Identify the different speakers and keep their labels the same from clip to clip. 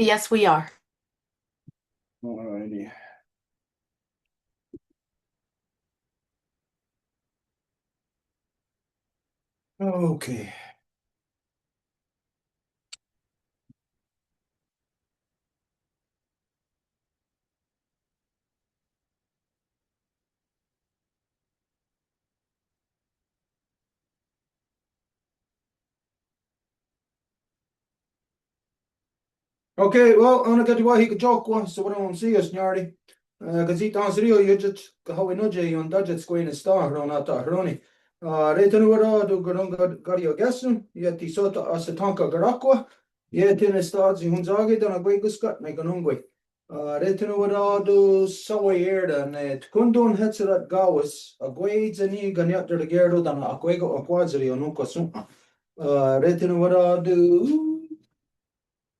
Speaker 1: Yes, we are.
Speaker 2: Alrighty. Okay. Okay, well, I'm gonna get you he joke one, so we don't see us, Nyardy. Because he does real, you just how we know Jay on Dudget's going to star on that Ronnie. Return what do got your guessing, yet the sort of Asatanka Garakwa, yet in the stars, you hunzagi, then a great scut, make an ungwe. Return what do Saway air than Kundun heads at Gawas, a grades and you can yet the Gerdo than a quago or quadri on Unkosuma. Return what do.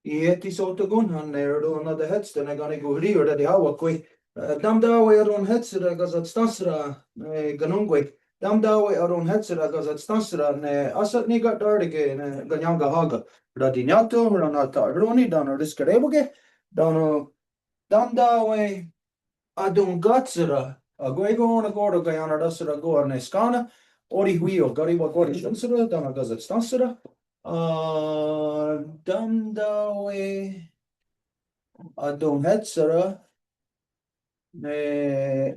Speaker 2: Ieti sotagun han erdo na de hetste na gane go rio da de hawa koi dam da we aron hetsera gazat stansra ganungwe dam da we aron hetsera gazat stansra ne asat ni gat dardige ne ganyanga haga radinyato ranata roni dano riskareboge dano dam da we adun gatsera agwego on a gordo gayana dasera go ne skana ori huio gari wa gori shansera dano gazat stansra Dandawe adon hetsara ne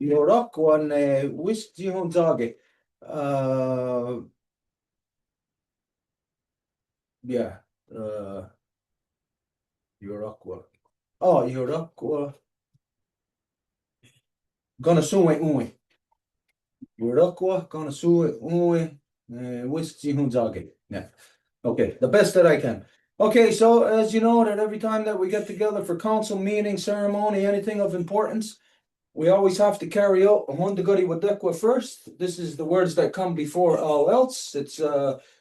Speaker 2: Yorokwa ne Wisti Honzage. Yeah, Yorokwa. Oh, Yorokwa. Gonna suwe unwe. Yorokwa, gonna suwe unwe. Wisti Honzage. Yeah. Okay, the best that I can. Okay, so as you know, that every time that we get together for council meeting, ceremony, anything of importance, we always have to carry out Honda Goody Wadekwa first. This is the words that come before all else. It's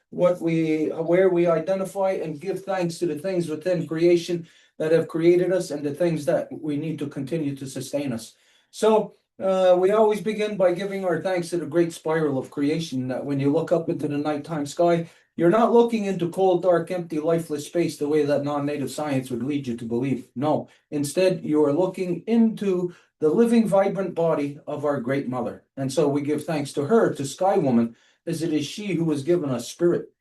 Speaker 2: where we identify and give thanks to the things within creation that have created us and the things that we need to continue to sustain us. So we always begin by giving our thanks to the great spiral of creation that when you look up into the nighttime sky, you're not looking into cold, dark, empty, lifeless space the way that non-native science would lead you to believe. No, instead, you are looking into the living, vibrant body of our great mother. And so we give thanks to her, to Sky Woman, as it is she who has given us spirit.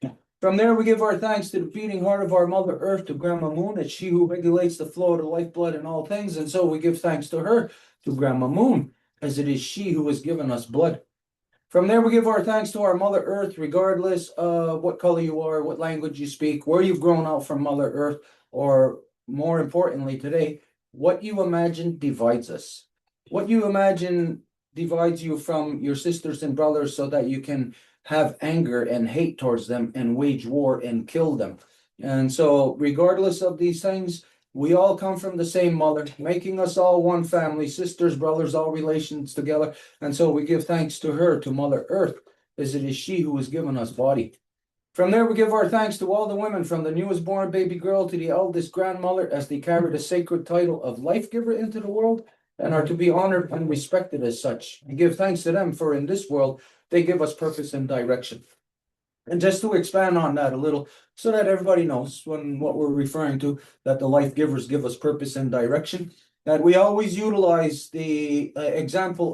Speaker 2: From there, we give our thanks to the beating heart of our Mother Earth, to Grandma Moon. It's she who regulates the flow of the lifeblood in all things. And so we give thanks to her, to Grandma Moon, as it is she who has given us blood. From there, we give our thanks to our Mother Earth, regardless of what color you are, what language you speak, where you've grown out from Mother Earth, or more importantly today, what you imagine divides us. What you imagine divides you from your sisters and brothers so that you can have anger and hate towards them and wage war and kill them. And so, regardless of these things, we all come from the same mother, making us all one family, sisters, brothers, all relations together. And so we give thanks to her, to Mother Earth, as it is she who has given us body. From there, we give our thanks to all the women, from the newest born baby girl to the eldest grandmother, as they carry the sacred title of life giver into the world and are to be honored and respected as such. We give thanks to them, for in this world, they give us purpose and direction. And just to expand on that a little, so that everybody knows what we're referring to, that the life givers give us purpose and direction, that we always utilize the example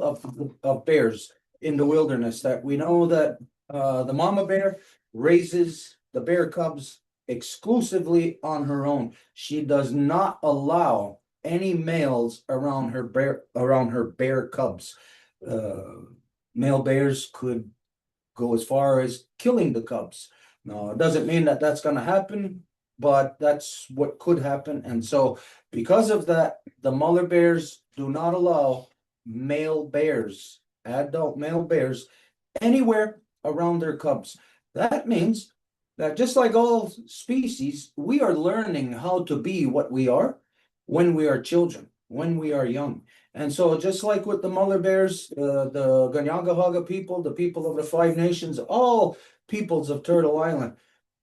Speaker 2: of bears in the wilderness, that we know that the mama bear raises the bear cubs exclusively on her own. She does not allow any males around her bear cubs. Male bears could go as far as killing the cubs. Now, it doesn't mean that that's going to happen, but that's what could happen. And so, because of that, the mother bears do not allow male bears, adult male bears, anywhere around their cubs. That means that just like all species, we are learning how to be what we are when we are children, when we are young. And so, just like with the mother bears, the Ganyangahaga people, the people of the Five Nations, all peoples of Turtle Island,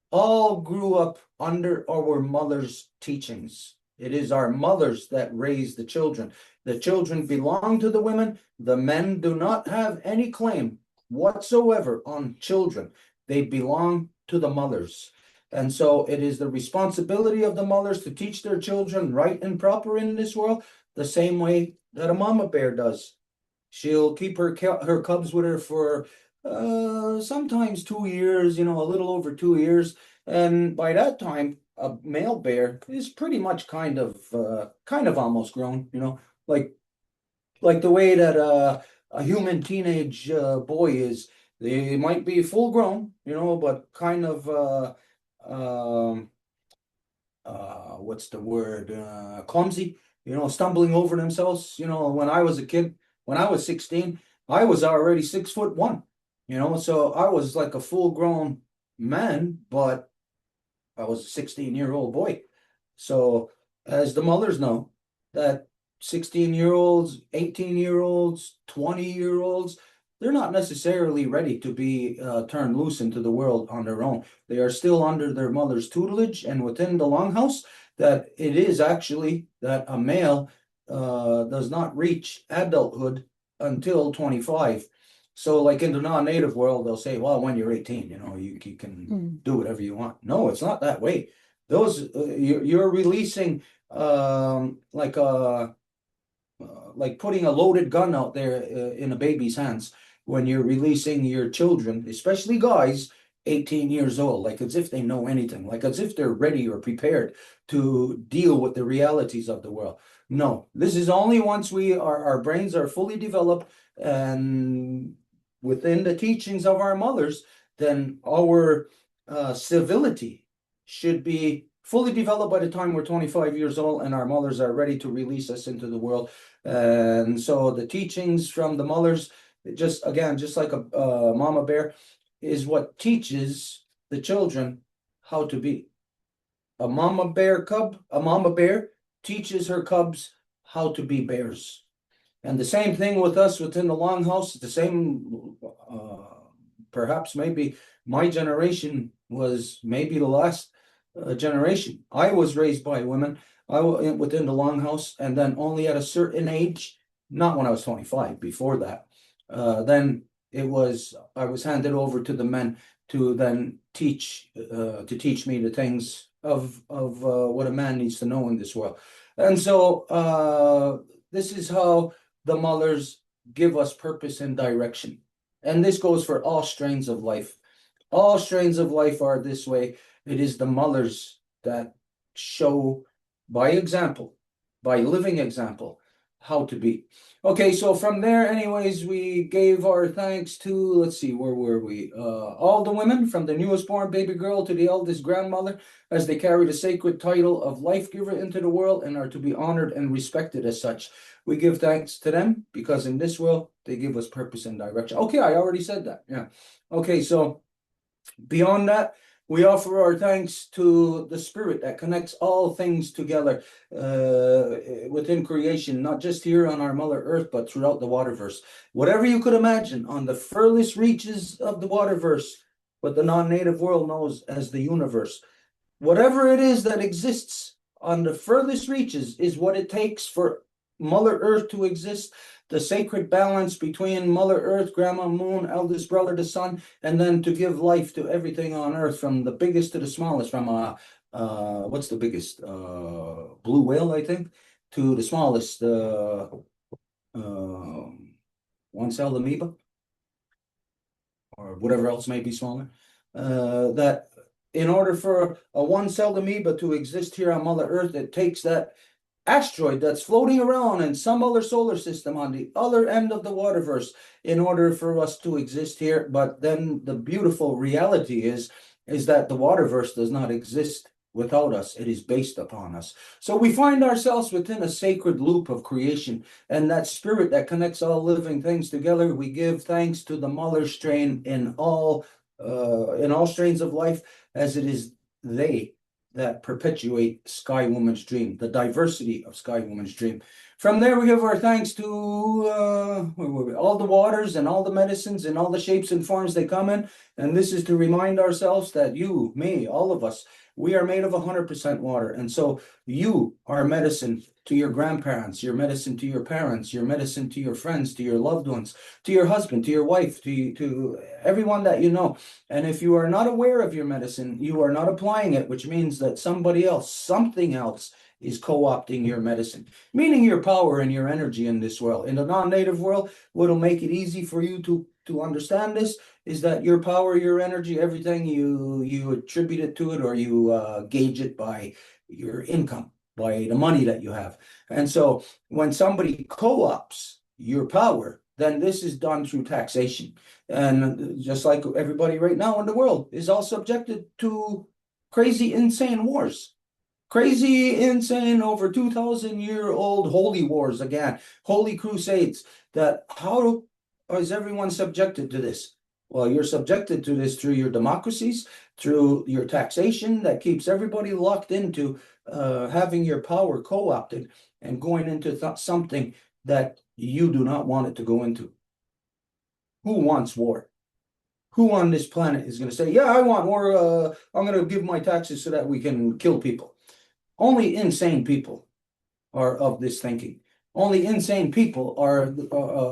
Speaker 2: all grew up under our mothers' teachings. It is our mothers that raise the children. The children belong to the women. The men do not have any claim whatsoever on children. They belong to the mothers. And so it is the responsibility of the mothers to teach their children right and proper in this world, the same way that a mama bear does. She'll keep her cubs with her for sometimes 2 years, a little over 2 years. And by that time, a male bear is pretty much kind of almost grown, like the way that a human teenage boy is. They might be full grown, but kind of um, what's the word? Clumsy, stumbling over themselves. When I was a kid, when I was 16, I was already 6'1", so I was like a full grown man, but I was a 16-year-old boy. So, as the mothers know, that 16-year-olds, 18-year-olds, 20-year-olds, they're not necessarily ready to be turned loose into the world on their own. They are still under their mother's tutelage, and within the longhouse, that it is actually that a male does not reach adulthood until 25. So, like in the non-native world, they'll say, well, when you're 18, you can do whatever you want. No, it's not that way. Those you're releasing like putting a loaded gun out there in a baby's hands when you're releasing your children, especially guys, 18 years old, like as if they know anything, like as if they're ready or prepared to deal with the realities of the world. No, this is only once our brains are fully developed and within the teachings of our mothers, then our civility should be fully developed by the time we're 25 years old and our mothers are ready to release us into the world. And so the teachings from the mothers, just like a mama bear, is what teaches the children how to be. A mama bear teaches her cubs how to be bears. And the same thing with us within the longhouse, the same, perhaps maybe my generation was maybe the last generation. I was raised by women. Within the longhouse, and then only at a certain age, not when I was 25, before that, then I was handed over to the men to then teach me the things of what a man needs to know in this world. And so this is how the mothers give us purpose and direction. And this goes for all strains of life. All strains of life are this way. It is the mothers that show by example, by living example, how to be. Okay, so from there, anyways, we gave our thanks to, let's see, where were we? All the women, from the newest born baby girl to the eldest grandmother, as they carry the sacred title of life giver into the world and are to be honored and respected as such. We give thanks to them because in this world, they give us purpose and direction. Okay, I already said that. Yeah. Okay, so beyond that, we offer our thanks to the spirit that connects all things together within creation, not just here on our Mother Earth, but throughout the waterverse. Whatever you could imagine on the furthest reaches of the waterverse, what the non-native world knows as the universe. Whatever it is that exists on the furthest reaches is what it takes for Mother Earth to exist, the sacred balance between Mother Earth, Grandma Moon, eldest brother, the sun, and then to give life to everything on Earth, from the biggest to the smallest, from what's the biggest? Blue whale, I think, to the smallest, one-celled amoeba, or whatever else may be smaller. That in order for a one-celled amoeba to exist here on Mother Earth, it takes that asteroid that's floating around in some other solar system on the other end of the waterverse in order for us to exist here. But then the beautiful reality is that the waterverse does not exist without us. It is based upon us. So we find ourselves within a sacred loop of creation, and that spirit that connects all living things together. We give thanks to the mother strain in all strains of life, as it is they that perpetuate Sky Woman's dream, the diversity of Sky Woman's dream. From there, we give our thanks to all the waters and all the medicines and all the shapes and forms they come in. And this is to remind ourselves that you, me, all of us, we are made of 100% water. And so you are medicine to your grandparents, your medicine to your parents, your medicine to your friends, to your loved ones, to your husband, to your wife, to everyone that you know. And if you are not aware of your medicine, you are not applying it, which means that somebody else, something else is co-opting your medicine, meaning your power and your energy in this world. In the non-native world, what'll make it easy for you to understand this is that your power, your energy, everything you attribute it to it, or you gauge it by your income, by the money that you have. And so when somebody co-ops your power, then this is done through taxation. And just like everybody right now in the world is all subjected to crazy, insane wars. Crazy, insane, over 2,000-year-old holy wars again, holy crusades. That how is everyone subjected to this? Well, you're subjected to this through your democracies, through your taxation that keeps everybody locked into having your power co-opted and going into something that you do not want it to go into. Who wants war? Who on this planet is going to say, yeah, I want war, I'm going to give my taxes so that we can kill people? Only insane people are of this thinking. Only insane people are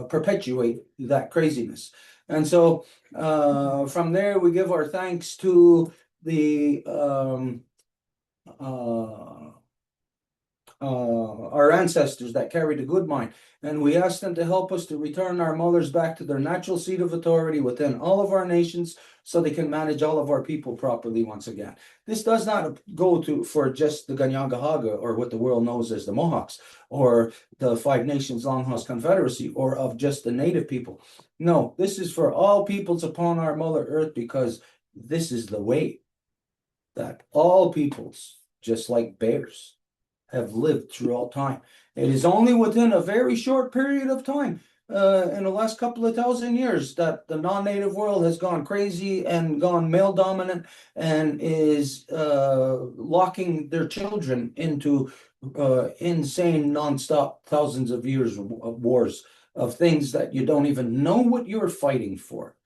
Speaker 2: perpetuate that craziness. And so from there, we give our thanks to the our ancestors that carried a good mind. And we ask them to help us to return our mothers back to their natural seat of authority within all of our nations so they can manage all of our people properly once again. This does not go for just the Ganyangahaga or what the world knows as the Mohawks or the Five Nations Longhouse Confederacy or of just the native people. No, this is for all peoples upon our Mother Earth, because this is the way that all peoples, just like bears, have lived throughout time. It is only within a very short period of time, in the last couple of thousand years, that the non-native world has gone crazy and gone male dominant and is locking their children into insane, nonstop thousands of years of wars of things that you don't even know what you're fighting for.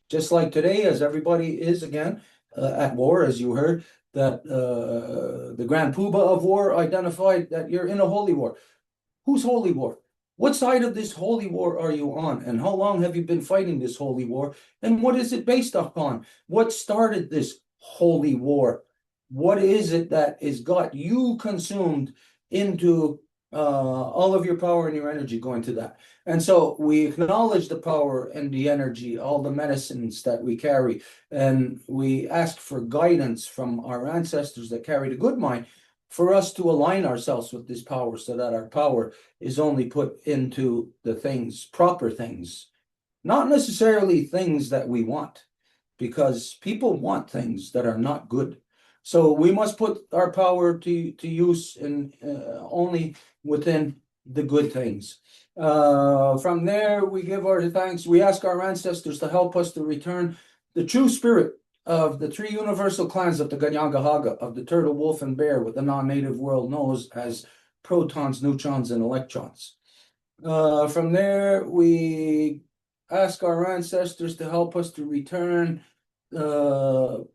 Speaker 2: Just like today, as everybody is again at war, as you heard, that the Grand Poobah of war identified that you're in a holy war. Whose holy war? What side of this holy war are you on? And how long have you been fighting this holy war? And what is it based upon? What started this holy war? What is it that has got you consumed into all of your power and your energy going to that? And so we acknowledge the power and the energy, all the medicines that we carry, and we ask for guidance from our ancestors that carried a good mind for us to align ourselves with this power so that our power is only put into the things, proper things, not necessarily things that we want, because people want things that are not good. So we must put our power to use in only within the good things. From there, we give our thanks. We ask our ancestors to help us to return the true spirit of the three universal clans of the Ganyangahaga, of the turtle, wolf, and bear, what the non-native world knows as protons, neutrons, and electrons. From there, we ask our ancestors to help us to return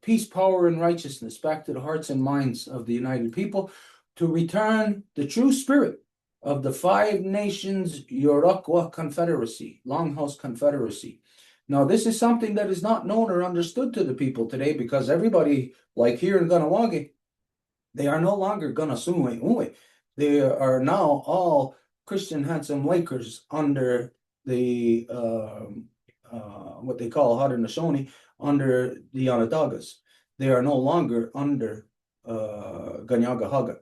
Speaker 2: peace, power, and righteousness back to the hearts and minds of the United People, to return the true spirit of the Five Nations Yorokwa Confederacy, Longhouse Confederacy. Now, this is something that is not known or understood to the people today, because everybody, like here in Ganawagi, they are no longer Ganasume. They are now all Christian Handsome Lakers under the what they call Haudenosaunee, under the Onondagas. They are no longer under Ganyangahaga.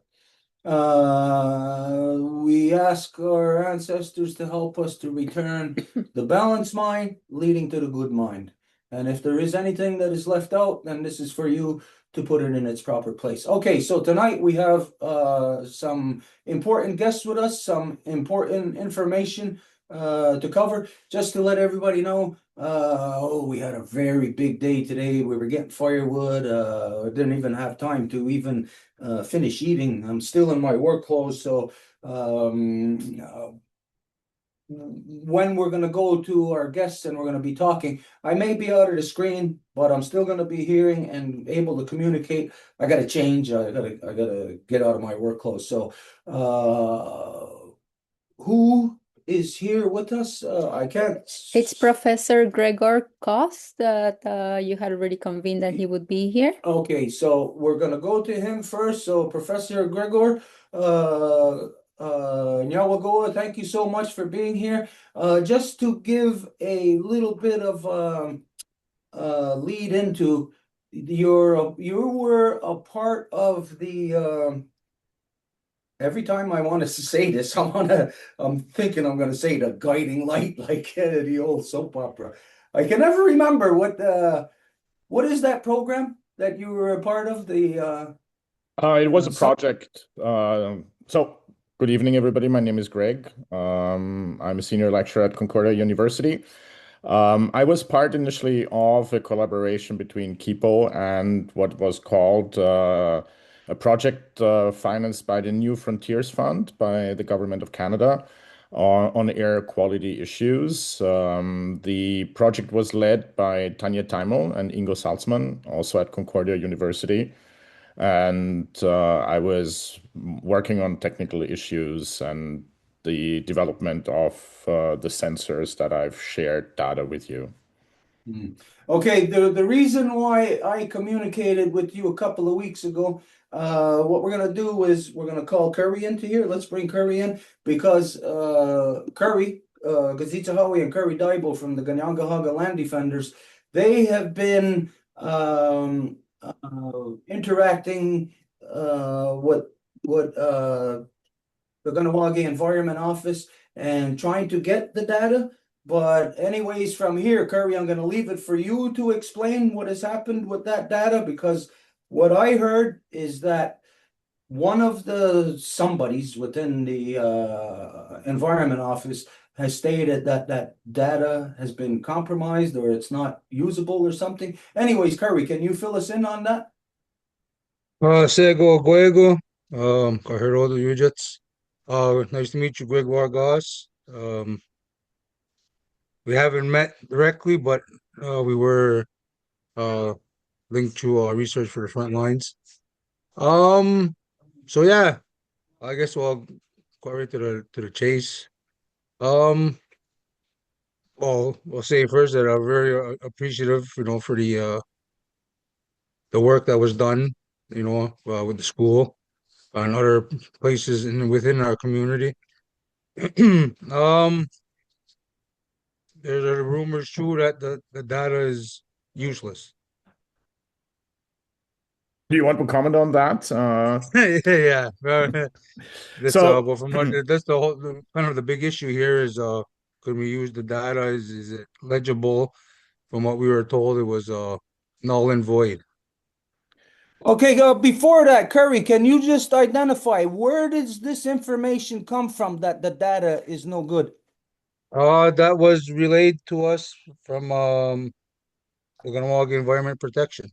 Speaker 2: We ask our ancestors to help us to return the balanced mind leading to the good mind. And if there is anything that is left out, then this is for you to put it in its proper place. Okay, so tonight we have some important guests with us, some important information to cover. Just to let everybody know, we had a very big day today. We were getting firewood. Didn't even have time to even finish eating. I'm still in my work clothes, so when we're going to go to our guests and we're going to be talking. I may be out of the screen, but I'm still going to be hearing and able to communicate. I got to change. I got to get out of my work clothes. So, who is here with us? I can't.
Speaker 1: It's Professor Gregor Koss that you had already convened that he would be here.
Speaker 2: Okay, so we're gonna go to him first. So Professor Gregor, uh, Nyawagoa, thank you so much for being here. Just to give a little bit of lead into you were a part of the every time I want to say this, I'm thinking I'm gonna say the guiding light like the old soap opera. I can never remember what is that program that you were a part of?
Speaker 3: It was a
Speaker 2: Some
Speaker 3: project. So, good evening, everybody. My name is Greg. I'm a senior lecturer at Concordia University. I was part initially of a collaboration between KIPO and what was called a project financed by the New Frontiers Fund by the Government of Canada on air quality issues. The project was led by Tanya Taimel and Ingo Salzmann, also at Concordia University. And I was working on technical issues and the development of the sensors that I've shared data with you.
Speaker 2: Okay, the reason why I communicated with you a couple of weeks ago, what we're gonna do is we're gonna call Curry into here. Let's bring Curry in because Curry, Gazita Howie and Curry Daibo from the Ganyangahaga Land Defenders, they have been interacting with the Ganawagi Environment Office and trying to get the data. But anyways, from here, Curry, I'm going to leave it for you to explain what has happened with that data because what I heard is that one of the somebodies within the Environment Office has stated that that data has been compromised or it's not usable or something. Anyways, Curry, can you fill us in on that?
Speaker 4: Sego Guego, Kahirodo Ujits. Nice to meet you, Greg Vargas. We haven't met directly, but we were uh, linked to research for the front lines. Um, so yeah, I guess we'll go right to the chase. Um, well, we'll say first that I'm very appreciative, for the work that was done, with the school and other places within our community. Um, there's a rumors too that the data is useless.
Speaker 3: Do you want to comment on that?
Speaker 4: Yeah, that's
Speaker 3: So,
Speaker 4: well from what that's kind of the big issue here is could we use the data? Is it legible? From what we were told, it was null and void.
Speaker 2: Okay, before that, Curry, can you just identify where does this information come from that the data is no good?
Speaker 4: That was relayed to us from the Ganawag Environment Protection.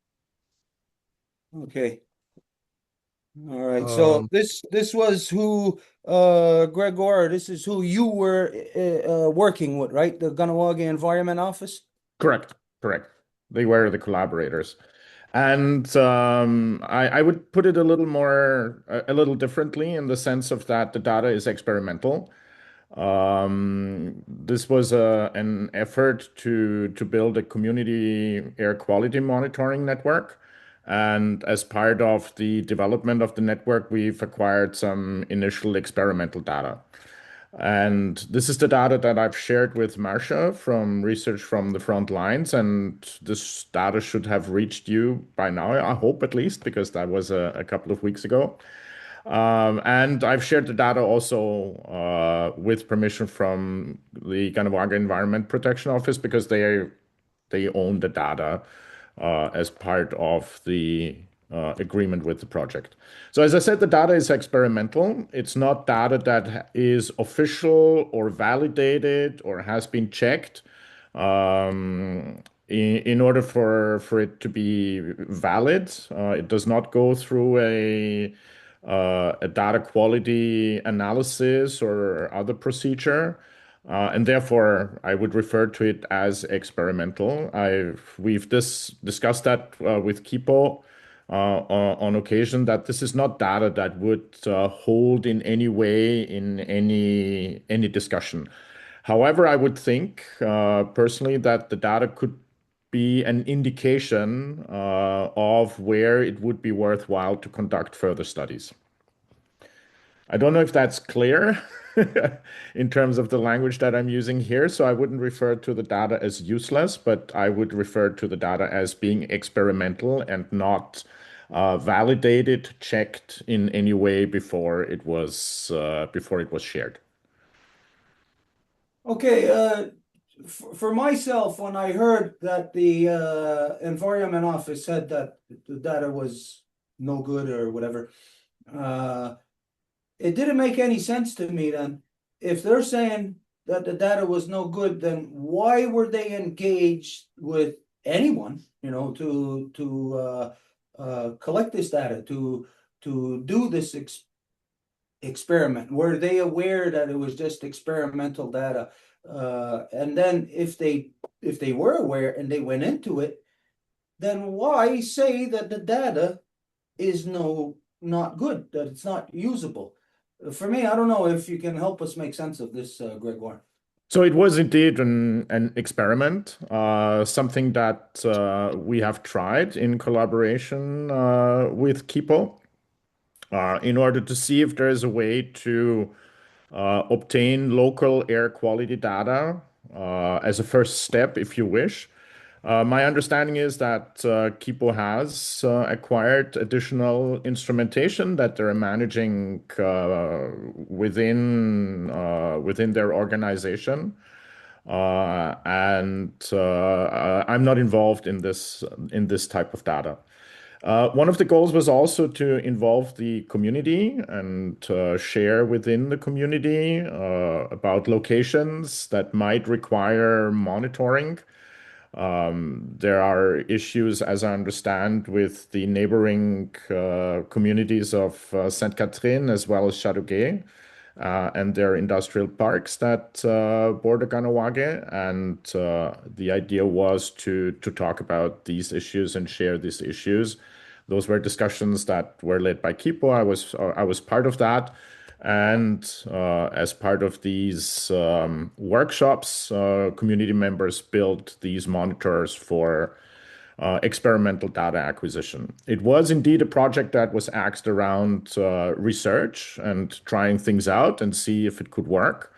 Speaker 2: Okay. All right. So
Speaker 4: Um,
Speaker 2: this was who Gregor, this is who you were working with, right? The Ganawagi Environment Office?
Speaker 3: correct, correct. They were the collaborators. And I would put it a little more, a little differently in the sense of that the data is experimental. This was an effort to build a community air quality monitoring network. And as part of the development of the network, we've acquired some initial experimental data. And this is the data that I've shared with Marcia from research from the front lines. And this data should have reached you by now, I hope at least, because that was a couple of weeks ago. And I've shared the data also with permission from the Ganawanga Environment Protection Office because they own the data as part of the agreement with the project. So as I said, the data is experimental. It's not data that is official or validated or has been checked. In order for it to be valid, it does not go through a data quality analysis or other procedure. And therefore, I would refer to it as experimental. We've discussed that with Kipo on occasion, that this is not data that would hold in any way in any discussion. However, I would think personally that the data could be an indication of where it would be worthwhile to conduct further studies. I don't know if that's clear in terms of the language that I'm using here. So I wouldn't refer to the data as useless, but I would refer to the data as being experimental and not validated, checked in any way before it was shared.
Speaker 2: Okay, for myself, when I heard that the Environment Office said that the data was no good or whatever, it didn't make any sense to me then. If they're saying that the data was no good, then why were they engaged with anyone, to collect this data, to do this experiment? Were they aware that it was just experimental data? And then if they were aware and they went into it, then why say that the data is not good, that it's not usable? For me, I don't know if you can help us make sense of this, Gregoire.
Speaker 3: So it was indeed an experiment, something that we have tried in collaboration with Kipo in order to see if there is a way to obtain local air quality data as a first step, if you wish. My understanding is that Kipo has acquired additional instrumentation that they're managing within their organization. And I'm not involved in this type of data. One of the goals was also to involve the community and share within the community about locations that might require monitoring. There are issues, as I understand, with the neighboring communities of Sainte Catherine as well as Chateauguay and their industrial parks that border Ganawage. And the idea was to talk about these issues and share these issues. Those were discussions that were led by Kipo. I was part of that. And as part of these workshops, community members built these monitors for experimental data acquisition. It was indeed a project that was axed around research and trying things out and see if it could work.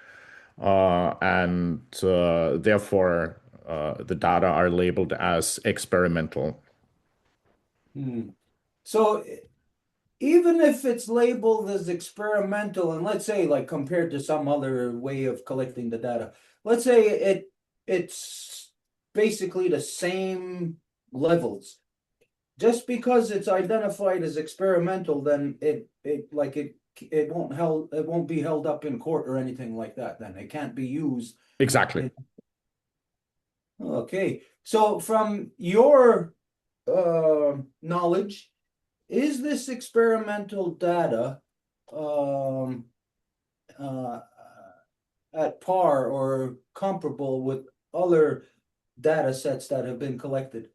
Speaker 3: And therefore, the data are labeled as experimental.
Speaker 2: So even if it's labeled as experimental, and let's say like compared to some other way of collecting the data, let's say it's basically the same levels. Just because it's identified as experimental, then it won't be held up in court or anything like that. Then it can't be used.
Speaker 3: Exactly.
Speaker 2: Okay. So from your knowledge, is this experimental data um, uh, at par or comparable with other data sets that have been collected?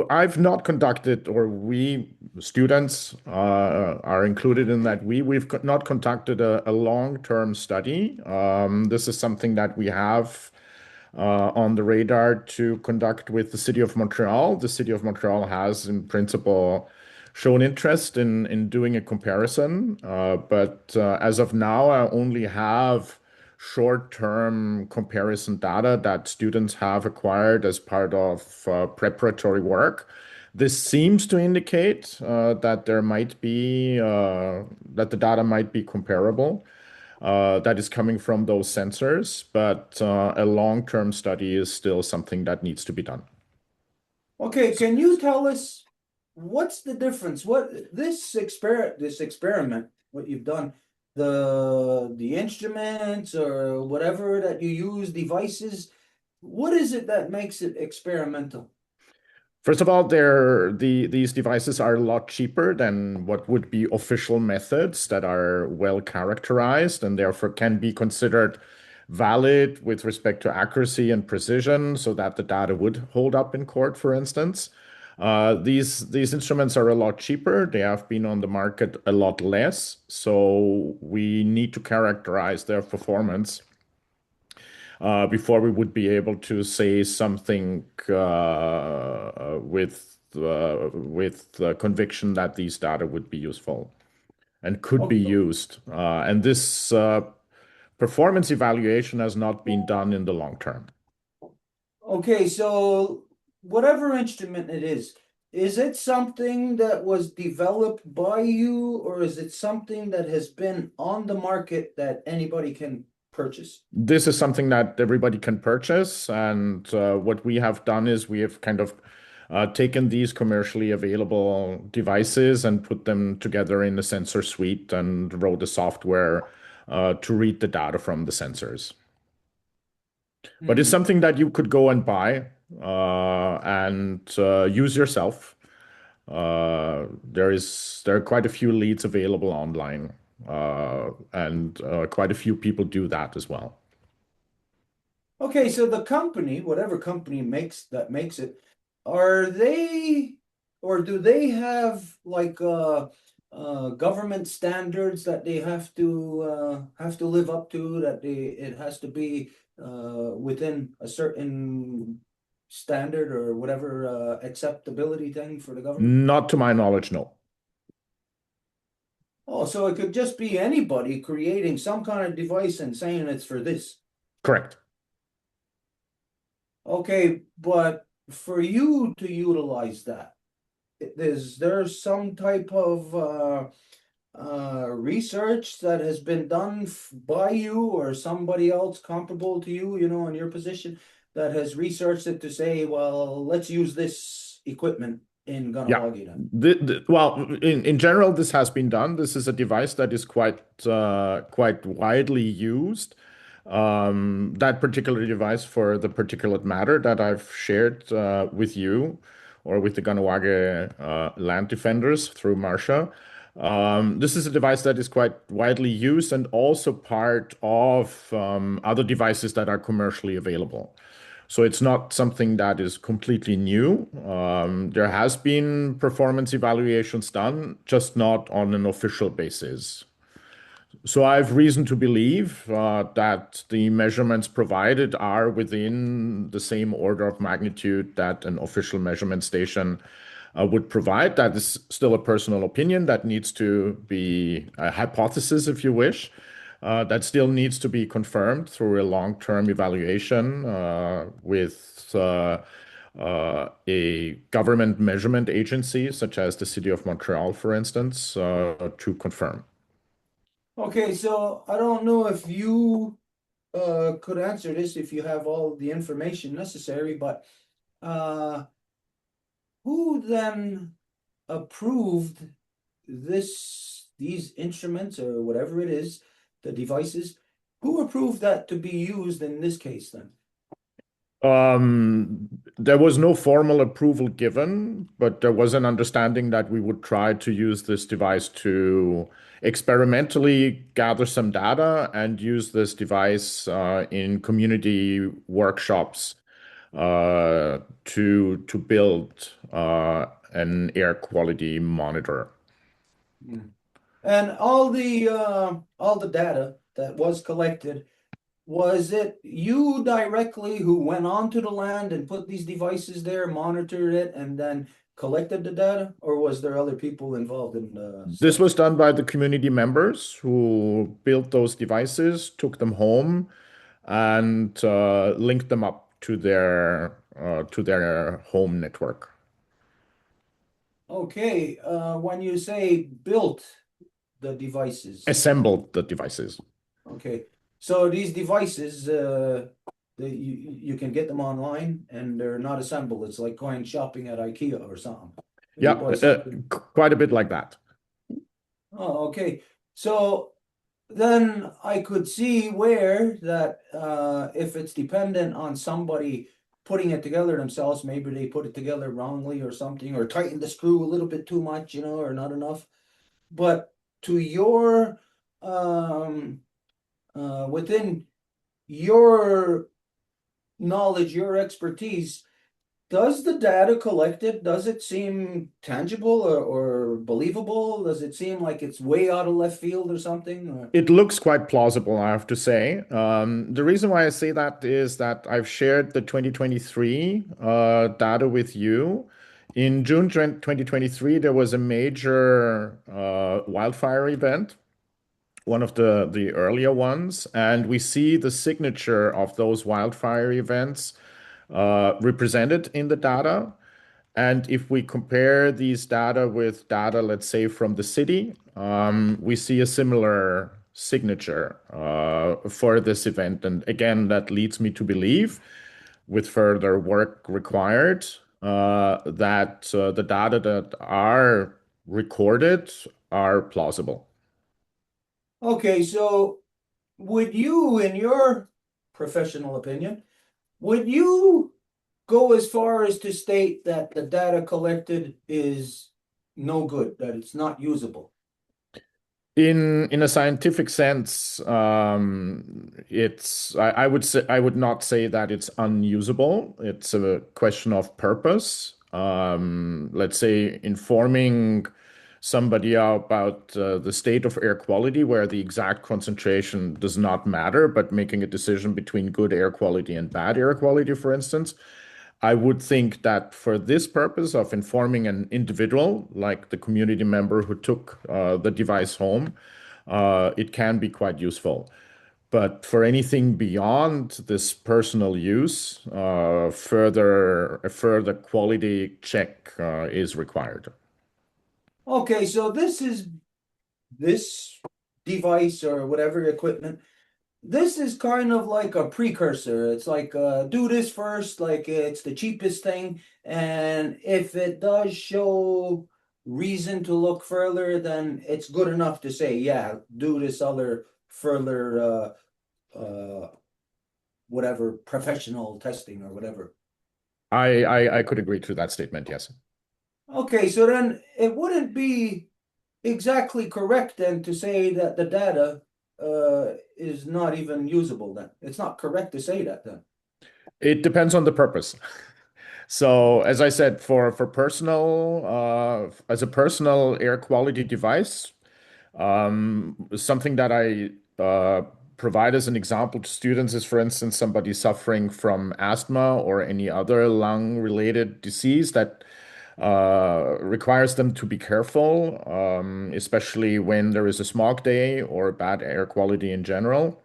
Speaker 3: I've not conducted, or we students are included in that. We've not conducted a long-term study. This is something that we have on the radar to conduct with the City of Montreal. The City of Montreal has, in principle, shown interest in doing a comparison, but as of now, I only have short-term comparison data that students have acquired as part of preparatory work. This seems to indicate that there might be that the data might be comparable. That is coming from those sensors, but a long-term study is still something that needs to be done.
Speaker 2: Okay, can you tell us what's the difference? What this experiment, what you've done, the instruments or whatever that you use, devices, what is it that makes it experimental?
Speaker 3: First of all, these devices are a lot cheaper than what would be official methods that are well characterized and therefore can be considered valid with respect to accuracy and precision so that the data would hold up in court, for instance. These instruments are a lot cheaper. They have been on the market a lot less, so we need to characterize their performance before we would be able to say something with conviction that these data would be useful and could be
Speaker 2: Okay.
Speaker 3: used. And this performance evaluation has not been done in the long term.
Speaker 2: Okay, so whatever instrument it is it something that was developed by you, or is it something that has been on the market that anybody can purchase?
Speaker 3: This is something that everybody can purchase. And what we have done is we have kind of taken these commercially available devices and put them together in a sensor suite and wrote the software to read the data from the sensors. But it's
Speaker 2: Hmm.
Speaker 3: something that you could go and buy and use yourself. There are quite a few leads available online, and quite a few people do that as well.
Speaker 2: Okay, so the company, whatever company makes it, are they or do they have like government standards that they have to live up to, that it has to be within a certain standard or whatever acceptability thing for the government?
Speaker 3: Not to my knowledge, no.
Speaker 2: Oh, so it could just be anybody creating some kind of device and saying it's for this.
Speaker 3: Correct.
Speaker 2: Okay, but for you to utilize that, is there some type of research that has been done by you or somebody else comparable to you, in your position, that has researched it to say, well, let's use this equipment in
Speaker 3: Yeah.
Speaker 2: Ganawagi then?
Speaker 3: Well, in general, this has been done. This is a device that is quite widely used. That particular device for the particulate matter that I've shared with you or with the Ganawage land defenders through Marsha. This is a device that is quite widely used and also part of other devices that are commercially available. So it's not something that is completely new. There has been performance evaluations done, just not on an official basis. So I have reason to believe that the measurements provided are within the same order of magnitude that an official measurement station would provide. That is still a personal opinion that needs to be a hypothesis, if you wish. That still needs to be confirmed through a long-term evaluation with a government measurement agency, such as the City of Montreal, for instance, to confirm.
Speaker 2: Okay, so I don't know if you could answer this if you have all the information necessary, but uh who then approved these instruments or whatever it is, the devices, who approved that to be used in this case then?
Speaker 3: There was no formal approval given, but there was an understanding that we would try to use this device to experimentally gather some data and use this device in community workshops to build an air quality monitor.
Speaker 2: Hmm. And all the data that was collected, was it you directly who went onto the land and put these devices there, monitored it, and then collected the data, or was there other people involved in the
Speaker 3: This
Speaker 2: study?
Speaker 3: was done by the community members who built those devices, took them home, and linked them up to their home network.
Speaker 2: Okay, when you say built the devices,
Speaker 3: Assembled the devices.
Speaker 2: okay, so these devices, you can get them online and they're not assembled. It's like going shopping at IKEA or something. You
Speaker 3: Yeah,
Speaker 2: buy something.
Speaker 3: quite a bit like that.
Speaker 2: Oh, okay. So then I could see where that if it's dependent on somebody putting it together themselves. Maybe they put it together wrongly or something, or tightened the screw a little bit too much, you know, or not enough. But to your within your knowledge, your expertise, does the data collected, does it seem tangible or believable? Does it seem like it's way out of left field or something? Or...
Speaker 3: It looks quite plausible, I have to say. The reason why I say that is that I've shared the 2023 data with you. In June 2023, there was a major wildfire event, one of the earlier ones, and we see the signature of those wildfire events represented in the data. And if we compare these data with data, let's say, from the city, we see a similar signature for this event. And again, that leads me to believe, with further work required, that the data that are recorded are plausible.
Speaker 2: Okay, so would you, in your professional opinion, would you go as far as to state that the data collected is no good, that it's not usable?
Speaker 3: In a scientific sense, I would say I would not say that it's unusable. It's a question of purpose. Let's say informing somebody about the state of air quality, where the exact concentration does not matter, but making a decision between good air quality and bad air quality, for instance. I would think that for this purpose of informing an individual, like the community member who took the device home, it can be quite useful. But for anything beyond this personal use, a further quality check is required.
Speaker 2: Okay, so this device or whatever equipment, this is kind of like a precursor. It's like do this first, like it's the cheapest thing, and if it does show reason to look further, then it's good enough to say, yeah, do this other further whatever professional testing or whatever.
Speaker 3: I could agree to that statement, yes.
Speaker 2: Okay, so then it wouldn't be exactly correct then to say that the data is not even usable then. It's not correct to say that then.
Speaker 3: It depends on the purpose. So, as I said, for personal, as a personal air quality device, something that I provide as an example to students is, for instance, somebody suffering from asthma or any other lung-related disease that requires them to be careful, especially when there is a smog day or bad air quality in general.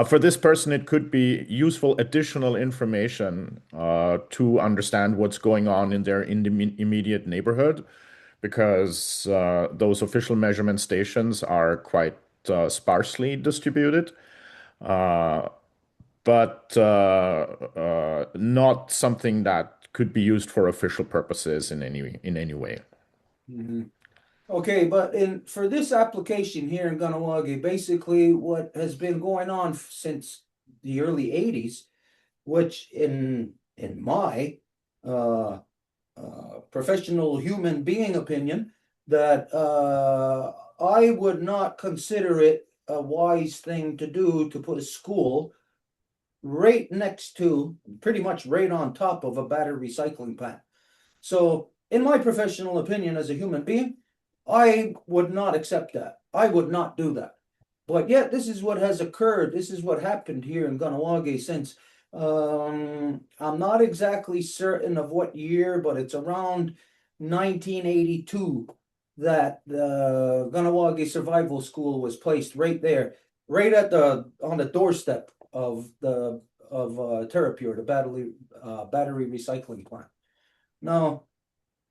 Speaker 3: For this person, it could be useful additional information to understand what's going on in their immediate neighborhood, because those official measurement stations are quite sparsely distributed, but not something that could be used for official purposes in any way.
Speaker 2: Mhm. Okay, but in for this application here in Ganawagi, basically what has been going on since the early 80s, which in my uh, professional human being opinion, that I would not consider it a wise thing to do to put a school right next to, pretty much right on top of a battery recycling plant. So, in my professional opinion as a human being, I would not accept that. I would not do that. But yet, this is what has occurred. This is what happened here in Ganawagi since I'm not exactly certain of what year, but it's around 1982 that the Ganawagi Survival School was placed right there, right at the on the doorstep of the of Terrapure, the battery recycling plant. Now,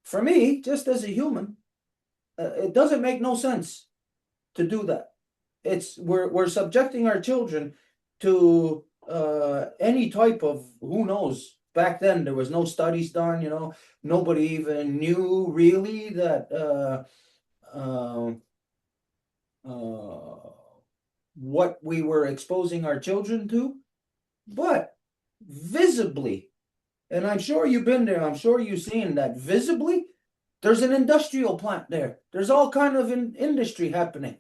Speaker 2: for me, just as a human, it doesn't make no sense to do that. It's we're subjecting our children to any type of who knows. Back then, there was no studies done. You know, nobody even knew really that uh, what we were exposing our children to. But visibly, and I'm sure you've been there, I'm sure you've seen that visibly, there's an industrial plant there. There's all kind of industry happening.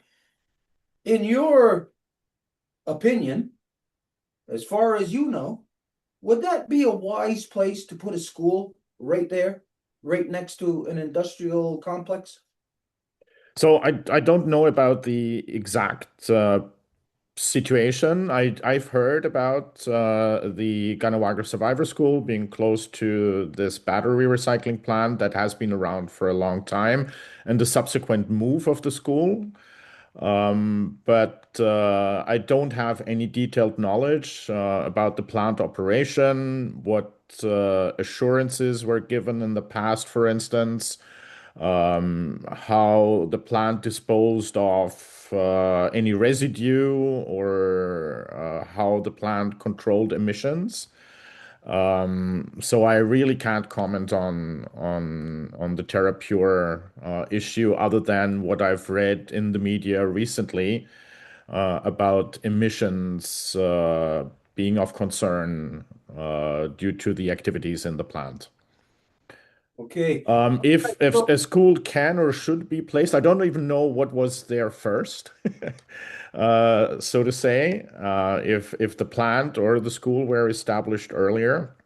Speaker 2: In your opinion, as far as you know, would that be a wise place to put a school right there, right next to an industrial complex?
Speaker 3: So I don't know about the exact situation. I've heard about the Ganawagre Survivor School being close to this battery recycling plant that has been around for a long time, and the subsequent move of the school. But I don't have any detailed knowledge about the plant operation, what assurances were given in the past, for instance, how the plant disposed of any residue, or how the plant controlled emissions. So I really can't comment on the TerraPure issue other than what I've read in the media recently about emissions being of concern due to the activities in the plant.
Speaker 2: Okay.
Speaker 3: If
Speaker 2: So,
Speaker 3: a school can or should be placed, I don't even know what was there first, so to say. If the plant or the school were established earlier.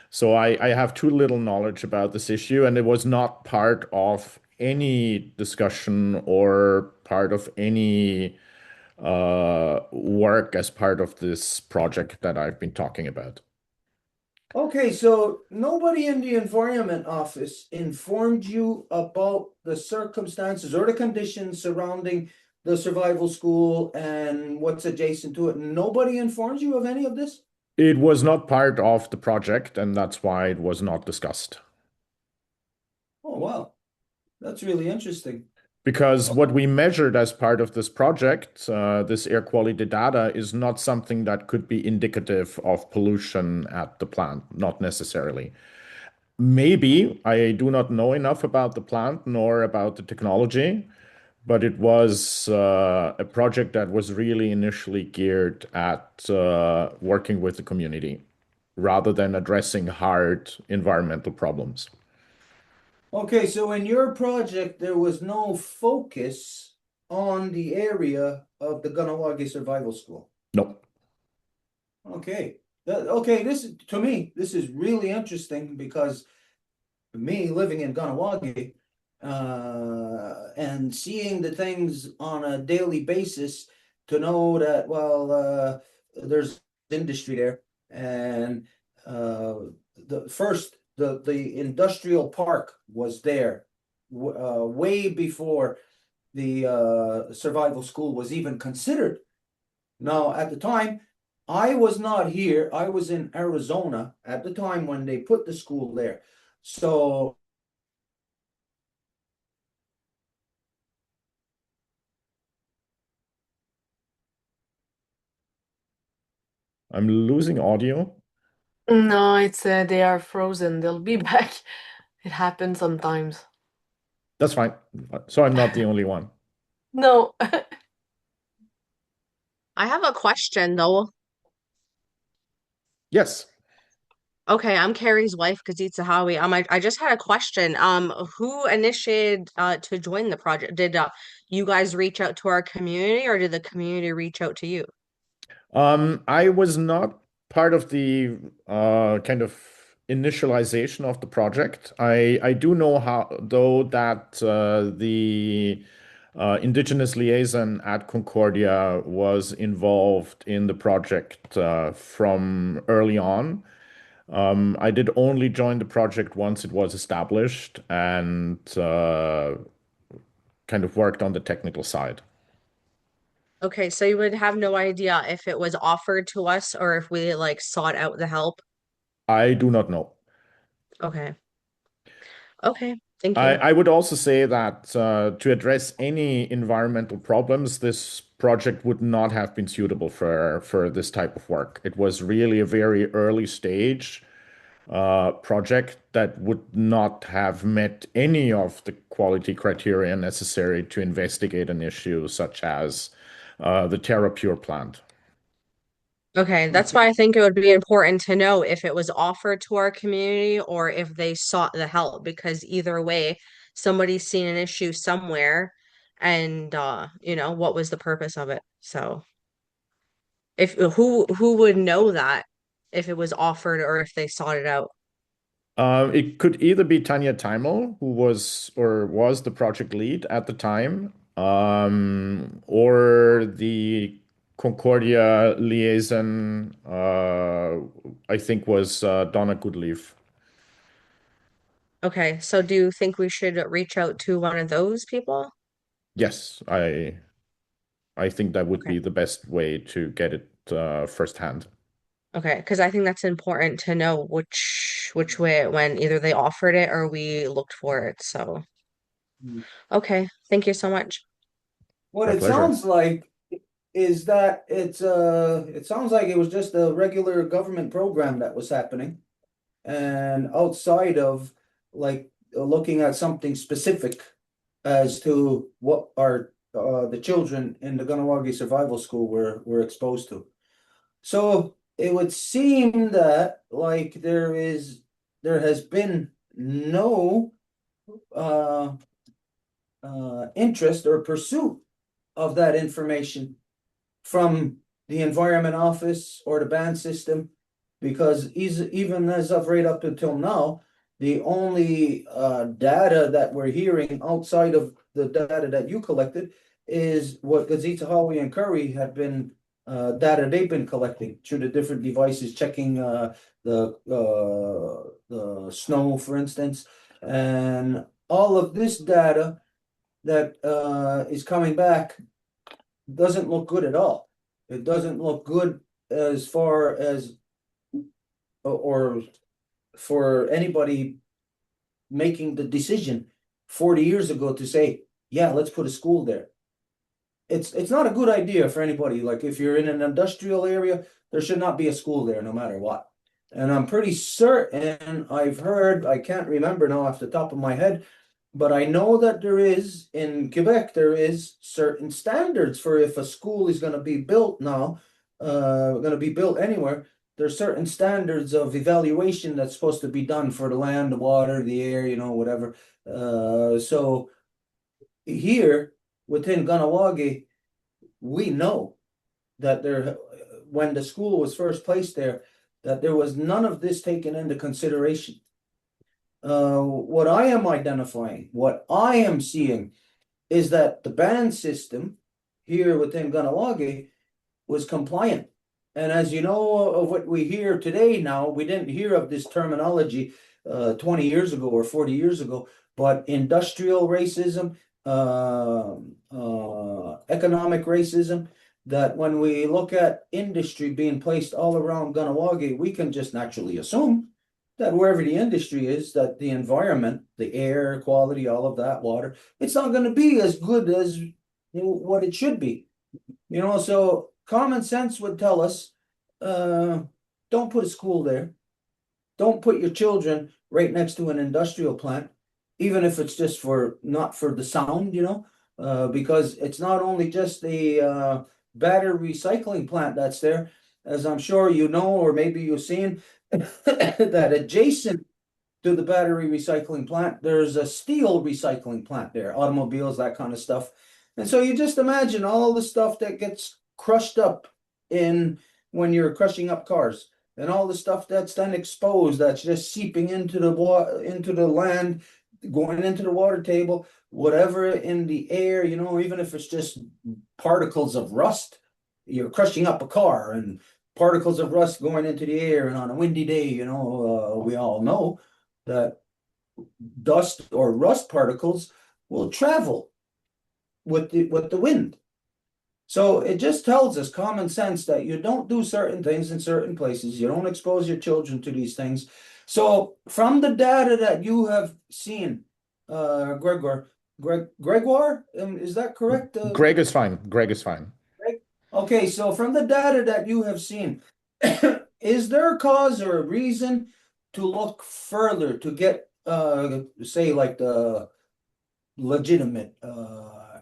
Speaker 3: So I have too little knowledge about this issue, and it was not part of any discussion or part of any work as part of this project that I've been talking about.
Speaker 2: okay, so nobody in the Environment Office informed you about the circumstances or the conditions surrounding the survival school and what's adjacent to it. Nobody informed you of any of this?
Speaker 3: It was not part of the project, and that's why it was not discussed.
Speaker 2: Oh, wow. That's really interesting.
Speaker 3: Because what we measured as part of this project, this air quality data, is not something that could be indicative of pollution at the plant, not necessarily. Maybe I do not know enough about the plant nor about the technology, but it was a project that was really initially geared at working with the community rather than addressing hard environmental problems.
Speaker 2: Okay, so in your project, there was no focus on the area of the Ganawagi Survival School.
Speaker 3: No.
Speaker 2: Okay. Okay, this to me, this is really interesting because me living in Ganawagi and seeing the things on a daily basis to know that, well, there's industry there. And the first, the industrial park was there way before the survival school was even considered. Now, at the time, I was not here. I was in Arizona at the time when they put the school there. So,
Speaker 3: I'm losing audio.
Speaker 5: No, it's they are frozen. They'll be back. It happens sometimes.
Speaker 3: That's fine. So I'm not the only one.
Speaker 5: No.
Speaker 6: I have a question though.
Speaker 3: Yes.
Speaker 6: Okay, I'm Carrie's wife, Kazitsa Howie. I just had a question. Who initiated to join the project? Did you guys reach out to our community or did the community reach out to you?
Speaker 3: I was not part of the kind of initialization of the project. I do know how though that the Indigenous liaison at Concordia was involved in the project from early on. I did only join the project once it was established and kind of worked on the technical side.
Speaker 6: Okay, so you would have no idea if it was offered to us or if we like sought out the help.
Speaker 3: I do not know.
Speaker 6: Okay. Okay, thank
Speaker 3: I,
Speaker 6: you.
Speaker 3: I would also say that to address any environmental problems, this project would not have been suitable for this type of work. It was really a very early stage project that would not have met any of the quality criteria necessary to investigate an issue such as the TerraPure plant.
Speaker 6: Okay, that's why I think it would be important to know if it was offered to our community or if they sought the help, because either way, somebody's seen an issue somewhere and what was the purpose of it? So if who would know that if it was offered or if they sought it out?
Speaker 3: It could either be Tanya Teimel, who was the project lead at the time, or the Concordia liaison, I think was Donna Goodleaf.
Speaker 6: Okay, so do you think we should reach out to one of those people?
Speaker 3: Yes, I think that would
Speaker 6: Okay.
Speaker 3: be the best way to get it firsthand.
Speaker 6: Okay, because I think that's important to know which way it went. Either they offered it or we looked for it. So, okay, thank you so much.
Speaker 2: What
Speaker 3: My
Speaker 2: it
Speaker 3: pleasure.
Speaker 2: sounds like is that it sounds like it was just a regular government program that was happening. And outside of like looking at something specific as to what are the children in the Ganawagi Survival School were exposed to. So it would seem that like there has been no uh, interest or pursuit of that information from the Environment Office or the ban system, because even as of right up until now, the only data that we're hearing outside of the data that you collected is what Gazeta Howie and Curry have been data they've been collecting through the different devices, checking the snow, for instance, and all of this data that is coming back doesn't look good at all. It doesn't look good as far as or for anybody making the decision 40 years ago to say, yeah, let's put a school there. It's not a good idea for anybody. Like if you're in an industrial area, there should not be a school there no matter what. And I'm pretty certain I've heard, I can't remember now off the top of my head, but I know that there is in Quebec, there is certain standards for if a school is going to be built now, going to be built anywhere. There's certain standards of evaluation that's supposed to be done for the land, the water, the air, whatever. So here within Ganawagi, we know that when the school was first placed there, that there was none of this taken into consideration. What I am identifying, what I am seeing is that the band system here within Ganawagi was compliant. And as you know of what we hear today now, we didn't hear of this terminology 20 years ago or 40 years ago, but industrial racism, economic racism, that when we look at industry being placed all around Ganawagi, we can just naturally assume that wherever the industry is, that the environment, the air quality, all of that, water, it's not going to be as good as what it should be. So common sense would tell us, don't put a school there. Don't put your children right next to an industrial plant, even if it's just not for the sound, because it's not only just the battery recycling plant that's there, as I'm sure you know, or maybe you've seen, that adjacent to the battery recycling plant, there's a steel recycling plant there, automobiles, that kind of stuff. And so you just imagine all the stuff that gets crushed up in when you're crushing up cars, and all the stuff that's then exposed, that's just seeping into the land, going into the water table, whatever in the air, even if it's just particles of rust, you're crushing up a car and particles of rust going into the air, and on a windy day, we all know that dust or rust particles will travel with the wind. So it just tells us common sense that you don't do certain things in certain places. You don't expose your children to these things. So from the data that you have seen, Gregor, Gregoire, is that correct?
Speaker 3: Greg is fine. Greg is fine.
Speaker 2: Greg? Okay, so from the data that you have seen, is there a cause or a reason to look further to get, say, like the legitimate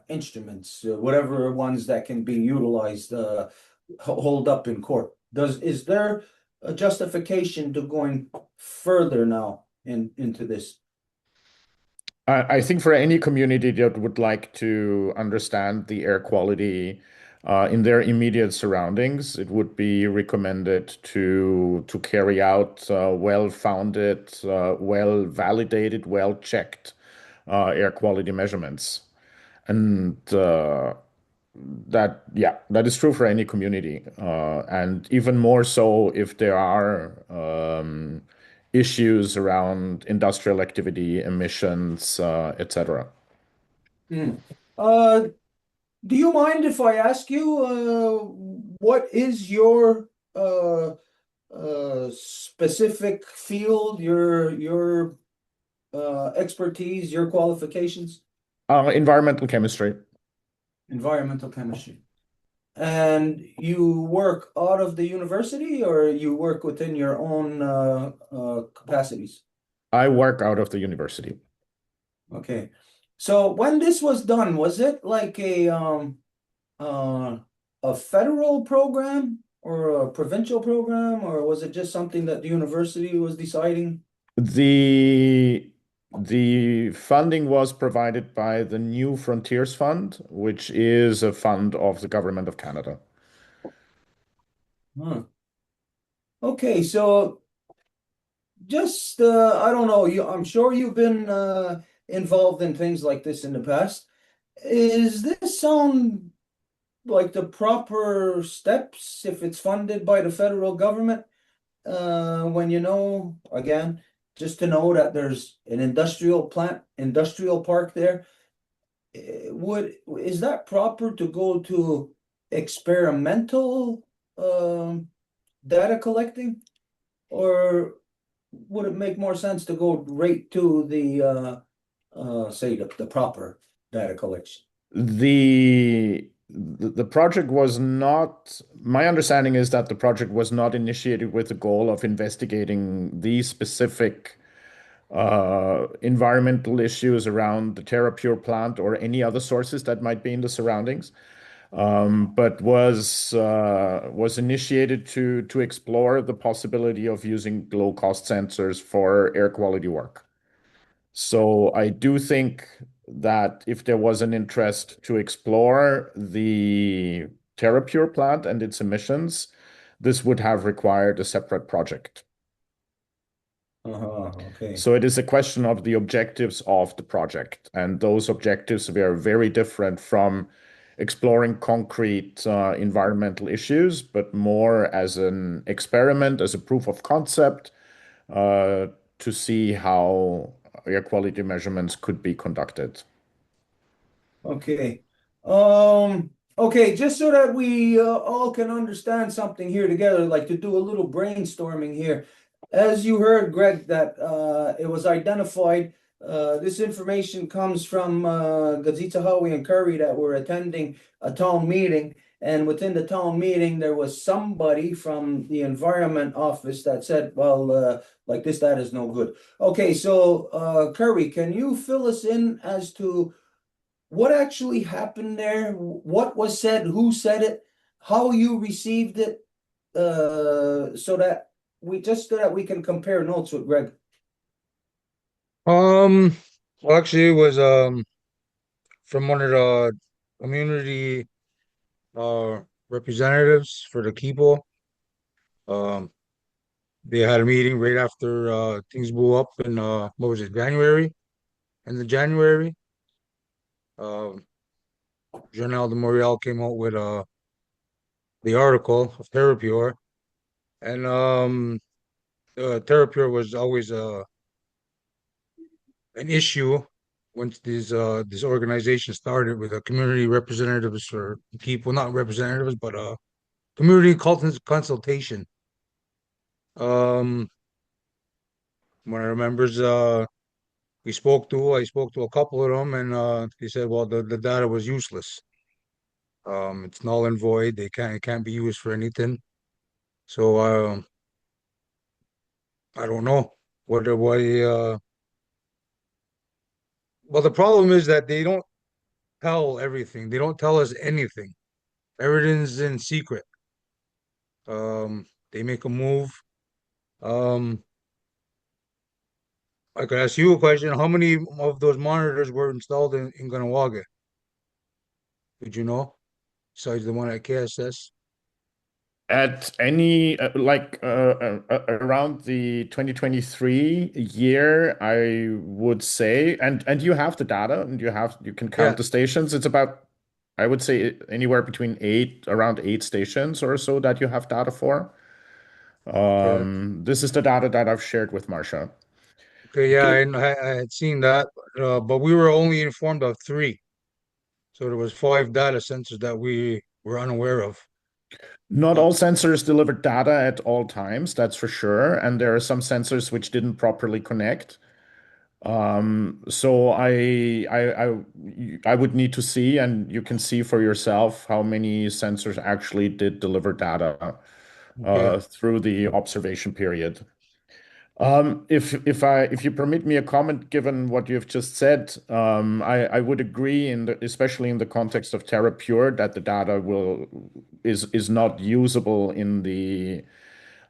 Speaker 2: instruments, whatever ones that can be utilized, hold up in court? Is there a justification to going further now into this?
Speaker 3: I think for any community that would like to understand the air quality in their immediate surroundings, it would be recommended to carry out well-founded, well-validated, well-checked air quality measurements. And that is true for any community, and even more so if there are issues around industrial activity, emissions, etc.
Speaker 2: Hmm. Uh, do you mind if I ask you, what is your specific field, your expertise, your qualifications?
Speaker 3: Environmental chemistry.
Speaker 2: Environmental chemistry. And you work out of the university or you work within your own capacities?
Speaker 3: I work out of the university.
Speaker 2: Okay. So when this was done, was it like uh, a federal program or a provincial program, or was it just something that the university was deciding?
Speaker 3: The the funding was provided by the New Frontiers Fund, which is a fund of the government of Canada.
Speaker 2: Huh. Okay, so just I don't know, I'm sure you've been involved in things like this in the past. Is this sound like the proper steps if it's funded by the federal government? When you know, again, just to know that there's an industrial park there, is that proper to go to experimental data collecting, or would it make more sense to go right to the say the proper data collection?
Speaker 3: The project was not, my understanding is that the project was not initiated with the goal of investigating these specific environmental issues around the TerraPure plant or any other sources that might be in the surroundings, but was initiated to explore the possibility of using low-cost sensors for air quality work. So I do think that if there was an interest to explore the TerraPure plant and its emissions, this would have required a separate project.
Speaker 2: Okay.
Speaker 3: So it is a question of the objectives of the project, and those objectives were very different from exploring concrete environmental issues, but more as an experiment, as a proof of concept, uh, to see how air quality measurements could be conducted.
Speaker 2: Okay. Okay, just so that we all can understand something here together, like to do a little brainstorming here. As you heard, Greg, that it was identified, this information comes from Gazita Howie and Curry that were attending a town meeting. And within the town meeting, there was somebody from the environment office that said, well, like this, that is no good. Okay, so Curry, can you fill us in as to what actually happened there? What was said? Who said it? How you received it? So that we can compare notes with Greg.
Speaker 4: Um, well, actually, it was from one of the community uh representatives for the people. Um, they had a meeting right after things blew up in what was it, January? In the January, um, Journal de Montreal came out with the article of TerraPure, and TerraPure was always an issue once this organization started with a community representatives for people, not representatives, but community consultation. Um, one of the members I spoke to a couple of them, and they said, well, the data was useless. It's null and void. It can't be used for anything. So I don't know what well, the problem is that they don't tell everything. They don't tell us anything. Everything's in secret. They make a move. Um, I could ask you a question. How many of those monitors were installed in Ganawaga? Did you know? Besides the one at KSS?
Speaker 3: At any around the 2023 year, I would say, and you have the data, and you can
Speaker 4: Yeah,
Speaker 3: count the stations. It's about, I would say, anywhere between around 8 stations or so that you have data for.
Speaker 4: okay.
Speaker 3: This is the data that I've shared with Marsha.
Speaker 4: Okay, yeah,
Speaker 3: Okay.
Speaker 4: I had seen that, but we were only informed of three. So there was five data sensors that we were unaware of.
Speaker 3: Not
Speaker 4: Uh,
Speaker 3: all sensors deliver data at all times, that's for sure. And there are some sensors which didn't properly connect. So I would need to see, and you can see for yourself how many sensors actually did deliver data
Speaker 4: okay.
Speaker 3: through the observation period. If you permit me a comment, given what you've just said, I would agree especially in the context of Terra Pure, that the data is not usable in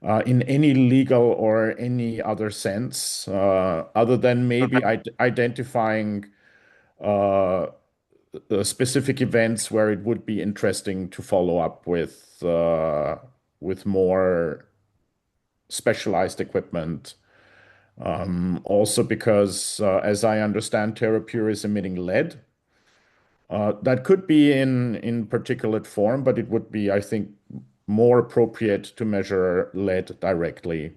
Speaker 3: any legal or any other sense, other than maybe identifying uh, specific events where it would be interesting to follow up with more specialized equipment. Also because, as I understand, TerraPure is emitting lead. That could be in particulate form, but it would be, I think, more appropriate to measure lead directly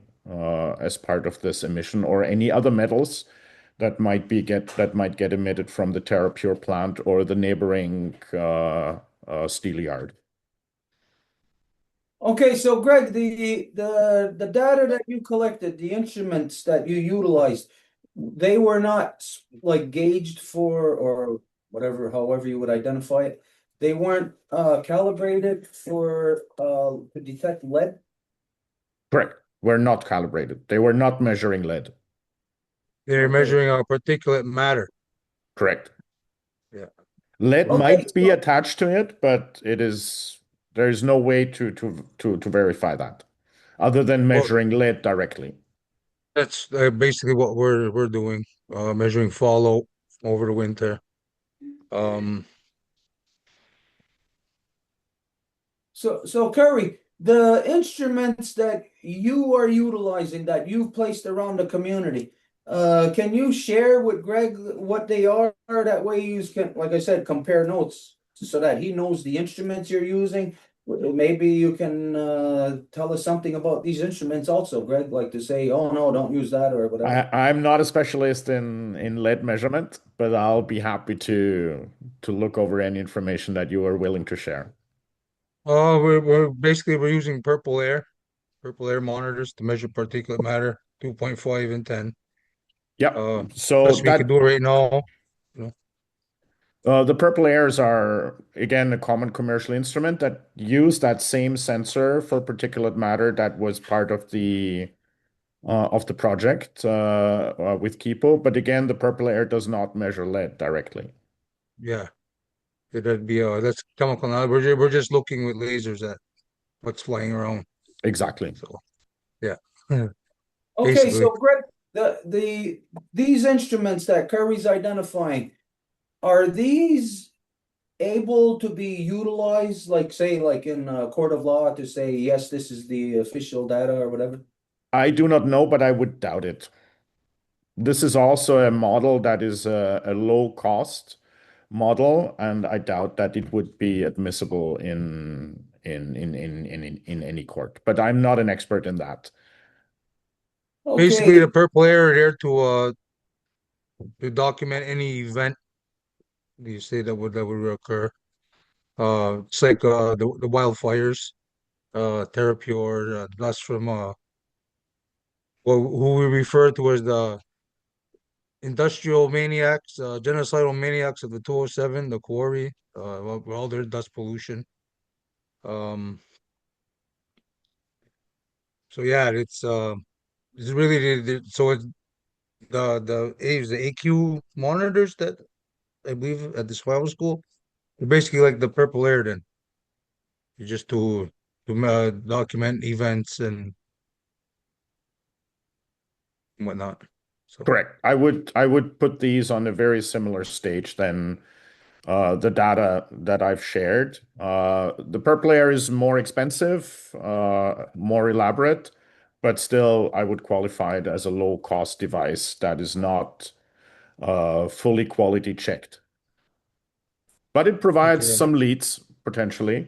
Speaker 3: as part of this emission, or any other metals that might get emitted from the TerraPure plant or the neighboring steel yard.
Speaker 2: Okay, so Greg, the data that you collected, the instruments that you utilized, they were not like gauged for or whatever, however you would identify it. They weren't calibrated for to detect lead.
Speaker 3: Correct. Were not calibrated. They were not measuring lead.
Speaker 4: They're
Speaker 2: Okay.
Speaker 4: measuring our particulate matter.
Speaker 3: Correct.
Speaker 4: Yeah.
Speaker 3: Lead
Speaker 2: Okay,
Speaker 3: might be
Speaker 2: so
Speaker 3: attached to it, but there is no way to verify that other than
Speaker 4: Well,
Speaker 3: measuring lead directly.
Speaker 4: that's basically what we're doing, measuring follow over the winter. Um,
Speaker 2: So Curry, the instruments that you are utilizing that you've placed around the community, can you share with Greg what they are? That way you can, like I said, compare notes so that he knows the instruments you're using. Maybe you can tell us something about these instruments also, Greg, like to say, oh no, don't use that or whatever.
Speaker 3: I'm not a specialist in lead measurement, but I'll be happy to look over any information that you are willing to share.
Speaker 4: we're basically we're using purple air monitors to measure particulate matter, 2.5 and 10.
Speaker 3: Yep.
Speaker 4: Uh,
Speaker 3: So
Speaker 4: Best we could
Speaker 3: that
Speaker 4: do right now. You know,
Speaker 3: the purple airs are again a common commercial instrument that use that same sensor for particulate matter that was part of the project with Kipo. But again, the purple air does not measure lead directly.
Speaker 4: yeah, that'd be that's chemical now. We're just looking with lasers at what's flying around.
Speaker 3: Exactly.
Speaker 4: So yeah,
Speaker 2: Okay,
Speaker 4: basically.
Speaker 2: so Greg, the these instruments that Curry's identifying, are these able to be utilized, like say, like in a court of law to say, yes, this is the official data or whatever?
Speaker 3: I do not know, but I would doubt it. This is also a model that is a low cost model, and I doubt that it would be admissible in any court. But I'm not an expert in that.
Speaker 4: Basically,
Speaker 2: Okay,
Speaker 4: the purple air are there to document any event you say that would occur. It's like the wildfires, TerraPure, dust from well, who we refer to as the industrial maniacs, genocidal maniacs of the 207, the quarry, well, all their dust pollution. Um, so yeah, it's really so it's the AQ monitors that I believe at the survival school. They're basically like the purple air then. You just to to document events and whatnot. So
Speaker 3: Correct. I would put these on a very similar stage than the data that I've shared. The purple layer is more expensive, more elaborate, but still I would qualify it as a low cost device that is not fully quality checked. But it provides
Speaker 4: okay.
Speaker 3: some leads potentially.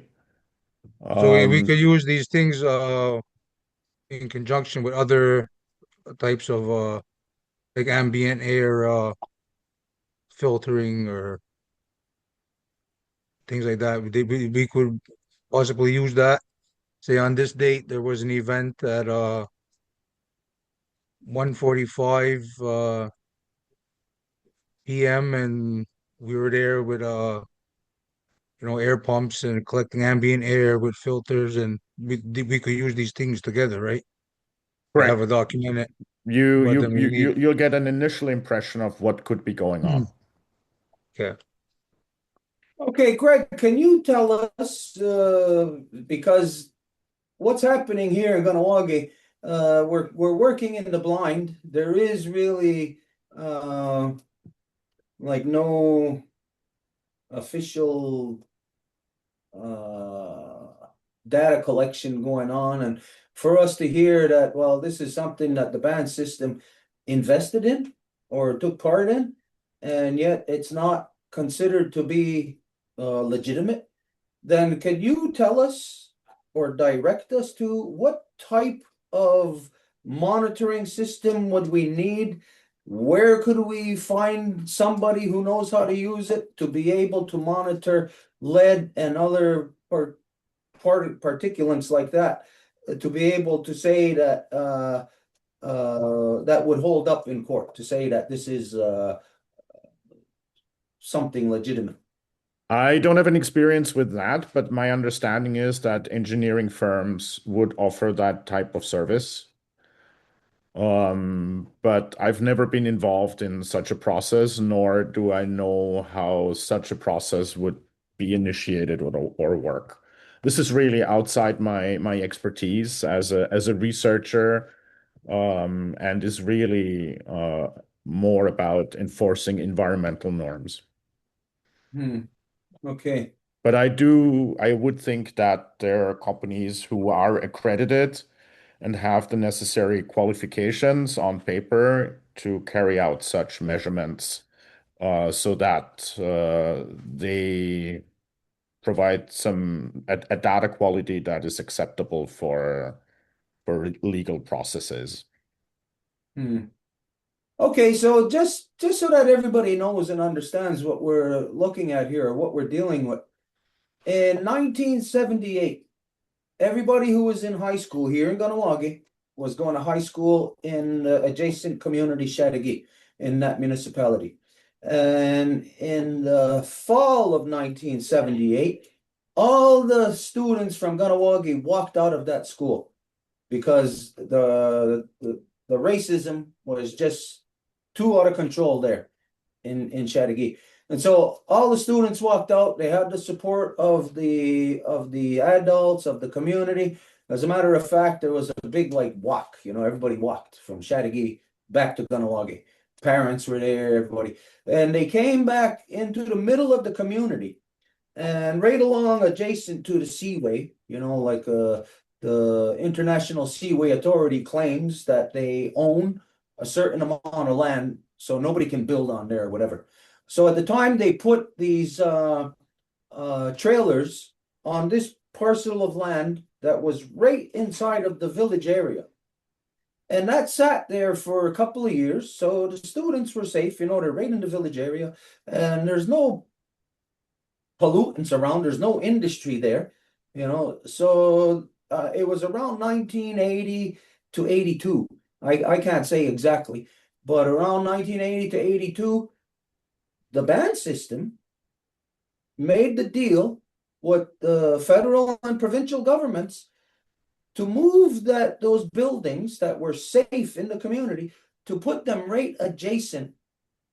Speaker 4: So we
Speaker 3: Um,
Speaker 4: could use these things in conjunction with other types of like ambient air filtering or things like that. We could possibly use that. Say on this date there was an event at 1:45 p.m. and we were there with air pumps and collecting ambient air with filters, and we could use these things together, right? To have
Speaker 3: correct.
Speaker 4: a document it,
Speaker 3: You
Speaker 4: but
Speaker 3: you
Speaker 4: then we
Speaker 3: you
Speaker 4: need
Speaker 3: you you'll get an initial impression of what could be going on.
Speaker 4: yeah.
Speaker 2: Okay, Greg, can you tell us, because what's happening here in Ganawagi, we're working in the blind. There is really like no official data collection going on, and for us to hear that, well, this is something that the band system invested in or took part in, and yet it's not considered to be legitimate, then can you tell us or direct us to what type of monitoring system would we need? Where could we find somebody who knows how to use it to be able to monitor lead and other particulates like that, to be able to say that that would hold up in court, to say that this is something legitimate?
Speaker 3: I don't have an experience with that, but my understanding is that engineering firms would offer that type of service. But I've never been involved in such a process, nor do I know how such a process would be initiated or work. This is really outside my expertise as a researcher, and is really more about enforcing environmental norms.
Speaker 2: Okay.
Speaker 3: But I would think that there are companies who are accredited and have the necessary qualifications on paper to carry out such measurements, so that they provide a data quality that is acceptable for legal processes.
Speaker 2: Okay, so just so that everybody knows and understands what we're looking at here, or what we're dealing with. In 1978, everybody who was in high school here in Ganawagi was going to high school in the adjacent community, Chattagee, in that municipality. And in the fall of 1978, all the students from Ganawagi walked out of that school because the racism was just too out of control there in Chattagee. And so all the students walked out. They had the support of the adults of the community. As a matter of fact, there was a big like walk. Everybody walked from Chattagee back to Ganawagi. Parents were there, everybody, and they came back into the middle of the community and right along adjacent to the seaway. Like the International Seaway Authority claims that they own a certain amount of land, so nobody can build on there or whatever. So at the time they put these trailers on this parcel of land that was right inside of the village area. And that sat there for a couple of years. So the students were safe, they're right in the village area, and there's no pollutants around, there's no industry there, So it was around 1980 to 82. I can't say exactly, but around 1980 to 82, the band system made the deal with the federal and provincial governments to move those buildings that were safe in the community, to put them right adjacent,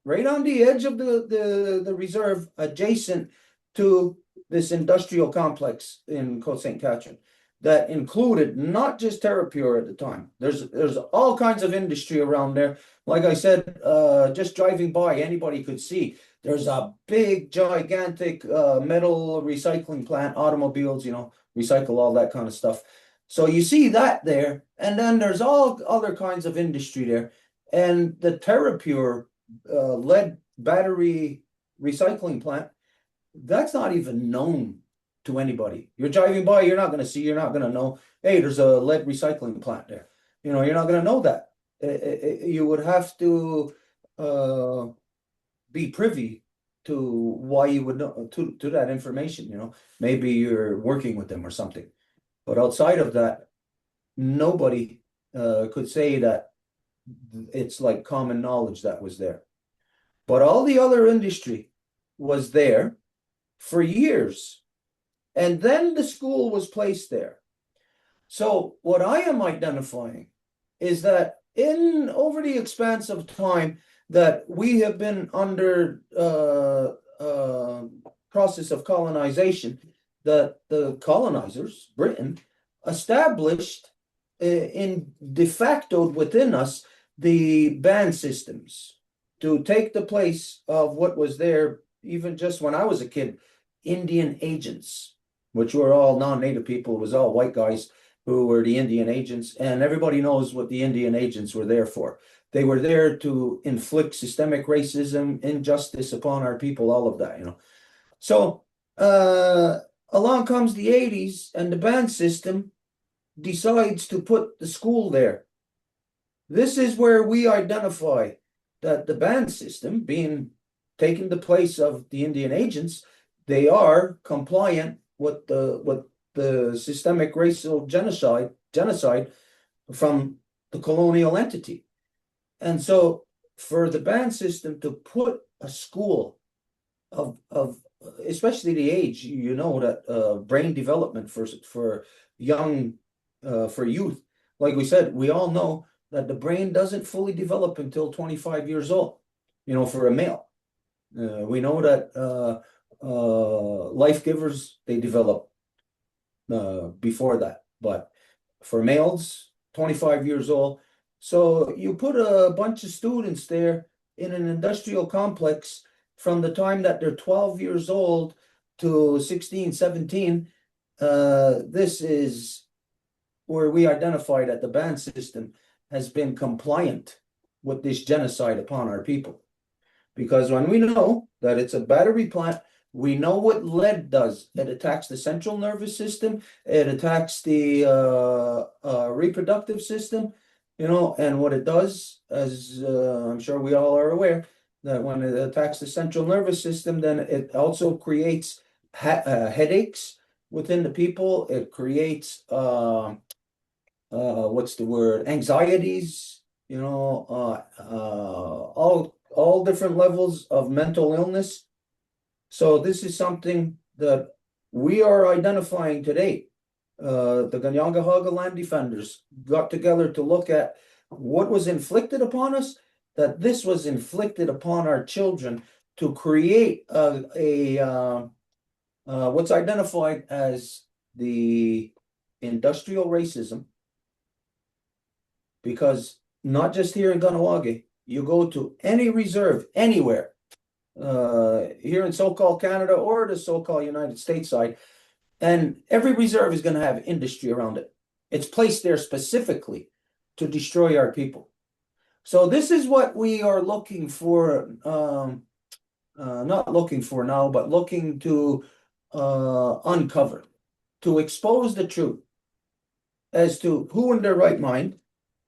Speaker 2: right on the edge of the reserve, adjacent to this industrial complex in Côte St. Catherine. that included not just TerraPure at the time. There's all kinds of industry around there. Like I said, just driving by, anybody could see there's a big, gigantic metal recycling plant, automobiles, recycle all that kind of stuff. So you see that there, and then there's all other kinds of industry there. And the TerraPure lead battery recycling plant, that's not even known to anybody. You're driving by, you're not going to see, you're not going to know, hey, there's a lead recycling plant there. You're not going to know that. You would have to be privy to why you would know to that information. Maybe you're working with them or something. But outside of that, nobody could say that it's like common knowledge that was there. But all the other industry was there for years. And then the school was placed there. So what I am identifying is that over the expanse of time that we have been under process of colonization, that the colonizers, Britain, established in de facto within us the band systems to take the place of what was there even just when I was a kid, Indian agents, which were all non-native people. It was all white guys who were the Indian agents, and everybody knows what the Indian agents were there for. They were there to inflict systemic racism, injustice upon our people, all of that, So along comes the 80s, and the band system decides to put the school there. This is where we identify that the band system, being taking the place of the Indian agents, they are compliant with the systemic racial genocide from the colonial entity. And so for the band system to put a school of especially the age, that brain development for young, for youth, like we said, we all know that the brain doesn't fully develop until 25 years old, for a male. We know that life givers, they develop before that, but for males, 25 years old. So you put a bunch of students there in an industrial complex from the time that they're 12 years old to 16, 17. This is where we identify that the band system has been compliant with this genocide upon our people. Because when we know that it's a battery plant, we know what lead does. It attacks the central nervous system. It attacks the reproductive system, and what it does, as I'm sure we all are aware, that when it attacks the central nervous system, then it also creates headaches within the people. It creates, anxieties, all different levels of mental illness. So this is something that we are identifying today. The Ganyangahaga land defenders got together to look at what was inflicted upon us, that this was inflicted upon our children to create what's identified as the industrial racism. Because not just here in Kahnawake, you go to any reserve anywhere, here in so-called Canada or the so-called United States side, and every reserve is going to have industry around it. It's placed there specifically to destroy our people. So this is what we are looking for, not looking for now, but looking to uncover, to expose the truth as to who in their right mind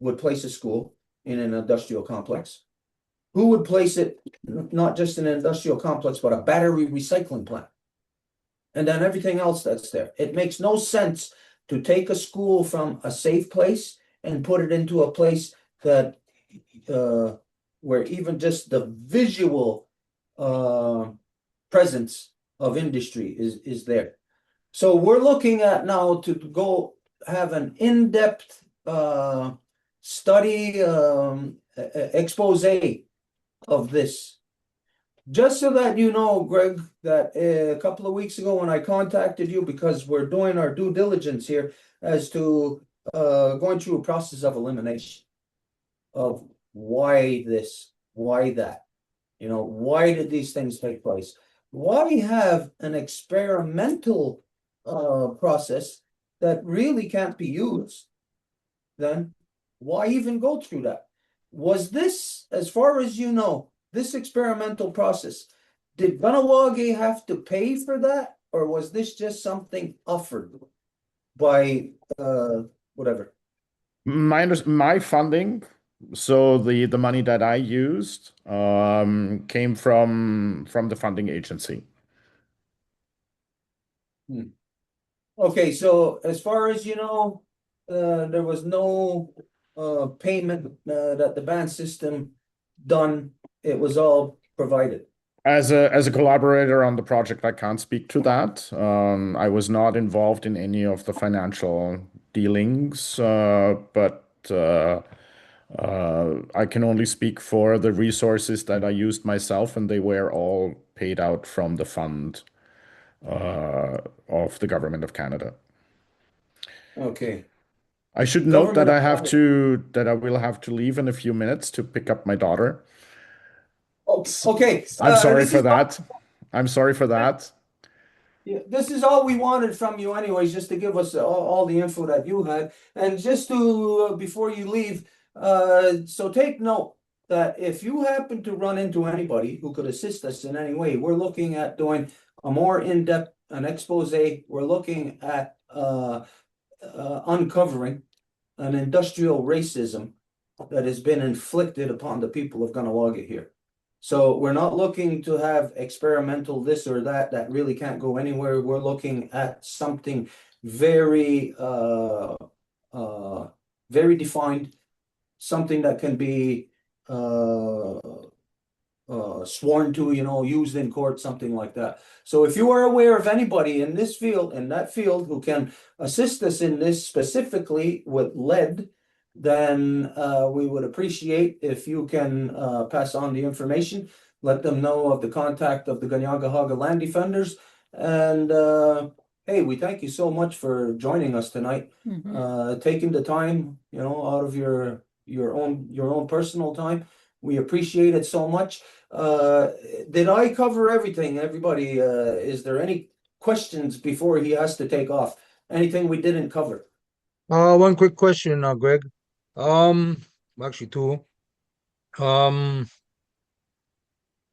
Speaker 2: would place a school in an industrial complex, who would place it not just in an industrial complex, but a battery recycling plant, and then everything else that's there. It makes no sense to take a school from a safe place and put it into a place that where even just the visual presence of industry is there. So we're looking at now to go have an in-depth study, expose of this. Just so that you know, Greg, that a couple of weeks ago when I contacted you because we're doing our due diligence here as to going through a process of elimination of why this, why that, why did these things take place? Why have an experimental process that really can't be used? Then why even go through that? Was this, as far as you know, this experimental process, did Ganawagi have to pay for that, or was this just something offered by whatever?
Speaker 3: My funding, so the money that I used, came from the funding agency.
Speaker 2: Hmm. Okay, so as far as you know, there was no payment that the band system done. It was all provided.
Speaker 3: As a collaborator on the project, I can't speak to that. I was not involved in any of the financial dealings, but I can only speak for the resources that I used myself, and they were all paid out from the fund of the Government of Canada.
Speaker 2: Okay.
Speaker 3: I should note
Speaker 2: Government
Speaker 3: that
Speaker 2: of Canada.
Speaker 3: I will have to leave in a few minutes to pick up my daughter.
Speaker 2: Oh, okay.
Speaker 3: I'm sorry
Speaker 2: This
Speaker 3: for
Speaker 2: is
Speaker 3: that. I'm sorry for that.
Speaker 2: Yeah, this is all we wanted from you anyways, just to give us all the info that you had. And just to, before you leave, so take note that if you happen to run into anybody who could assist us in any way, we're looking at doing a more in-depth, an expose. We're looking at uncovering an industrial racism that has been inflicted upon the people of Ganawagi here. So we're not looking to have experimental this or that really can't go anywhere. We're looking at something very uh very defined, something that can be uh sworn to, used in court, something like that. So if you are aware of anybody in this field, in that field, who can assist us in this specifically with lead, then we would appreciate if you can pass on the information, let them know of the contact of the Ganyangahaga Land Defenders. And hey, we thank you so much for joining us tonight, taking the time, out of your own personal time. We appreciate it so much. Uh, did I cover everything, everybody? Is there any questions before he has to take off? Anything we didn't cover?
Speaker 4: One quick question, Greg. Um, Actually two. Um,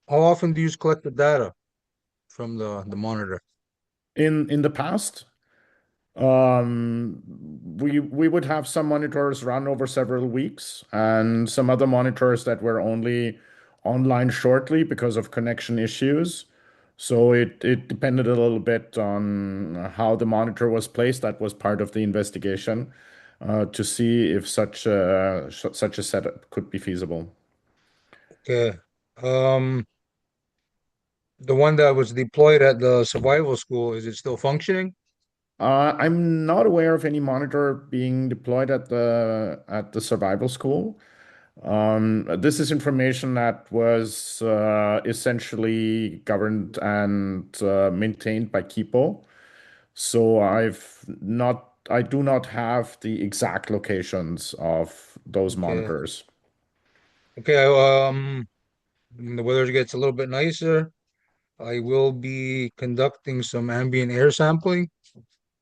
Speaker 4: how often do you collect the data from the monitor?
Speaker 3: In the past, we would have some monitors run over several weeks, and some other monitors that were only online shortly because of connection issues. So it depended a little bit on how the monitor was placed. That was part of the investigation, to see if such a setup could be feasible.
Speaker 4: Okay. Um, the one that was deployed at the survival school, is it still functioning?
Speaker 3: I'm not aware of any monitor being deployed at the survival school. This is information that was essentially governed and maintained by Kipo. So I do not have the exact locations of those
Speaker 4: Okay.
Speaker 3: monitors.
Speaker 4: Okay, when the weather gets a little bit nicer, I will be conducting some ambient air sampling.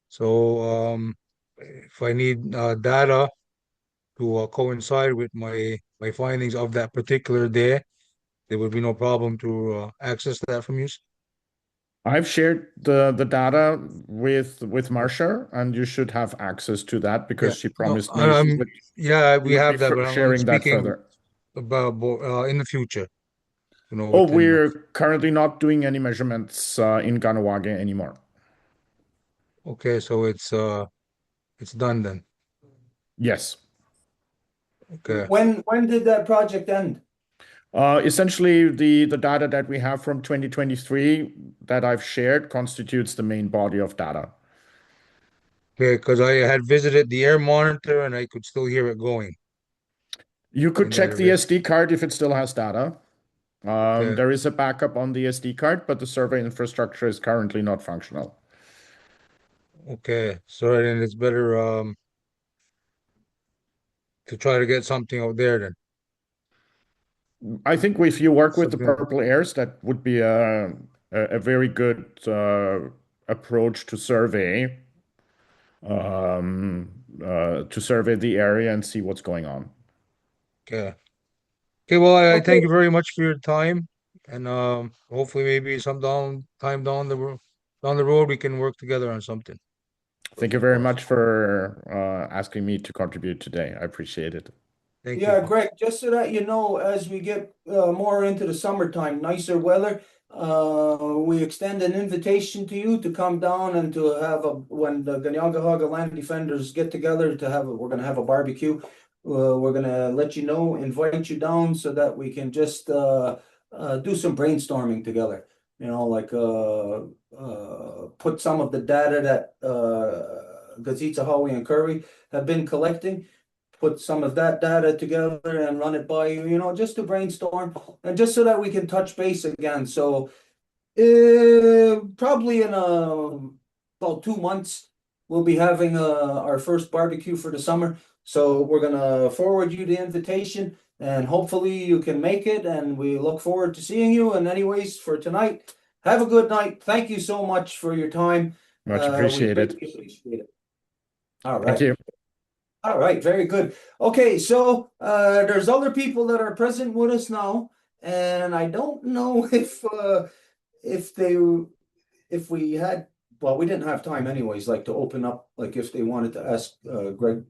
Speaker 4: So, if I need data to coincide with my findings of that particular day, there would be no problem to access that from you.
Speaker 3: I've shared the data with Marsha, and you should have access to that
Speaker 4: Yeah,
Speaker 3: because she
Speaker 4: no,
Speaker 3: promised me
Speaker 4: yeah,
Speaker 3: she
Speaker 4: we
Speaker 3: would be
Speaker 4: have that, but I'm
Speaker 3: sharing that
Speaker 4: speaking
Speaker 3: further.
Speaker 4: about in the future,
Speaker 3: Oh,
Speaker 4: within.
Speaker 3: we're currently not doing any measurements in Ganawage anymore.
Speaker 4: Okay, so it's done then.
Speaker 3: Yes.
Speaker 4: Okay,
Speaker 2: When did that project end?
Speaker 3: Essentially, the data that we have from 2023 that I've shared constitutes the main body of data.
Speaker 4: okay, because I had visited the air monitor and I could still hear it going
Speaker 3: You could
Speaker 4: in that
Speaker 3: check the
Speaker 4: area.
Speaker 3: SD card if it still has data.
Speaker 4: Okay.
Speaker 3: There is a backup on the SD card, but the server infrastructure is currently not functional.
Speaker 4: Okay. So then it's better to try to get something out there then.
Speaker 3: I think if you work with the
Speaker 4: Something.
Speaker 3: Purple Airs, that would be a very good approach to survey the area and see what's going on.
Speaker 4: Okay. Okay, well, I thank
Speaker 2: Okay.
Speaker 4: you very much for your time, and hopefully maybe some time down the road we can work together on something.
Speaker 3: Thank you very much for asking me to contribute today. I appreciate it.
Speaker 4: Thank
Speaker 2: Yeah,
Speaker 4: you.
Speaker 2: Greg, just so that you know, as we get more into the summertime, nicer weather, we extend an invitation to you to come down and to have when the Ganyangahaga Land Defenders get together we're gonna have a barbecue. We're gonna let you know, invite you down so that we can just do some brainstorming together. You know, like put some of the data that Gazita, Howie, and Curry have been collecting, put some of that data together and run it by you, just to brainstorm and just so that we can touch base again. So probably in about 2 months, we'll be having our first barbecue for the summer. So we're gonna forward you the invitation and hopefully you can make it. And we look forward to seeing you. And anyways, for tonight, have a good night. Thank you so much for your time.
Speaker 3: Much
Speaker 2: We
Speaker 3: appreciated.
Speaker 2: greatly appreciate it. All
Speaker 3: Thank
Speaker 2: right.
Speaker 3: you.
Speaker 2: All right, very good. Okay, so there's other people that are present with us now, and I don't know if they if we had, well, we didn't have time anyways, like to open up, like if they wanted to ask Greg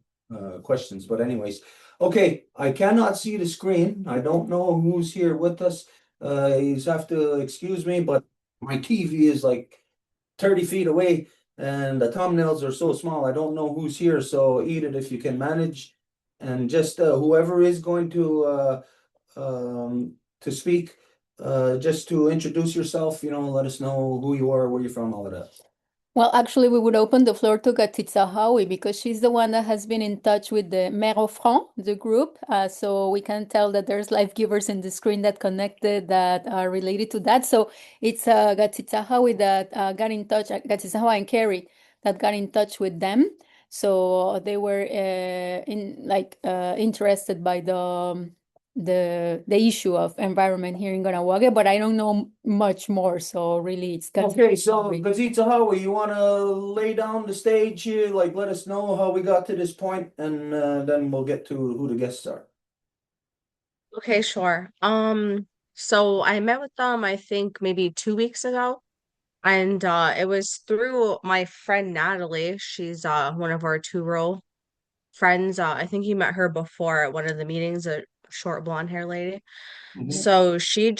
Speaker 2: questions. But anyways, okay, I cannot see the screen. I don't know who's here with us. You have to excuse me, but my TV is like 30 feet away and the thumbnails are so small. I don't know who's here. So Edith, if you can manage, and just whoever is going to speak, just to introduce yourself, let us know who you are, where you're from, all of that.
Speaker 1: Well, actually, we would open the floor to Gatitza Howie because she's the one that has been in touch with the Maire au Front, the group. So we can tell that there's life givers in the screen that connected that are related to that. So it's Gatitza Howie that got in touch, Gatitza Howie and Carrie that got in touch with them. So they were interested by the issue of environment here in Guanajuato, but I don't know much more. So really, it's
Speaker 2: Okay, so Gazita Howie, you want to lay down the stage here, like let us know how we got to this point, and then we'll get to who the guests are.
Speaker 6: Okay, sure. So I met with them, I think maybe 2 weeks ago, and it was through my friend Natalie. She's one of our two-row friends. I think you met her before at one of the meetings, a short blonde hair lady.
Speaker 2: Mhm.
Speaker 6: So she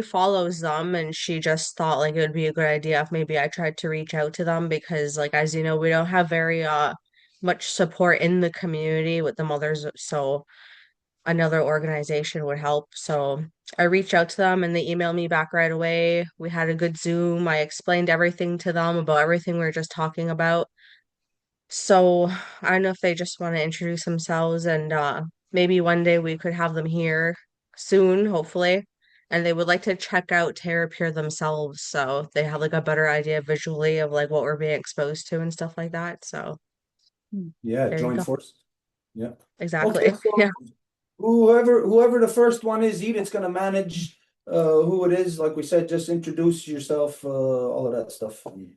Speaker 6: follows them and she just thought like it would be a good idea if maybe I tried to reach out to them because like as you know, we don't have very much support in the community with the mothers, so another organization would help. So I reached out to them and they emailed me back right away. We had a good Zoom. I explained everything to them about everything we were just talking about. So I don't know if they just want to introduce themselves and maybe one day we could have them here soon, hopefully. And they would like to check out Terra Pure themselves, so they have like a better idea visually of like what we're being exposed to and stuff like that. So
Speaker 2: Yeah,
Speaker 6: there you
Speaker 2: join
Speaker 6: go.
Speaker 2: forces. Yeah.
Speaker 6: Exactly.
Speaker 2: Okay, so
Speaker 6: Yeah.
Speaker 2: whoever the first one is, Edith's gonna manage who it is. Like we said, just introduce yourself, all of that stuff. There you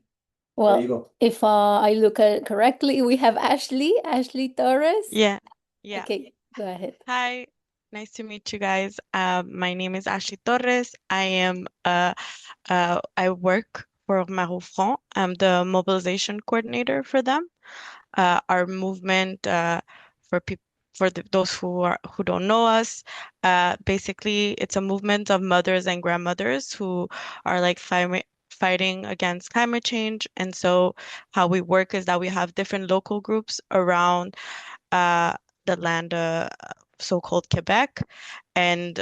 Speaker 1: Well,
Speaker 2: go.
Speaker 1: if I look at correctly, we have Ashley Torres.
Speaker 7: Yeah, yeah.
Speaker 1: Okay, go ahead.
Speaker 7: Hi, nice to meet you guys. My name is Ashley Torres. I work for Marufront. I'm the mobilization coordinator for them. Our movement, for people those who don't know us, basically it's a movement of mothers and grandmothers who are like fighting against climate change. And so how we work is that we have different local groups around the land so-called Quebec, and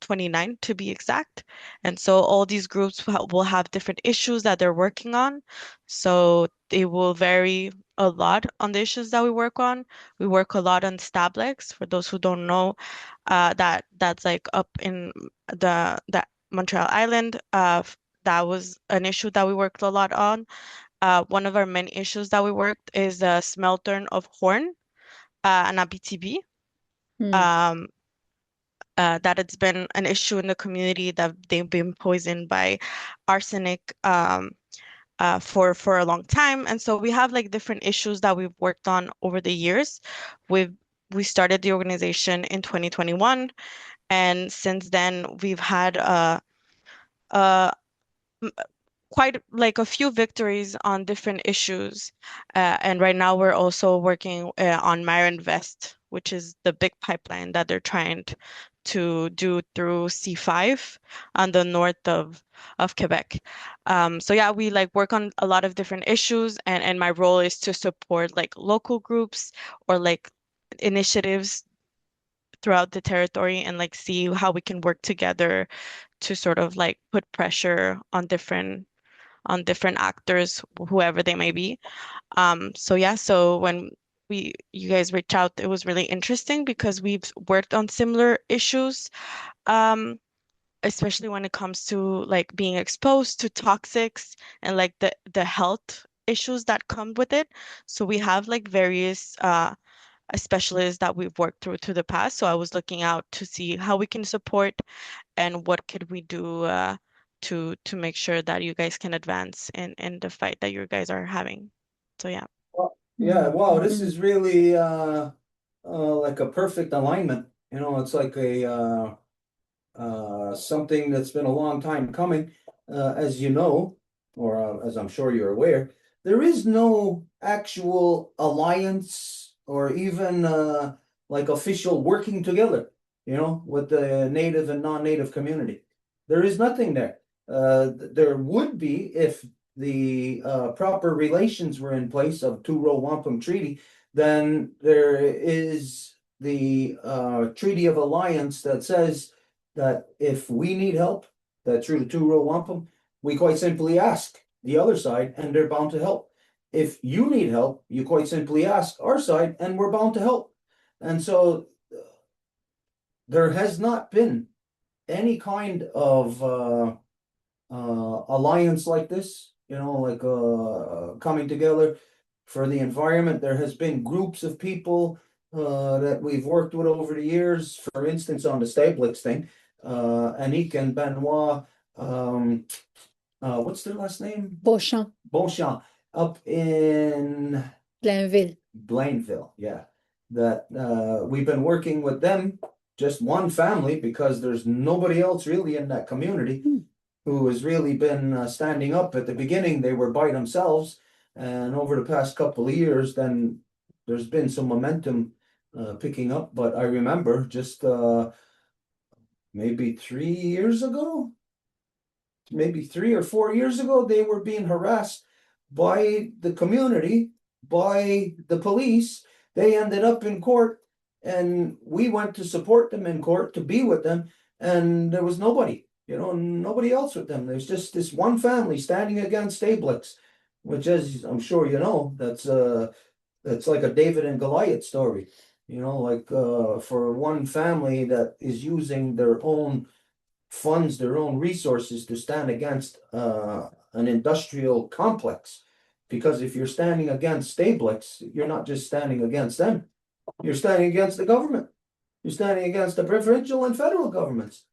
Speaker 7: 29 to be exact. And so all these groups will have different issues that they're working on. So they will vary a lot on the issues that we work on. We work a lot on Stablex. For those who don't know, that's like up in the Montreal Island. That was an issue that we worked a lot on. One of our main issues that we worked is the smelter of Horn, and Abitibi. Um, that it's been an issue in the community that they've been poisoned by arsenic for a long time. And so we have like different issues that we've worked on over the years. We started the organization in 2021, and since then we've had uh, quite like a few victories on different issues. And right now we're also working on Marinvest, which is the big pipeline that they're trying to do through C5 on the north of Quebec. So yeah, we like work on a lot of different issues, and my role is to support like local groups or like initiatives throughout the territory and like see how we can work together to sort of like put pressure on different actors, whoever they may be. So yeah, so when you guys reached out, it was really interesting because we've worked on similar issues, especially when it comes to like being exposed to toxics and like the health issues that come with it. So we have like various specialists that we've worked through to the past. So I was looking out to see how we can support and what could we do to make sure that you guys can advance in the fight that you guys are having. So yeah.
Speaker 2: Well, yeah, wow, this is really like a perfect alignment. You know, it's like a something that's been a long time coming. As you know, or as I'm sure you're aware, there is no actual alliance or even like official working together, you know, with the native and non-native community. There is nothing there. There would be if the proper relations were in place of Two-Row Wampum Treaty, then there is the Treaty of Alliance that says that if we need help, that through the Two-Row Wampum, we quite simply ask the other side and they're bound to help. If you need help, you quite simply ask our side and we're bound to help. And so there has not been any kind of alliance like this, you know, like coming together for the environment. There has been groups of people that we've worked with over the years. For instance, on the Stablix thing, Anik and Benoit, what's their last name?
Speaker 1: Beauchamp,
Speaker 2: Beauchamp, up in
Speaker 1: Blainville.
Speaker 2: Blainville, yeah. That we've been working with them, just one family, because there's nobody else really in that community who has really been standing up. At the beginning, they were by themselves, and over the past couple of years, then there's been some momentum picking up. But I remember just maybe 3 years ago, maybe 3 or 4 years ago, they were being harassed by the community, by the police. They ended up in court, and we went to support them in court, to be with them, and there was nobody, you know, nobody else with them. There's just this one family standing against Stablix, which, as I'm sure you know, that's like a David and Goliath story. You know, like for one family that is using their own funds, their own resources to stand against an industrial complex. Because if you're standing against Stablix, you're not just standing against them, you're standing against the government. You're standing against the provincial and federal governments.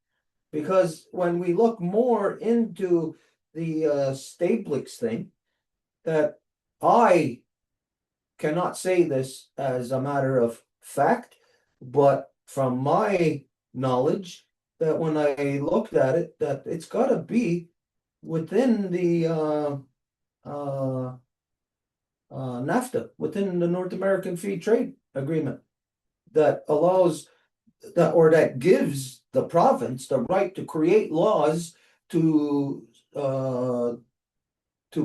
Speaker 2: Because when we look more into the Stablix thing, that I cannot say this as a matter of fact, but from my knowledge, that when I looked at it, that it's got to be within the NAFTA, within the North American Free Trade Agreement, that allows that, or that gives the province the right to create laws to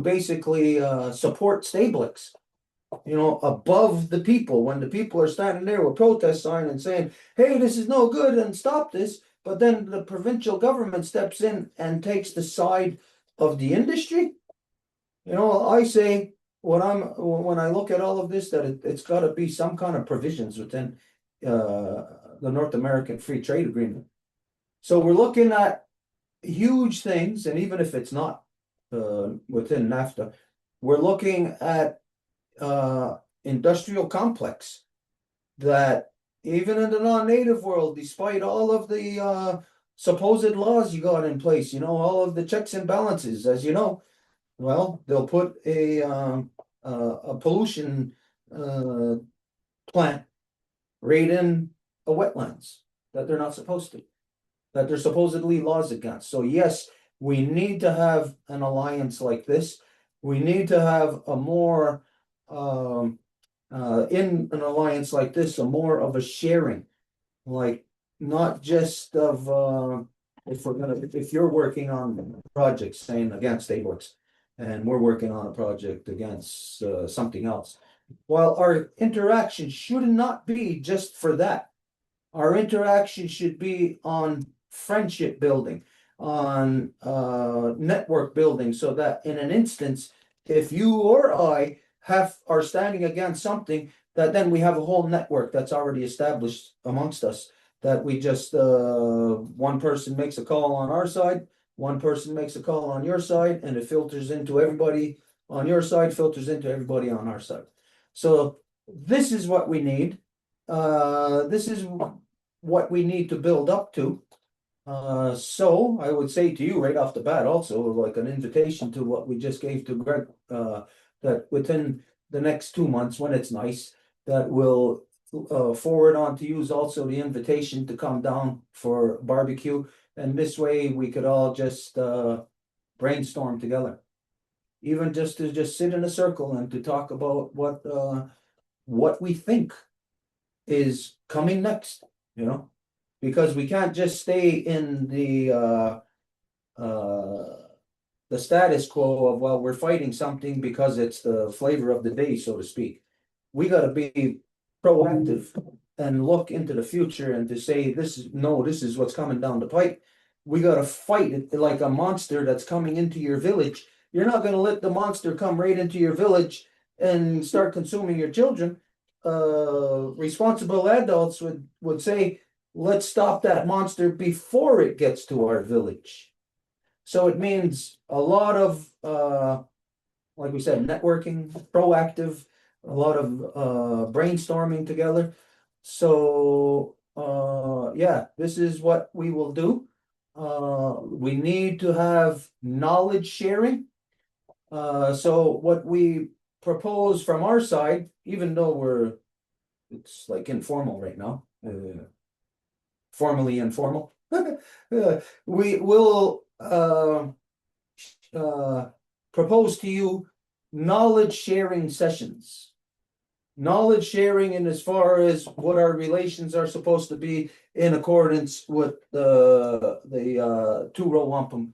Speaker 2: basically support Stablix. above the people, when the people are standing there with protest sign and saying, hey, this is no good and stop this. But then the provincial government steps in and takes the side of the industry. I say when I look at all of this, that it's got to be some kind of provisions within the North American Free Trade Agreement. So we're looking at huge things, and even if it's not within NAFTA, we're looking at industrial complex that even in the non-native world, despite all of the supposed laws you got in place, all of the checks and balances, as you know, well, they'll put a pollution plant right in a wetlands that they're not supposed to, that there's supposedly laws against. So yes, we need to have an alliance like this. We need to have a more in an alliance like this, a more of a sharing, like not just of if you're working on projects saying against A-Works and we're working on a project against something else. While our interaction should not be just for that. Our interaction should be on friendship building, on network building, so that in an instance, if you or I are standing against something, that then we have a whole network that's already established amongst us. That we just one person makes a call on our side, one person makes a call on your side, and it filters into everybody on your side, filters into everybody on our side. So this is what we need. This is what we need to build up to. So I would say to you right off the bat, also like an invitation to what we just gave to Greg, that within the next 2 months, when it's nice, that we'll forward on to use also the invitation to come down for barbecue. And this way we could all just brainstorm together. Even just to just sit in a circle and to talk about what we think is coming next, because we can't just stay in the status quo of, well, we're fighting something because it's the flavor of the day, so to speak. We got to be proactive and look into the future and to say, this is what's coming down the pipe. We got to fight it like a monster that's coming into your village. You're not going to let the monster come right into your village and start consuming your children. Responsible adults would say, let's stop that monster before it gets to our village. So it means a lot of, like we said, networking, proactive, a lot of brainstorming together. So yeah, this is what we will do. We need to have knowledge sharing. So what we propose from our side, even though it's like informal right now, formally informal, we will propose to you knowledge sharing sessions. Knowledge sharing in as far as what our relations are supposed to be in accordance with the two-row wampum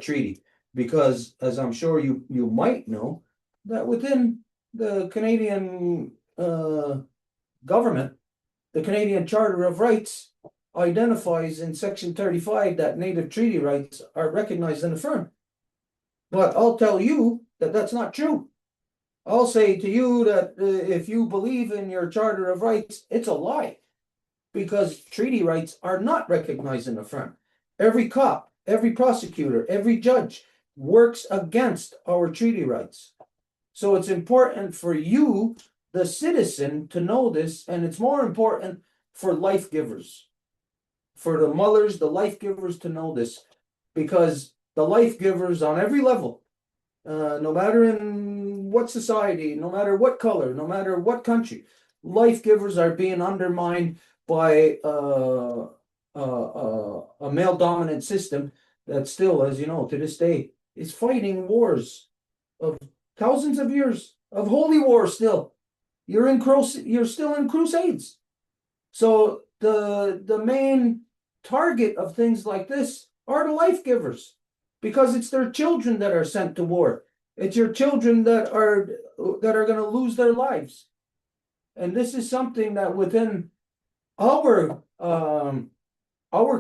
Speaker 2: treaty. Because as I'm sure you might know, that within the Canadian government, the Canadian Charter of Rights identifies in Section 35 that Native treaty rights are recognized and affirmed. But I'll tell you that that's not true. I'll say to you that if you believe in your Charter of Rights, it's a lie, because treaty rights are not recognized and affirmed. Every cop, every prosecutor, every judge works against our treaty rights. So it's important for you, the citizen, to know this, and it's more important for life givers, for the mothers, the life givers, to know this, because the life givers on every level, no matter in what society, no matter what color, no matter what country, life givers are being undermined by a male dominant system that still, as you know, to this day is fighting wars of thousands of years of holy war. Still, you're still in crusades. So the main target of things like this are the life givers, because it's their children that are sent to war. It's your children that are going to lose their lives. And this is something that within our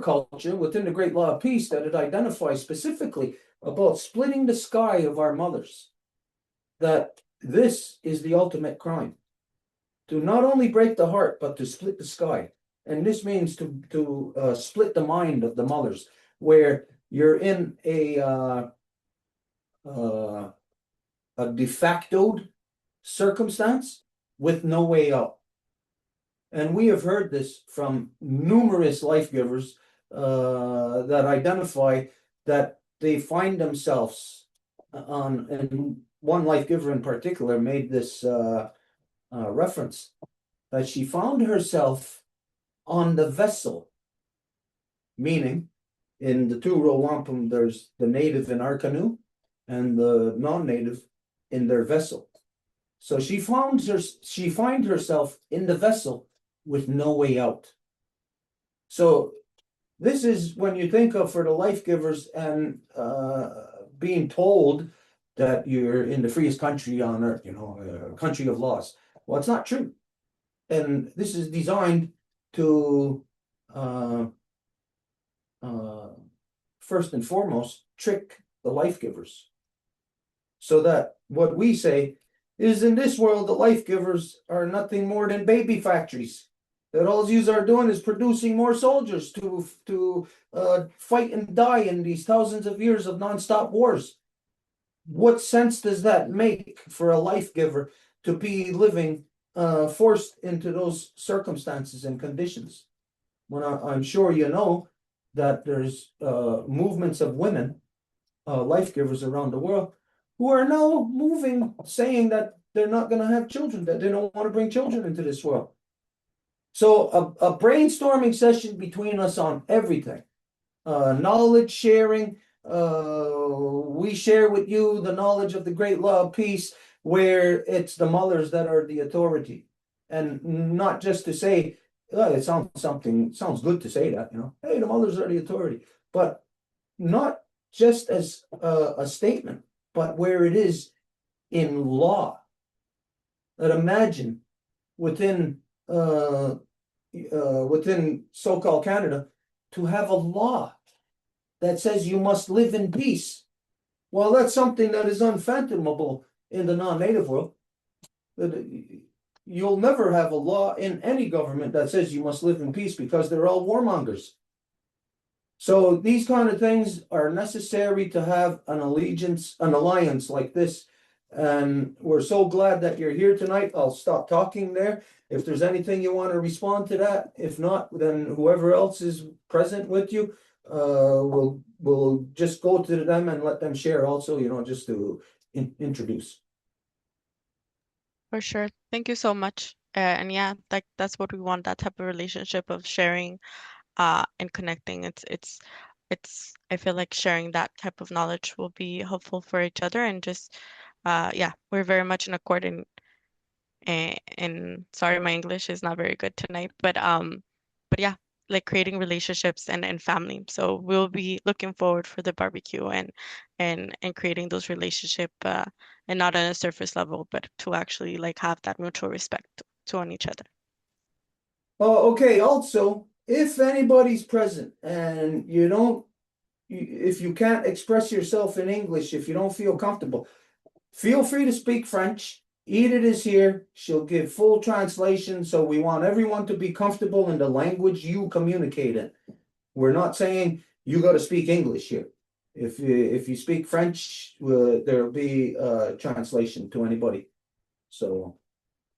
Speaker 2: culture, within the Great Law of Peace, that it identifies specifically about splitting the sky of our mothers, that this is the ultimate crime. To not only break the heart, but to split the sky. And this means to split the mind of the mothers, where you're in a de facto circumstance with no way out. And we have heard this from numerous life givers that identify that they find themselves on, and one life giver in particular made this reference, that she found herself on the vessel, meaning in the two-row wampum, there's the native in our canoe and the non-native in their vessel. So she finds herself in the vessel with no way out. So this is when you think of, for the life givers, and being told that you're in the freest country on earth, a country of laws. Well, it's not true. And this is designed to first and foremost trick the life givers, so that what we say is, in this world, the life givers are nothing more than baby factories, that all yous are doing is producing more soldiers to fight and die in these thousands of years of nonstop wars. What sense does that make for a life giver to be living forced into those circumstances and conditions? When I'm sure you know that there's movements of women, life givers around the world, who are now moving, saying that they're not going to have children, that they don't want to bring children into this world. So a brainstorming session between us on everything, knowledge sharing. We share with you the knowledge of the Great Law of Peace, where it's the mothers that are the authority, and not just to say, it sounds good to say that, hey, the mothers are the authority, but not just as a statement, but where it is in law. That imagine within so-called Canada to have a law that says you must live in peace. Well, that's something that is unfathomable in the non-native world. You'll never have a law in any government that says you must live in peace, because they're all warmongers. So these kind of things are necessary to have an alliance like this. And we're so glad that you're here tonight. I'll stop talking there. If there's anything you want to respond to that, if not, then whoever else is present with you, we'll just go to them and let them share also, just to introduce.
Speaker 7: For sure. Thank you so much. And yeah, that's what we want, that type of relationship of sharing and connecting. It's I feel like sharing that type of knowledge will be helpful for each other, and just yeah, we're very much in accord, and sorry, my English is not very good tonight, but yeah, like creating relationships and family. So we'll be looking forward for the barbecue and creating those relationship, and not on a surface level, but to actually like have that mutual respect to on each other.
Speaker 2: Okay, also, if anybody's present and if you can't express yourself in English, if you don't feel comfortable, feel free to speak French. Edith is here. She'll give full translation. So we want everyone to be comfortable in the language you communicate in. We're not saying you got to speak English here. If you speak French, there'll be translation to anybody. So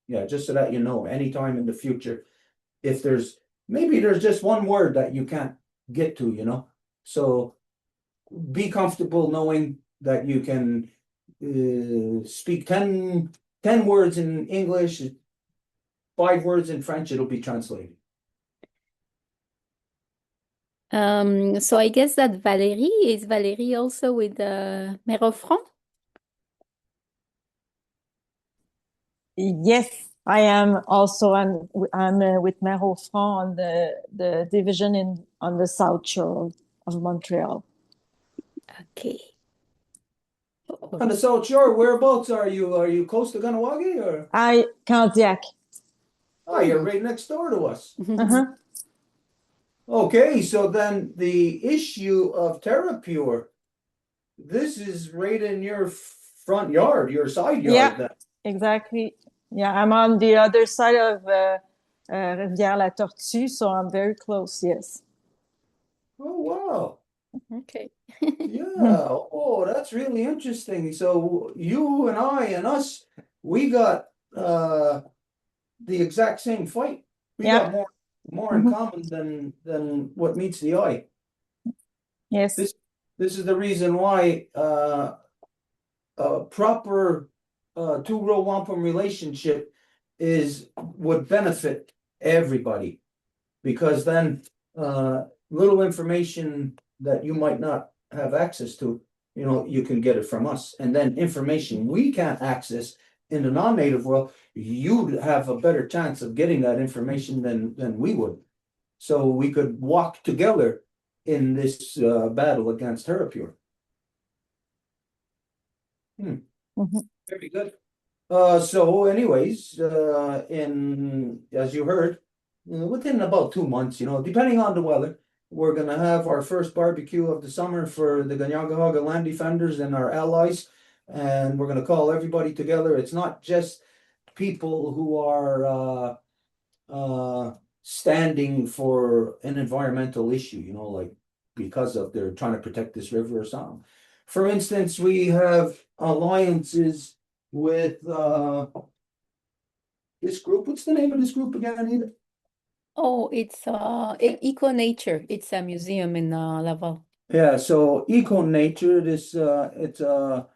Speaker 2: yeah, just so that you know, anytime in the future, if maybe there's just one word that you can't get to, so be comfortable knowing that you can speak 10 words in English, 5 words in French, it'll be translated.
Speaker 1: So I guess that Valérie also with Mère Franc?
Speaker 8: Yes, I am also. I'm with Mère Franc on the division on the South Shore of Montreal.
Speaker 1: Okay.
Speaker 2: on the South Shore. Whereabouts are you? Are you close to Ganawagi or?
Speaker 8: Candiac.
Speaker 2: Oh, you're right next door to us.
Speaker 8: Uh-huh.
Speaker 2: Okay, so then the issue of TerraPure, this is right in your front yard, your side yard
Speaker 8: Yeah,
Speaker 2: then.
Speaker 8: exactly. Yeah, I'm on the other side of Rivière-la-Tortue, so I'm very close, yes.
Speaker 2: Oh, wow.
Speaker 1: Okay.
Speaker 2: Yeah. Oh, that's really interesting. So you and I and us, we got the exact same fight. We
Speaker 8: Yeah.
Speaker 2: got more in
Speaker 8: Mhm.
Speaker 2: common than what meets the eye.
Speaker 8: Yes.
Speaker 2: This is the reason why a proper two-row wampum relationship would benefit everybody, because then little information that you might not have access to, you can get it from us, and then information we can't access in the non-native world, you'd have a better chance of getting that information than we would. So we could walk together in this battle against Herapure.
Speaker 8: Mhm.
Speaker 2: Very good. So anyways, as you heard, within about 2 months, depending on the weather, we're gonna have our first barbecue of the summer for the Ganyagahaga land defenders and our allies. And we're gonna call everybody together. It's not just people who are standing for an environmental issue, like because of they're trying to protect this river or something. For instance, we have alliances with this group. What's the name of this group again, Anita?
Speaker 1: Oh, it's Eco Nature. It's a museum in Laval.
Speaker 2: Yeah, so Eco Nature, it's a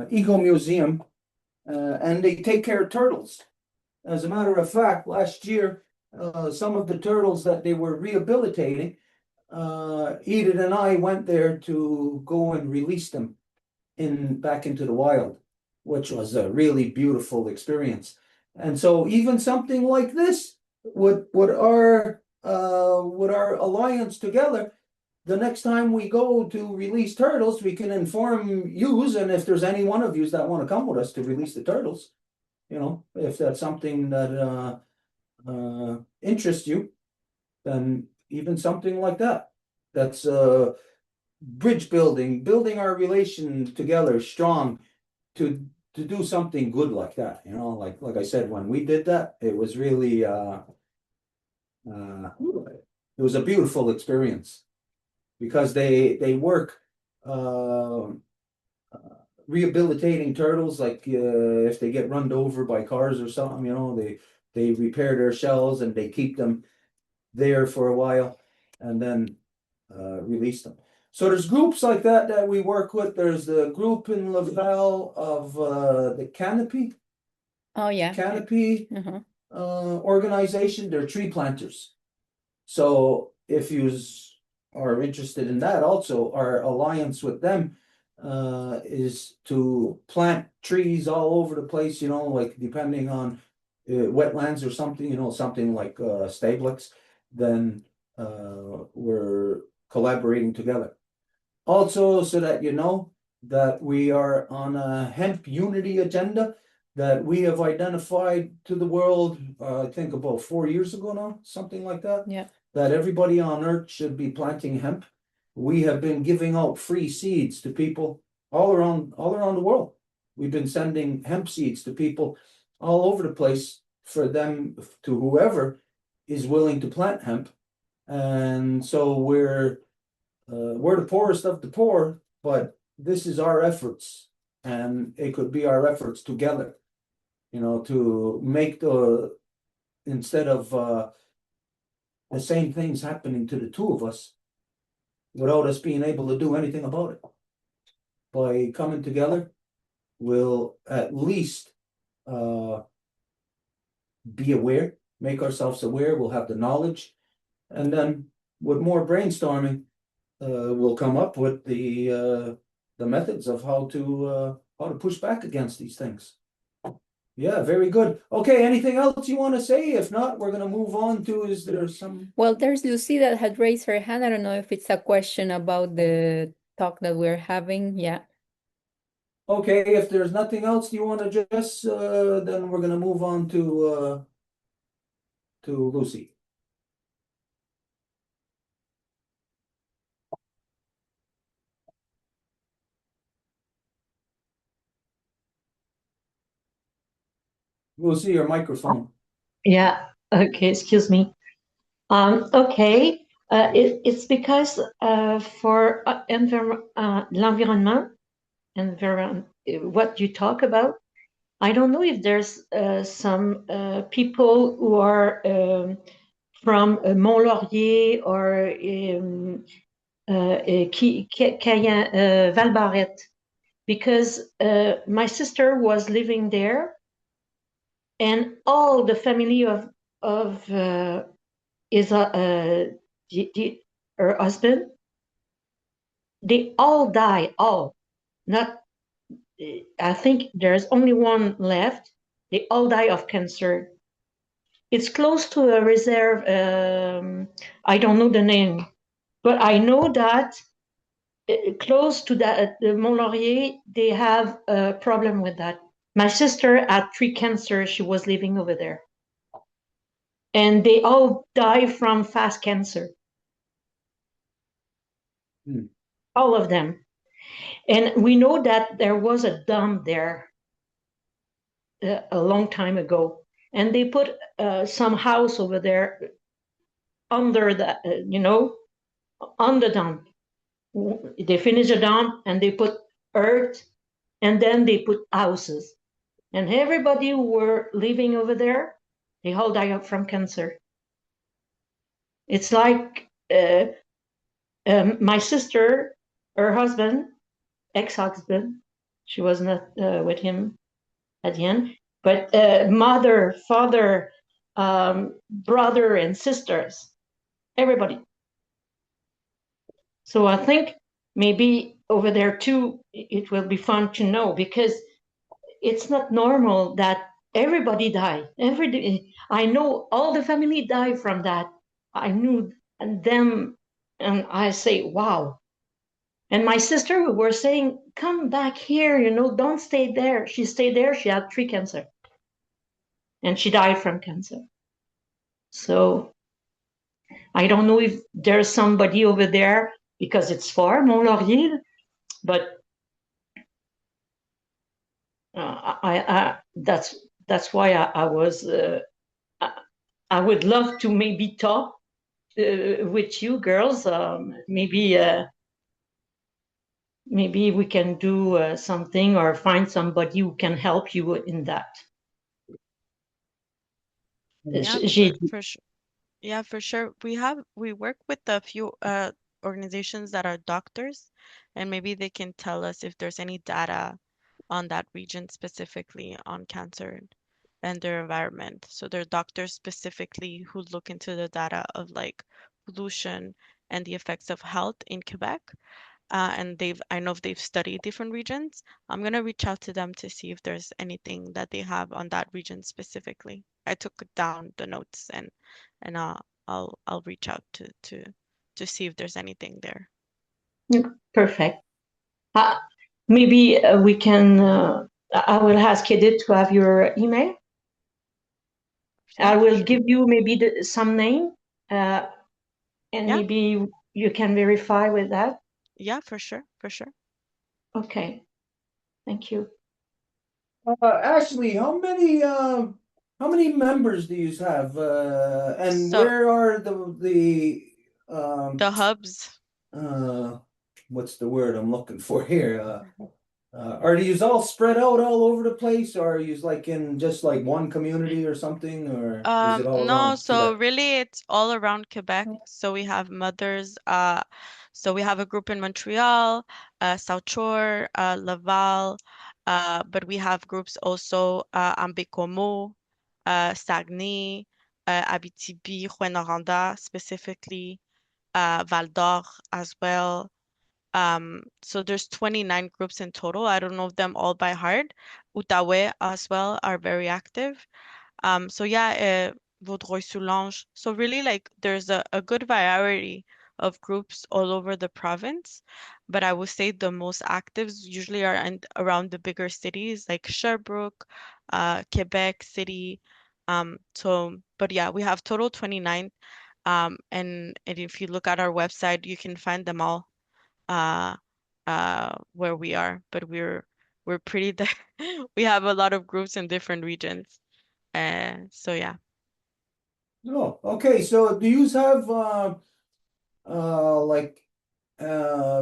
Speaker 2: eco museum, and they take care of turtles. As a matter of fact, last year, some of the turtles that they were rehabilitating, Edith and I went there to go and release them back into the wild, which was a really beautiful experience. And so even something like this, with our alliance together, the next time we go to release turtles, we can inform yous, and if there's any one of yous that want to come with us to release the turtles, if that's something that interests you, then even something like that. That's bridge building our relation together strong to do something good like that. Like I said, when we did that, it was really it was a beautiful experience, because they work rehabilitating turtles, like if they get run over by cars or something, they repair their shells and they keep them there for a while and then release them. So there's groups like that we work with. There's the group in Laval of the Canopy
Speaker 1: Oh, yeah.
Speaker 2: Uh-huh. Organization. They're tree planters. So if you are interested in that, also our alliance with them is to plant trees all over the place, like depending on wetlands or something, something like Stablex, then we're collaborating together. Also, so that you know that we are on a hemp unity agenda that we have identified to the world, I think about 4 years ago now, something like that.
Speaker 1: Yeah.
Speaker 2: That everybody on Earth should be planting hemp. We have been giving out free seeds to people all around the world. We've been sending hemp seeds to people all over the place for them, to whoever is willing to plant hemp. And so we're the poorest of the poor, but this is our efforts, and it could be our efforts together, to make instead of the same things happening to the two of us without us being able to do anything about it. By coming together, we'll at least be aware, make ourselves aware, we'll have the knowledge, and then with more brainstorming, we'll come up with the methods of how to push back against these things. Yeah, very good. Okay, anything else you want to say? If not, we're going to move on to, is there some?
Speaker 1: Well, there's Lucy that had raised her hand. I don't know if it's a question about the talk that we're having. Yeah.
Speaker 2: Okay, if there's nothing else you want to address, then we're gonna move on to Lucy. Lucy, your microphone.
Speaker 8: Yeah, okay, excuse me. Okay, it's because for l'environnement, what you talk about, I don't know if there's some people who are from Mont-Laurier or Val-Barrette, because my sister was living there, and all the family of her husband, they all died. All, not. I think there's only one left. They all die of cancer. It's close to a reserve. I don't know the name, but I know that close to that, the Mont Laurier, they have a problem with that. My sister had 3 cancer. She was living over there, and they all die from fast cancer. All of them. And we know that there was a dump there a long time ago, and they put some house over there under the, on the dump. They finish the dump and they put earth, and then they put houses. And everybody who were living over there, they all died from cancer. It's like my sister, her husband, ex-husband, she was not with him at the end, but mother, father, brother, and sisters, everybody. So I think maybe over there too, it will be fun to know, because it's not normal that everybody die. I know all the family die from that. I knew them, and I say, wow. And my sister were saying, come back here, don't stay there. She stayed there. She had 3 cancer, and she died from cancer. So I don't know if there's somebody over there, because it's far, Mont Laurier, but that's why I was. I would love to maybe talk with you girls. Maybe we can do something, or find somebody who can help you in that.
Speaker 7: Yeah, for sure. Yeah, for sure. We work with a few organizations that are doctors, and maybe they can tell us if there's any data on that region specifically on cancer and their environment. So they're doctors specifically who look into the data of like pollution and the effects of health in Quebec. And I know they've studied different regions. I'm gonna reach out to them to see if there's anything that they have on that region specifically. I took down the notes, and I'll reach out to see if there's anything there.
Speaker 8: Perfect. Maybe we can. I will ask Edith to have your email.
Speaker 7: Yeah,
Speaker 8: I will
Speaker 7: sure.
Speaker 8: give you maybe some name, and
Speaker 7: Yeah.
Speaker 8: maybe you can verify with that.
Speaker 7: Yeah, for sure, for sure.
Speaker 8: Okay, thank you.
Speaker 2: Ashley, how many members do you have? And
Speaker 7: So
Speaker 2: where are the
Speaker 7: hubs.
Speaker 2: what's the word I'm looking for here? Are these all spread out all over the place, or are you like in just like one community or something, or is it all
Speaker 7: No,
Speaker 2: around
Speaker 7: so
Speaker 2: Quebec?
Speaker 7: really it's all around Quebec. So we have mothers, so we have a group in Montreal, South Shore, Laval, but we have groups also en Bécomo, Saguenay, Abitibi, Rouyn-Noranda specifically, Val d'Or as well. So there's 29 groups in total. I don't know them all by heart. Outaouais as well are very active. So yeah, Vaudreuil-Soulanges. So really like there's a good variety of groups all over the province. But I would say the most actives usually are around the bigger cities like Sherbrooke, Quebec City. But yeah, we have total 29. And if you look at our website, you can find them all uh, where we are. But we're pretty we have a lot of groups in different regions. So yeah.
Speaker 2: Oh, okay. So do you have like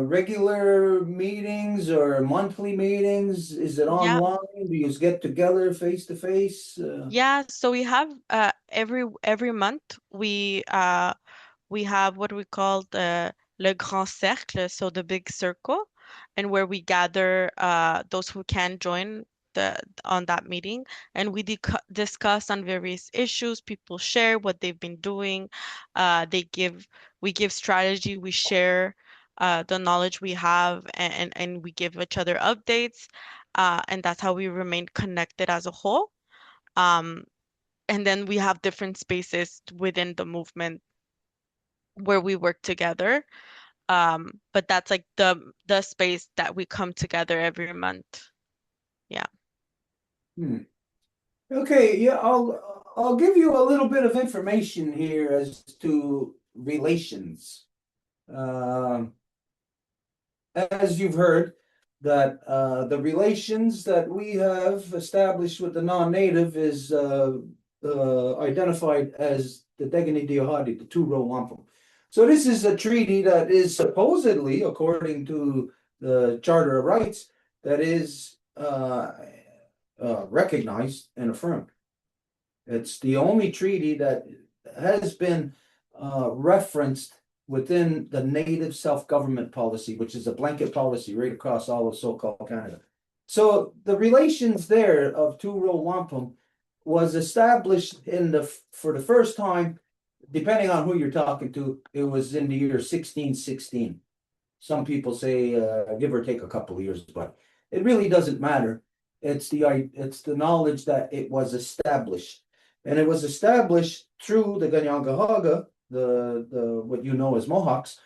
Speaker 2: regular meetings or monthly meetings? Is it
Speaker 7: Yeah.
Speaker 2: online? Do you get together face to face?
Speaker 7: Yeah, so we have every month we have what we call the Le Grand Cercle, so the big circle, and where we gather those who can join on that meeting, and we discuss on various issues. People share what they've been doing. We give strategy. We share the knowledge we have, and we give each other updates, and that's how we remain connected as a whole. Um, and then we have different spaces within the movement where we work together. But that's like the space that we come together every month. Yeah.
Speaker 2: Hmm. Okay, yeah, I'll give you a little bit of information here as to relations. As you've heard, that the relations that we have established with the non-native is identified as the Degani Diohadi, the two-row wampum. So this is a treaty that is supposedly, according to the Charter of Rights, that is recognized and affirmed. It's the only treaty that has been referenced within the native self-government policy, which is a blanket policy right across all of so-called Canada. So the relations there of two-row wampum was established for the first time, depending on who you're talking to, it was in the year 1616. Some people say give or take a couple of years, but it really doesn't matter. It's the knowledge that it was established. And it was established through the Ganyangahaga, the what you know as Mohawks,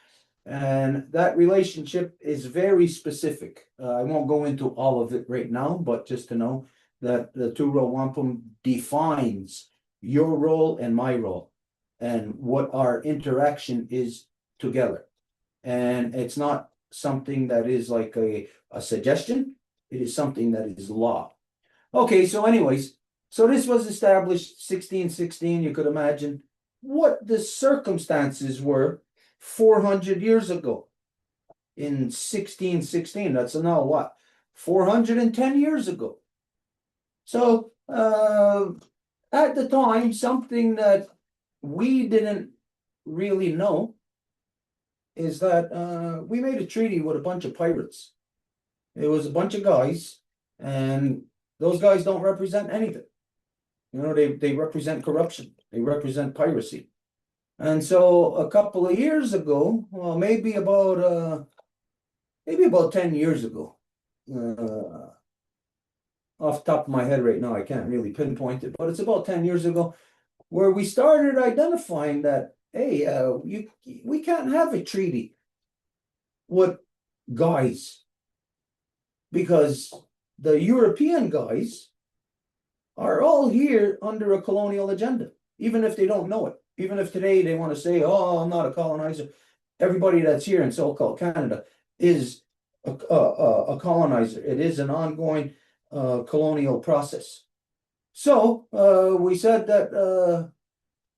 Speaker 2: and that relationship is very specific. I won't go into all of it right now, but just to know that the two-row wampum defines your role and my role, and what our interaction is together. And it's not something that is like a suggestion, it is something that is law. Okay, so anyways, so this was established 1616. You could imagine what the circumstances were 400 years ago in 1616. That's now what? 410 years ago. So at the time, something that we didn't really know is that we made a treaty with a bunch of pirates. It was a bunch of guys, and those guys don't represent anything. You know, they represent corruption. They represent piracy. And so a couple of years ago, well, maybe about 10 years ago, off the top of my head right now, I can't really pinpoint it, but it's about 10 years ago, where we started identifying that, hey, we can't have a treaty with guys, because the European guys are all here under a colonial agenda, even if they don't know it. Even if today they want to say, oh, I'm not a colonizer. Everybody that's here in so-called Canada is a colonizer. It is an ongoing colonial process. So we said that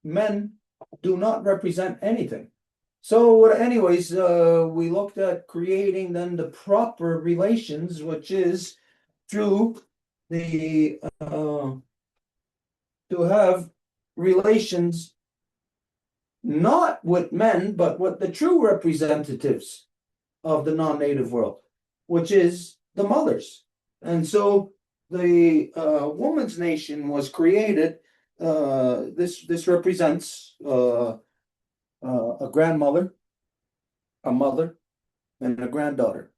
Speaker 2: men do not represent anything. So anyways, we looked at creating then the proper relations, which is through the to have relations not with men, but with the true representatives of the non-native world, which is the mothers. And so the woman's nation was created. This represents a grandmother, a mother, and a granddaughter.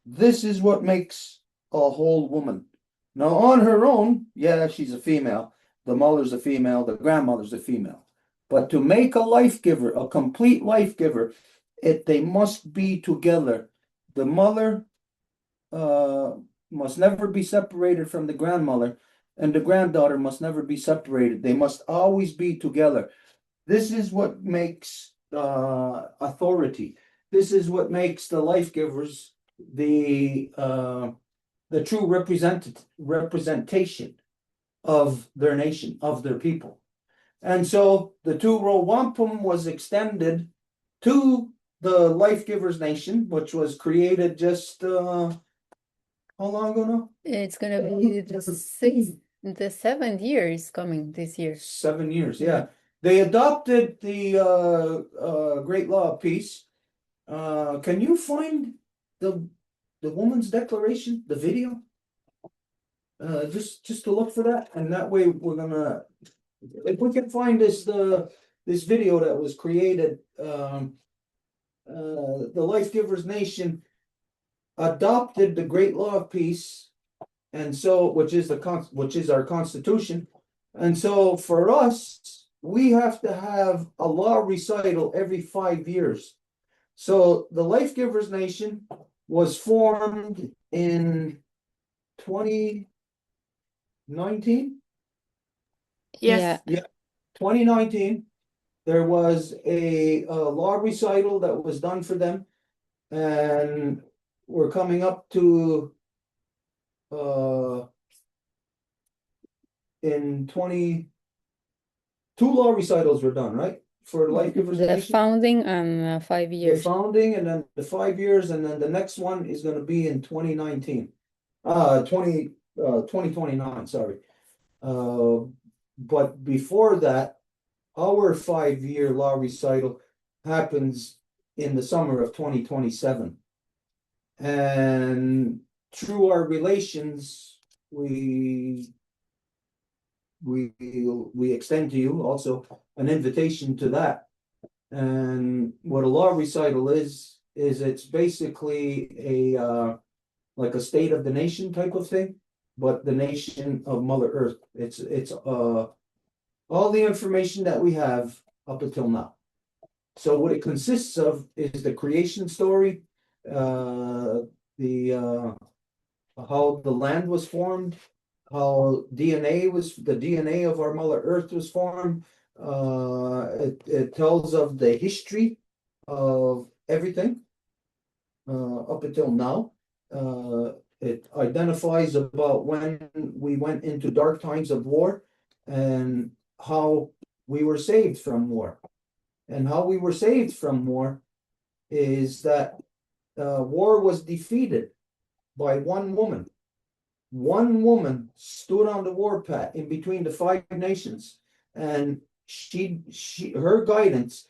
Speaker 2: This is what makes a whole woman. Now, on her own, yeah, she's a female. The mother's a female, the grandmother's a female. But to make a life giver, a complete life giver, they must be together. The mother must never be separated from the grandmother, and the granddaughter must never be separated. They must always be together. This is what makes authority. This is what makes the life givers the true representation of their nation, of their people. And so the two-row wampum was extended to the Life Givers Nation, which was created just how long ago now?
Speaker 1: It's gonna be the 7th year is coming this year.
Speaker 2: 7 years, yeah. They adopted the Great Law of Peace. Can you find the Woman's Declaration, the video? Just to look for that, and that way we're gonna, if we can find this video that was created, the Life Givers Nation adopted the Great Law of Peace, and so which is our Constitution, and so for us, we have to have a law recital every 5 years. So the Life Givers Nation was formed in 2019.
Speaker 7: Yes.
Speaker 1: Yeah.
Speaker 2: 2019, there was a law recital that was done for them, and we're coming up to in 22 law recitals were done, right? For Life Givers
Speaker 1: The
Speaker 2: Nation.
Speaker 1: founding and 5
Speaker 2: The
Speaker 1: years.
Speaker 2: founding, and then the 5 years, and then the next one is gonna be in 2019. 2029, sorry. But before that, our 5-year law recital happens in the summer of 2027. And through our relations, we extend to you also an invitation to that. And what a law recital is it's basically a like a state of the nation type of thing, but the nation of Mother Earth. It's all the information that we have up until now. So what it consists of is the creation story, how the land was formed, how the DNA of our Mother Earth was formed. It tells of the history of everything up until now. It identifies about when we went into dark times of war and how we were saved from war. And how we were saved from war is that war was defeated by one woman. One woman stood on the warpath in between the 5 nations, and her guidance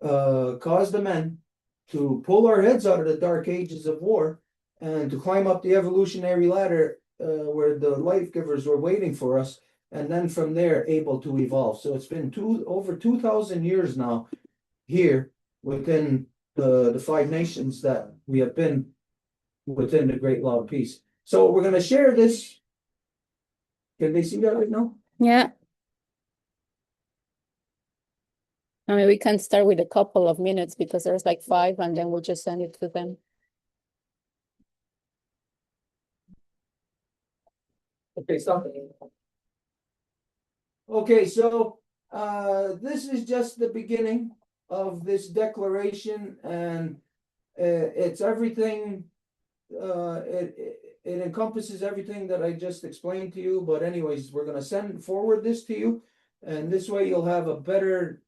Speaker 2: caused the men to pull our heads out of the dark ages of war and to climb up the evolutionary ladder where the life givers were waiting for us, and then from there able to evolve. So it's been over 2,000 years now here within the 5 nations that we have been within the Great Law of Peace. So we're going to share this. Can they see that right now?
Speaker 1: Yeah. I mean, we can start with a couple of minutes because there's like 5, and then we'll just send it to them.
Speaker 2: Okay, stop. Okay, so this is just the beginning of this declaration, and it's everything. It encompasses everything that I just explained to you. But anyways, we're gonna send forward this to you, and this way you'll have a better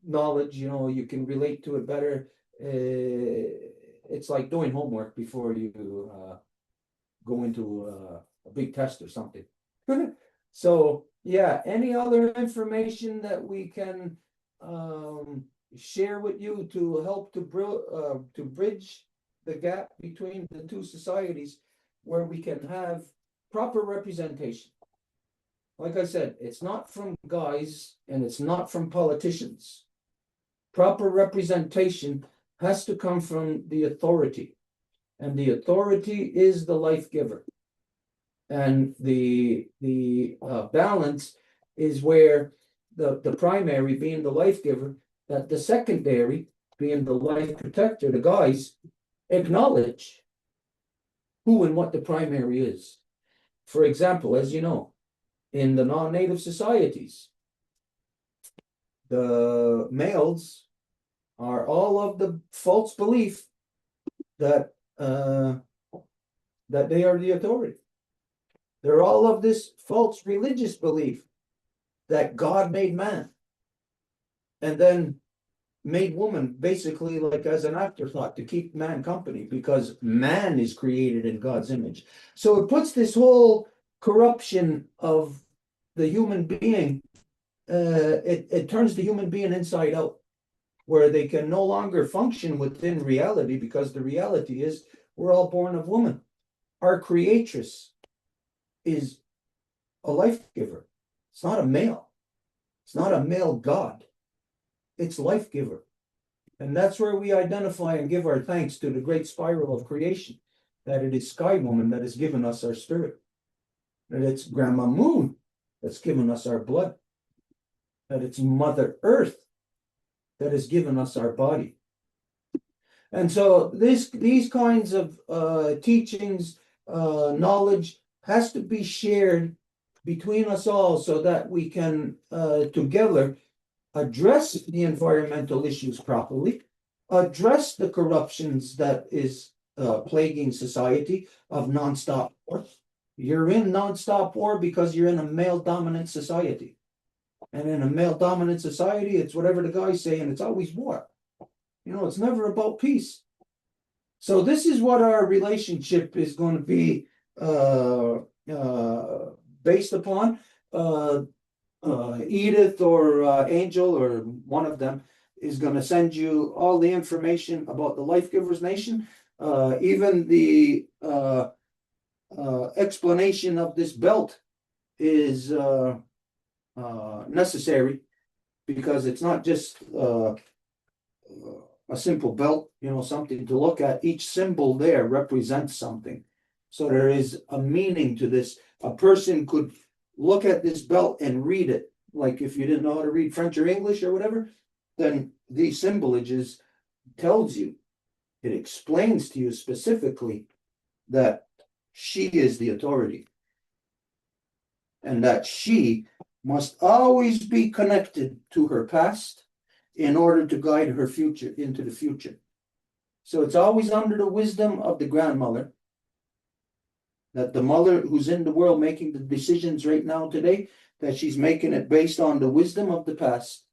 Speaker 2: knowledge. You know, you can relate to it better. It's like doing homework before you go into a big test or something. So yeah, any other information that we can share with you to help to bridge the gap between the two societies, where we can have proper representation. Like I said, it's not from guys and it's not from politicians. Proper representation has to come from the authority, and the authority is the life giver. And the balance is where the primary, being the life giver, that the secondary, being the life protector, the guys, acknowledge who and what the primary is. For example, as you know, in the non-native societies, the males are all of the false belief that that they are the authority. They're all of this false religious belief that God made man and then made woman basically like as an afterthought to keep man company because man is created in God's image. So it puts this whole corruption of the human being, it turns the human being inside out, where they can no longer function within reality because the reality is we're all born of woman. Our creatress is a life giver. It's not a male. It's not a male God. It's life giver. And that's where we identify and give our thanks to the great spiral of creation, that it is Sky Woman that has given us our spirit, that it's Grandma Moon that's given us our blood, that it's Mother Earth that has given us our body. And so these kinds of teachings, knowledge has to be shared between us all so that we can together address the environmental issues properly, address the corruptions that is plaguing society of nonstop war. You're in nonstop war because you're in a male-dominant society. And in a male-dominant society, it's whatever the guys say, and it's always war. You know, it's never about peace. So this is what our relationship is going to be based upon. Edith or Angel or one of them is going to send you all the information about the Life Givers Nation, even the explanation of this belt is necessary because it's not just a simple belt, you know, something to look at. Each symbol there represents something. So there is a meaning to this. A person could look at this belt and read it. Like if you didn't know how to read French or English or whatever, then these symbolages tells you, it explains to you specifically that she is the authority and that she must always be connected to her past in order to guide her future into the future. So it's always under the wisdom of the grandmother, that the mother who's in the world making the decisions right now today, that she's making it based on the wisdom of the past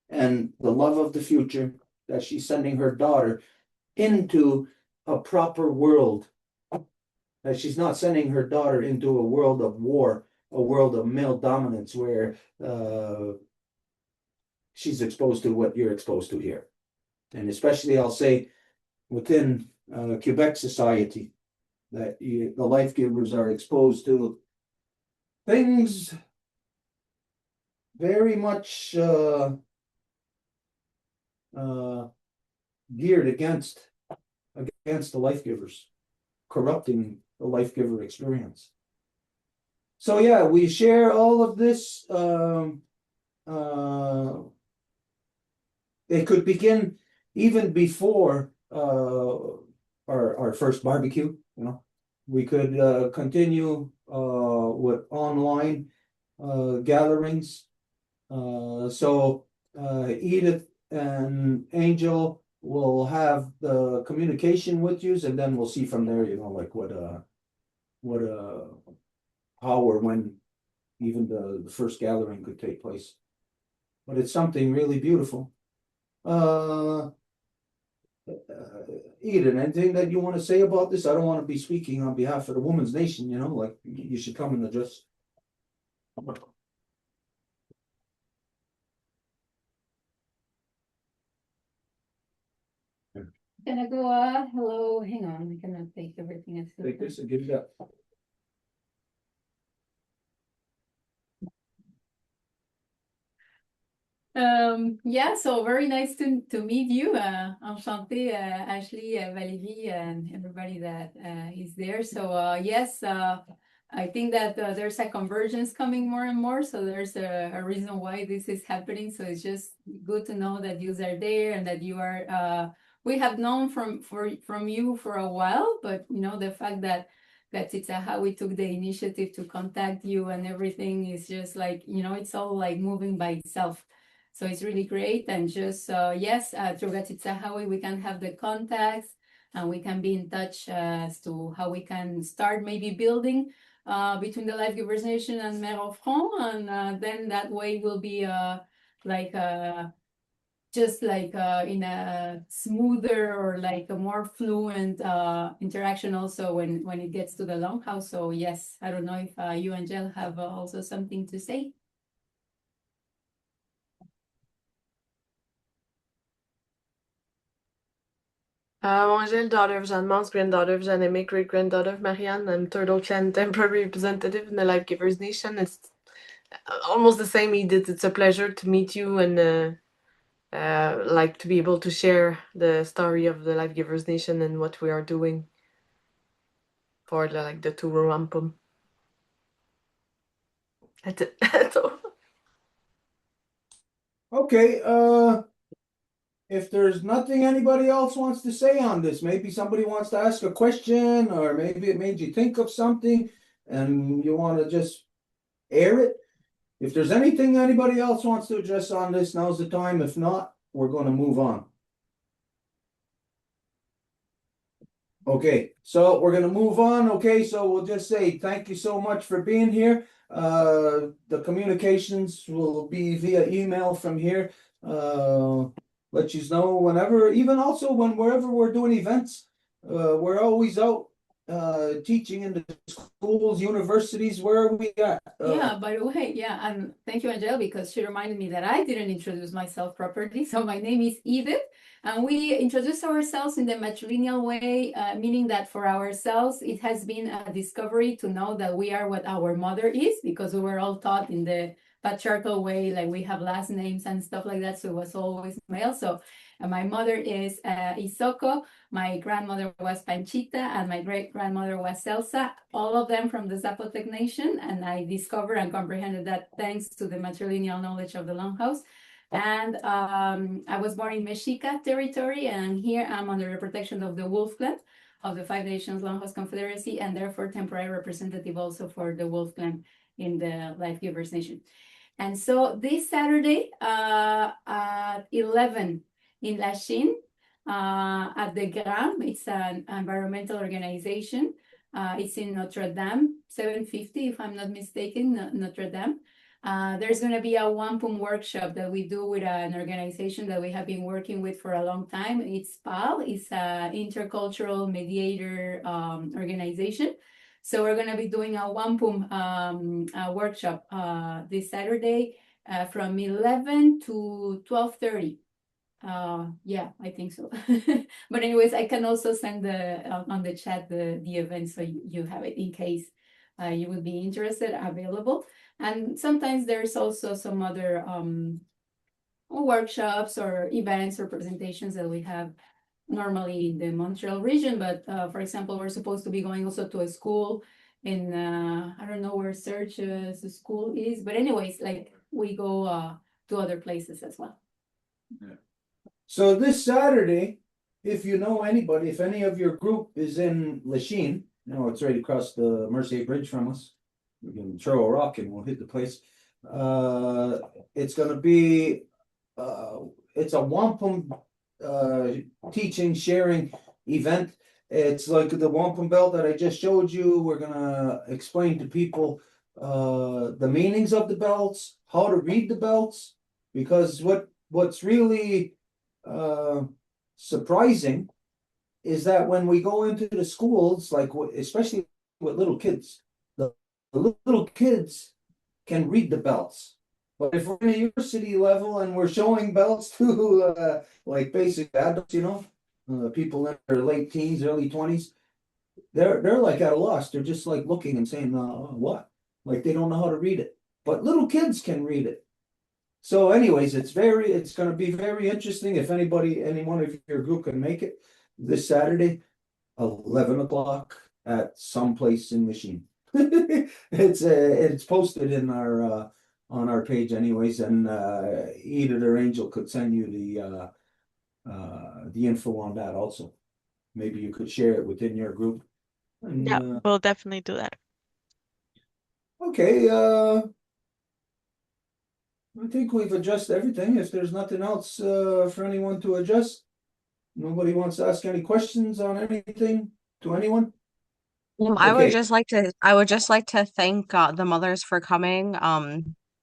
Speaker 2: and the love of the future, that she's sending her daughter into a proper world, that she's not sending her daughter into a world of war, a world of male dominance where she's exposed to what you're exposed to here. And especially, I'll say, within Quebec society, that the life givers are exposed to things very much geared against the life givers, corrupting the life giver experience. So yeah, we share all of this. It could begin even before our first barbecue. You know, we could continue with online gatherings. So Edith and Angel will have the communication with you, and then we'll see from there. You know, like how or when even the first gathering could take place. But it's something really beautiful. Eden, anything that you want to say about this? I don't want to be speaking on behalf of the Women's Nation, you know, like you should come and address.
Speaker 1: Gonna go, hello, hang on, I'm gonna take everything as
Speaker 2: Take this and give it up.
Speaker 1: Yeah, so very nice to meet you. Enchantée, Ashley, Valérie, and everybody that is there. So yes, I think that there's a convergence coming more and more. So there's a reason why this is happening. So it's just good to know that you are there and that you are. We have known from you for a while, but the fact that how we took the initiative to contact you and everything is just like it's all like moving by itself. So it's really great. And just yes, through Gatitzahawi we can have the contacts and we can be in touch as to how we can start maybe building between the Life Givers Nation and Mère Franc, and then that way will be like just like in a smoother or like a more fluent interaction also when it gets to the Longhouse. So yes, I don't know if you, Angel, have also something to say.
Speaker 5: Angel, daughter of Jeanne Mance, granddaughter of Jeanne Aimée, great granddaughter of Marianne. I'm Turtle Clan temporary representative in the Life Givers Nation. It's almost the same, Edith. It's a pleasure to meet you and like to be able to share the story of the Life Givers Nation and what we are doing for the tour Wampum. That's it. That's all.
Speaker 2: Okay, if there's nothing anybody else wants to say on this, maybe somebody wants to ask a question, or maybe it made you think of something and you want to just air it. If there's anything anybody else wants to address on this, now's the time. If not, we're going to move on. Okay, so we're going to move on. Okay, so we'll just say thank you so much for being here. The communications will be via email from here. Let you know whenever, even also wherever we're doing events, we're always out teaching in the schools, universities. Where are we at?
Speaker 1: Yeah, by the way, yeah, and thank you, Angel, because she reminded me that I didn't introduce myself properly. So my name is Edith, and we introduce ourselves in the matrilineal way, meaning that for ourselves, it has been a discovery to know that we are what our mother is, because we were all taught in the patriarchal way, like we have last names and stuff like that. So it was always male. So my mother is Isoko. My grandmother was Panchita, and my great-grandmother was Elsa, all of them from the Zapotec Nation, and I discovered and comprehended that thanks to the matrilineal knowledge of the Longhouse. And I was born in Mexica territory, and here I'm under the protection of the Wolf Clan of the Five Nations Longhouse Confederacy, and therefore temporary representative also for the Wolf Clan in the Life Givers Nation. And so this Saturday at 11 in Lachine, at the GRAM, it's an environmental organization. It's in Notre Dame, 750, if I'm not mistaken, Notre Dame. There's going to be a Wampum workshop that we do with an organization that we have been working with for a long time. It's PAL, it's an intercultural mediator organization. So we're going to be doing a Wampum workshop this Saturday from 11 to 12:30. Yeah, I think so. But anyways, I can also send on the chat the event so you have it in case you would be interested, available. And sometimes there's also some other workshops or events or presentations that we have normally in the Montreal region. But for example, we're supposed to be going also to a school in I don't know where Serge's school is, but anyways, like we go to other places as well.
Speaker 2: Yeah. So this Saturday, if you know anybody, if any of your group is in Lachine, it's right across the Mercier Bridge from us. We can throw a rock and we'll hit the place. It's gonna be it's a Wampum teaching, sharing event. It's like the Wampum belt that I just showed you. We're gonna explain to people the meanings of the belts, how to read the belts, because what's really surprising is that when we go into the schools, like especially with little kids, the little kids can read the belts. But if we're in a university level and we're showing belts to like basic adults, people in their late teens, early 20s, they're like at a loss. They're just like looking and saying, what? Like they don't know how to read it. But little kids can read it. So anyways, it's going to be very interesting. If anyone of your group can make it this Saturday, 11 o'clock at some place in Lachine. It's posted in our on our page anyways, and Edith or Angel could send you the info on that also. Maybe you could share it within your group. And
Speaker 7: Yeah, we'll definitely do that.
Speaker 2: okay, I think we've addressed everything. If there's nothing else for anyone to adjust, nobody wants to ask any questions on anything to anyone?
Speaker 6: I would
Speaker 2: Okay.
Speaker 6: just like to thank the mothers for coming.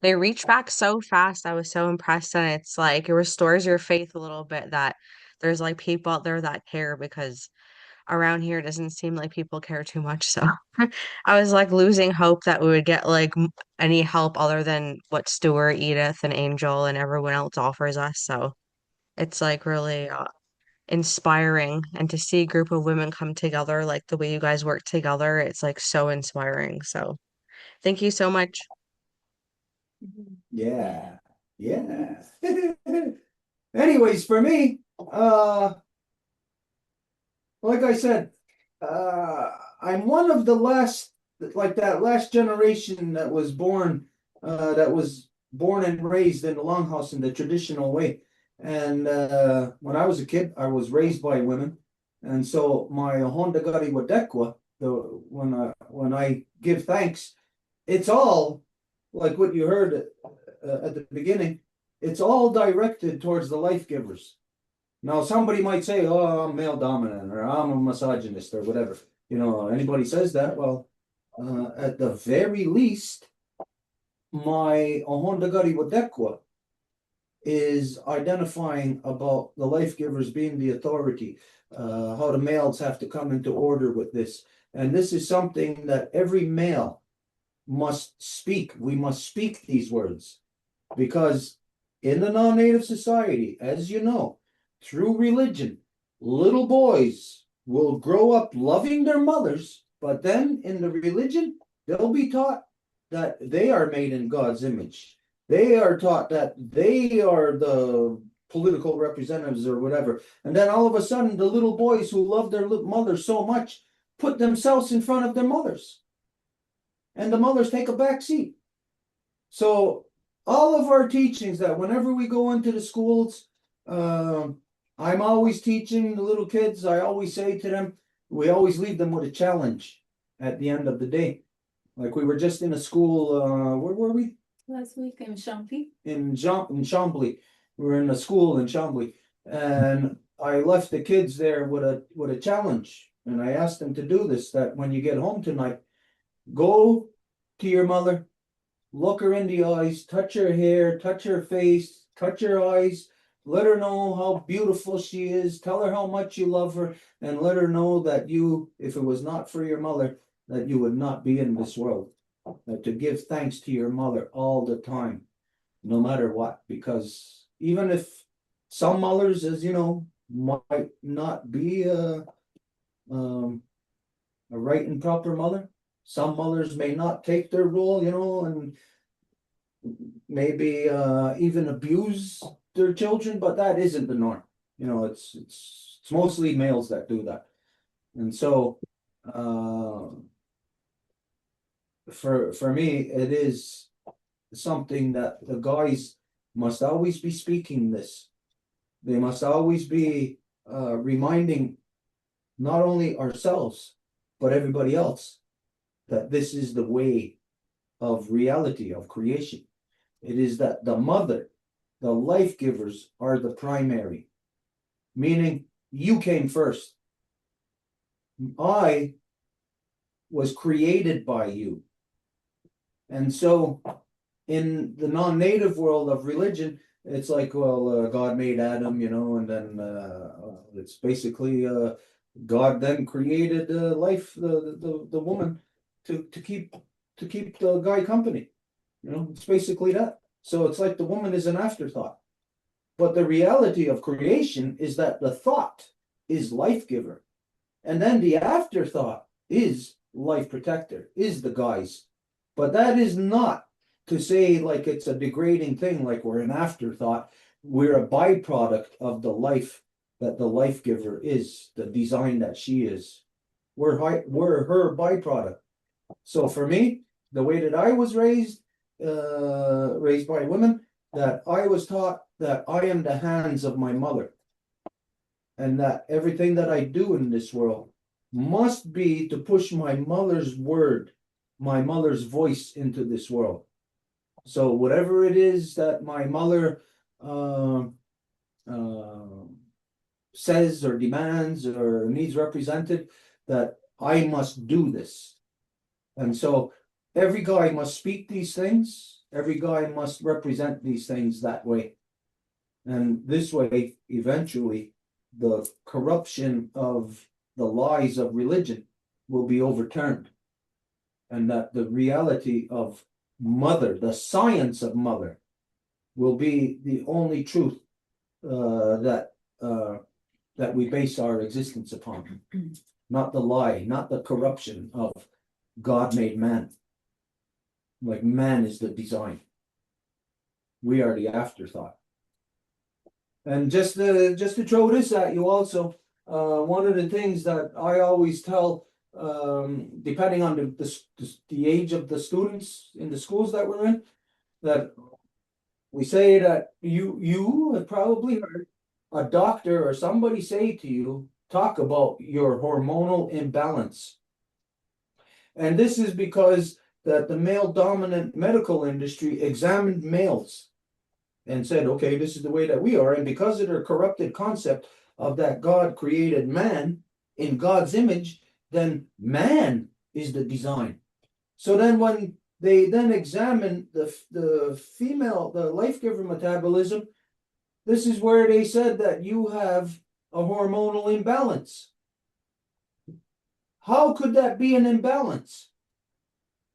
Speaker 6: They reached back so fast. I was so impressed, and it's like it restores your faith a little bit that there's like people out there that care, because around here it doesn't seem like people care too much. So I was like losing hope that we would get like any help other than what Stuart, Edith, and Angel and everyone else offers us. So it's like really inspiring, and to see a group of women come together like the way you guys work together, it's like so inspiring. So thank you so much.
Speaker 2: Yeah. Yeah. Anyways, for me, like I said, I'm one of the last, like that last generation that was born and raised in the longhouse in the traditional way. And when I was a kid, I was raised by women. And so my Honda Gari Wadekwa, when I give thanks, it's all like what you heard at the beginning. It's all directed towards the life givers. Now, somebody might say, "Oh, I'm male dominant," or "I'm a misogynist," or whatever. You know, anybody says that. Well, at the very least, my Honda Gari Wadekwa is identifying about the life givers being the authority, how the males have to come into order with this. And this is something that every male must speak. We must speak these words, because in the non-native society, as you know, through religion, little boys will grow up loving their mothers, but then in the religion, they'll be taught that they are made in God's image. They are taught that they are the political representatives or whatever. And then all of a sudden, the little boys who love their mothers so much put themselves in front of their mothers. And the mothers take a back seat. So all of our teachings that whenever we go into the schools, I'm always teaching the little kids. I always say to them, we always leave them with a challenge at the end of the day. Like we were just in a school, where were we?
Speaker 1: Last week in Champy.
Speaker 2: In Chambly. We were in a school in Chambly, and I left the kids there with a challenge, and I asked them to do this. That when you get home tonight, go to your mother, look her in the eyes, touch her hair, touch her face, touch her eyes, let her know how beautiful she is, tell her how much you love her, and let her know that you, if it was not for your mother, that you would not be in this world. To give thanks to your mother all the time, no matter what, because even if some mothers, as you know, might not be a right and proper mother, some mothers may not take their role, and maybe even abuse their children, but that isn't the norm. It's mostly males that do that. And so for me, it is something that the guys must always be speaking this. They must always be reminding not only ourselves, but everybody else that this is the way of reality, of creation. It is that the mother, the life givers, are the primary, meaning you came first. I was created by you. And so in the non-native world of religion, it's like, well, God made Adam, and then it's basically God then created life, the woman to keep the guy company. It's basically that. So it's like the woman is an afterthought. But the reality of creation is that the thought is life giver. And then the afterthought is life protector, is the guys. But that is not to say like it's a degrading thing, like we're an afterthought. We're a byproduct of the life that the life giver is, the design that she is. We're her byproduct. So for me, the way that I was raised by women, that I was taught that I am the hands of my mother, and that everything that I do in this world must be to push my mother's word, my mother's voice into this world. So whatever it is that my mother uh, uh, says or demands or needs represented, that I must do this. And so every guy must speak these things, every guy must represent these things that way. And this way, eventually, the corruption of the lies of religion will be overturned. And that the reality of mother, the science of mother, will be the only truth that we base our existence upon. Not the lie, not the corruption of God made man. Like man is the design. We are the afterthought. And just to throw this at you also, one of the things that I always tell, depending on the age of the students in the schools that we're in, that we say that you have probably heard a doctor or somebody say to you, talk about your hormonal imbalance. And this is because that the male dominant medical industry examined males and said, okay, this is the way that we are. And because of their corrupted concept of that God created man in God's image, then man is the design. So then when they then examine the female, the life giver metabolism, this is where they said that you have a hormonal imbalance. How could that be an imbalance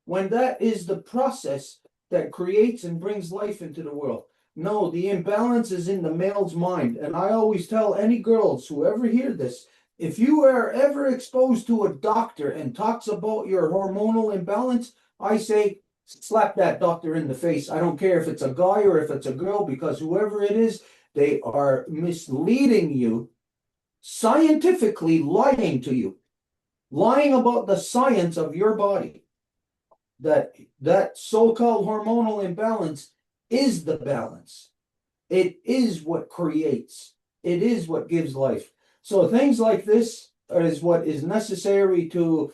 Speaker 2: when that is the process that creates and brings life into the world? No, the imbalance is in the male's mind. And I always tell any girls who ever hear this, if you are ever exposed to a doctor and talks about your hormonal imbalance, I say, slap that doctor in the face. I don't care if it's a guy or if it's a girl, because whoever it is, they are misleading you, scientifically lying to you, lying about the science of your body. That so-called hormonal imbalance is the balance. It is what creates. It is what gives life. So things like this is what is necessary to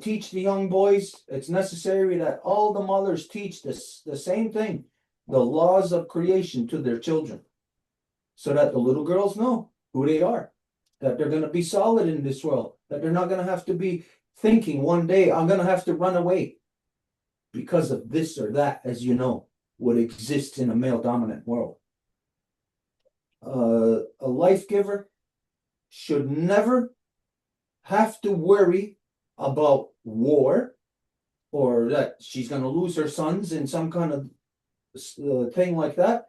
Speaker 2: teach the young boys. It's necessary that all the mothers teach this, the same thing, the laws of creation to their children, so that the little girls know who they are, that they're going to be solid in this world, that they're not going to have to be thinking one day, I'm going to have to run away because of this or that, as you know, what exists in a male dominant world. A life giver should never have to worry about war, or that she's going to lose her sons in some kind of thing like that.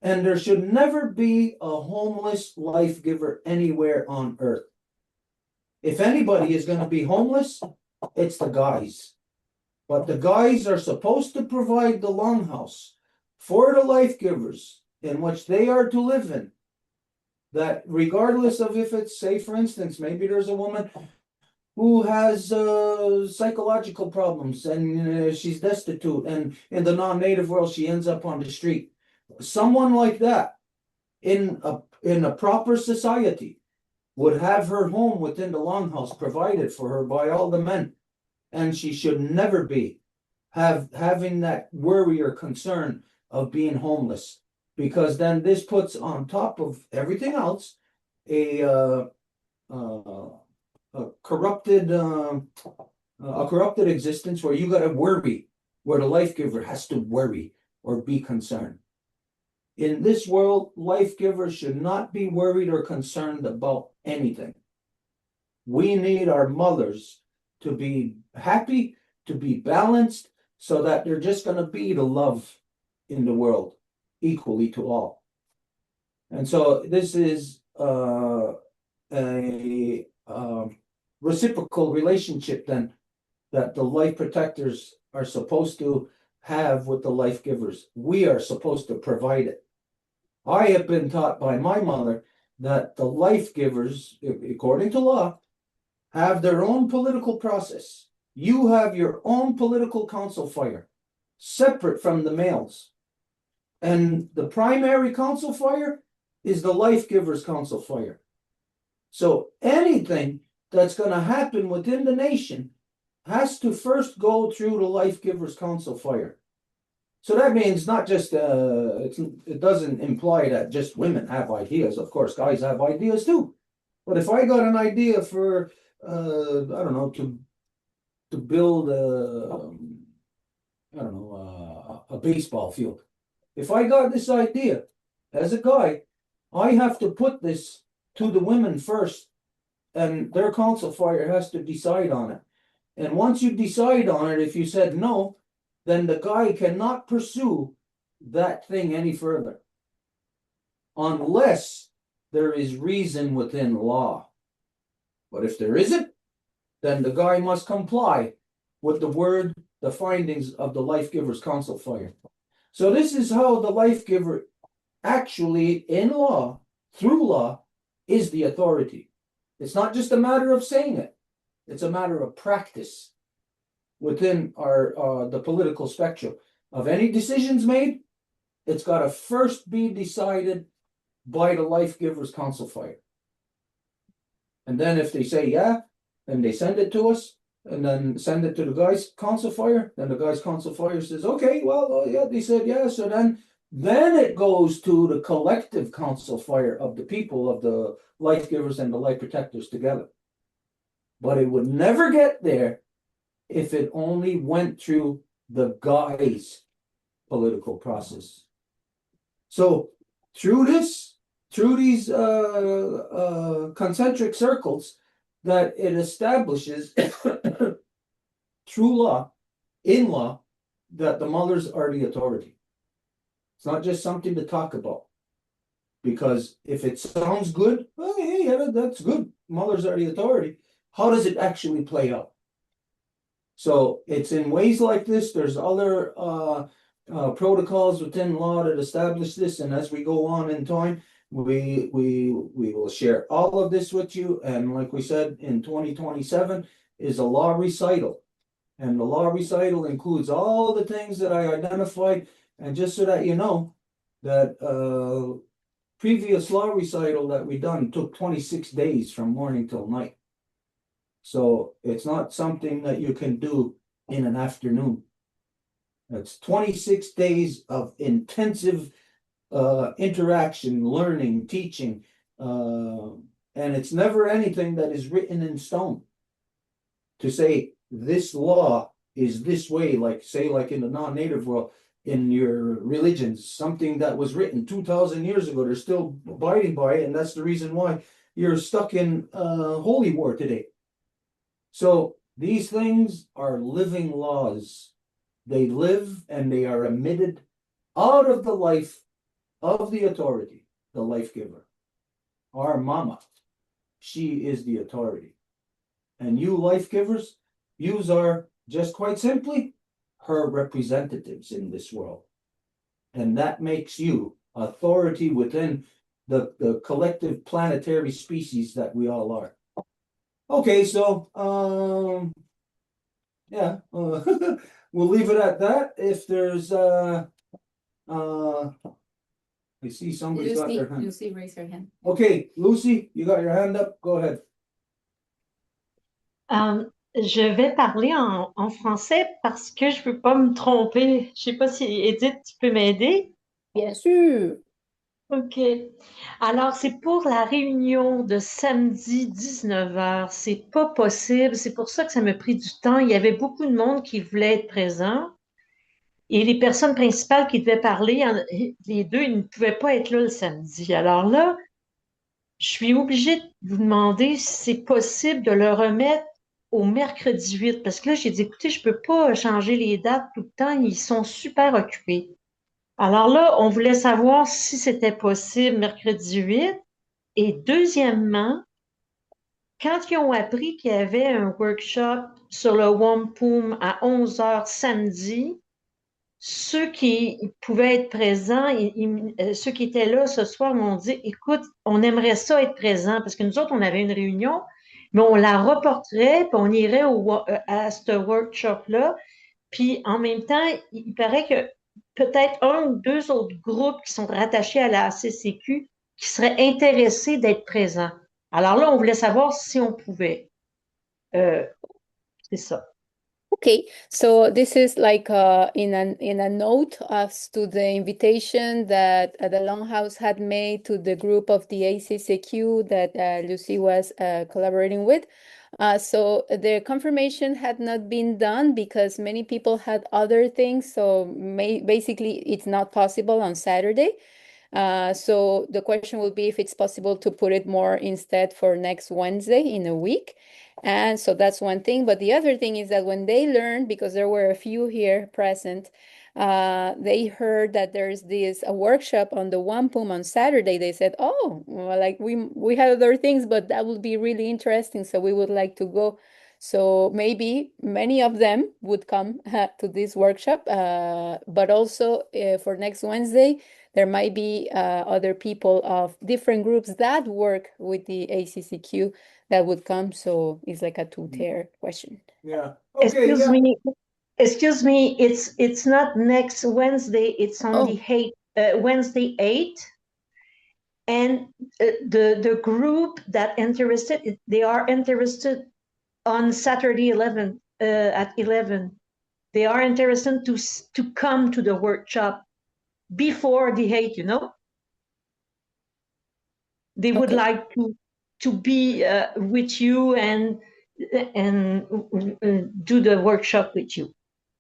Speaker 2: And there should never be a homeless life giver anywhere on earth. If anybody is going to be homeless, it's the guys. But the guys are supposed to provide the longhouse for the life givers in which they are to live in. That regardless of if it's, say, for instance, maybe there's a woman who has psychological problems and she's destitute, and in the non-native world she ends up on the street. Someone like that in a proper society would have her home within the longhouse provided for her by all the men, and she should never be having that worry or concern of being homeless, because then this puts on top of everything else a corrupted existence where you got to worry, where the life giver has to worry or be concerned. In this world, life givers should not be worried or concerned about anything. We need our mothers to be happy, to be balanced, so that they're just going to be the love in the world equally to all. And so this is a reciprocal relationship then that the life protectors are supposed to have with the life givers. We are supposed to provide it. I have been taught by my mother that the life givers, according to law, have their own political process. you have your own political council fire, separate from the males. And the primary council fire is the life givers council fire. So anything that's going to happen within the nation has to first go through the life givers council fire. So that means not just it doesn't imply that just women have ideas. Of course, guys have ideas too. But if I got an idea for I don't know, to build I don't know, a baseball field. If I got this idea as a guy, I have to put this to the women first, and their council fire has to decide on it. And once you decide on it, if you said no, then the guy cannot pursue that thing any further unless there is reason within law. But if there isn't, then the guy must comply with the findings of the Life Givers Council fire. So this is how the life giver actually, in law, through law, is the authority. It's not just a matter of saying it. It's a matter of practice within the political spectrum. Of any decisions made, it's got to first be decided by the Life Givers Council fire. And then if they say yeah, then they send it to us, and then send it to the guy's council fire. Then the guy's council fire says, okay, well, yeah, they said yeah. So then it goes to the collective council fire of the people, of the life givers and the life protectors together. But it would never get there if it only went through the guy's political process. So through these concentric circles that it establishes through law, in law, that the mothers are the authority. It's not just something to talk about. Because if it sounds good, oh, yeah, that's good. Mothers are the authority. How does it actually play out? So it's in ways like this. There's other protocols within law that establish this, and as we go on in time, we will share all of this with you. And like we said, in 2027 is a law recital, and the law recital includes all the things that I identified. And just so that you know, that previous law recital that we done took 26 days from morning till night. So it's not something that you can do in an afternoon. It's 26 days of intensive interaction, learning, teaching, and it's never anything that is written in stone. To say this law is this way, like say like in the non-native world, in your religions, something that was written 2,000 years ago, they're still abiding by it, and that's the reason why you're stuck in holy war today. So these things are living laws. They live and they are emitted out of the life of the authority, the life giver. Our mama, she is the authority. And you life givers, yous are just quite simply her representatives in this world. And that makes you authority within the collective planetary species that we all are. Okay, so yeah, we'll leave it at that. If there's I see somebody's got their hand.
Speaker 1: Lucy, raise her hand.
Speaker 2: Okay, Lucy, you got your hand up. Go ahead.
Speaker 8: Je vais parler en français parce que je ne veux pas me tromper. Je ne sais pas si Edith, tu peux m'aider?
Speaker 1: Bien sûr.
Speaker 8: OK. Alors, c'est pour la réunion de samedi 19h. C'est pas possible. C'est pour ça que ça m'a pris du temps. Il y avait beaucoup de monde qui voulait être présent. Et les personnes principales qui devaient parler, les deux, ils ne pouvaient pas être là le samedi. Alors là, je suis obligée de vous demander si c'est possible de le remettre au mercredi 8. Parce que là, j'ai dit, écoutez, je ne peux pas changer les dates tout le temps. Ils sont super occupés. Alors là, on voulait savoir si c'était possible mercredi 8. Et deuxièmement, quand ils ont appris qu'il y avait un workshop sur le Wampum à 11h samedi, ceux qui pouvaient être présents, ceux qui étaient là ce soir m'ont dit, écoute, on aimerait ça être présent parce que nous autres, on avait une réunion, mais on la reporterait, puis on irait à ce workshop-là. Puis en même temps, il paraît que peut-être un ou deux autres groupes qui sont rattachés à la CCQ qui seraient intéressés d'être présents. Alors là, on voulait savoir si on pouvait. C'est ça.
Speaker 1: Okay, so this is like in a note as to the invitation that the Longhouse had made to the group of the ACCQ that Lucy was collaborating with. So the confirmation had not been done because many people had other things. So basically, it's not possible on Saturday. So the question will be if it's possible to put it more instead for next Wednesday in a week. And so that's one thing. But the other thing is that when they learned, because there were a few here present, they heard that there's this a workshop on the Wampum on Saturday. They said, "Oh, well, like we had other things, but that would be really interesting. So we would like to go." So maybe many of them would come to this workshop, but also for next Wednesday, there might be other people of different groups that work with the ACCQ that would come. So it's like a two-tier question.
Speaker 2: Yeah. Okay.
Speaker 8: Excuse me. It's not next Wednesday. It's on
Speaker 1: Oh.
Speaker 8: the Wednesday 8th. And the group that interested, they are interested on Saturday 11 at 11. They are interested to come to the workshop before the 8th, you know. They would
Speaker 1: Okay.
Speaker 8: like to be with you and do the workshop with you.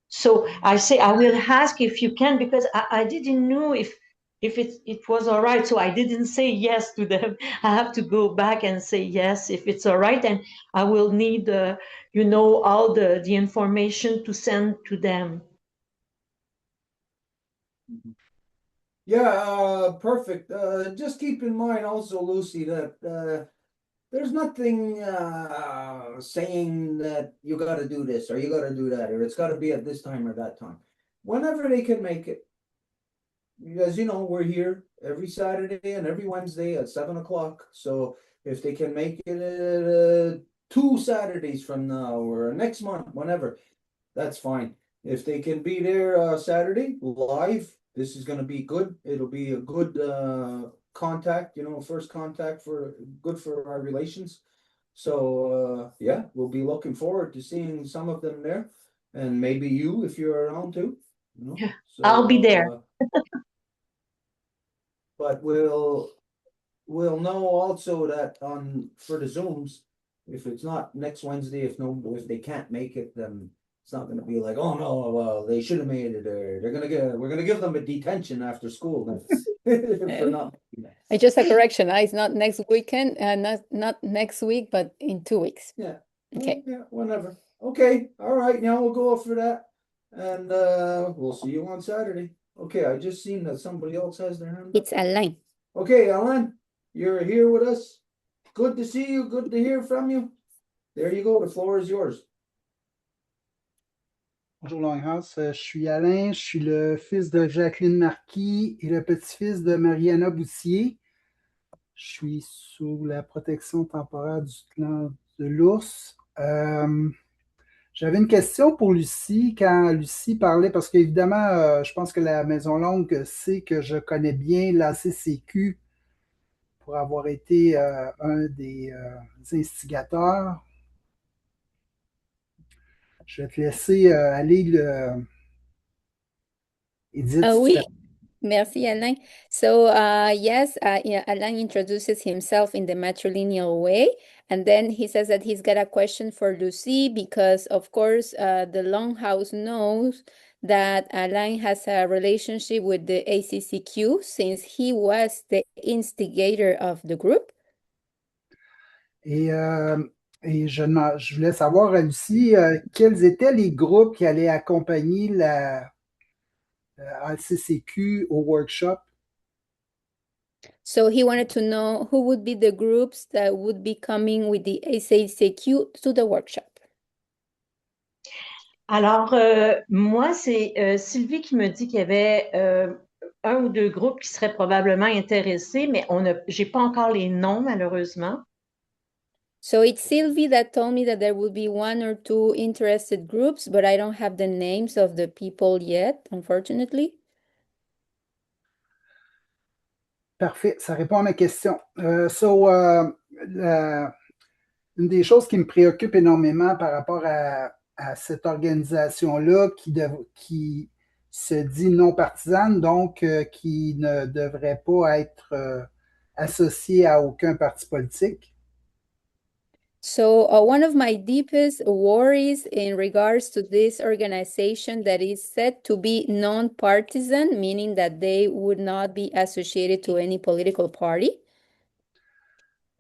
Speaker 8: So I say I will ask if you can, because I didn't know if it was all right. So I didn't say yes to them. I have to go back and say yes if it's all right, and I will need all the information to send to them.
Speaker 2: Yeah, perfect. Just keep in mind also, Lucy, that there's nothing saying that you got to do this or you got to do that or it's got to be at this time or that time. Whenever they can make it. As you know, we're here every Saturday and every Wednesday at 7 o'clock. So if they can make it 2 Saturdays from now or next month, whenever, that's fine. If they can be there Saturday live, this is going to be good. It'll be a good contact, first contact good for our relations. So yeah, we'll be looking forward to seeing some of them there, and maybe you if you're around too.
Speaker 8: Yeah,
Speaker 2: so,
Speaker 8: I'll be there.
Speaker 2: But we'll know also that for the Zooms, if it's not next Wednesday, if they can't make it, then it's not gonna be like, oh no, well, they should have made it, or we're gonna give them a detention after school then for not making it.
Speaker 1: Just a correction. It's not next weekend, not next week, but in 2 weeks.
Speaker 2: Yeah.
Speaker 1: Okay.
Speaker 2: Yeah, whenever. Okay, all right, now we'll go for that. And we'll see you on Saturday. Okay, I just seen that somebody else has their hand up.
Speaker 1: It's Alain.
Speaker 2: Okay, Alan, you're here with us. Good to see you. Good to hear from you. There you go. The floor is yours.
Speaker 9: Bonjour Longhouse, je suis Alain, je suis le fils de Jacqueline Marquis et le petit-fils de Mariana Boussier. Je suis sous la protection temporaire du clan de l'ours. J'avais une question pour Lucie, quand Lucie parlait, parce qu'évidemment, je pense que la Maison Longue sait que je connais bien la CCQ pour avoir été un des instigateurs. Je vais te laisser aller Edith.
Speaker 1: Oui. Merci, Alain. So, yes, yeah, Alain introduces himself in the matrilineal way, and then he says that he's got a question for Lucy because, of course, the Longhouse knows that Alain has a relationship with the ACCQ since he was the instigator of the group.
Speaker 9: Et je voulais savoir, Lucie, quels étaient les groupes qui allaient accompagner la ACCQ au workshop?
Speaker 1: So he wanted to know who would be the groups that would be coming with the ACCQ to the workshop.
Speaker 8: Alors, moi, c'est Sylvie qui me dit qu'il y avait un ou deux groupes qui seraient probablement intéressés, mais j'ai pas encore les noms, malheureusement.
Speaker 1: So it's Sylvie that told me that there will be one or two interested groups, but I don't have the names of the people yet, unfortunately.
Speaker 9: Parfait, ça répond à ma question. Une des choses qui me préoccupe énormément par rapport à cette organisation-là qui se dit non partisane, donc qui ne devrait pas être associée à aucun parti politique.
Speaker 1: So one of my deepest worries in regards to this organization that is said to be non-partisan, meaning that they would not be associated to any political party,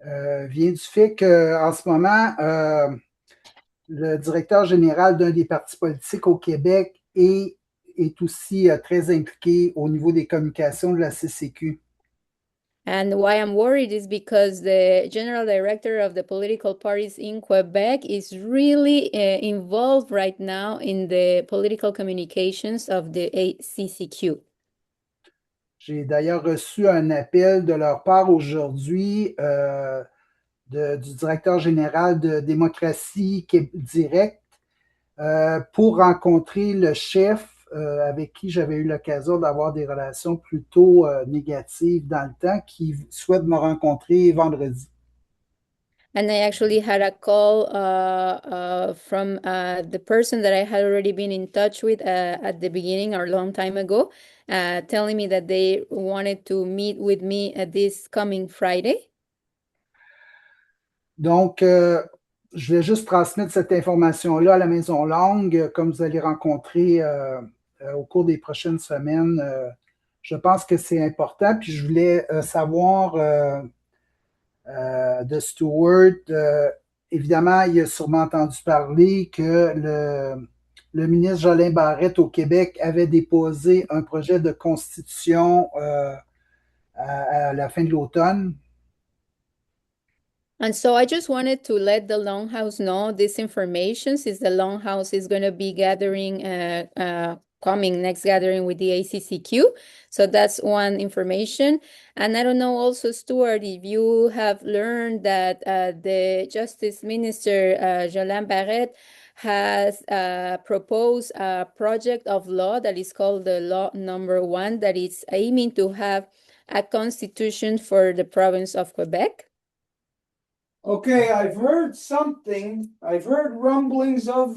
Speaker 9: vient du fait qu'en ce moment, le directeur général d'un des partis politiques au Québec est aussi très impliqué au niveau des communications de la CCQ.
Speaker 1: And why I'm worried is because the general director of the political parties in Quebec is really involved right now in the political communications of the ACCQ.
Speaker 9: J'ai d'ailleurs reçu un appel de leur part aujourd'hui du directeur général de Démocratie Direct pour rencontrer le chef avec qui j'avais eu l'occasion d'avoir des relations plutôt négatives dans le temps, qui souhaite me rencontrer vendredi.
Speaker 1: And I actually had a call from the person that I had already been in touch with at the beginning or a long time ago, telling me that they wanted to meet with me this coming Friday.
Speaker 9: Donc, je vais juste transmettre cette information-là à la Maison Longue, comme vous allez rencontrer au cours des prochaines semaines. Je pense que c'est important. Puis je voulais savoir de Stewart, évidemment, il a sûrement entendu parler que le ministre Jolin Barrette au Québec avait déposé un projet de constitution à la fin de l'automne.
Speaker 1: And so I just wanted to let the Longhouse know this information, since the Longhouse is going to be gathering, coming next gathering with the ACCQ. So that's one information. And I don't know also, Stuart, if you have learned that the Justice Minister, Jolin Barrette, has proposed a project of law that is called the Law Number 1, that is aiming to have a constitution for the province of Quebec.
Speaker 2: Okay, I've heard something. I've heard rumblings of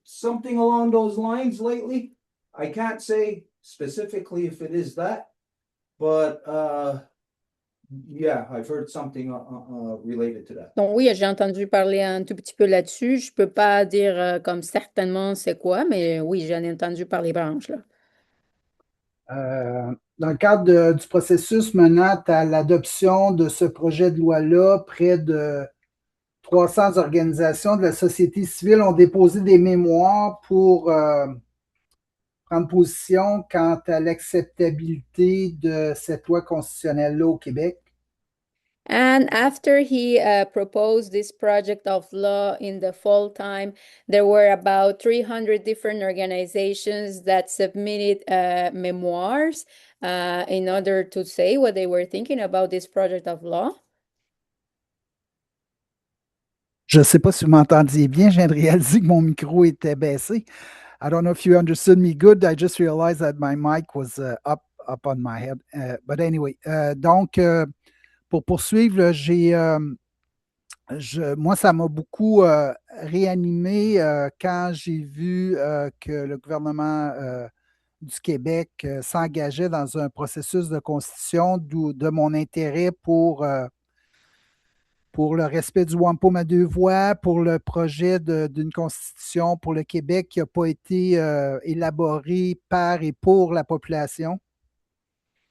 Speaker 2: something along those lines lately. I can't say specifically if it is that, but yeah, I've heard something related to that.
Speaker 1: Donc oui, j'ai entendu parler un tout petit peu là-dessus. Je peux pas dire comme certainement c'est quoi, mais oui, j'en ai entendu par les branches, là.
Speaker 9: Dans le cadre du processus menant à l'adoption de ce projet de loi-là, près de 300 organisations de la société civile ont déposé des mémoires pour prendre position quant à l'acceptabilité de cette loi constitutionnelle-là au Québec.
Speaker 1: And after he proposed this project of law in the fall time, there were about 300 different organizations that submitted memoirs in order to say what they were thinking about this project of law.
Speaker 9: Je ne sais pas si vous m'entendiez bien, je viens de réaliser que mon micro était baissé. I don't know if you understood me good. I just realized that my mic was up on my head. But anyway, donc, pour poursuivre, moi, ça m'a beaucoup réanimé quand j'ai vu que le gouvernement du Québec s'engageait dans un processus de constitution, d'où de mon intérêt pour le respect du Wampum à deux voix, pour le projet d'une constitution pour le Québec qui n'a pas été élaboré par et pour la population.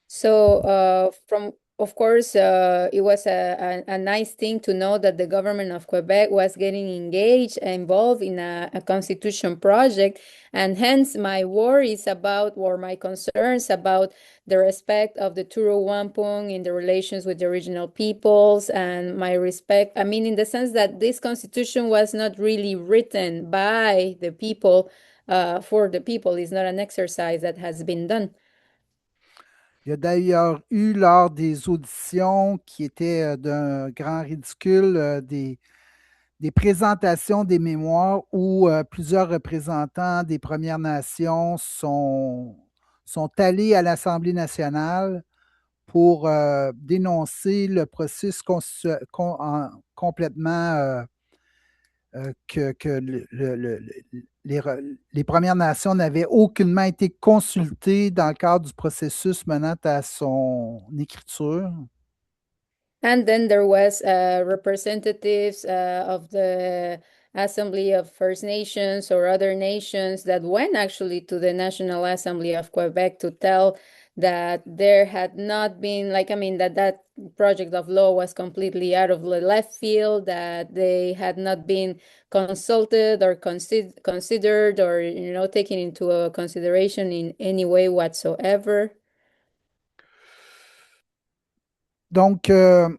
Speaker 1: So, of course, it was a nice thing to know that the government of Quebec was getting engaged and involved in a constitution project. And hence my worries about, or my concerns about the respect of the Turo Wampum in the relations with the original peoples, and my respect, I mean, in the sense that this constitution was not really written by the people, for the people. It's not an exercise that has been done.
Speaker 9: Il y a d'ailleurs eu, lors des auditions qui étaient d'un grand ridicule, des présentations des mémoires où plusieurs représentants des Premières Nations sont allés à l'Assemblée nationale pour dénoncer le processus complètement que les Premières Nations n'avaient aucunement été consultées dans le cadre du processus menant à son écriture.
Speaker 1: And then there was representatives of the Assembly of First Nations or other nations that went actually to the National Assembly of Quebec to tell that there had not been, like, I mean, that project of law was completely out of the left field, that they had not been consulted or considered or, taken into a consideration in any way whatsoever.
Speaker 9: Donc, comme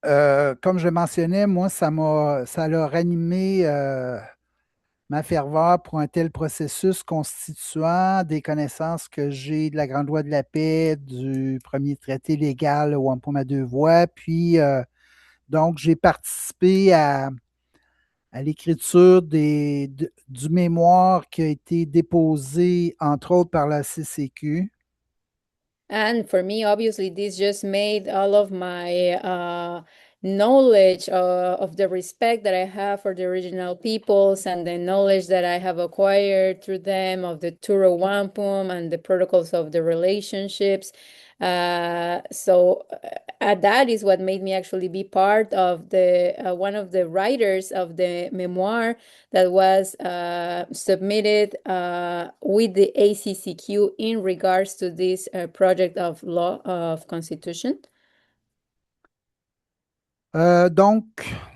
Speaker 9: je mentionnais, moi, ça a ranimé ma ferveur pour un tel processus constituant des connaissances que j'ai de la Grande Loi de la paix, du premier traité légal Wampum à deux voix. Puis, donc, j'ai participé à l'écriture du mémoire qui a été déposé, entre autres, par la CCQ.
Speaker 1: And for me, obviously, this just made all of my knowledge of the respect that I have for the original peoples and the knowledge that I have acquired through them of the Turo Wampum and the protocols of the relationships. That is what made me actually be part of the one of the writers of the memoir that was submitted with the ACCQ in regards to this project of law of constitution.
Speaker 9: Donc,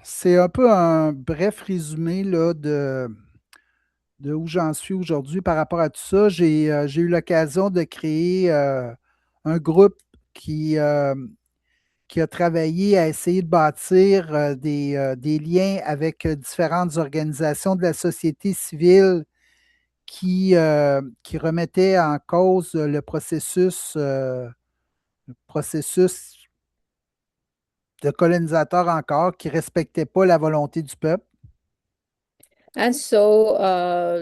Speaker 9: c'est un peu un bref résumé là, de où j'en suis aujourd'hui par rapport à tout ça. J'ai eu l'occasion de créer un groupe qui a travaillé à essayer de bâtir des liens avec différentes organisations de la société civile qui remettaient en cause le processus de colonisateur encore, qui ne respectait pas la volonté du peuple.
Speaker 1: And so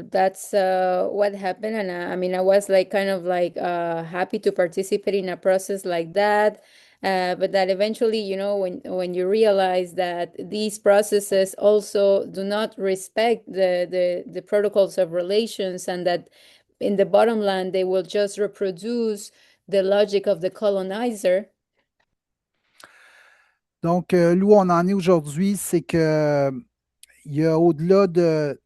Speaker 1: that's what happened. And I mean, I was like kind of like happy to participate in a process like that. But that eventually, when you realize that these processes also do not respect the protocols of relations, and that in the bottom line, they will just reproduce the logic of the colonizer.
Speaker 9: Donc, où on en est aujourd'hui, c'est que il y a au-delà de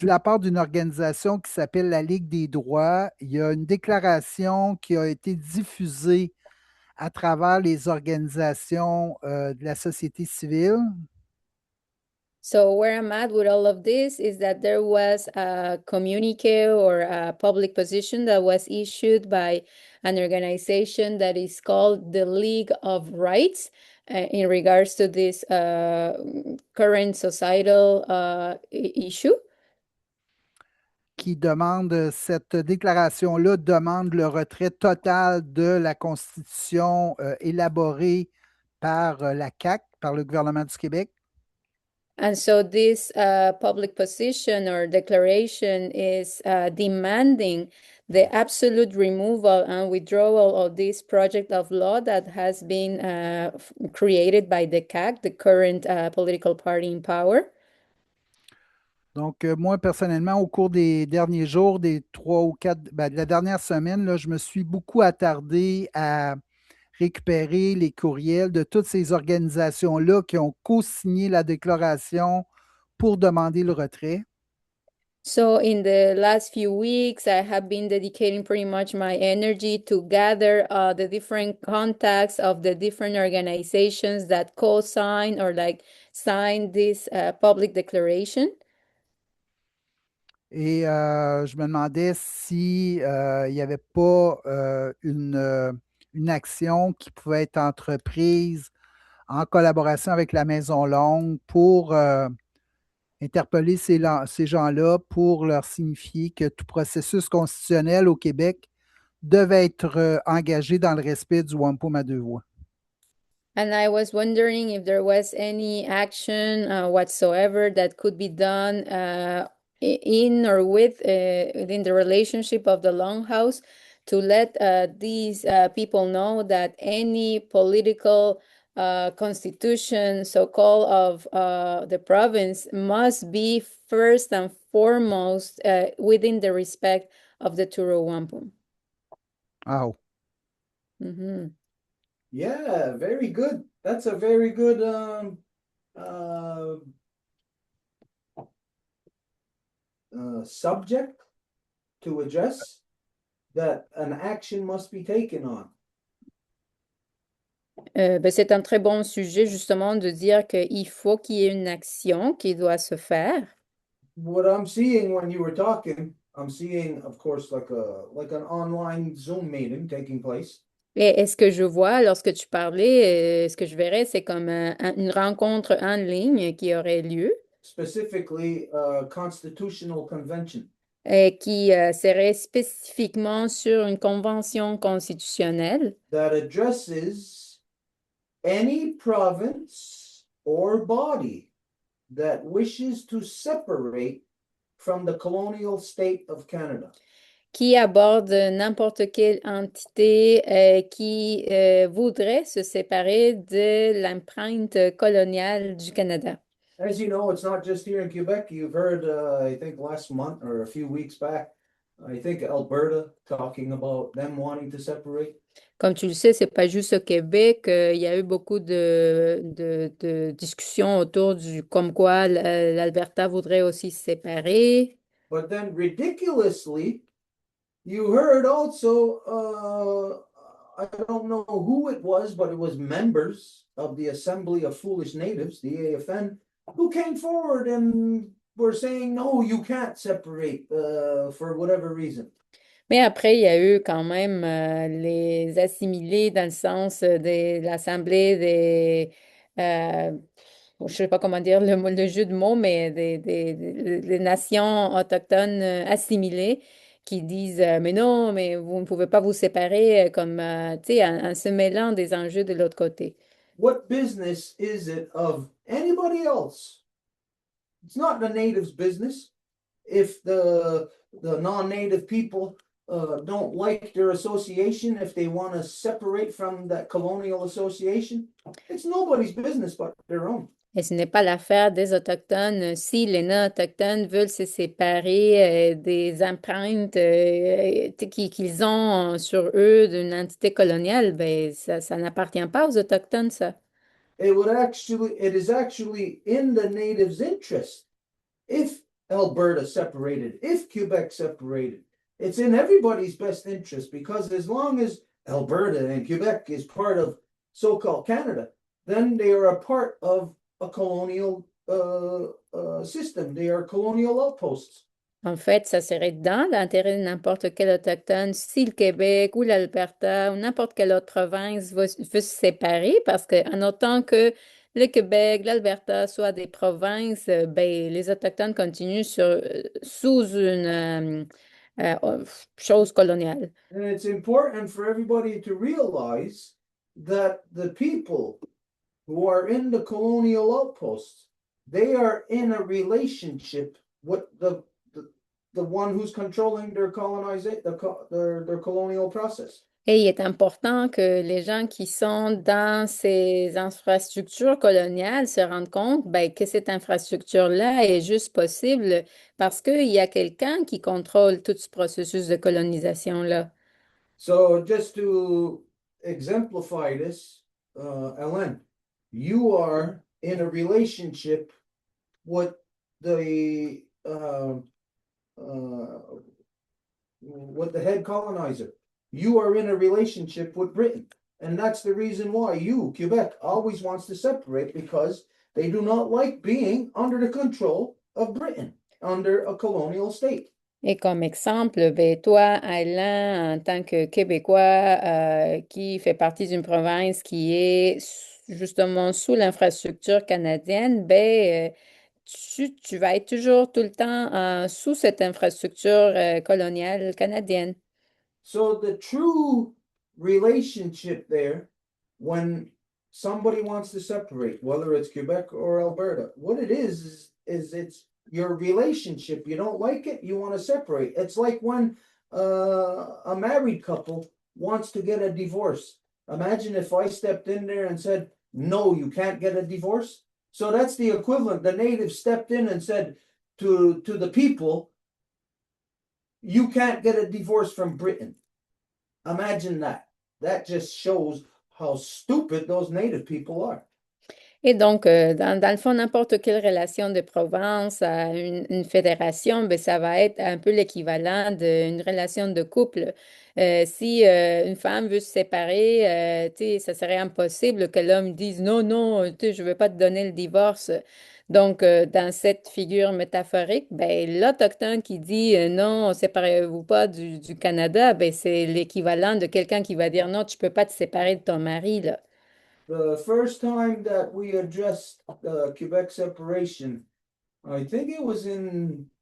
Speaker 9: la part d'une organisation qui s'appelle la Ligue des droits, il y a une déclaration qui a été diffusée à travers les organisations de la société civile.
Speaker 1: So where I'm at with all of this is that there was a communique or a public position that was issued by an organization that is called the League of Rights in regards to this current societal issue.
Speaker 9: Qui demande, cette déclaration-là demande le retrait total de la Constitution élaborée par la CAQ, par le gouvernement du Québec.
Speaker 1: And so this public position or declaration is demanding the absolute removal and withdrawal of this project of law that has been created by the CAQ, the current political party in power.
Speaker 9: Donc, moi, personnellement, au cours des derniers jours, des 3 ou 4, de la dernière semaine, là, je me suis beaucoup attardé à récupérer les courriels de toutes ces organisations-là qui ont co-signé la déclaration pour demander le retrait.
Speaker 1: So in the last few weeks, I have been dedicating pretty much my energy to gather the different contacts of the different organizations that co-sign or like sign this public declaration.
Speaker 9: Et je me demandais si il n'y avait pas une action qui pouvait être entreprise en collaboration avec la Maison Longue pour interpeller ces gens-là pour leur signifier que tout processus constitutionnel au Québec devaient être engagés dans le respect du wampum à deux voix.
Speaker 1: And I was wondering if there was any action whatsoever that could be done in or within the relationship of the Longhouse to let these people know that any political constitution, so-called, of the province must be first and foremost within the respect of the Turo Wampum.
Speaker 9: Oh.
Speaker 1: Mhm.
Speaker 2: Yeah, very good. That's a very good uh, subject to address that an action must be taken on.
Speaker 1: Ben, c'est un très bon sujet justement de dire qu'il faut qu'il y ait une action qui doit se faire.
Speaker 2: What I'm seeing when you were talking, I'm seeing, of course, like an online Zoom meeting taking place.
Speaker 1: Et ce que je vois lorsque tu parlais, ce que je verrais, c'est comme une rencontre en ligne qui aurait lieu
Speaker 2: Specifically a constitutional convention
Speaker 1: et qui serait spécifiquement sur une convention constitutionnelle
Speaker 2: that addresses any province or body that wishes to separate from the colonial state of Canada.
Speaker 1: qui aborde n'importe quelle entité qui voudrait se séparer de l'empreinte coloniale du Canada.
Speaker 2: As you know, it's not just here in Quebec. You've heard, I think last month or a few weeks back, I think Alberta talking about them wanting to separate.
Speaker 1: Comme tu le sais, c'est pas juste au Québec. Il y a eu beaucoup de discussions autour du comme quoi l'Alberta voudrait aussi se séparer.
Speaker 2: But then ridiculously, you heard also, I don't know who it was, but it was members of the Assembly of Foolish Natives, the AFN, who came forward and were saying, no, you can't separate for whatever reason.
Speaker 1: Mais après, il y a eu quand même les assimilés dans le sens de l'Assemblée je ne sais pas comment dire le jeu de mots, mais des nations autochtones assimilées qui disent mais non, mais vous ne pouvez pas vous séparer comme, tu sais, en se mêlant des enjeux de l'autre côté.
Speaker 2: What business is it of anybody else? It's not the natives' business. If the non-native people don't like their association, if they want to separate from that colonial association, it's nobody's business but their own.
Speaker 1: Et ce n'est pas l'affaire des Autochtones. Si les non-Autochtones veulent se séparer des empreintes qu'ils ont sur eux d'une entité coloniale, ben ça n'appartient pas aux Autochtones, ça.
Speaker 2: It is actually in the natives' interest if Alberta separated, if Quebec separated. It's in everybody's best interest because as long as Alberta and Quebec is part of so-called Canada, then they are a part of a colonial system. They are colonial outposts.
Speaker 1: En fait, ça serait dans l'intérêt de n'importe quel Autochtone si le Québec ou l'Alberta ou n'importe quelle autre province veut se séparer parce qu'en autant que le Québec, l'Alberta soient des provinces, ben, les Autochtones continuent sous une chose coloniale.
Speaker 2: And it's important for everybody to realize that the people who are in the colonial outposts, they are in a relationship with the one who's controlling their colonization, their colonial process.
Speaker 1: Et il est important que les gens qui sont dans ces infrastructures coloniales se rendent compte ben, que cette infrastructure-là est juste possible parce qu'il y a quelqu'un qui contrôle tout ce processus de colonisation-là.
Speaker 2: So just to exemplify this, Ellen, you are in a relationship with with the head colonizer. You are in a relationship with Britain. And that's the reason why you, Quebec, always wants to separate because they do not like being under the control of Britain, under a colonial state.
Speaker 1: Et comme exemple, ben, toi, Alain, en tant que Québécois qui fait partie d'une province qui est justement sous l'infrastructure canadienne, ben, tu vas être toujours tout le temps sous cette infrastructure coloniale canadienne.
Speaker 2: So the true relationship there, when somebody wants to separate, whether it's Quebec or Alberta, what it is it's your relationship. You don't like it, you want to separate. It's like when a married couple wants to get a divorce. Imagine if I stepped in there and said, no, you can't get a divorce. So that's the equivalent. The natives stepped in and said to the people, you can't get a divorce from Britain. Imagine that. That just shows how stupid those native people are.
Speaker 1: Et donc, dans le fond, n'importe quelle relation de province à une fédération, ben, ça va être un peu l'équivalent d'une relation de couple. Si une femme veut se séparer, tu sais, ça serait impossible que l'homme dise non, non, tu sais, je ne veux pas te donner le divorce. Donc, dans cette figure métaphorique, ben, l'Autochtone qui dit non, séparez-vous pas du Canada, ben, c'est l'équivalent de quelqu'un qui va dire non, tu peux pas te séparer de ton mari, là.
Speaker 2: The first time that we addressed Quebec separation, I think it was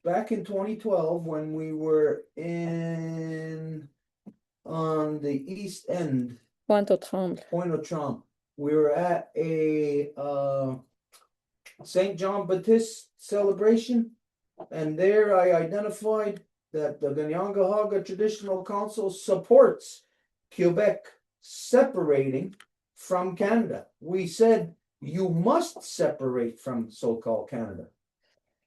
Speaker 2: back in 2012 when we were on the east end,
Speaker 1: Pointe-aux-Trembles.
Speaker 2: Pointe-aux-Trembles. We were at a St. John Baptist celebration, and there I identified that the Ganyangahaga Traditional Council supports Quebec separating from Canada. We said you must separate from so-called Canada.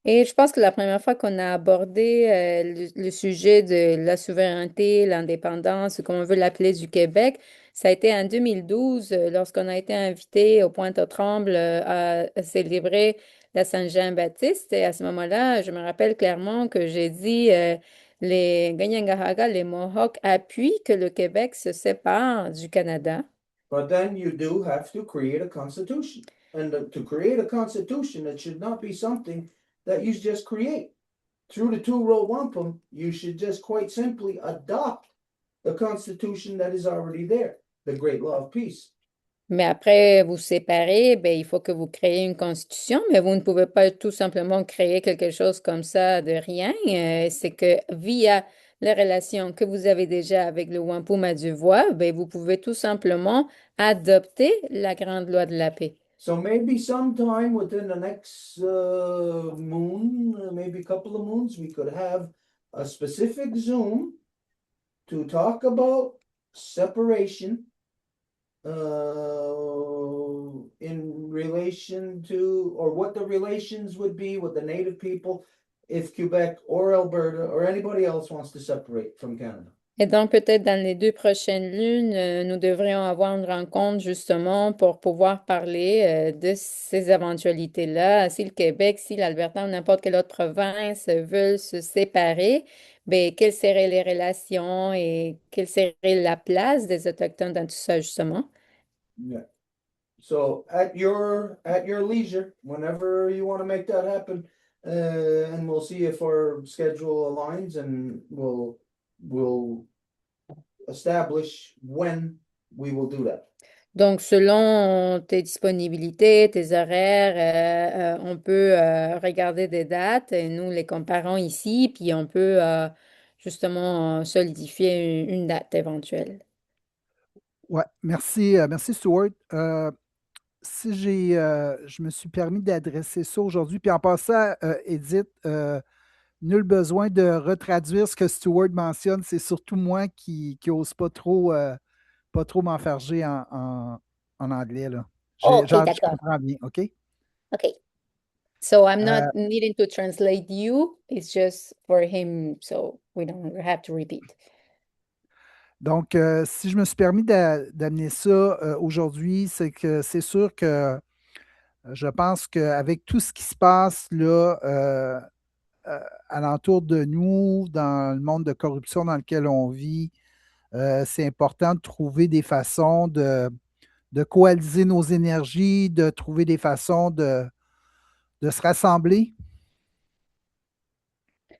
Speaker 1: Et je pense que la première fois qu'on a abordé le sujet de la souveraineté, l'indépendance, comme on veut l'appeler, du Québec, ça a été en 2012, lorsqu'on a été invité au Pointe-aux-Trembles à célébrer la Saint-Jean-Baptiste. Et à ce moment-là, je me rappelle clairement que j'ai dit les Ganyangahaga, les Mohawks appuient que le Québec se sépare du Canada.
Speaker 2: But then you do have to create a constitution. And to create a constitution, it should not be something that you just create. Through the two-row wampum, you should just quite simply adopt the constitution that is already there, the Great Law of Peace.
Speaker 1: Mais après vous séparer, ben, il faut que vous créez une constitution, mais vous ne pouvez pas tout simplement créer quelque chose comme ça de rien. C'est que via les relations que vous avez déjà avec le Wampum à Voix, ben, vous pouvez tout simplement adopter la grande loi de la paix.
Speaker 2: So maybe sometime within the next moon, maybe a couple of moons, we could have a specific Zoom to talk about separation in relation to, or what the relations would be with the native people if Quebec or Alberta or anybody else wants to separate from Canada.
Speaker 1: Et donc, peut-être dans les 2 prochaines lunes, nous devrions avoir une rencontre justement pour pouvoir parler de ces éventualités-là. Si le Québec, si l'Alberta ou n'importe quelle autre province veulent se séparer, ben, quelles seraient les relations et quelle serait la place des Autochtones dans tout ça, justement?
Speaker 2: Yeah. So at your leisure, whenever you want to make that happen, and we'll see if our schedule aligns, and we'll establish when we will do that.
Speaker 1: Donc, selon tes disponibilités, tes horaires, on peut regarder des dates et nous les comparons ici, puis on peut justement solidifier une date éventuelle.
Speaker 9: Ouais, merci, merci Stuart. Si je me suis permis d'adresser ça aujourd'hui, puis en passant, Edith, nul besoin de retraduire ce que Stuart mentionne, c'est surtout moi qui n'ose pas trop m'enfarger en anglais, là.
Speaker 1: OK,
Speaker 9: Je
Speaker 1: d'accord.
Speaker 9: comprends bien, OK?
Speaker 1: OK. So I'm not
Speaker 9: Euh,
Speaker 1: needing to translate you. It's just for him, so we don't have to repeat.
Speaker 9: donc, si je me suis permis d'amener ça aujourd'hui, c'est que c'est sûr que je pense qu'avec tout ce qui se passe là, alentour de nous, dans le monde de corruption dans lequel on vit, c'est important de trouver des façons de coaliser nos énergies, de trouver des façons de se rassembler.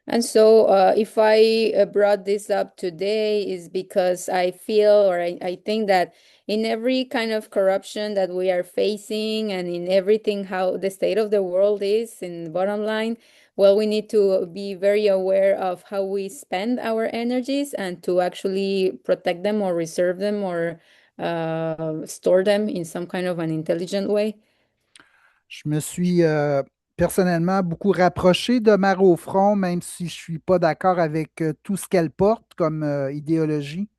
Speaker 1: And so, if I brought this up today, is because I feel or I think that in every kind of corruption that we are facing and in everything how the state of the world is, in the bottom line, well, we need to be very aware of how we spend our energies and to actually protect them or reserve them or store them in some kind of an intelligent way.
Speaker 9: Je me suis personnellement beaucoup rapproché de Mère au front, même si je ne suis pas d'accord avec tout ce qu'elle porte comme idéologie.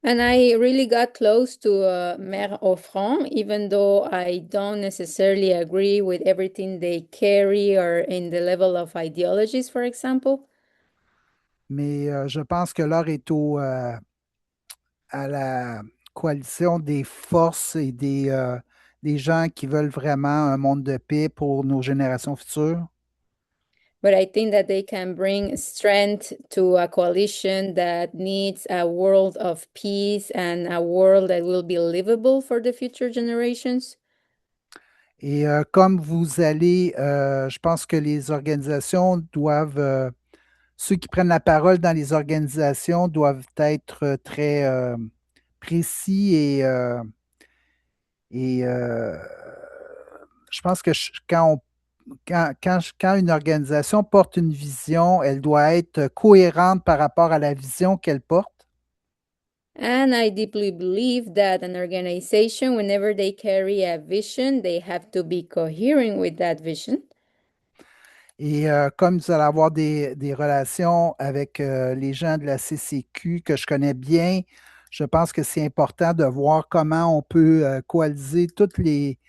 Speaker 1: And I really got close to Mère Offrand, even though I don't necessarily agree with everything they carry or in the level of ideologies, for example.
Speaker 9: Mais je pense que l'heure est à la coalition des forces et des gens qui veulent vraiment un monde de paix pour nos générations futures.
Speaker 1: But I think that they can bring strength to a coalition that needs a world of peace and a world that will be livable for the future generations.
Speaker 9: Et comme vous allez, je pense que les organisations doivent, ceux qui prennent la parole dans les organisations doivent être très précis et je pense que quand une organisation porte une vision, elle doit être cohérente par rapport à la vision qu'elle porte.
Speaker 1: And I deeply believe that an organization, whenever they carry a vision, they have to be coherent with that vision.
Speaker 9: Et comme vous allez avoir des relations avec les gens de la CCQ que je connais bien, je pense que c'est important de voir comment on peut coaliser toutes les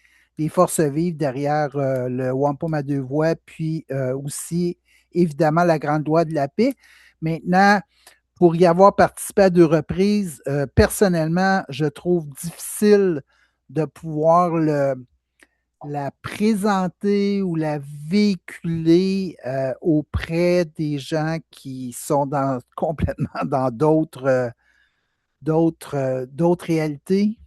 Speaker 9: forces vives derrière le Wampum à deux voix, puis aussi, évidemment, la Grande Loi de la paix. Maintenant, pour y avoir participé à deux reprises, personnellement, je trouve difficile de pouvoir la présenter ou la véhiculer auprès des gens qui sont complètement dans d'autres réalités.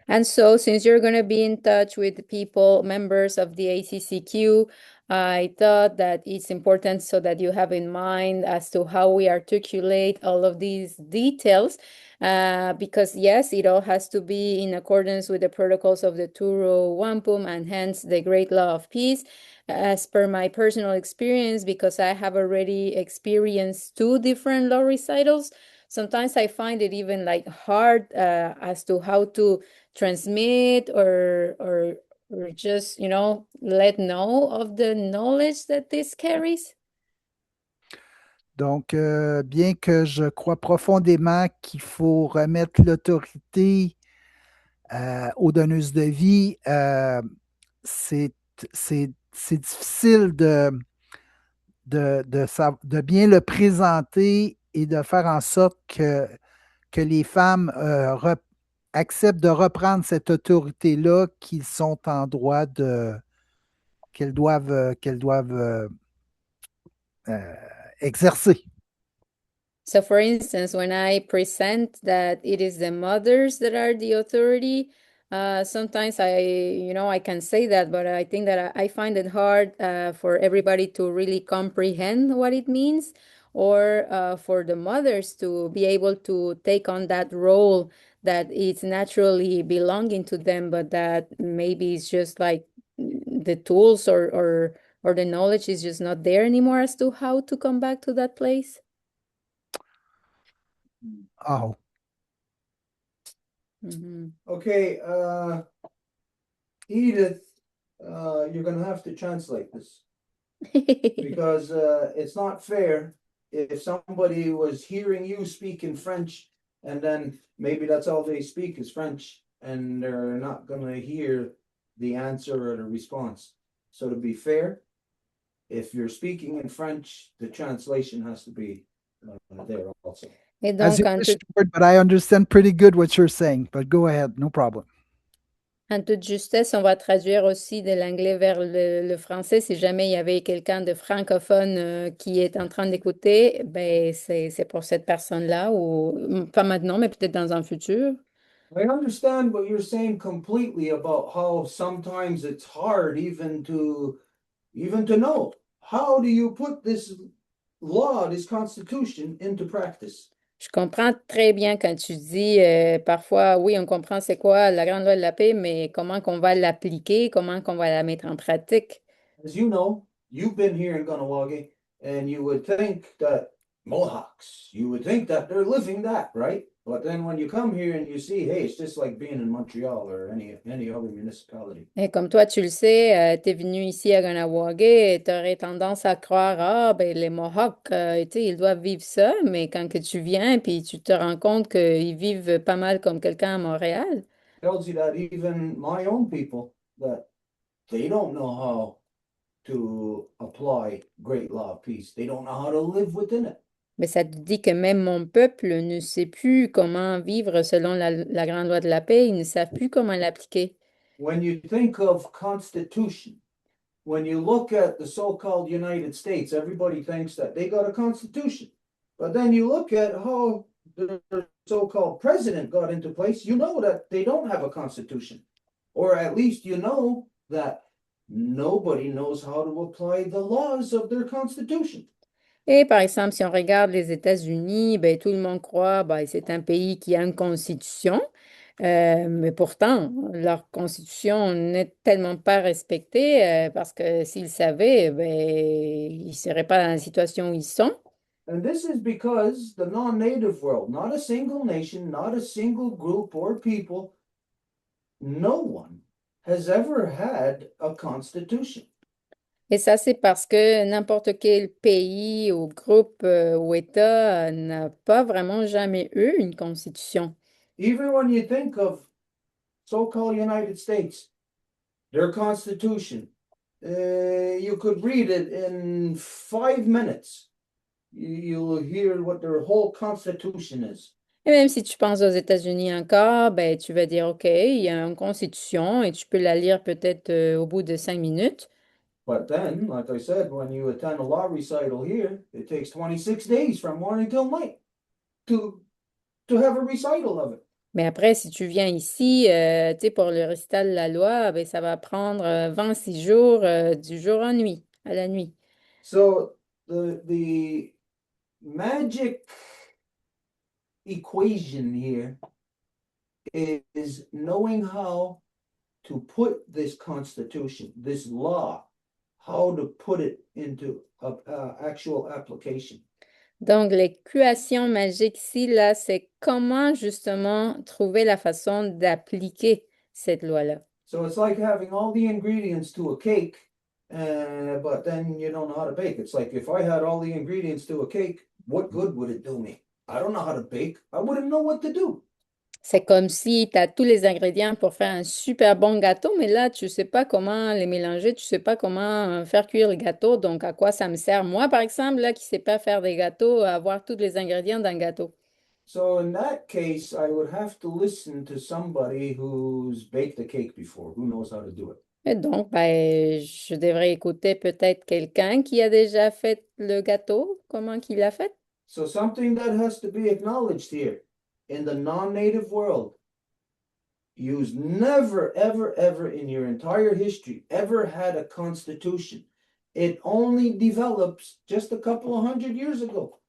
Speaker 1: And so, since you're going to be in touch with people, members of the ACCQ, I thought that it's important so that you have in mind as to how we articulate all of these details. Because yes, it all has to be in accordance with the protocols of the Turo Wampum and hence the Great Law of Peace. As per my personal experience, because I have already experienced two different law recitals, sometimes I find it even like hard as to how to transmit or just let know of the knowledge that this carries.
Speaker 9: Donc, bien que je crois profondément qu'il faut remettre l'autorité aux donneuses de vie, c'est difficile de bien le présenter et de faire en sorte que les femmes acceptent de reprendre cette autorité-là qu'ils sont en droit qu'elles doivent exercer.
Speaker 1: So, for instance, when I present that it is the mothers that are the authority, sometimes I can say that, but I think that I find it hard for everybody to really comprehend what it means, or for the mothers to be able to take on that role that is naturally belonging to them, but that maybe it's just like the tools or the knowledge is just not there anymore as to how to come back to that place.
Speaker 9: Oh,
Speaker 2: Okay, Edith, you're gonna have to translate this because it's not fair if somebody was hearing you speak in French and then maybe that's all they speak is French and they're not gonna hear the answer or the response. So to be fair, if you're speaking in French, the translation has to be there also.
Speaker 1: Et
Speaker 9: as
Speaker 1: donc,
Speaker 9: you wish, Stuart, but I understand pretty good what you're saying. But go ahead, no problem.
Speaker 1: en toute justesse, on va traduire aussi de l'anglais vers le français. Si jamais il y avait quelqu'un de francophone qui est en train d'écouter, ben c'est pour cette personne-là, ou pas maintenant, mais peut-être dans un futur.
Speaker 2: I understand what you're saying completely about how sometimes it's hard even to know how do you put this law, this constitution into practice.
Speaker 1: Je comprends très bien quand tu dis, parfois, oui, on comprend c'est quoi la grande loi de la paix, mais comment qu'on va l'appliquer, comment qu'on va la mettre en pratique.
Speaker 2: As you know, you've been here in Ganawage, and you would think that Mohawks, you would think that they're living that, right? But then when you come here and you see, hey, it's just like being in Montreal or any other municipality.
Speaker 1: Et comme toi, tu le sais, tu es venu ici à Ganawage et tu aurais tendance à croire, ah, ben les Mohawks, tu sais, ils doivent vivre ça, mais quand que tu viens puis tu te rends compte qu'ils vivent pas mal comme quelqu'un à Montréal,
Speaker 2: Tells you that even my own people, that they don't know how to apply great law of peace. They don't know how to live within it.
Speaker 1: mais ça te dit que même mon peuple ne sait plus comment vivre selon la grande loi de la paix, ils ne savent plus comment l'appliquer.
Speaker 2: When you think of constitution, when you look at the so-called United States, everybody thinks that they got a constitution. But then you look at how the so-called president got into place, you know that they don't have a constitution. Or at least you know that nobody knows how to apply the laws of their constitution.
Speaker 1: Et par exemple, si on regarde les États-Unis, ben, tout le monde croit ben, c'est un pays qui a une constitution, mais pourtant, leur constitution n'est tellement pas respectée parce que s'ils savaient, ben, ils ne seraient pas dans la situation où ils sont.
Speaker 2: And this is because the non-native world, not a single nation, not a single group or people, no one has ever had a constitution.
Speaker 1: Et ça, c'est parce que n'importe quel pays ou groupe ou État n'a pas vraiment jamais eu une constitution.
Speaker 2: Even when you think of so-called United States, their constitution, you could read it in 5 minutes. You'll hear what their whole constitution is.
Speaker 1: Et même si tu penses aux États-Unis encore, ben, tu vas dire, OK, il y a une constitution et tu peux la lire peut-être au bout de 5 minutes.
Speaker 2: But then, like I said, when you attend a law recital here, it takes 26 days from morning till night to have a recital of it.
Speaker 1: Mais après, si tu viens ici, tu sais, pour le récital de la loi, ben, ça va prendre 26 jours du jour à nuit, à la nuit.
Speaker 2: So the magic equation here is knowing how to put this constitution, this law, how to put it into actual application.
Speaker 1: Donc, l'équation magique ici, là, c'est comment justement trouver la façon d'appliquer cette loi-là.
Speaker 2: So it's like having all the ingredients to a cake, but then you don't know how to bake. It's like if I had all the ingredients to a cake, what good would it do me? I don't know how to bake. I wouldn't know what to do.
Speaker 1: C'est comme si tu as tous les ingrédients pour faire un super bon gâteau, mais là, tu ne sais pas comment les mélanger, tu ne sais pas comment faire cuire le gâteau. Donc, à quoi ça me sert? Moi, par exemple, là, qui ne sais pas faire des gâteaux, à avoir tous les ingrédients d'un gâteau.
Speaker 2: So in that case, I would have to listen to somebody who's baked a cake before, who knows how to do it.
Speaker 1: Et donc, ben, je devrais écouter peut-être quelqu'un qui a déjà fait le gâteau, comment qu'il l'a fait.
Speaker 2: So something that has to be acknowledged here in the non-native world, you've never, ever, ever in your entire history ever had a constitution. It only develops just a couple of 100 years ago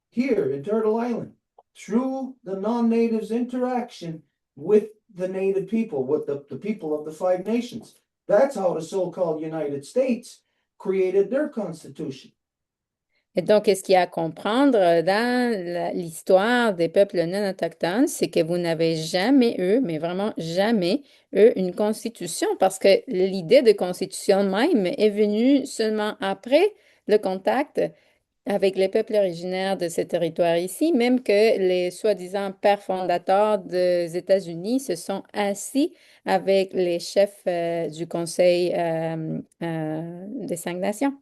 Speaker 2: here in Turtle Island through the non-natives' interaction with the native people, with the people of the Five Nations. That's how the so-called United States created their constitution.
Speaker 1: Et donc, ce qu'il y a à comprendre dans l'histoire des peuples non autochtones, c'est que vous n'avez jamais eu, mais vraiment jamais eu une constitution, parce que l'idée de constitution même est venue seulement après le contact avec les peuples originaires de ce territoire ici, même que les soi-disant pères fondateurs des États-Unis se sont assis avec les chefs du Conseil des Cinq Nations.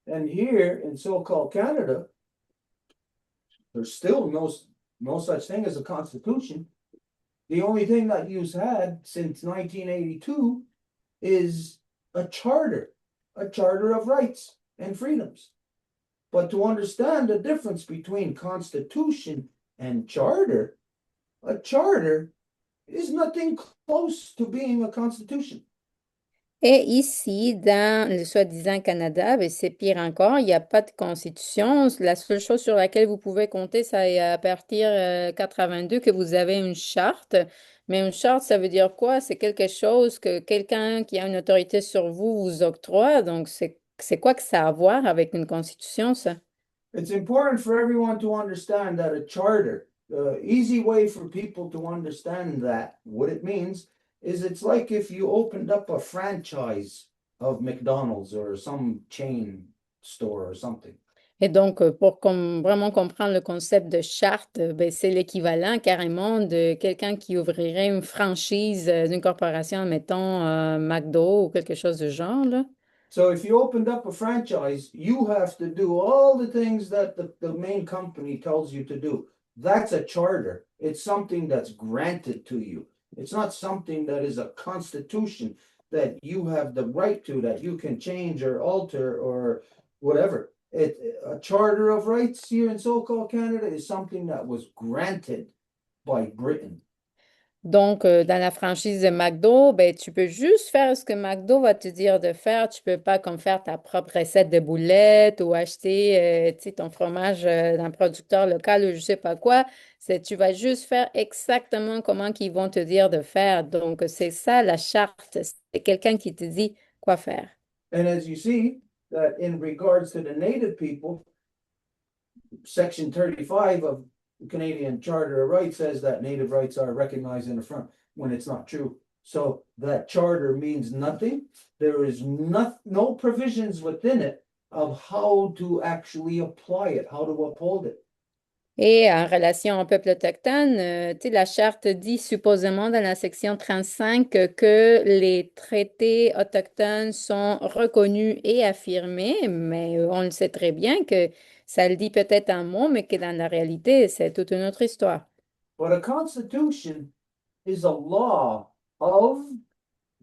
Speaker 2: And here in so-called Canada, there's still no such thing as a constitution. The only thing that you've had since 1982 is a charter of rights and freedoms. But to understand the difference between constitution and charter, a charter is nothing close to being a constitution.
Speaker 1: Et ici, dans le soi-disant Canada, ben, c'est pire encore, il n'y a pas de constitution. La seule chose sur laquelle vous pouvez compter, c'est à partir de 82 que vous avez une charte. Mais une charte, ça veut dire quoi? C'est quelque chose que quelqu'un qui a une autorité sur vous vous octroie. Donc, c'est C'est quoi que ça a à voir avec une constitution, ça?
Speaker 2: It's important for everyone to understand that a charter, the easy way for people to understand that, what it means, is it's like if you opened up a franchise of McDonald's or some chain store or something.
Speaker 1: Et donc, pour vraiment comprendre le concept de charte, ben, c'est l'équivalent carrément de quelqu'un qui ouvrirait une franchise d'une corporation, mettons McDo ou quelque chose du genre, là.
Speaker 2: So if you opened up a franchise, you have to do all the things that the main company tells you to do. That's a charter. It's something that's granted to you. It's not something that is a constitution that you have the right to, that you can change or alter or whatever. A charter of rights here in so-called Canada is something that was granted by Britain.
Speaker 1: Donc, dans la franchise de McDo, ben, tu peux juste faire ce que McDo va te dire de faire. Tu peux pas comme faire ta propre recette de boulettes ou acheter tu sais, ton fromage d'un producteur local ou je sais pas quoi. Tu vas juste faire exactement comment qu'ils vont te dire de faire. Donc, c'est ça la charte. C'est quelqu'un qui te dit quoi faire.
Speaker 2: And as you see, that in regards to the Native people, Section 35 of the Canadian Charter of Rights says that Native rights are recognized in the front when it's not true. So that charter means nothing. There is no provisions within it of how to actually apply it, how to uphold it.
Speaker 1: Et en relation au peuple autochtone, tu sais, la charte dit supposément dans la section 35 que les traités autochtones sont reconnus et affirmés, mais on le sait très bien que ça le dit peut-être en mots, mais que dans la réalité, c'est toute une autre histoire.
Speaker 2: But a constitution is a law of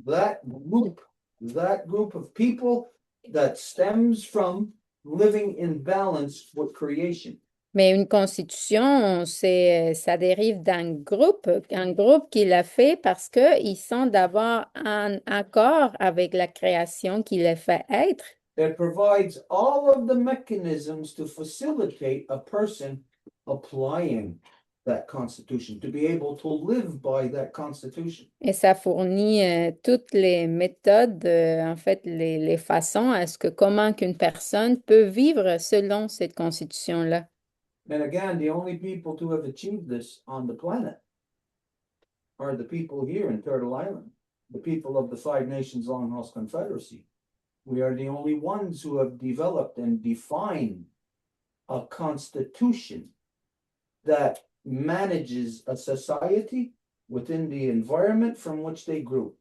Speaker 2: that group of people that stems from living in balance with creation.
Speaker 1: Mais une constitution, ça dérive un groupe qui l'a fait parce qu'ils sont d'abord en accord avec la création qui les fait être.
Speaker 2: It provides all of the mechanisms to facilitate a person applying that constitution, to be able to live by that constitution.
Speaker 1: Et ça fournit toutes les méthodes, en fait, les façons à ce que comment qu'une personne peut vivre selon cette constitution-là.
Speaker 2: And again, the only people to have achieved this on the planet are the people here in Turtle Island, the people of the Five Nations Longhouse Confederacy. We are the only ones who have developed and defined a constitution that manages a society within the environment from which they grew.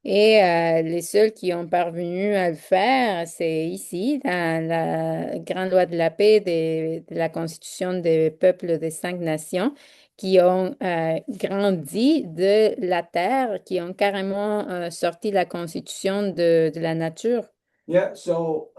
Speaker 1: Et les seuls qui ont parvenu à le faire, c'est ici, dans la Grande Loi de la paix de la Constitution des peuples des 5 nations, qui ont grandi de la terre, qui ont carrément sorti la Constitution de la nature.
Speaker 2: Yeah, so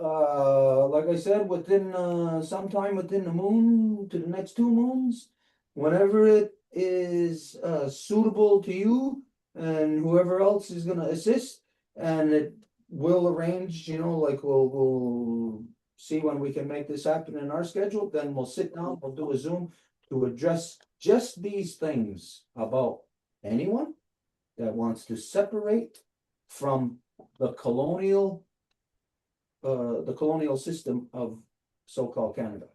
Speaker 2: like I said, within sometime within the moon to the next 2 moons, whenever it is suitable to you and whoever else is gonna assist, and it will arrange, like we'll see when we can make this happen in our schedule, then we'll sit down, we'll do a Zoom to address just these things about anyone that wants to separate from the colonial system of so-called Canada.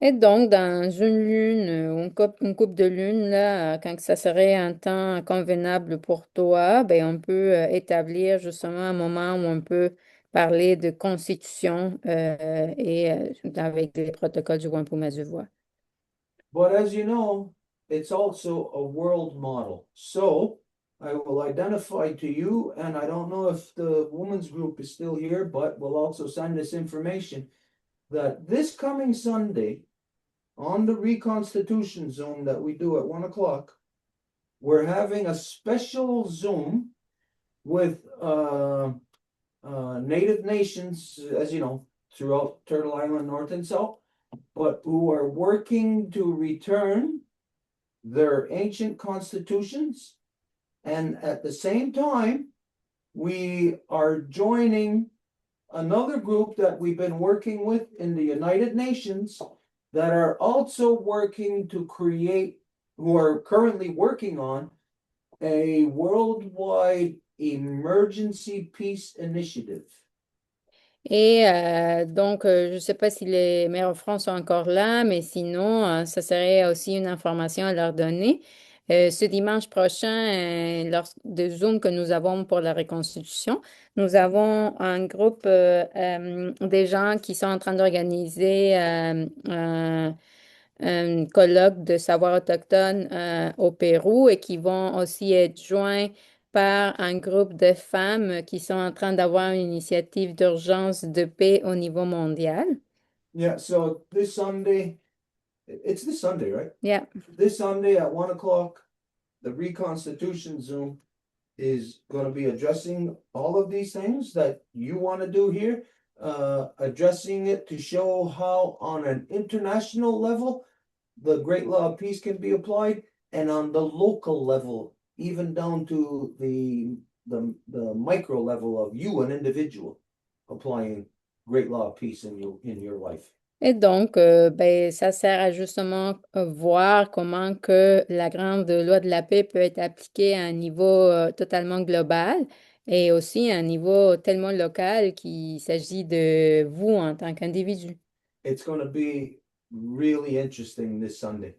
Speaker 1: Et donc, dans une lune ou une couple de lunes, là, quand ça serait un temps convenable pour toi, ben, on peut établir justement un moment où on peut parler de constitution et avec les protocoles du Wampum à voix.
Speaker 2: But as you know, it's also a world model. So I will identify to you, and I don't know if the women's group is still here, but we'll also send this information that this coming Sunday on the Reconstitution Zoom that we do at 1 o'clock, we're having a special Zoom with Native nations, as you know, throughout Turtle Island, North and South, but who are working to return their ancient constitutions. And at the same time, we are joining another group that we've been working with in the United Nations that are also working to create, who are currently working on a worldwide emergency peace initiative.
Speaker 1: Et donc, je ne sais pas si les maires en France sont encore là, mais sinon, ça serait aussi une information à leur donner. Ce dimanche prochain, lors de Zoom que nous avons pour la reconstitution, nous avons un groupe des gens qui sont en train d'organiser un colloque de savoir autochtone au Pérou et qui vont aussi être joints par un groupe de femmes qui sont en train d'avoir une initiative d'urgence de paix au niveau mondial.
Speaker 2: Yeah, so this Sunday, it's this Sunday, right?
Speaker 1: Yeah.
Speaker 2: This Sunday at 1 o'clock, the reconstitution Zoom is going to be addressing all of these things that you want to do here, addressing it to show how, on an international level, the Great Law of Peace can be applied, and on the local level, even down to the micro level of you, an individual, applying Great Law of Peace in your life.
Speaker 1: Et donc, ben, ça sert à justement voir comment que la grande loi de la paix peut être appliquée à un niveau totalement global et aussi à un niveau tellement local qu'il s'agit de vous en tant qu'individu.
Speaker 2: It's going to be really interesting this Sunday.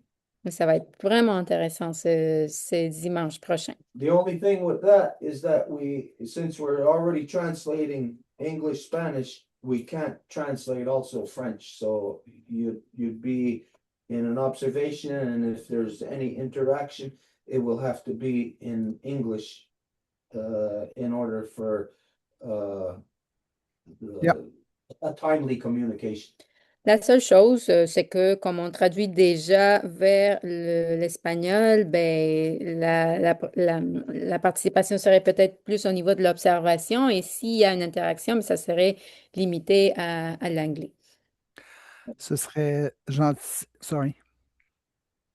Speaker 1: Ça va être vraiment intéressant ce dimanche prochain.
Speaker 2: The only thing with that is that since we're already translating English, Spanish, we can't translate also French. So you'd be in an observation, and if there's any interaction, it will have to be in English in order for
Speaker 9: Yeah.
Speaker 2: a timely communication.
Speaker 1: La seule chose, c'est que comme on traduit déjà vers l'espagnol, ben, la participation serait peut-être plus au niveau de l'observation et s'il y a une interaction, ben, ça serait limité à l'anglais.
Speaker 9: Ce serait gentil. Sorry.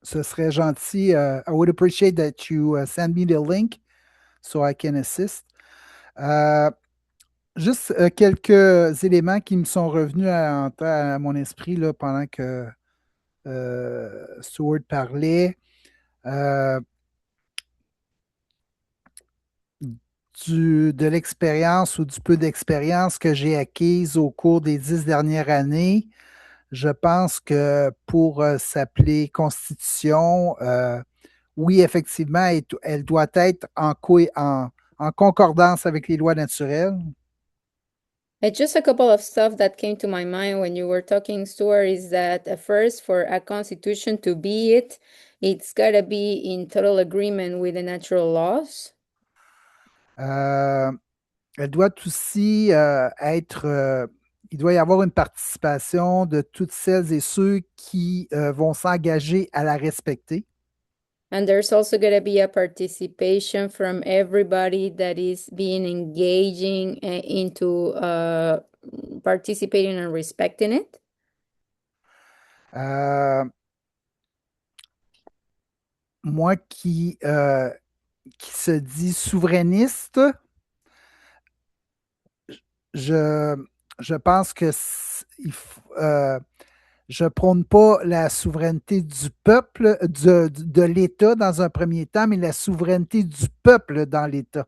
Speaker 9: Ce serait gentil. I would appreciate that you send me the link so I can assist. Juste quelques éléments qui me sont revenus à mon esprit là, pendant que Stuart parlait. De l'expérience ou du peu d'expérience que j'ai acquise au cours des 10 dernières années, je pense que pour s'appeler Constitution, oui, effectivement, elle doit être en concordance avec les lois naturelles.
Speaker 1: And just a couple of stuff that came to my mind when you were talking, Stuart, is that first, for a constitution to be it's gotta be in total agreement with the natural laws.
Speaker 9: Elle doit aussi être, il doit y avoir une participation de toutes celles et ceux qui vont s'engager à la respecter.
Speaker 1: And there's also going to be a participation from everybody that is being engaging into participating and respecting it.
Speaker 9: Moi qui se dit souverainiste, je pense que je prône pas la souveraineté du peuple, de l'État dans un premier temps, mais la souveraineté du peuple dans l'État.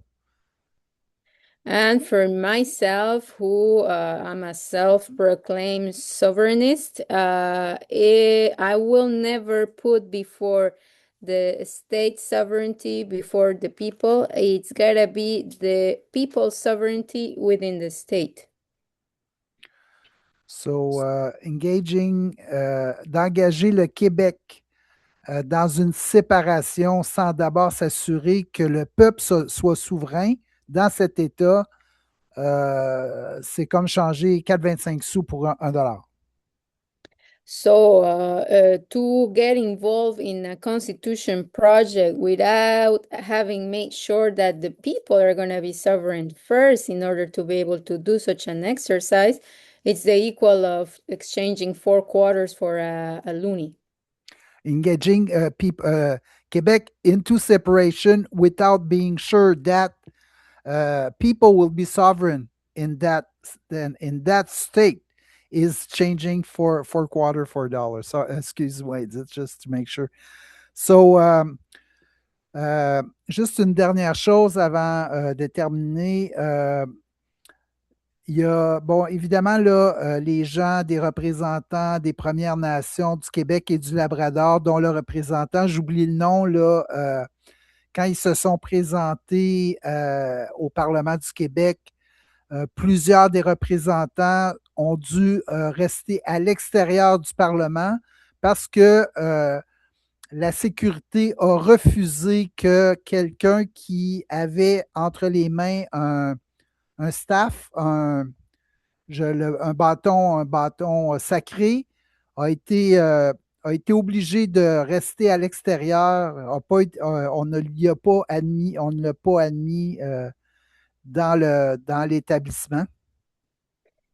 Speaker 1: And for myself, who I'm a self-proclaimed sovereignist, I will never put before the state sovereignty before the people. It's gotta be the people's sovereignty within the state.
Speaker 9: So, d'engager le Québec dans une séparation sans d'abord s'assurer que le peuple soit souverain dans cet État, c'est comme changer 4,25 sous pour un dollar.
Speaker 1: So to get involved in a constitution project without having made sure that the people are going to be sovereign first in order to be able to do such an exercise, it's the equal of exchanging 4 quarters for a loonie.
Speaker 9: Engaging Quebec into separation without being sure that people will be sovereign in that state is changing for quarter for $4. So excuse me, it's just to make sure. So juste une dernière chose avant de terminer. Il y a, bon, évidemment, là, les gens, des représentants des Premières Nations du Québec et du Labrador, dont le représentant, j'oublie le nom, là, quand ils se sont présentés au Parlement du Québec, plusieurs des représentants ont dû rester à l'extérieur du Parlement parce que la sécurité a refusé que quelqu'un qui avait entre les mains un staff, un bâton sacré, a été obligé de rester à l'extérieur. On ne lui a pas admis, on ne l'a pas admis dans l'établissement,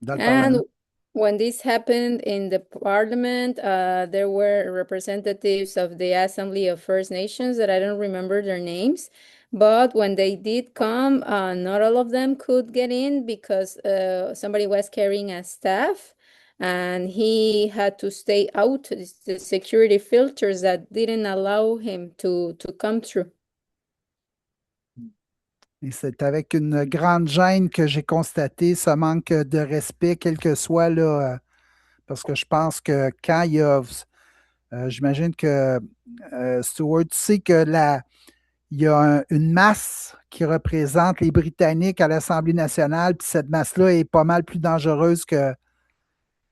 Speaker 9: dans le
Speaker 1: And
Speaker 9: Parlement.
Speaker 1: when this happened in the parliament, there were representatives of the Assembly of First Nations that I don't remember their names. But when they did come, not all of them could get in because somebody was carrying a staff and he had to stay out. It's the security filters that didn't allow him to come through.
Speaker 9: Et c'est avec une grande gêne que j'ai constaté ce manque de respect, quel que soit, là, parce que je pense que quand il y a, j'imagine que Stuart, tu sais que il y a une masse qui représente les Britanniques à l'Assemblée nationale, puis cette masse-là est pas mal plus dangereuse que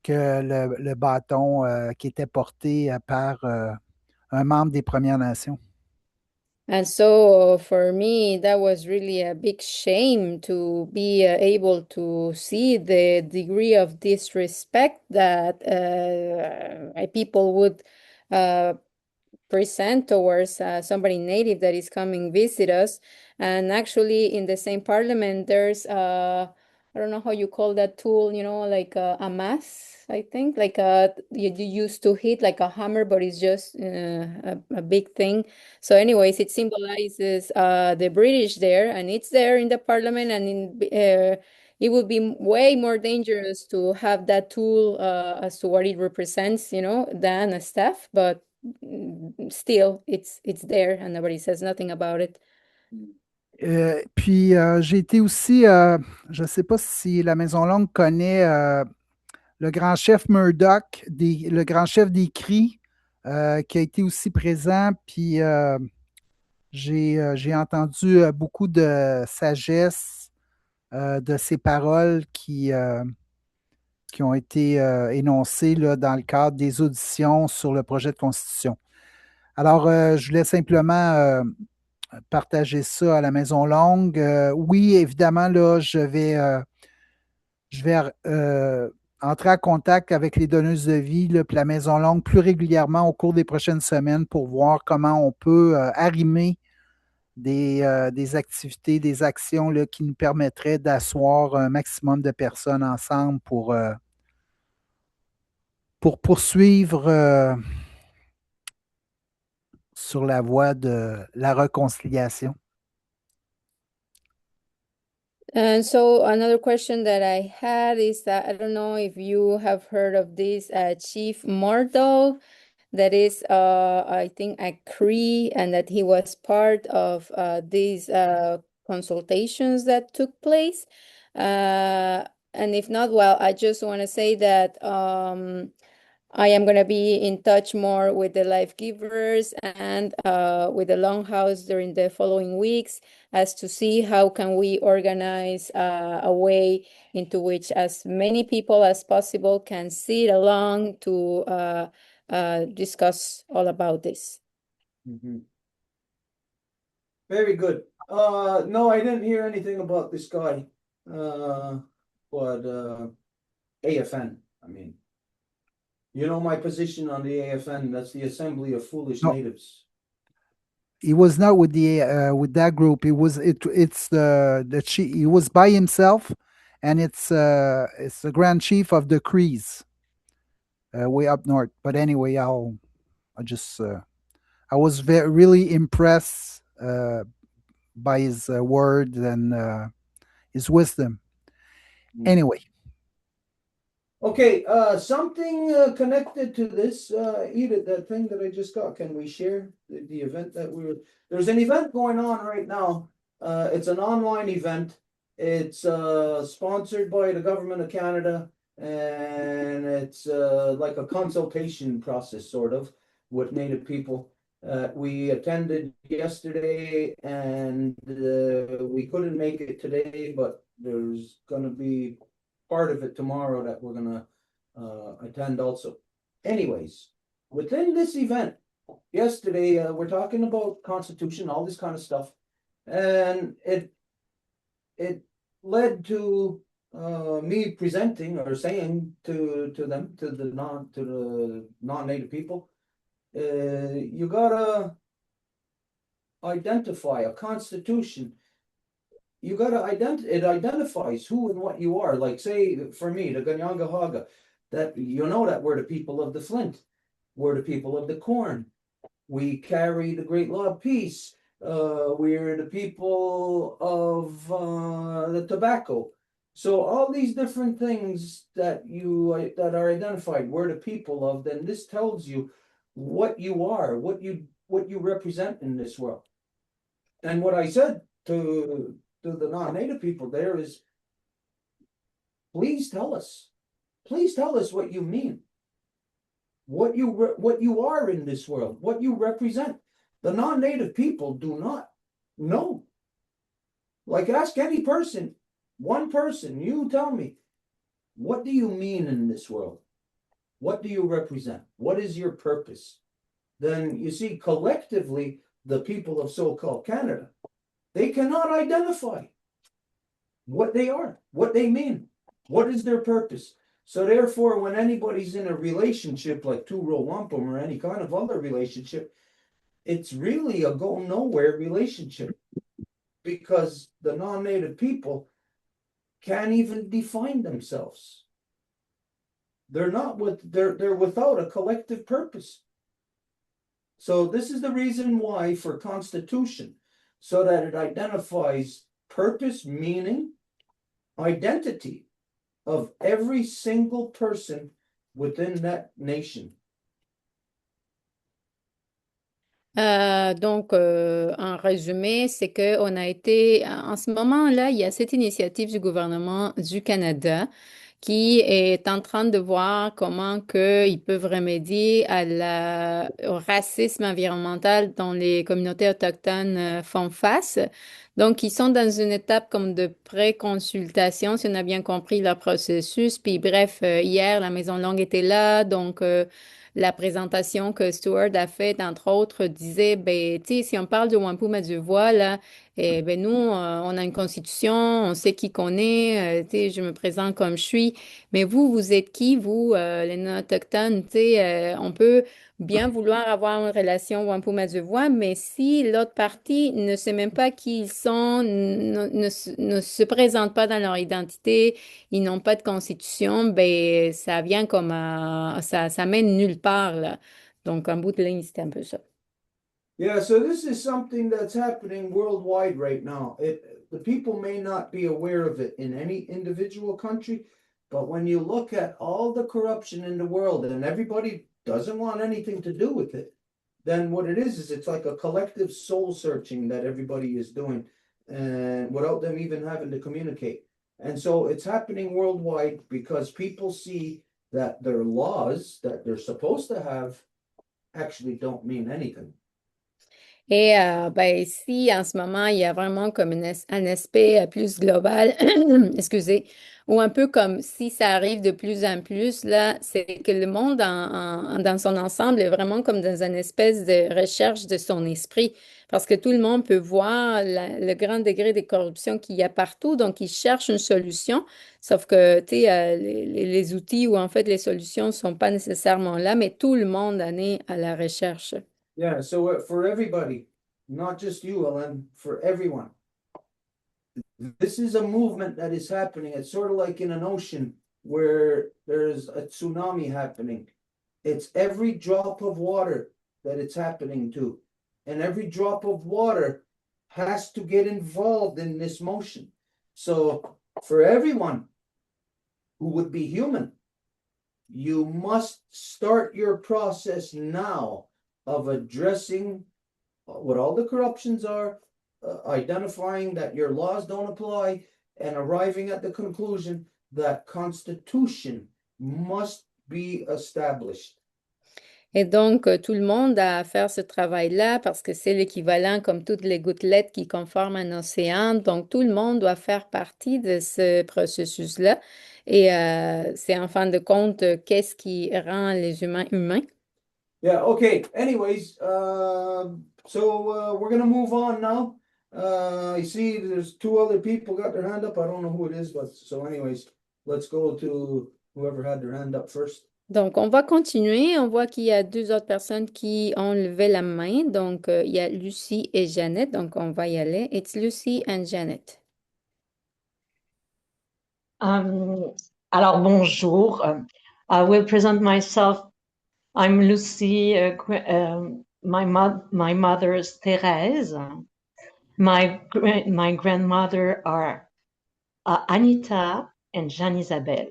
Speaker 9: le bâton qui était porté par un membre des Premières Nations.
Speaker 1: And so for me, that was really a big shame to be able to see the degree of disrespect that people would present towards somebody native that is coming visit us. And actually, in the same parliament, there's I don't know how you call that tool, like a mass, I think, like you used to hit like a hammer, but it's just a big thing. So, anyways, it symbolizes the British there, and it's there in the parliament, and it would be way more dangerous to have that tool as to what it represents, than a staff, but still it's there and nobody says nothing about it.
Speaker 9: Puis j'ai été aussi, je ne sais pas si la Maison Longue connaît le grand chef Murdoch, le grand chef des cris, qui a été aussi présent. Puis j'ai entendu beaucoup de sagesse de ses paroles qui ont été énoncées là, dans le cadre des auditions sur le projet de constitution. Alors, je voulais simplement partager ça à la Maison Longue. Oui, évidemment, là, je vais entrer en contact avec les donneuses de vie, là, puis la Maison Longue plus régulièrement au cours des prochaines semaines pour voir comment on peut arrimer des activités, des actions là, qui nous permettraient d'asseoir un maximum de personnes ensemble pour poursuivre sur la voie de la réconciliation.
Speaker 1: And so another question that I had is that I don't know if you have heard of this Chief Murdo, that is I think a Cree, and that he was part of these consultations that took place. And if not, well, I just want to say that I am going to be in touch more with the life givers and with the Longhouse during the following weeks as to see how can we organize a way into which as many people as possible can sit along to discuss all about this.
Speaker 2: Very good. No, I didn't hear anything about this guy. But AFN, I mean, you know my position on the AFN, that's the Assembly of Foolish
Speaker 9: No.
Speaker 2: Natives.
Speaker 9: He was not with with that group. It's the chief. He was by himself, and it's the Grand Chief of the Crees, way up north. But anyway, I was really impressed by his word and his wisdom. Anyway.
Speaker 2: Okay, something connected to this, Edith, that thing that I just got, can we share the event that there's an event going on right now. It's an online event, It's sponsored by the government of Canada, and it's like a consultation process, sort of, with Native people. We attended yesterday, and we couldn't make it today, but there's going to be part of it tomorrow that we're going to attend also. Anyways, within this event, yesterday, we're talking about Constitution, all this kind of stuff, and it led to me presenting or saying to them, to the non-native people, you gotta identify a constitution. You gotta it identifies who and what you are. Like, say, for me, the Ganyangahaga, that you know that we're the people of the flint, we're the people of the corn, we carry the great law of peace. We're the people of the tobacco. So all these different things that that are identified, we're the people of. Then this tells you what you are, what you represent in this world. And what I said to the non-native people there is, please tell us what you mean, what you are in this world, what you represent. The non-native people do not know. Like, ask any person, one person, you tell me, what do you mean in this world? What do you represent? What is your purpose? Then you see, collectively, the people of so-called Canada, they cannot identify what they are, what they mean, what is their purpose. So therefore, when anybody's in a relationship like two-row wampum or any kind of other relationship, it's really a go nowhere relationship, because the non-native people can't even define themselves. They're without a collective purpose. So this is the reason why for Constitution, so that it identifies purpose, meaning, identity of every single person within that nation.
Speaker 1: Donc, en résumé, c'est qu'on a été, en ce moment-là, il y a cette initiative du gouvernement du Canada qui est en train de voir comment ils peuvent remédier au racisme environnemental dont les communautés autochtones font face. Donc, ils sont dans une étape comme de pré-consultation, si on a bien compris leur processus. Puis, bref, hier, la Maison Longue était là, donc la présentation que Stuart a faite, entre autres, disait, ben, tu sais, si on parle de Wampum à Deux-Voix, là, ben nous, on a une constitution, on sait qui qu'on est, tu sais, je me présente comme je suis, mais vous êtes qui, vous, les non-autochtones, tu sais, on peut bien vouloir avoir une relation Wampum à Deux-Voix, mais si l'autre partie ne sait même pas qui ils sont, ne se présente pas dans leur identité, ils n'ont pas de constitution, ben ça vient comme ça mène nulle part, là. Donc, en bout de ligne, c'était un peu ça.
Speaker 2: Yeah, so this is something that's happening worldwide right now. The people may not be aware of it in any individual country, but when you look at all the corruption in the world and everybody doesn't want anything to do with it, then what it is it's like a collective soul searching that everybody is doing, and without them even having to communicate. And so it's happening worldwide because people see that their laws that they're supposed to have actually don't mean anything.
Speaker 1: Et ben ici, en ce moment, il y a vraiment comme un aspect plus global, excusez, ou un peu comme si ça arrive de plus en plus, là, c'est que le monde dans son ensemble est vraiment comme dans une espèce de recherche de son esprit, parce que tout le monde peut voir le grand degré de corruption qu'il y a partout, donc ils cherchent une solution, sauf que, tu sais, les outils ou en fait les solutions ne sont pas nécessairement là, mais tout le monde en est à la recherche.
Speaker 2: Yeah, so for everybody, not just you, Ellen, for everyone, this is a movement that is happening. It's sort of like in an ocean where there's a tsunami happening. It's every drop of water that it's happening to. And every drop of water has to get involved in this motion. So for everyone who would be human, you must start your process now of addressing what all the corruptions are, identifying that your laws don't apply, and arriving at the conclusion that constitution must be established.
Speaker 1: Et donc, tout le monde a à faire ce travail-là parce que c'est l'équivalent comme toutes les gouttelettes qui conforment un océan. Donc, tout le monde doit faire partie de ce processus-là. Et c'est en fin de compte, qu'est-ce qui rend les humains humains?
Speaker 2: Yeah, okay. Anyways, so we're gonna move on now. I see there's two other people got their hand up. I don't know who it is, but so anyways, let's go to whoever had their hand up first.
Speaker 1: Donc, on va continuer. On voit qu'il y a deux autres personnes qui ont levé la main. Donc, il y a Lucie et Jeannette. Donc, on va y aller. It's Lucy and Janet.
Speaker 8: Alors, bonjour. I will present myself. I'm Lucy. My mother is Thérèse. My grandmother are Anita and Jeanne-Isabelle.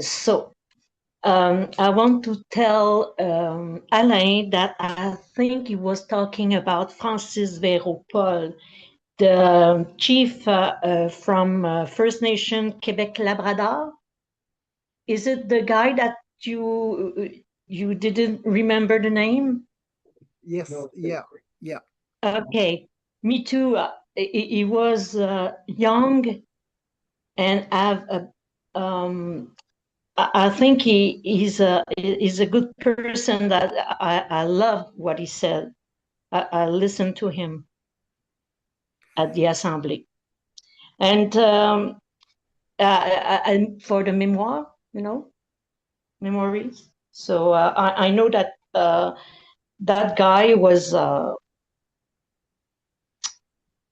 Speaker 8: So I want to tell Alain that I think he was talking about Francis Véro-Paul, the chief from First Nation Quebec Labrador. Is it the guy that you didn't remember the name?
Speaker 9: Yes,
Speaker 2: No.
Speaker 9: yeah.
Speaker 8: Okay, me too. He was young and have I think he's a good person that I love what he said. I listened to him at the assembly. And for the memoir, memories. So I know that that guy was,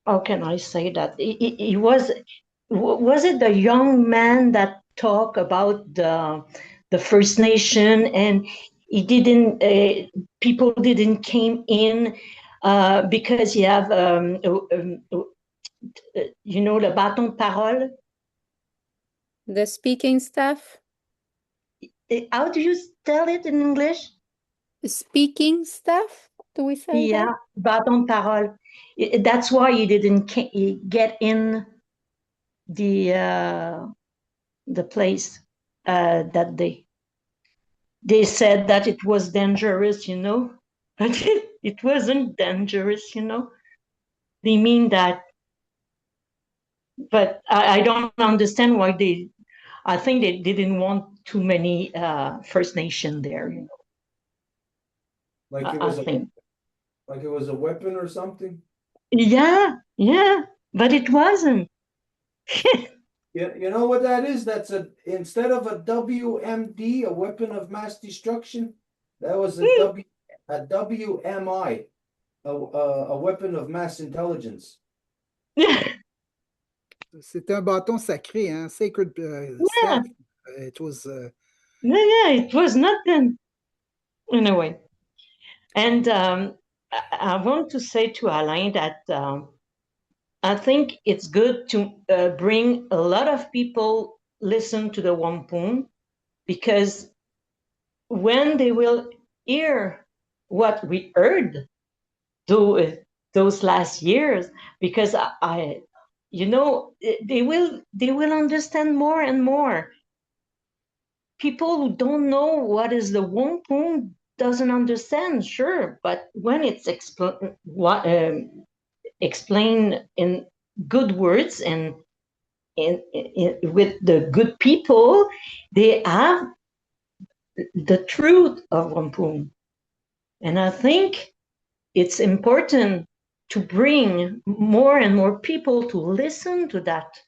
Speaker 8: how can I say that? He was it the young man that talked about the First Nation, and he didn't, people didn't came in because you have, le bâton de parole.
Speaker 1: The speaking staff?
Speaker 8: How do you tell it in English?
Speaker 1: Speaking staff? Do we say
Speaker 8: Yeah,
Speaker 1: that?
Speaker 8: bâton de parole. That's why he didn't get in the place that day. They said that it was dangerous, but it wasn't dangerous, They mean that, but I don't understand why I think they didn't want too many First Nation there,
Speaker 2: Like it
Speaker 8: I
Speaker 2: was
Speaker 8: think.
Speaker 2: like it was a weapon or something.
Speaker 8: Yeah, but it wasn't.
Speaker 2: Yeah, you know what that is? That's instead of a WMD, a weapon of mass destruction, that was a WMI, a weapon of mass intelligence.
Speaker 9: C'était un bâton sacré, hein? Sacred staff. It was.
Speaker 8: Yeah, it was nothing. Anyway, and I want to say to Alain that I think it's good to bring a lot of people listen to the Wampum, because when they will hear what we heard those last years, because they will understand more and more. People who don't know what is the Wampum doesn't understand, sure, but when it's explained in good words and with the good people, they have the truth of Wampum. And I think it's important to bring more and more people to listen to that.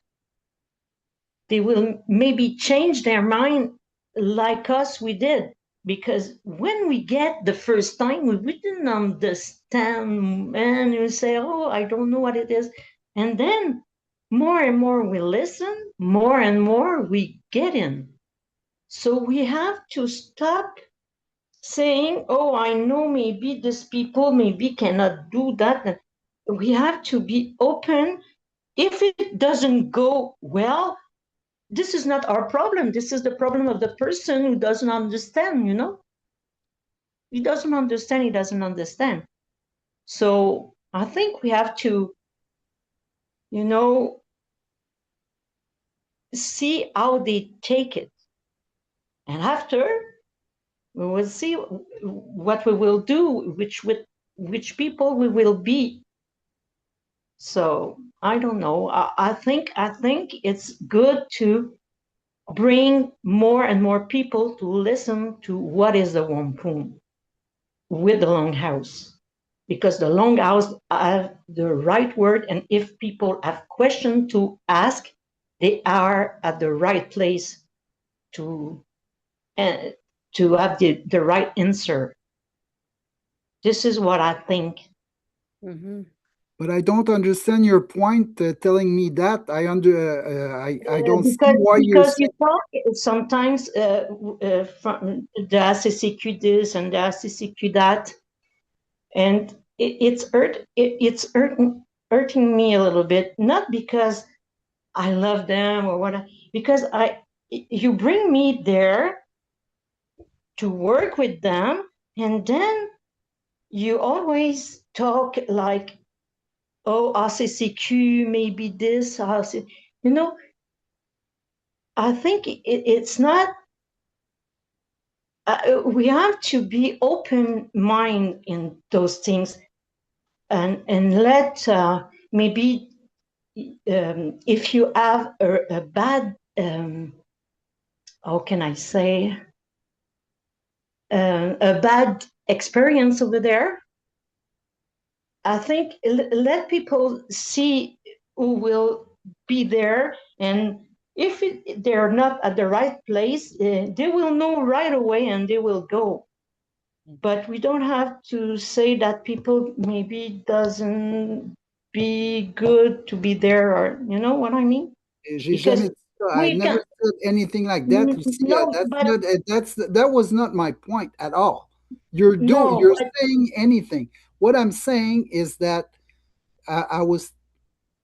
Speaker 8: They will maybe change their mind like us we did, because when we get the first time, we didn't understand, and you say, oh, I don't know what it is. And then more and more we listen, more and more we get in. So we have to stop saying, oh, I know maybe these people maybe cannot do that. We have to be open. If it doesn't go well, this is not our problem. This is the problem of the person who doesn't understand, He doesn't understand, he doesn't understand. So I think we have to, see how they take it. And after, we will see what we will do, which people we will be. So I don't know. I think it's good to bring more and more people to listen to what is the Wampum with the Longhouse, because the Longhouse have the right word, and if people have questions to ask, they are at the right place to have the right answer. This is what I think.
Speaker 9: But I don't understand your point telling me that. I don't see why you're
Speaker 8: Because you
Speaker 9: saying.
Speaker 8: talk sometimes from the ACCQ this and the ACCQ that, and it's hurting me a little bit, not because I love them or what, because you bring me there to work with them, and then you always talk like, oh, ACCQ, maybe this, you know, I think it's not, we have to be open mind in those things, and let maybe if you have a bad, how can I say, a bad experience over there, I think let people see who will be there, and if they're not at the right place, they will know right away and they will go. But we don't have to say that people maybe doesn't be good to be there, or you know what I mean?
Speaker 9: J'ai
Speaker 8: Because
Speaker 9: jamais dit ça. I
Speaker 8: we
Speaker 9: never
Speaker 8: can,
Speaker 9: said anything like that, Lucia.
Speaker 8: no,
Speaker 9: That's
Speaker 8: but
Speaker 9: not that was not my point at all.
Speaker 8: no,
Speaker 9: You're
Speaker 8: but
Speaker 9: saying anything. What I'm saying is that I was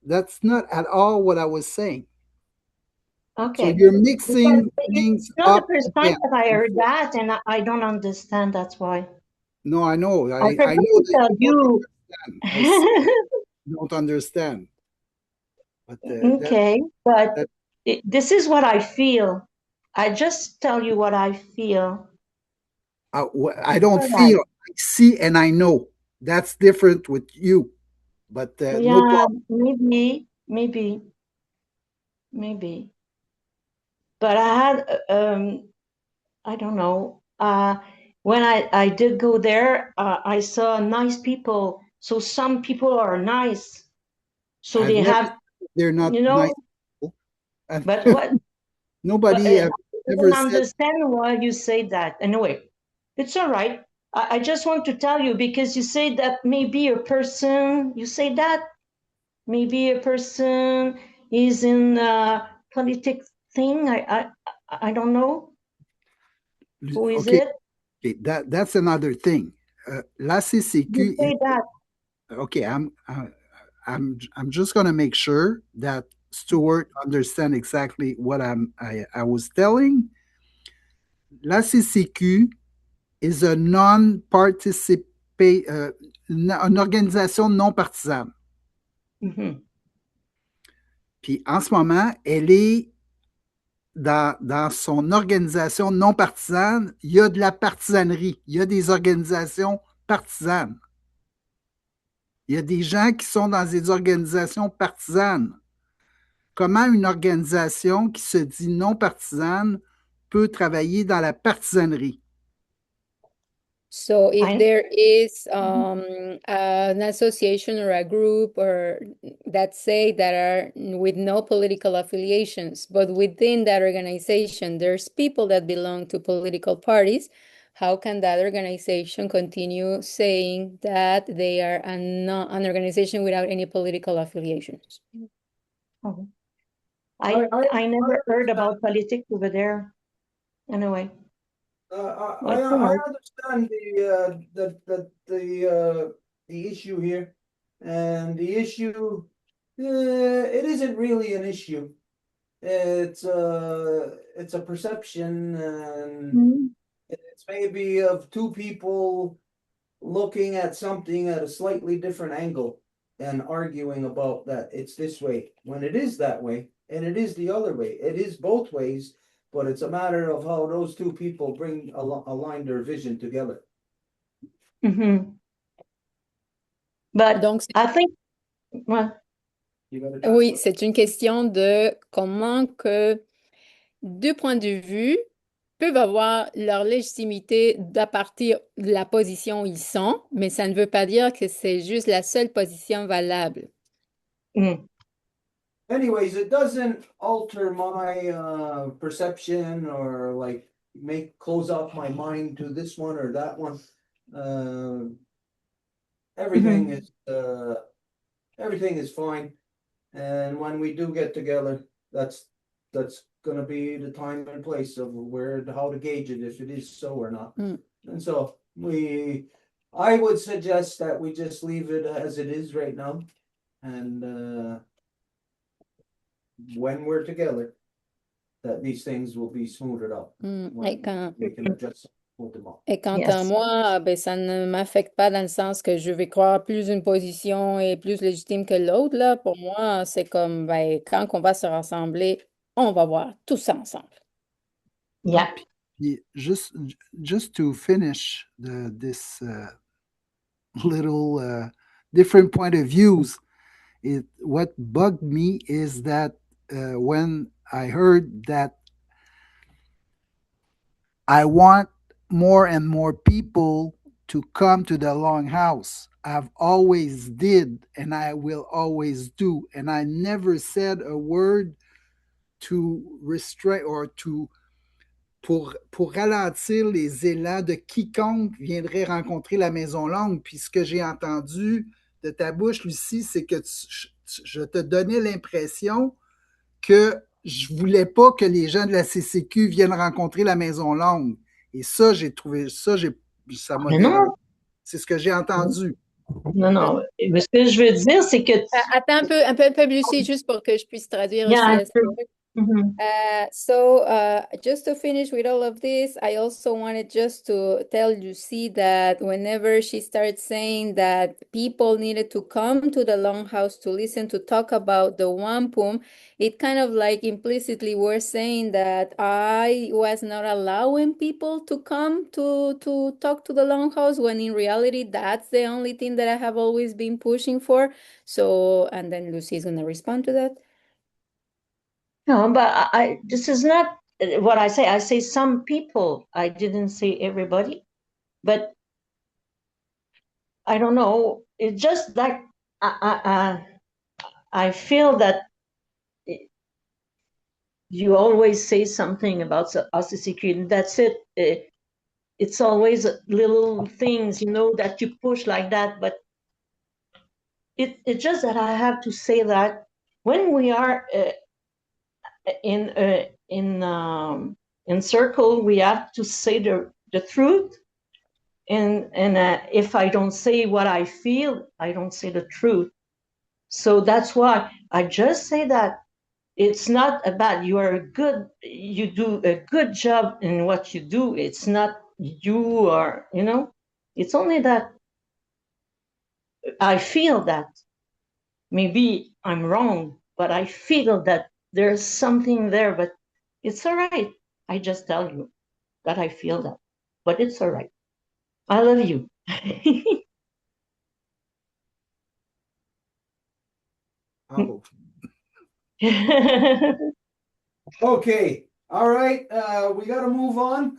Speaker 9: that's not at all what I was saying. So
Speaker 8: okay.
Speaker 9: you're
Speaker 8: Because
Speaker 9: mixing
Speaker 8: it's
Speaker 9: things
Speaker 8: not the
Speaker 9: up
Speaker 8: first time
Speaker 9: again.
Speaker 8: that I heard that, and I don't understand. That's why
Speaker 9: No, I know.
Speaker 8: I
Speaker 9: I
Speaker 8: prefer
Speaker 9: know
Speaker 8: to
Speaker 9: that
Speaker 8: tell
Speaker 9: you don't
Speaker 8: you.
Speaker 9: understand. I see you don't understand. But
Speaker 8: Okay, but
Speaker 9: that
Speaker 8: this is what I feel. I just tell you what I feel.
Speaker 9: I don't
Speaker 8: All right.
Speaker 9: feel. I see and I know. That's different with you. But no
Speaker 8: Yeah,
Speaker 9: problem.
Speaker 8: maybe. But I had, I don't know. When I did go there, I saw nice people. So some people are nice. So
Speaker 9: I've
Speaker 8: they
Speaker 9: never
Speaker 8: have,
Speaker 9: said they're not
Speaker 8: you
Speaker 9: nice
Speaker 8: know.
Speaker 9: people. And
Speaker 8: But what? But
Speaker 9: nobody
Speaker 8: I
Speaker 9: have ever
Speaker 8: don't
Speaker 9: said.
Speaker 8: understand why you say that. Anyway, it's all right. I just want to tell you, because you say that maybe a person, you say that maybe a person is in a politics thing. I don't know. Who is
Speaker 9: Okay,
Speaker 8: it?
Speaker 9: okay, that's another thing. La
Speaker 8: You
Speaker 9: CCQ is
Speaker 8: say that.
Speaker 9: okay. I'm just gonna make sure that Stuart understand exactly what I was telling. La CCQ is a non-participate, une organisation non partisane.
Speaker 8: Mhm.
Speaker 9: Puis en ce moment, elle est dans son organisation non partisane, il y a de la partisanerie, il y a des organisations partisanes. Il y a des gens qui sont dans des organisations partisanes. Comment une organisation qui se dit non partisane peut travailler dans la partisanerie?
Speaker 1: So if
Speaker 8: I
Speaker 1: there is an association or a group or that say that are with no political affiliations, but within that organization, there's people that belong to political parties, how can that organization continue saying that they are an organization without any political affiliations?
Speaker 8: oh, I never heard about politics over there. Anyway,
Speaker 2: I
Speaker 8: it's all right.
Speaker 2: understand the issue here, and the issue it isn't really an issue. It's a perception, and
Speaker 8: Mhm.
Speaker 2: it's maybe of two people looking at something at a slightly different angle and arguing about that it's this way when it is that way. and it is the other way. It is both ways, but it's a matter of how those two people align their vision together.
Speaker 8: Mm-hmm. But
Speaker 1: Donc,
Speaker 8: I think, well,
Speaker 1: oui, c'est une question de comment que deux points de vue peuvent avoir leur légitimité à partir de la position où ils sont, mais ça ne veut pas dire que c'est juste la seule position valable.
Speaker 2: Anyways, it doesn't alter my perception or like close off my mind to this one or that one. Everything is fine. And when we do get together, that's gonna be the time and place of how to gauge it, if it is so or not. And so I would suggest that we just leave it as it is right now. And when we're together, that these things will be smoothed out.
Speaker 1: Et quand,
Speaker 2: We can adjust them all.
Speaker 1: et quant à moi, ben, ça ne m'affecte pas dans le sens que je vais croire plus une position est plus légitime que l'autre. Là. Pour moi, c'est comme ben, quand on va se rassembler, on va voir tout ça ensemble.
Speaker 8: Yeah.
Speaker 9: Just to finish this little different point of views, what bugged me is that when I heard that I want more and more people to come to the Longhouse. I've always did, and I will always do, and I never said a word to restrain or pour ralentir les élans de quiconque viendrait rencontrer la Maison Longue. Puis ce que j'ai entendu de ta bouche, Lucie, c'est que je te donnais l'impression que je voulais pas que les gens de la CCQ viennent rencontrer la Maison Longue. Et ça, j'ai trouvé ça, ça m'a dérangé. C'est ce que j'ai entendu.
Speaker 8: Non. Mais ce que je veux dire, c'est que...
Speaker 1: Attends un peu, Lucie, juste pour que je puisse traduire aussi. Just to finish with all of this, I also wanted just to tell Lucy that whenever she starts saying that people needed to come to the Longhouse to listen to talk about the Wampum, it kind of like implicitly we're saying that I was not allowing people to come to talk to the Longhouse, when in reality that's the only thing that I have always been pushing for. So, and then Lucy is going to respond to that.
Speaker 8: No, but this is not what I say. I say some people. I didn't say everybody, but I don't know. It's just like I feel that you always say something about OCCQ, and that's it. It's always little things, that you push like that. But it's just that I have to say that when we are in circle, we have to say the truth, and if I don't say what I feel, I don't say the truth. So that's why I just say that it's not about you do a good job in what you do. It's not you are, it's only that I feel that maybe I'm wrong, but I feel that there's something there, but it's all right. I just tell you that I feel that, but it's all right. I love you.
Speaker 2: Okay, all right, we gotta move on.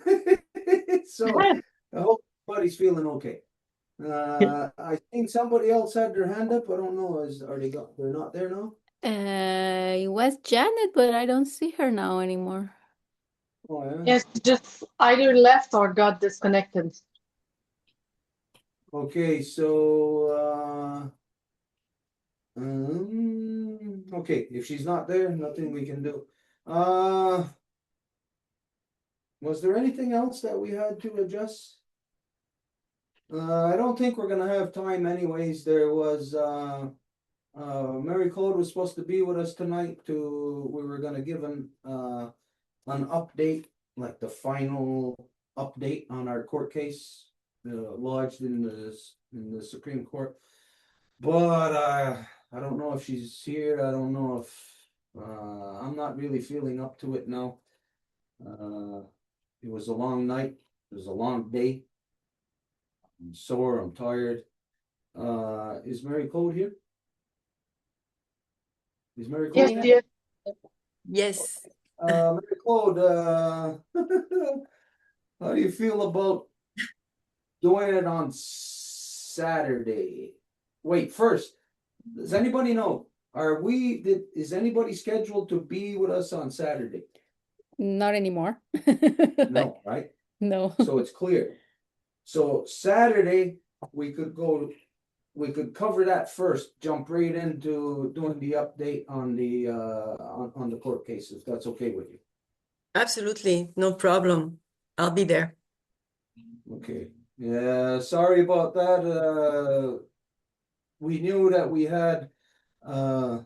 Speaker 2: So I hope everybody's feeling okay. I think somebody else had their hand up. I don't know. They're not there now?
Speaker 1: It was Janet, but I don't see her now anymore.
Speaker 2: Oh, yeah.
Speaker 5: Yes, just either left or got disconnected.
Speaker 2: Okay, so okay, if she's not there, nothing we can do. Was there anything else that we had to adjust? I don't think we're gonna have time anyways. There was Mary Claude was supposed to be with us tonight we were gonna give an update, like the final update on our court case lodged in the Supreme Court. But I don't know if she's here. I don't know if I'm not really feeling up to it now. It was a long night. It was a long day. I'm sore. I'm tired. Is Mary Claude here? Is Mary Claude
Speaker 5: Yes,
Speaker 2: here?
Speaker 5: yes. Yes.
Speaker 2: Mary Claude, how do you feel about doing it on Saturday? Wait, first, does anybody know? Is anybody scheduled to be with us on Saturday?
Speaker 1: Not anymore.
Speaker 2: No, right?
Speaker 1: No.
Speaker 2: So it's clear. So Saturday, we could cover that first, jump right into doing the update on the court case, if that's okay with you.
Speaker 5: Absolutely. No problem. I'll be there.
Speaker 2: Okay. Yeah, sorry about that. We knew that we had a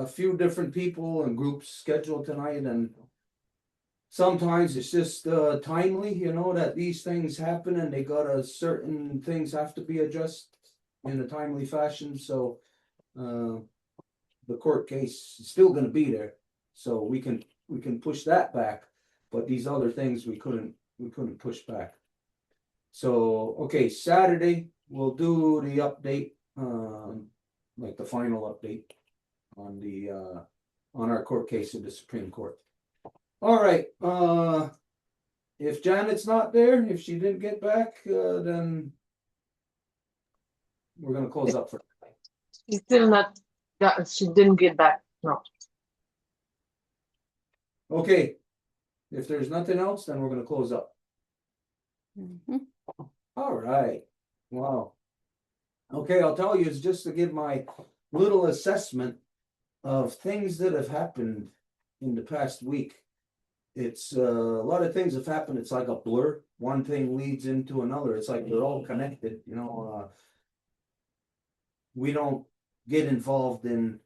Speaker 2: few different people and groups scheduled tonight, and sometimes it's just timely, that these things happen and they certain things have to be addressed in a timely fashion. So the court case is still gonna be there, so we can push that back, but these other things we couldn't push back. So, okay, Saturday, we'll do the update, like the final update on on our court case in the Supreme Court. All right, if Janet's not there, if she didn't get back, then we're gonna close up for tonight.
Speaker 5: She's still not she didn't get back. No.
Speaker 2: Okay, if there's nothing else, then we're gonna close up.
Speaker 1: Mhm.
Speaker 2: All right, wow. Okay, I'll tell you, it's just to give my little assessment of things that have happened in the past week. It's a lot of things have happened. It's like a blur. One thing leads into another. It's like they're all connected, we don't get involved in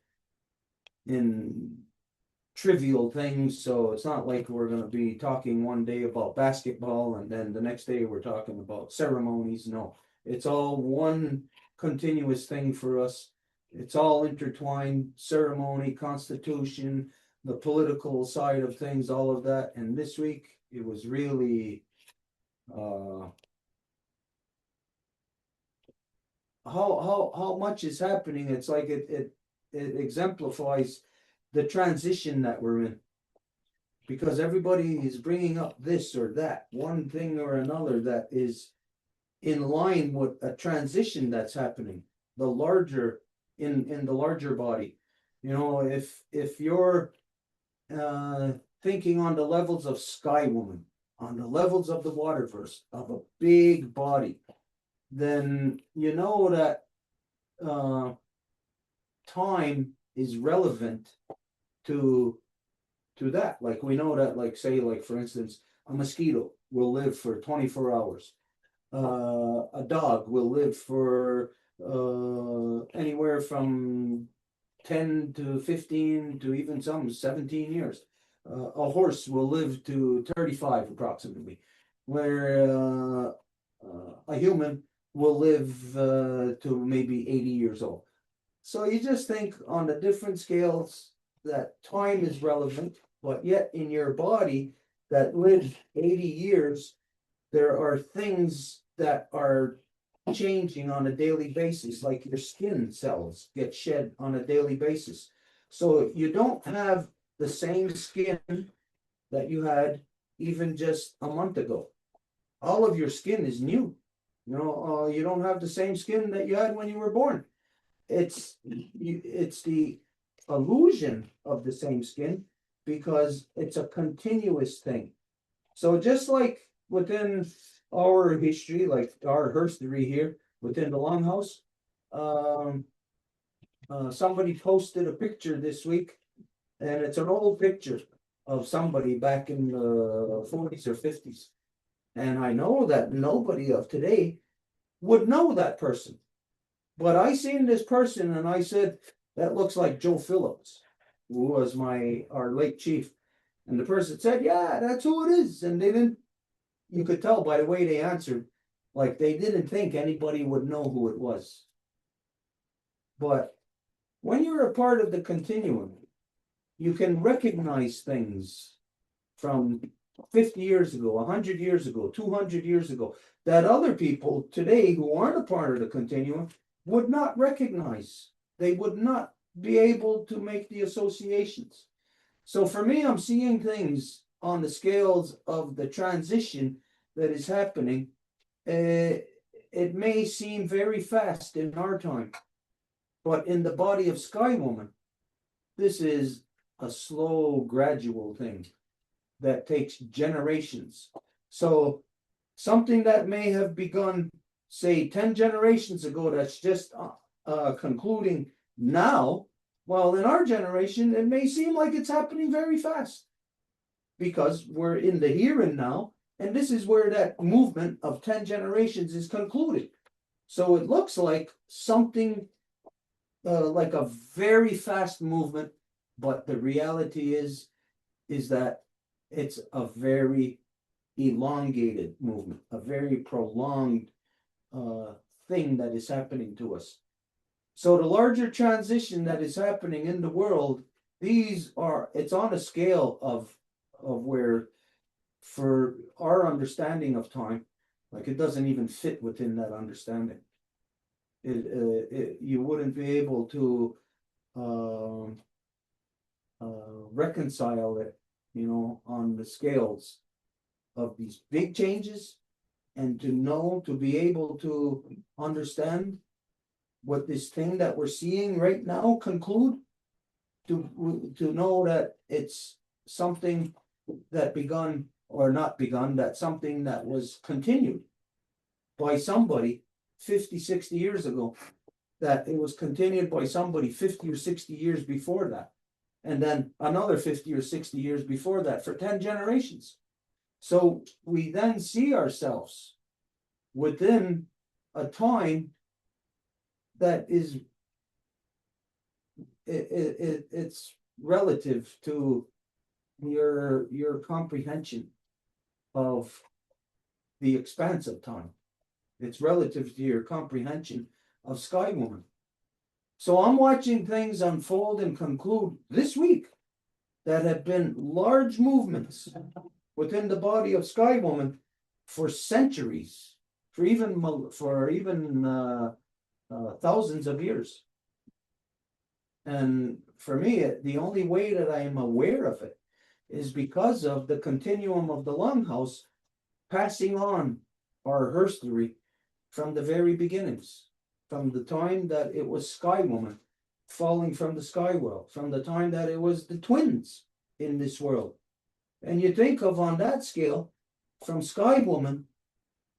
Speaker 2: trivial things, so it's not like we're gonna be talking one day about basketball and then the next day we're talking about ceremonies. No, it's all one continuous thing for us. It's all intertwined, ceremony, constitution, the political side of things, all of that. And this week, it was really how much is happening. It's like it exemplifies the transition that we're in, because everybody is bringing up this or that, one thing or another that is in line with a transition that's happening, the larger in the larger body. If you're thinking on the levels of Sky Woman, on the levels of the Waterverse, of a big body, then you know that time is relevant to that. Like we know that, like say, like for instance, a mosquito will live for 24 hours. A dog will live for anywhere from 10 to 15 to even some 17 years. A horse will live to 35 approximately, where a human will live to maybe 80 years old. So you just think on the different scales that time is relevant, but yet in your body that lives 80 years, there are things that are changing on a daily basis, like your skin cells get shed on a daily basis. So you don't have the same skin that you had even just a month ago. All of your skin is new. You don't have the same skin that you had when you were born. It's the illusion of the same skin because it's a continuous thing. So just like within our history, like our herstory here within the Longhouse, somebody posted a picture this week, and it's an old picture of somebody back in the 40s or 50s. And I know that nobody of today would know that person. But I seen this person and I said, that looks like Joe Phillips, who was our late chief. And the person said, yeah, that's who it is. And you could tell by the way they answered, like they didn't think anybody would know who it was. But when you're a part of the continuum, you can recognize things from 50 years ago, 100 years ago, 200 years ago, that other people today who aren't a part of the continuum would not recognize. They would not be able to make the associations. So for me, I'm seeing things on the scales of the transition that is happening. It may seem very fast in our time, but in the body of Sky Woman, this is a slow, gradual thing that takes generations. So something that may have begun, say, 10 generations ago, that's just concluding now, well, in our generation, it may seem like it's happening very fast because we're in the here and now, and this is where that movement of 10 generations is concluded. So it looks like something like a very fast movement, but the reality is that it's a very elongated movement, a very prolonged thing that is happening to us. So the larger transition that is happening in the world, it's on a scale of where, for our understanding of time, like it doesn't even fit within that understanding. You wouldn't be able to reconcile it, on the scales of these big changes, and to be able to understand what this thing that we're seeing right now conclude, to know that it's something that begun or not begun, that something that was continued by somebody 50, 60 years ago, that it was continued by somebody 50 or 60 years before that, and then another 50 or 60 years before that for 10 generations. So we then see ourselves within a time that is, it's relative to your comprehension of the expanse of time. It's relative to your comprehension of Sky Woman. So I'm watching things unfold and conclude this week that have been large movements within the body of Sky Woman for centuries, for even thousands of years. And for me, the only way that I am aware of it is because of the continuum of the Longhouse passing on our history from the very beginnings, from the time that it was Sky Woman falling from the sky world, from the time that it was the twins in this world. And you think of, on that scale, from Sky Woman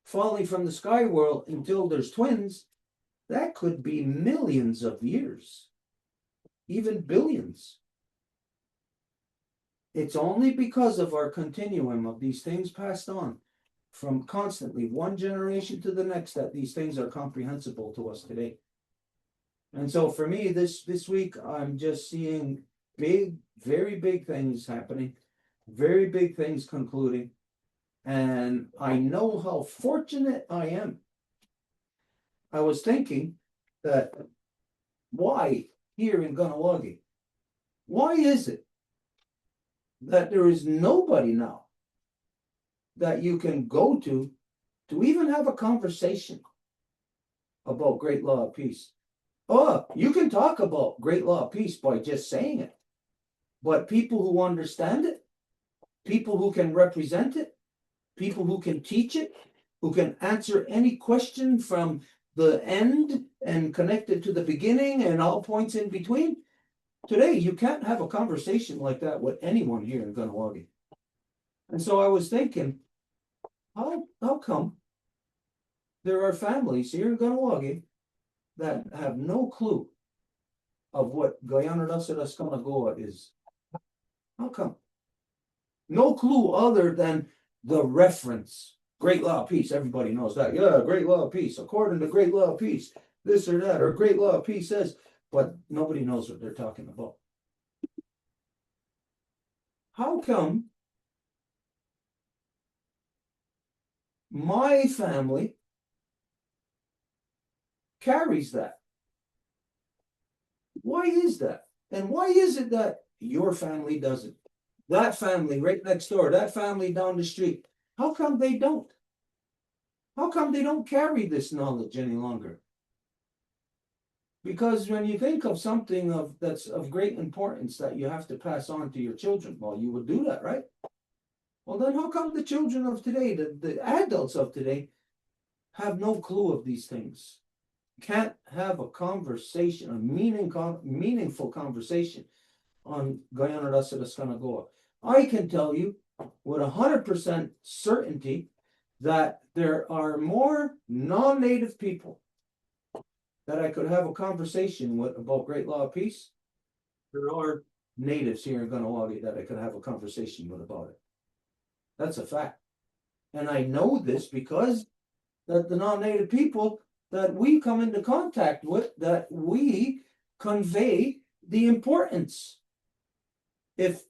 Speaker 2: falling from the sky world until there's twins, that could be millions of years, even billions. It's only because of our continuum of these things passed on from constantly one generation to the next that these things are comprehensible to us today. And so for me, this week, I'm just seeing big, very big things happening, very big things concluding. And I know how fortunate I am. I was thinking that why here in Ganawagi, why is it that there is nobody now that you can go to even have a conversation about great law of peace? Oh, you can talk about great law of peace by just saying it, but people who understand it, people who can represent it, people who can teach it, who can answer any question from the end and connect it to the beginning and all points in between. Today, you can't have a conversation like that with anyone here in Ganawagi. And so I was thinking, how come there are families here in Ganawagi that have no clue of what Guyana Goa is? How come? No clue other than the reference. Great law of peace, everybody knows that. Yeah, great law of peace, according to great law of peace, this or that, or great law of peace says, but nobody knows what they're talking about. How come my family carries that? Why is that? And why is it that your family doesn't? That family right next door, that family down the street, how come they don't? How come they don't carry this knowledge any longer? Because when you think of something that's of great importance that you have to pass on to your children, well, you would do that, right? Well, then how come the children of today, the adults of today, have no clue of these things? Can't have a conversation, a meaningful conversation on Guyana Rasa Skanagoa. I can tell you with 100% certainty that there are more non-native people that I could have a conversation with about Great Law of Peace. There are natives here in Ganawagi that I could have a conversation with about it. That's a fact. And I know this because that the non-native people that we come into contact with, that we convey the importance. If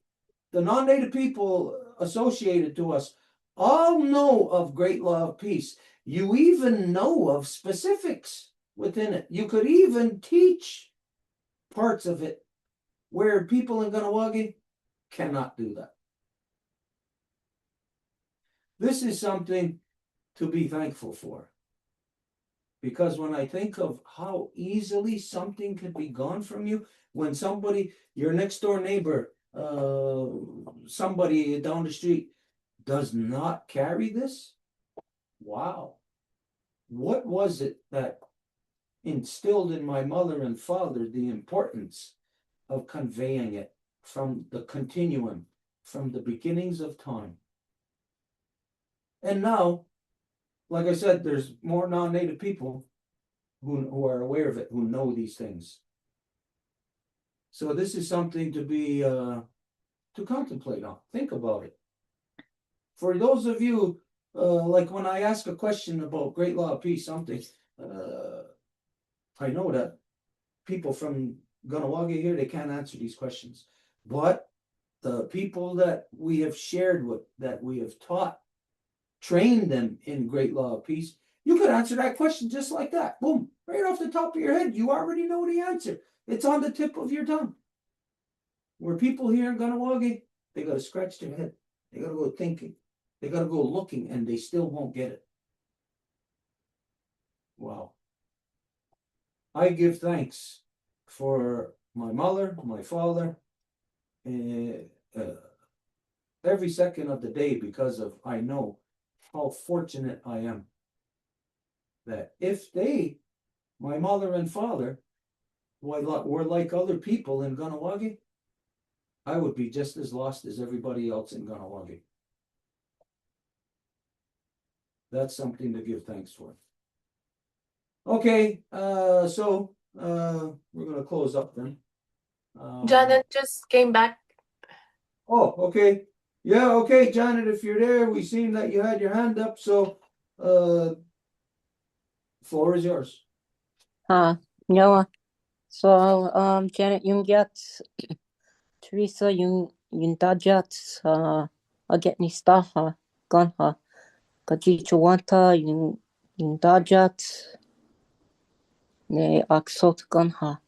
Speaker 2: the non-native people associated to us all know of Great Law of Peace, you even know of specifics within it. You could even teach parts of it where people in Ganawagi cannot do that. This is something to be thankful for. Because when I think of how easily something could be gone from you, when somebody, your next door neighbor, somebody down the street does not carry this, wow. What was it that instilled in my mother and father the importance of conveying it from the continuum, from the beginnings of time? And now, like I said, there's more non-native people who are aware of it, who know these things. So this is something to be to contemplate on. Think about it. For those of you, like when I ask a question about Great Law of Peace, something, I know that people from Ganawagi here, they can't answer these questions. But the people that we have shared with, that we have taught, trained them in Great Law of Peace, you could answer that question just like that. Boom, right off the top of your head. You already know the answer. It's on the tip of your tongue. Where people here in Ganawagi, they got to scratch their head. They got to go thinking. They got to go looking, and they still won't get it. Wow. I give thanks for my mother, my father, every second of the day, because of I know how fortunate I am that if they, my mother and father, were like other people in Ganawagi, I would be just as lost as everybody else in Ganawagi. That's something to give thanks for. Okay, so we're gonna close up then.
Speaker 5: Janet just came back.
Speaker 2: Oh, okay. Yeah, okay, Janet, if you're there, we seen that you had your hand up, so floor is yours.
Speaker 10: No. So Janet Jungiat, Teresa Yundajat, Agetni Staha, Gunha, Kajichawanta, Yundajat, Ne Aksot Gunha,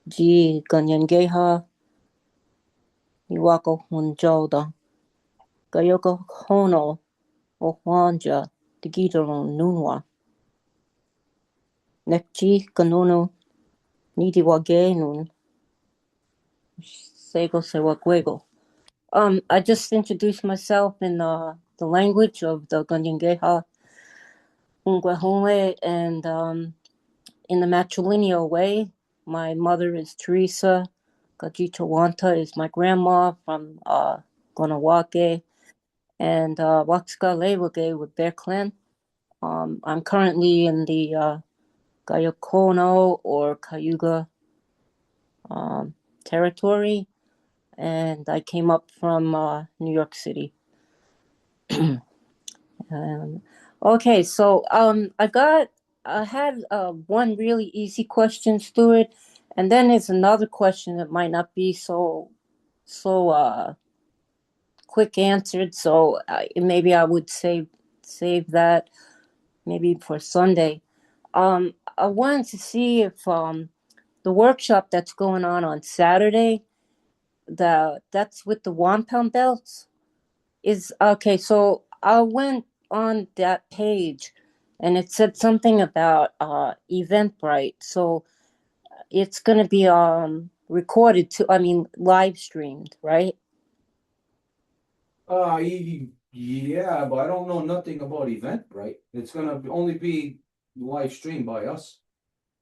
Speaker 10: Ji Ganyangeha, Iwako Hunjoda, Gayoko Hono, Ohwanja, Digidoro Nunwa, Nekji Kanono, Nidiwagenun, Sego Sewaguego. I just introduced myself in the language of the Ganyangeha Ungwahome, and in the matrilineal way. My mother is Teresa. Gajitawanta is my grandma from Gonawake, and Waxka Lewage with Bear Clan. I'm currently in the Gayokono or Cayuga territory, and I came up from New York City. Okay, so I had one really easy question, Stuart, and then there's another question that might not be so quick answered. So maybe I would save that maybe for Sunday. I wanted to see if the the workshop that's going on Saturday, that's with the wampum belts is okay. So I went on that page and it said something about Eventbrite. So it's gonna be recorded too, I mean live streamed, right?
Speaker 2: Yeah, but I don't know nothing about Eventbrite. It's gonna only be live streamed by us.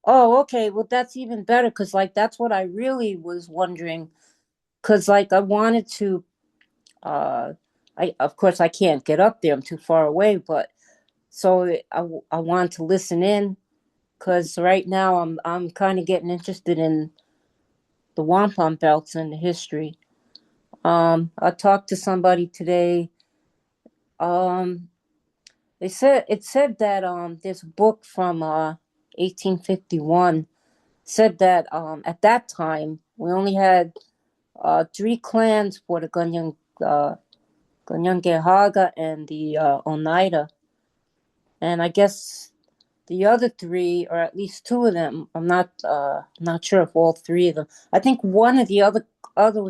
Speaker 10: Oh, okay. Well, that's even better because, like, that's what I really was wondering. Because, like, I wanted to, of course, I can't get up there. I'm too far away. But so I want to listen in because right now I'm kind of getting interested in the wampum belts and the history. I talked to somebody today. Um, it said that this book from 1851 said that at that time we only had three clans for the Ganyangehaga and the Oneida, and I guess the other three, or at least two of them, I'm not sure if all three of them. I think one of the other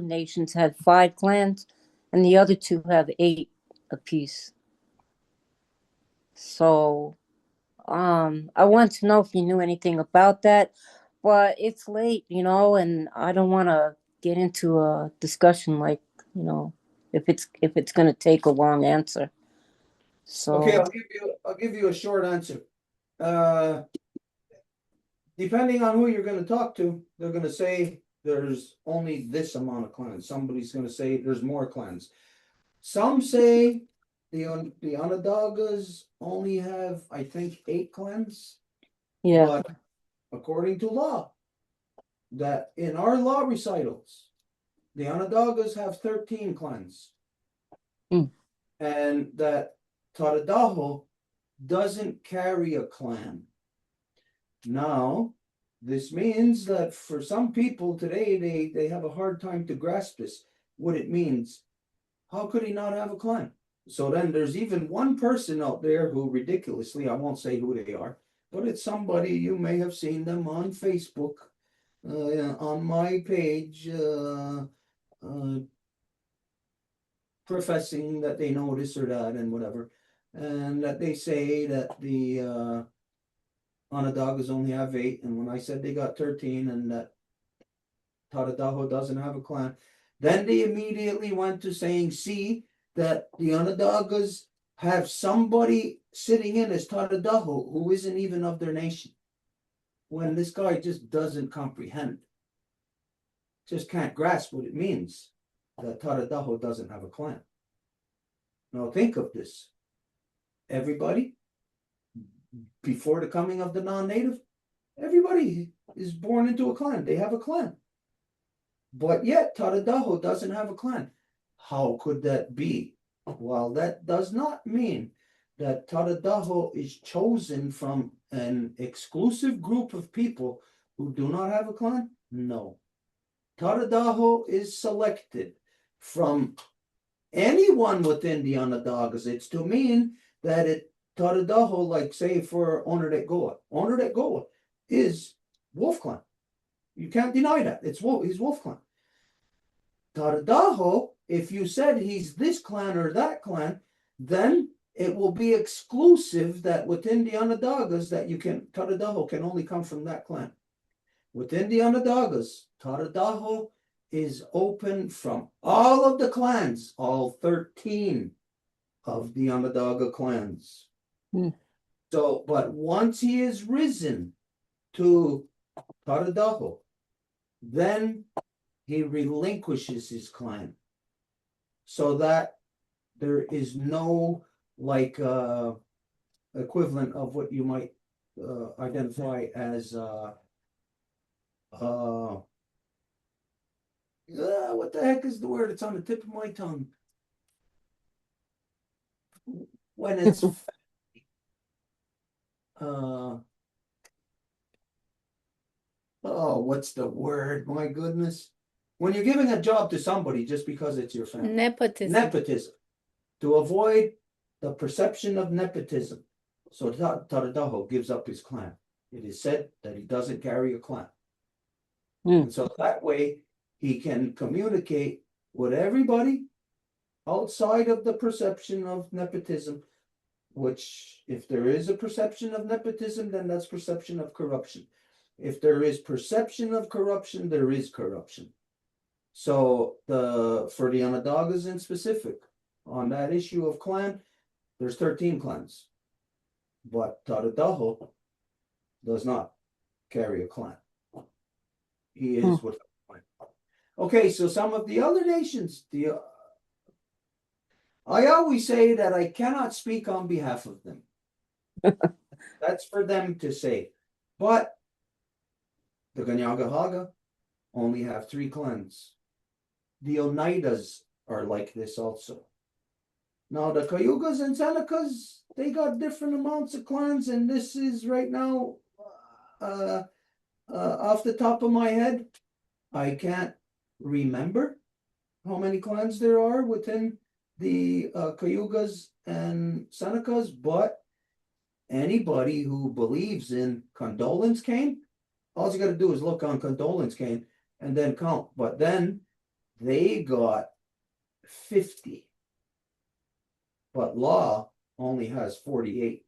Speaker 10: nations had 5 clans, and the other two have 8 apiece. So, I want to know if you knew anything about that, but it's late, and I don't want to get into a discussion like, if it's going to take a long answer.
Speaker 2: Okay,
Speaker 10: So,
Speaker 2: I'll give you a short answer. Depending on who you're gonna talk to, they're gonna say there's only this amount of clans. Somebody's gonna say there's more clans. Some say the Onondagas only have, I think, 8 clans.
Speaker 10: yeah.
Speaker 2: But according to law, that in our law recitals, the Onondagas have 13 clans.
Speaker 10: Mm.
Speaker 2: And that Tadadaho doesn't carry a clan. Now, this means that for some people today, they have a hard time to grasp this, what it means. How could he not have a clan? So then there's even one person out there who ridiculously, I won't say who they are, but it's somebody, you may have seen them on Facebook, on my page, professing that they know this or that and whatever, and that they say that the Onondagas only have 8, and when I said they got 13 and that Tadadaho doesn't have a clan, then they immediately went to saying, see, that the Onondagas have somebody sitting in as Tadadaho who isn't even of their nation. When this guy just doesn't comprehend, just can't grasp what it means that Tadadaho doesn't have a clan. Now think of this. Everybody, before the coming of the non-native, everybody is born into a clan. They have a clan. But yet Tadadaho doesn't have a clan. How could that be? Well, that does not mean that Tadadaho is chosen from an exclusive group of people who do not have a clan. No. Tadadaho is selected from anyone within the Onondagas. It's to mean that Tadadaho, like say for Oneretgoa is Wolf Clan. You can't deny that. He's Wolf Clan. Tadadaho, if you said he's this clan or that clan, then it will be exclusive that within the Onondagas that Tadadaho can only come from that clan. Within the Onondagas, Tadadaho is open from all of the clans, all 13 of the Onondaga clans.
Speaker 10: Hmm.
Speaker 2: So, but once he is risen to Tadadaho, then he relinquishes his clan, so that there is no equivalent of what you might identify as what the heck is the word? It's on the tip of my tongue. When it's what's the word? My goodness. When you're giving a job to somebody just because it's your family. Nepotism. To avoid the perception of nepotism. So Tadadaho gives up his clan. It is said that he doesn't carry a clan. And so that way he can communicate with everybody outside of the perception of nepotism, which if there is a perception of nepotism, then that's perception of corruption. If there is perception of corruption, there is corruption. So for the Onondagas in specific, on that issue of clan, there's 13 clans. But Tadadaho does not carry a clan. He is with a clan. Okay, so some of the other nations, I always say that I cannot speak on behalf of them. That's for them to say. But the Ganyagahaga only have 3 clans. The Oneidas are like this also. Now the Cayugas and Senecas, they got different amounts of clans, and this is right now off the top of my head, I can't remember how many clans there are within the Cayugas and Senecas, but anybody who believes in condolence cane, all you got to do is look on condolence cane and then count. But then they got 50, but law only has 48.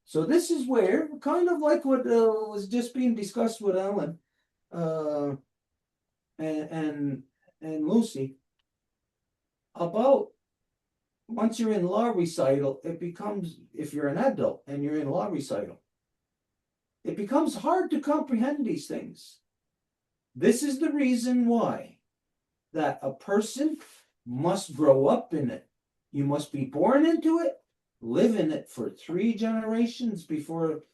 Speaker 2: So this is where, kind of like what was just being discussed with Alan and Lucy, about once you're in law recital, it becomes, if you're an adult and you're in law recital, it becomes hard to comprehend these things. This is the reason why that a person must grow up in it. You must be born into it, live in it for 3 generations before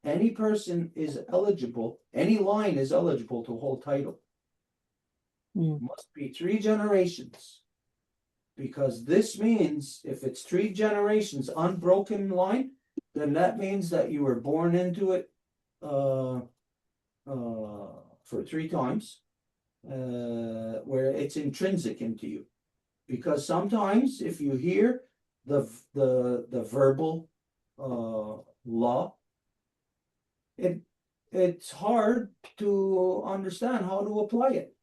Speaker 2: any person is eligible, any line is eligible to hold title. Must be 3 generations. Because this means if it's 3 generations unbroken line, then that means that you were born into it for 3 times, where it's intrinsic into you. Because sometimes if you hear the verbal law, it's hard to understand how to apply it.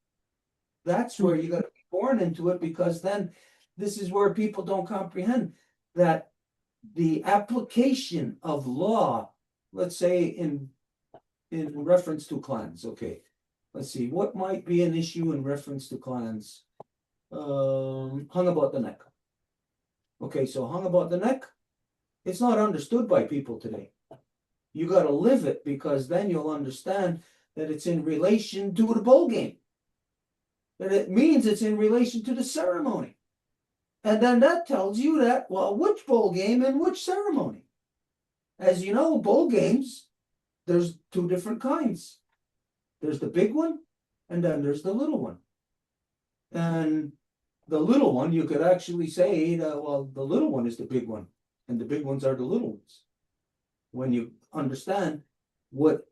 Speaker 2: That's where you got to be born into it, because then this is where people don't comprehend that the application of law, let's say in reference to clans. Okay, let's see, what might be an issue in reference to clans? Hung about the neck. Okay, so hung about the neck, it's not understood by people today. You got to live it, because then you'll understand that it's in relation to the bowl game. That it means it's in relation to the ceremony. And then that tells you that, well, which bowl game and which ceremony? As you know, bowl games, there's 2 different kinds. There's the big one, and then there's the little one. And the little one, you could actually say that, well, the little one is the big one, and the big ones are the little ones. When you understand what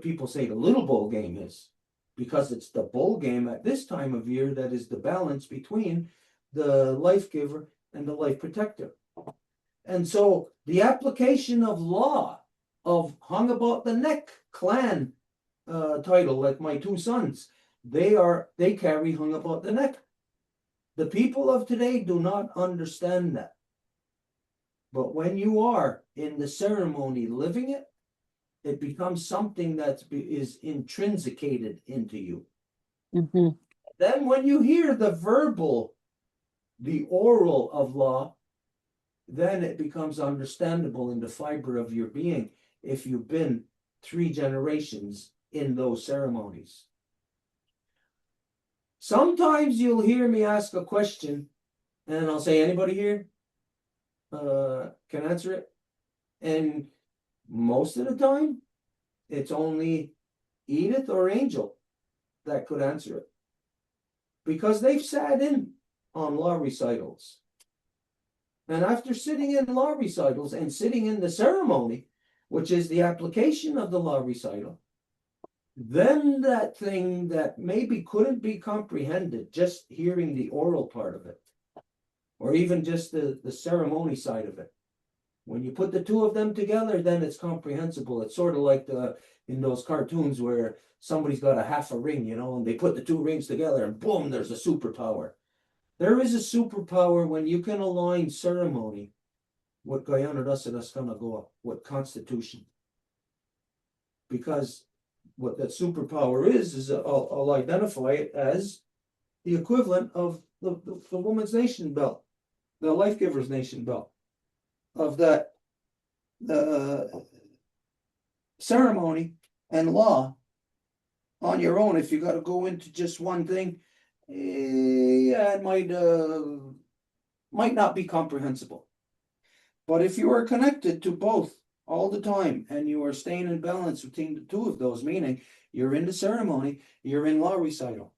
Speaker 2: people say the little bowl game is, because it's the bowl game at this time of year that is the balance between the life giver and the life protector. And so the application of law of hung about the neck clan title, like my 2 sons, they carry hung about the neck. The people of today do not understand that. But when you are in the ceremony living it, it becomes something that is intrinsicated into you. Then when you hear the verbal, the oral of law, then it becomes understandable in the fiber of your being if you've been 3 generations in those ceremonies. Sometimes you'll hear me ask a question and I'll say, anybody here can answer it? And most of the time, it's only Edith or Angel that could answer it, because they've sat in on law recitals. And after sitting in law recitals and sitting in the ceremony, which is the application of the law recital, then that thing that maybe couldn't be comprehended just hearing the oral part of it, or even just the ceremony side of it, When you put the two of them together, then it's comprehensible. It's sort of like in those cartoons where somebody's got a half a ring, and they put the two rings together and boom, there's a superpower. There is a superpower when you can align ceremony with Guyana Dasanaskanagoa, with Constitution. Because what that superpower is I'll identify it as the equivalent of the Woman's Nation belt, the Life Givers Nation belt, of that ceremony and law on your own. If you got to go into just one thing, yeah, it might not be comprehensible. But if you are connected to both all the time and you are staying in balance between the two of those, meaning you're in the ceremony, you're in law recital,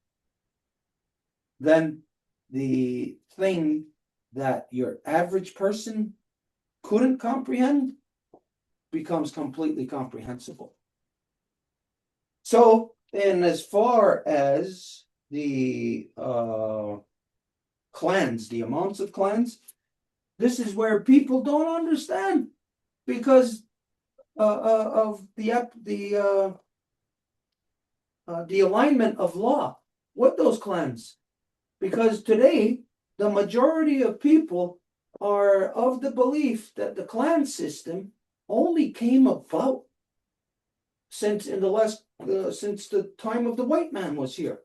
Speaker 2: then the thing that your average person couldn't comprehend becomes completely comprehensible. So, and as far as the clans, the amounts of clans, this is where people don't understand because of the alignment of law with those clans. Because today, the majority of people are of the belief that the clan system only came about since the time of the white man was here,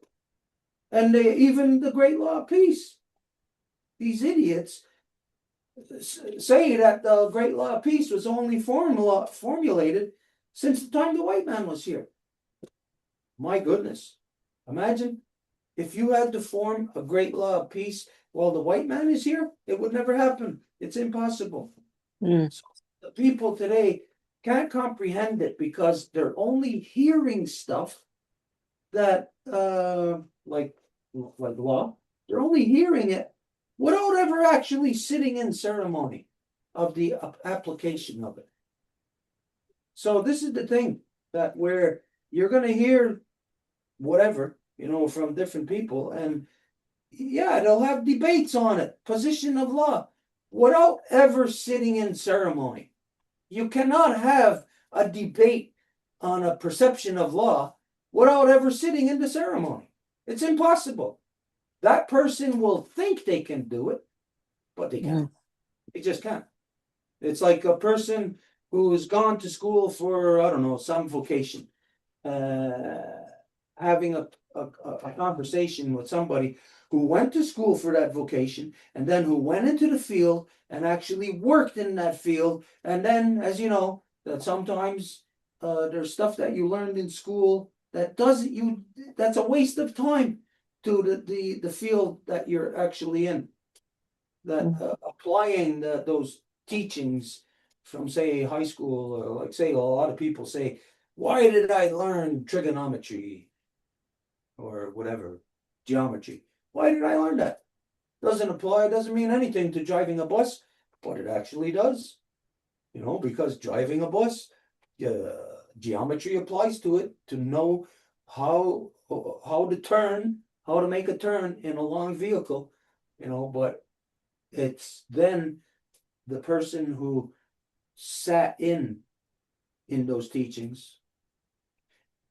Speaker 2: and even the Great Law of Peace. These idiots say that the Great Law of Peace was only formulated since the time the white man was here. My goodness, imagine if you had to form a Great Law of Peace while the white man is here, it would never happen. It's impossible.
Speaker 10: Mm.
Speaker 2: So the people today can't comprehend it because they're only hearing stuff that like law. They're only hearing it without ever actually sitting in ceremony of the application of it. So this is the thing that where you're going to hear whatever, from different people, and yeah, they'll have debates on it, position of law, without ever sitting in ceremony. You cannot have a debate on a perception of law without ever sitting in the ceremony. It's impossible. That person will think they can do it, but they can't. They just can't. It's like a person who's gone to school for, I don't know, some vocation, having a conversation with somebody who went to school for that vocation and then who went into the field and actually worked in that field. And then, as you know, that sometimes there's stuff that you learned in school that that's a waste of time to the field that you're actually in. That applying those teachings from, say, high school, like, say, a lot of people say, why did I learn trigonometry or whatever, geometry? Why did I learn that? Doesn't apply, doesn't mean anything to driving a bus, but it actually does. Because driving a bus, geometry applies to it, to know how to make a turn in a long vehicle, but it's then the person who sat in those teachings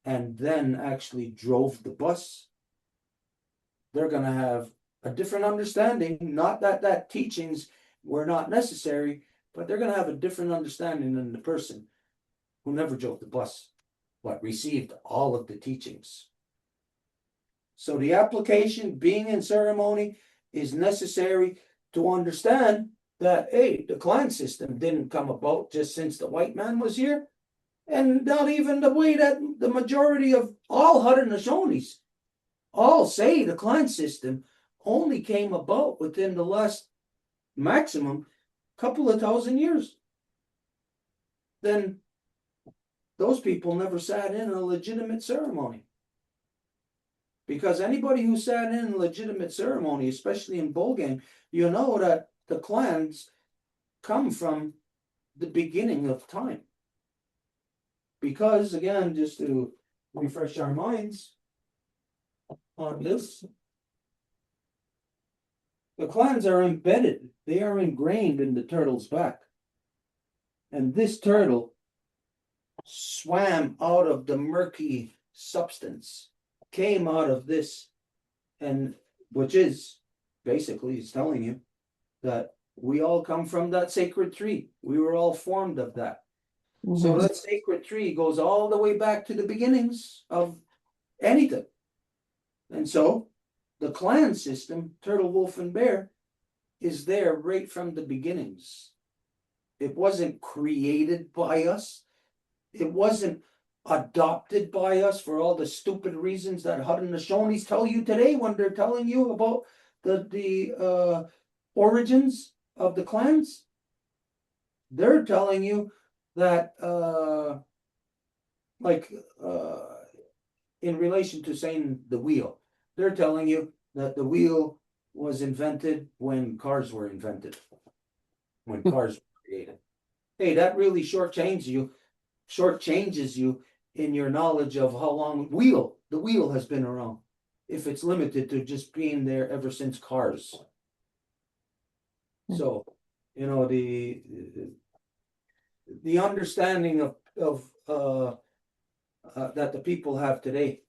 Speaker 2: and then actually drove the bus, they're going to have a different understanding. Not that teachings were not necessary, but they're going to have a different understanding than the person who never drove the bus, but received all of the teachings. So the application, being in ceremony, is necessary to understand that, hey, the clan system didn't come about just since the white man was here, and not even the way that the majority of all Haudenosaunees all say the clan system only came about within the last maximum couple of thousand years. Then those people never sat in a legitimate ceremony. Because anybody who sat in a legitimate ceremony, especially in bowl game, you know that the clans come from the beginning of time. Because, again, just to refresh our minds on this, the clans are embedded. They are ingrained in the turtle's back. And this turtle swam out of the murky substance, came out of this, and which is basically it's telling you that we all come from that sacred tree. We were all formed of that. So that sacred tree goes all the way back to the beginnings of anything. And so the clan system, turtle, wolf, and bear, is there right from the beginnings. It wasn't created by us. It wasn't adopted by us for all the stupid reasons that Haudenosaunees tell you today when they're telling you about the origins of the clans. They're telling you that in relation to saying the wheel, they're telling you that the wheel was invented when cars were invented, when cars were created. Hey, that really shortchanges you in your knowledge of how long the wheel has been around, if it's limited to just being there ever since cars. So, you know, the understanding of that the people have today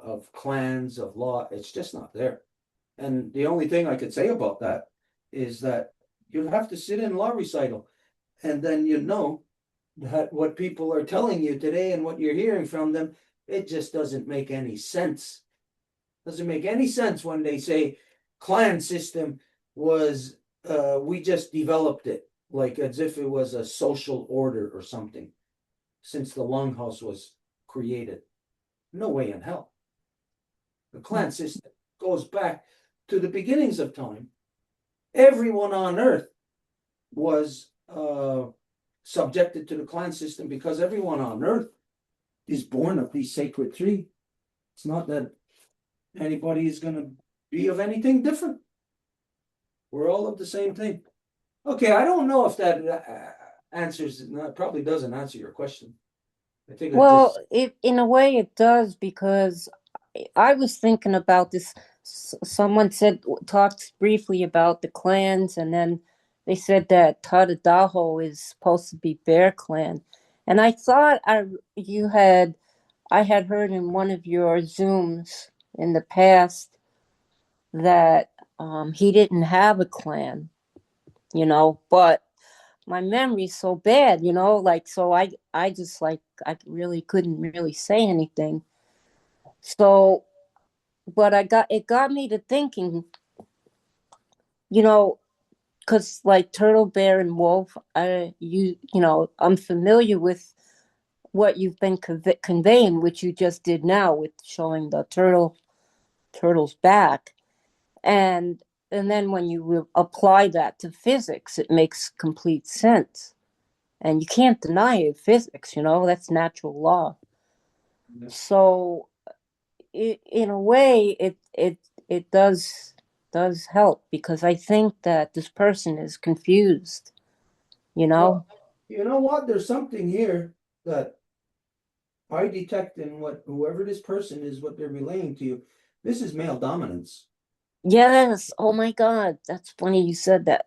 Speaker 2: of clans, of law, it's just not there. And the only thing I could say about that is that you have to sit in law recital, and then you know that what people are telling you today and what you're hearing from them, it just doesn't make any sense. Doesn't make any sense when they say clan system was we just developed it, like as if it was a social order or something, since the longhouse was created. No way in hell. The clan system goes back to the beginnings of time. Everyone on earth was subjected to the clan system because everyone on earth is born of the sacred tree. It's not that anybody is going to be of anything different. We're all of the same thing. Okay, I don't know if that answers, probably doesn't answer your question. I think
Speaker 10: Well, in a way it does, because I was thinking about this. Someone talked briefly about the clans, and then they said that Tadadaho is supposed to be Bear Clan. And I thought I had heard in one of your Zooms in the past that he didn't have a clan, but my memory's so bad, so I just I really couldn't really say anything. So, but it got me to thinking, because like turtle, bear, and wolf, I'm familiar with what you've been conveying, which you just did now with showing the turtle's back, and then when you apply that to physics, it makes complete sense. And you can't deny it, physics, that's natural law. Yeah. So in a way it does help, because I think that this person is confused,
Speaker 2: Well, you know what? There's something here that I detect in whoever this person is, what they're relaying to you. This is male dominance.
Speaker 10: Yes. Oh my God, that's funny you said that.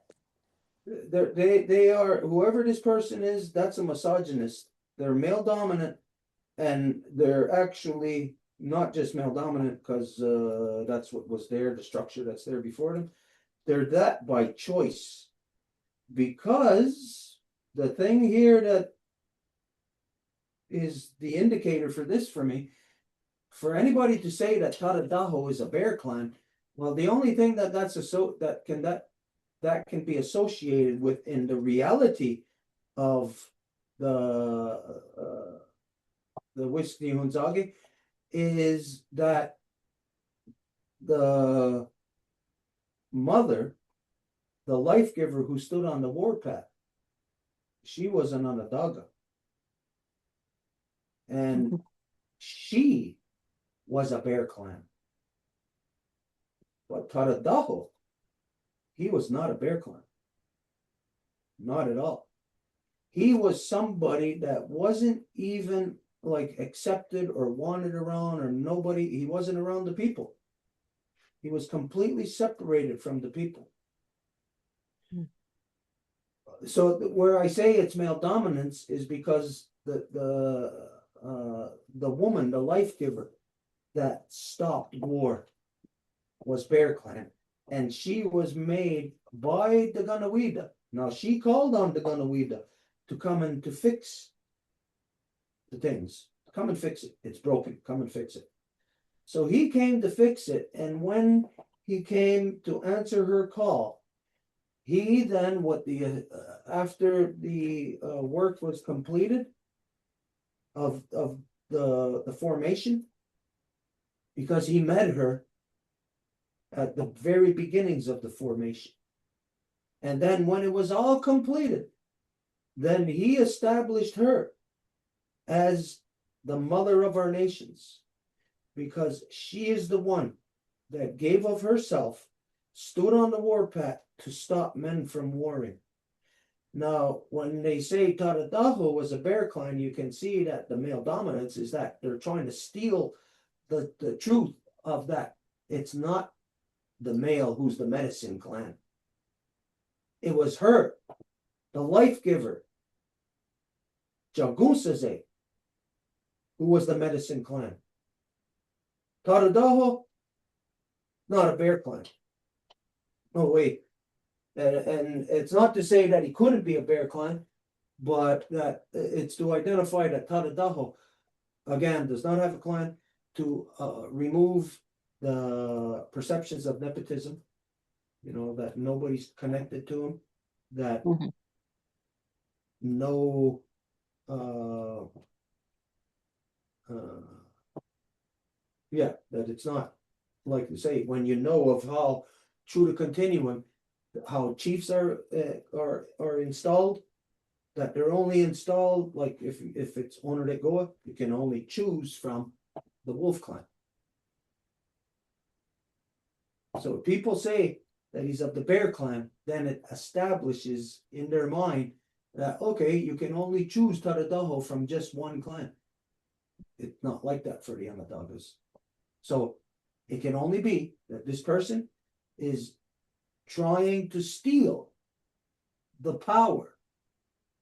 Speaker 2: They are, whoever this person is, that's a misogynist. They're male dominant, and they're actually not just male dominant because that's what was there, the structure that's there before them. They're that by choice, because the thing here that is the indicator for this for me, for anybody to say that Tadadaho is a bear clan, well, the only thing that can be associated with in the reality of the Whiskey Hunzage is that the mother, the life giver who stood on the warpath, she was an Onondaga. And she was a bear clan. But Tadadaho, he was not a bear clan. Not at all. He was somebody that wasn't even like accepted or wanted around, or nobody, he wasn't around the people. He was completely separated from the people. where I say it's male dominance is because the woman, the life giver that stopped war was Bear Clan, and she was made by the Gunawida. Now she called on the Gunawida to come and to fix the things. Come and fix it. It's broken. Come and fix it. So he came to fix it, and when he came to answer her call, he then, after the work was completed of the formation, because he met her at the very beginnings of the formation, and then when it was all completed, then he established her as the mother of our nations, because she is the one that gave of herself, stood on the warpath to stop men from warring. Now, when they say Taradaho was a bear clan, you can see that the male dominance is that they're trying to steal the truth of that. It's not the male who's the medicine clan. It was her, the life giver, Jagunsaze, who was the medicine clan. Taradaho, not a bear clan. No, wait. And it's not to say that he couldn't be a bear clan, but that it's to identify that Taradaho, again, does not have a clan, to remove the perceptions of nepotism, that nobody's connected to him, that no that it's not, like you say, when you know of how through the continuum, how chiefs are installed, that they're only installed, like if it's Onoregoa, you can only choose from the wolf clan. So if people say that he's of the bear clan, then it establishes in their mind that, okay, you can only choose Taradaho from just one clan. It's not like that for the Onondagas. So it can only be that this person is trying to steal the power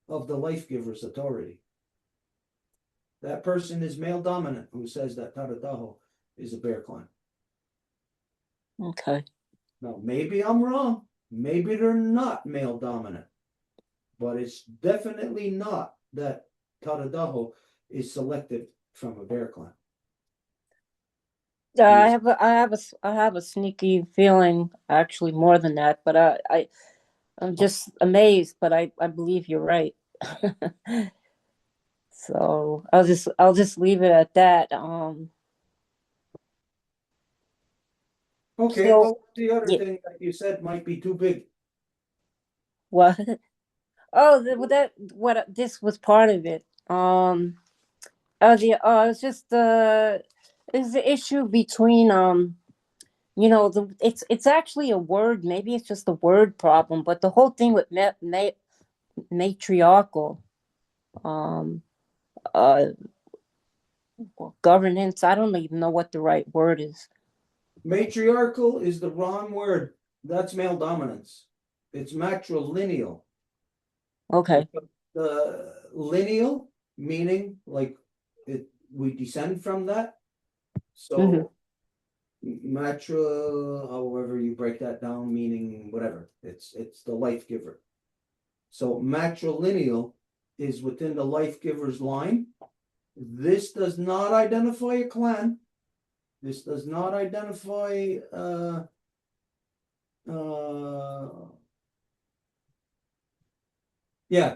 Speaker 2: of the life giver's authority. That person is male dominant who says that Taradaho is a bear clan.
Speaker 10: Okay.
Speaker 2: Now, maybe I'm wrong. Maybe they're not male dominant, but it's definitely not that Taradaho is selected from a bear clan.
Speaker 10: I have a sneaky feeling, actually more than that, but I'm just amazed, but I believe you're right. So I'll just leave it at that.
Speaker 2: Okay,
Speaker 10: So,
Speaker 2: well, the other
Speaker 10: yeah.
Speaker 2: thing that you said might be too big.
Speaker 10: What? Oh, this was part of it. It's just it's the issue between it's actually a word. Maybe it's just a word problem, but the whole thing with matriarchal uh governance, I don't even know what the right word is.
Speaker 2: Matriarchal is the wrong word. That's male dominance. It's matrilineal.
Speaker 10: Okay.
Speaker 2: The lineal meaning like we descend from that. So matra, however you break that down, meaning whatever. It's the life giver. So matrilineal is within the life giver's line. This does not identify a clan. This does not identify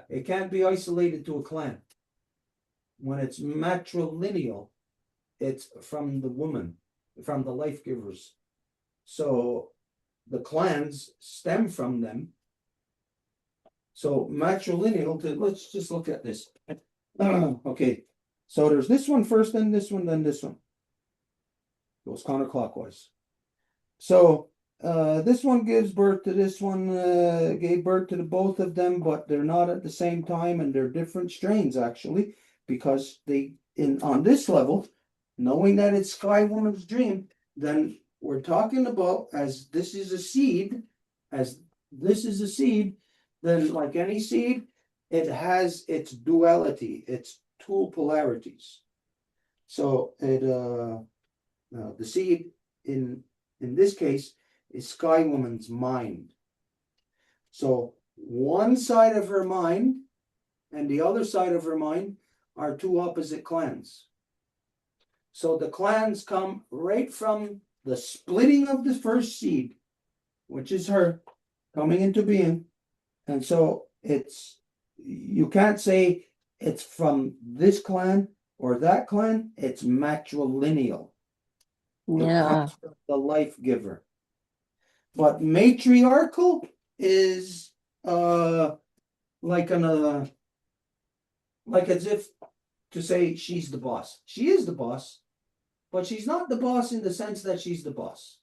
Speaker 2: it can't be isolated to a clan. When it's matrilineal, it's from the woman, from the life givers. So the clans stem from them. So matrilineal, let's just look at this. Okay, so there's this one first, then this one, then this one. Goes counterclockwise. So this one gives birth to this one, gave birth to the both of them, but they're not at the same time, and they're different strains actually, because on this level, knowing that it's Sky Woman's dream, then we're talking about as this is a seed, then like any seed, it has its duality, its two polarities. So the seed in this case is Sky Woman's mind. So one side of her mind and the other side of her mind are two opposite clans. So the clans come right from the splitting of the first seed, which is her coming into being. And so you can't say it's from this clan or that clan, it's matrilineal. It
Speaker 10: Yeah.
Speaker 2: comes from the life giver. But matriarchal is like as if to say she's the boss. She is the boss, but she's not the boss in the sense that she's the boss.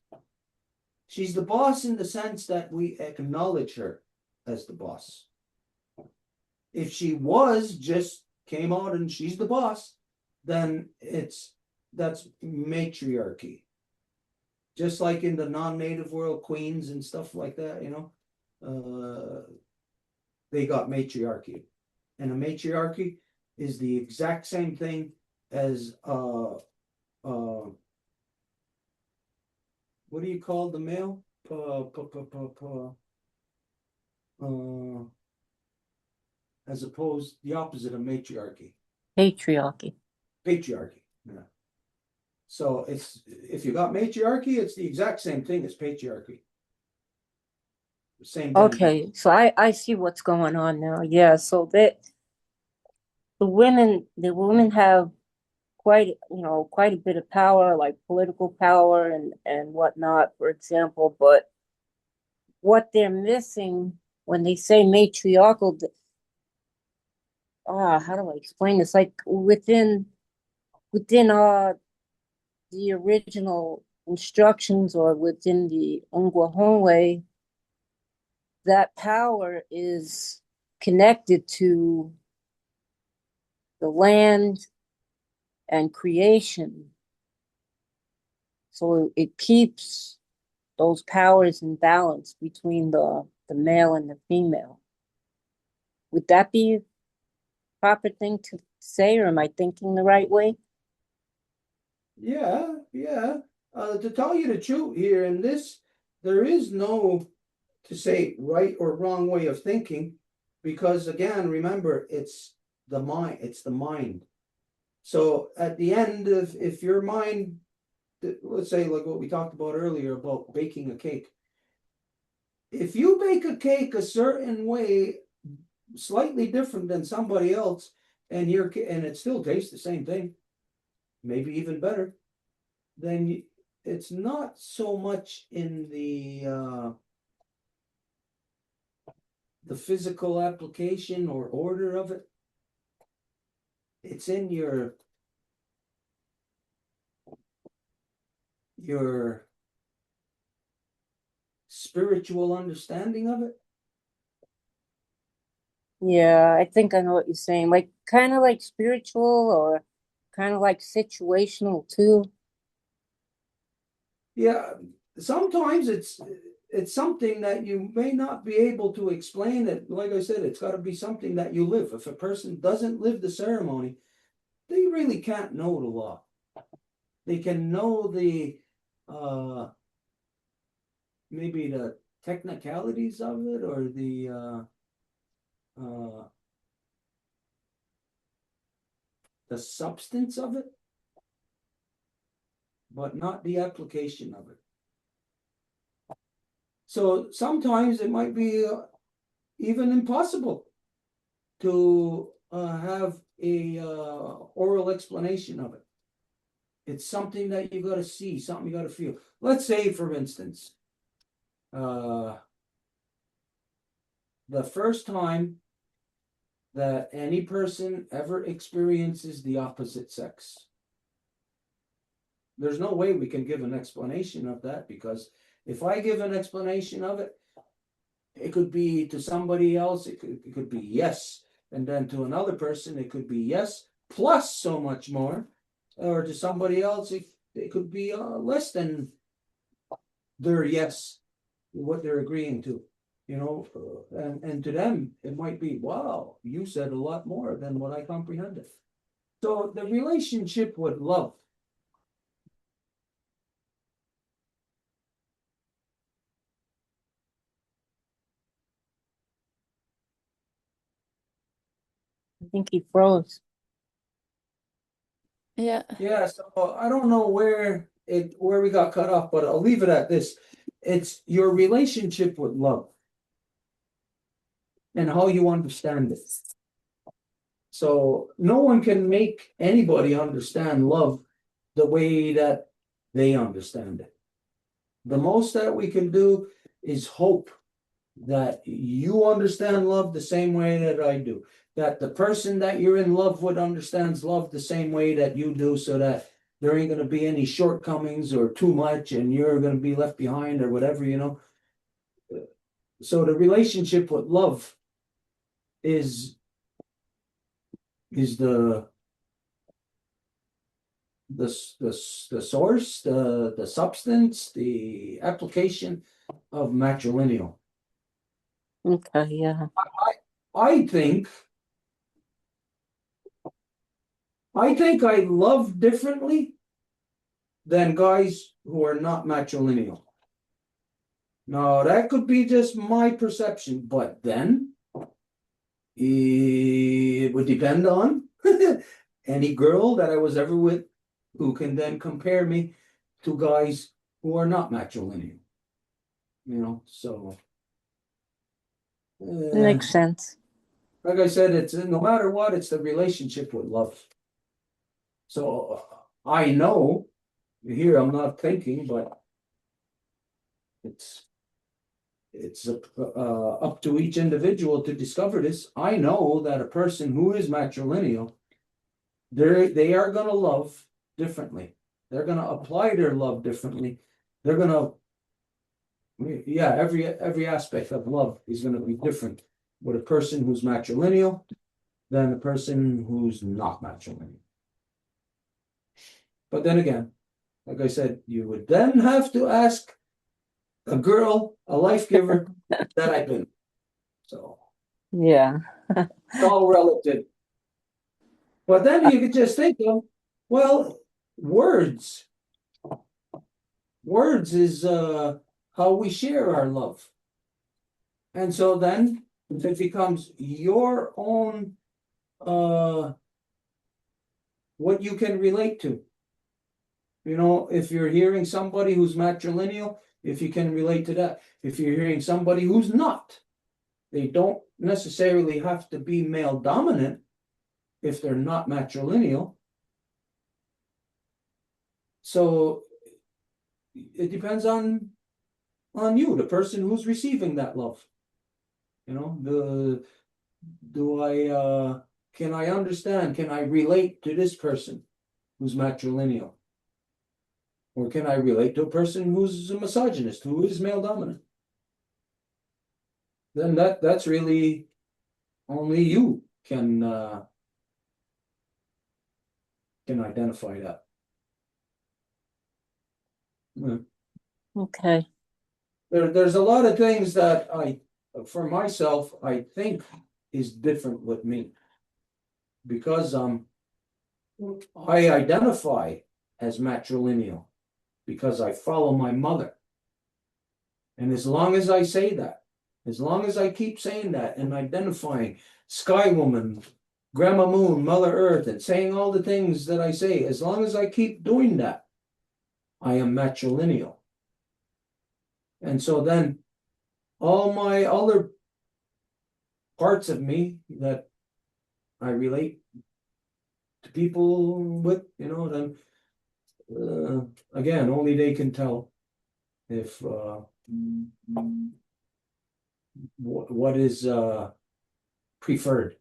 Speaker 2: She's the boss in the sense that we acknowledge her as the boss. If she was just came out and she's the boss, then that's matriarchy. Just like in the non-native world, queens and stuff like that, they got matriarchy. And a matriarchy is the exact same thing as what do you call the male? As opposed the opposite of matriarchy.
Speaker 10: Patriarchy.
Speaker 2: Patriarchy. Yeah. So if you got matriarchy, it's the exact same thing as patriarchy. Same thing.
Speaker 10: Okay, so I see what's going on now. Yeah, so that the women have quite a bit of power, like political power and whatnot, for example. But what they're missing when they say matriarchal, how do I explain this? Like within the original instructions or within the Ongwahonwe, that power is connected to the land and creation. So it keeps those powers in balance between the male and the female. Would that be a proper thing to say, or am I thinking the right way?
Speaker 2: Yeah. To tell you the truth here in this, there is no to say right or wrong way of thinking, because again, remember, it's the mind. So at the end of if your mind, let's say like what we talked about earlier about baking a cake. If you bake a cake a certain way, slightly different than somebody else, and it still tastes the same thing, maybe even better, then it's not so much in the physical application or order of it. It's in your spiritual understanding of it.
Speaker 10: Yeah, I think I know what you're saying. Like kind of like spiritual or kind of like situational too.
Speaker 2: Yeah, sometimes it's something that you may not be able to explain it. Like I said, it's got to be something that you live. If a person doesn't live the ceremony, they really can't know the law. They can know the maybe the technicalities of it or the substance of it, but not the application of it. So sometimes it might be even impossible to have a oral explanation of it. It's something that you got to see, something you got to feel. Let's say, for instance, the first time that any person ever experiences the opposite sex. There's no way we can give an explanation of that, because if I give an explanation of it, it could be to somebody else, it could be yes, and then to another person it could be yes plus so much more, or to somebody else it could be less than their yes, what they're agreeing to. you know, and to them, it might be, wow, you said a lot more than what I comprehended. So the relationship with love.
Speaker 10: I think he froze.
Speaker 1: Yeah.
Speaker 2: Yeah, so I don't know where we got cut off, but I'll leave it at this. It's your relationship with love and how you understand it. So no one can make anybody understand love the way that they understand it. The most that we can do is hope that you understand love the same way that I do, that the person that you're in love with understands love the same way that you do, so that there ain't going to be any shortcomings or too much and you're going to be left behind or whatever, you know. So the relationship with love is the source, the substance, the application of matrilineal.
Speaker 10: Okay, yeah.
Speaker 2: I think I love differently than guys who are not matrilineal. Now, that could be just my perception, but then it would depend on any girl that I was ever with who can then compare me to guys who are not matrilineal. You know, so
Speaker 10: Makes sense.
Speaker 2: like I said, it's no matter what, it's the relationship with love. So I know here I'm not thinking, but it's up to each individual to discover this. I know that a person who is matrilineal, they are going to love differently. They're going to apply their love differently. They're going to, yeah, every aspect of love is going to be different with a person who's matrilineal than a person who's not matrilineal. But then again, like I said, you would then have to ask a girl, a life giver that I've been. So
Speaker 10: Yeah.
Speaker 2: it's all relative. But then you could just think of, well, words. Words is how we share our love. And so then it becomes your own what you can relate to. You know, if you're hearing somebody who's matrilineal, if you can relate to that. If you're hearing somebody who's not, they don't necessarily have to be male dominant if they're not matrilineal. So it depends on you, the person who's receiving that love. You know, can I understand? Can I relate to this person who's matrilineal? Or can I relate to a person who's a misogynist, who is male dominant? Then that's really only you can identify that.
Speaker 10: Okay.
Speaker 2: There's a lot of things that for myself, I think is different with me. Because I identify as matrilineal because I follow my mother. And as long as I say that, as long as I keep saying that and identifying Sky Woman, Grandma Moon, Mother Earth, and saying all the things that I say, as long as I keep doing that, I am matrilineal. And so then all my other parts of me that I relate to people with, you know, then again, only they can tell if what is preferred.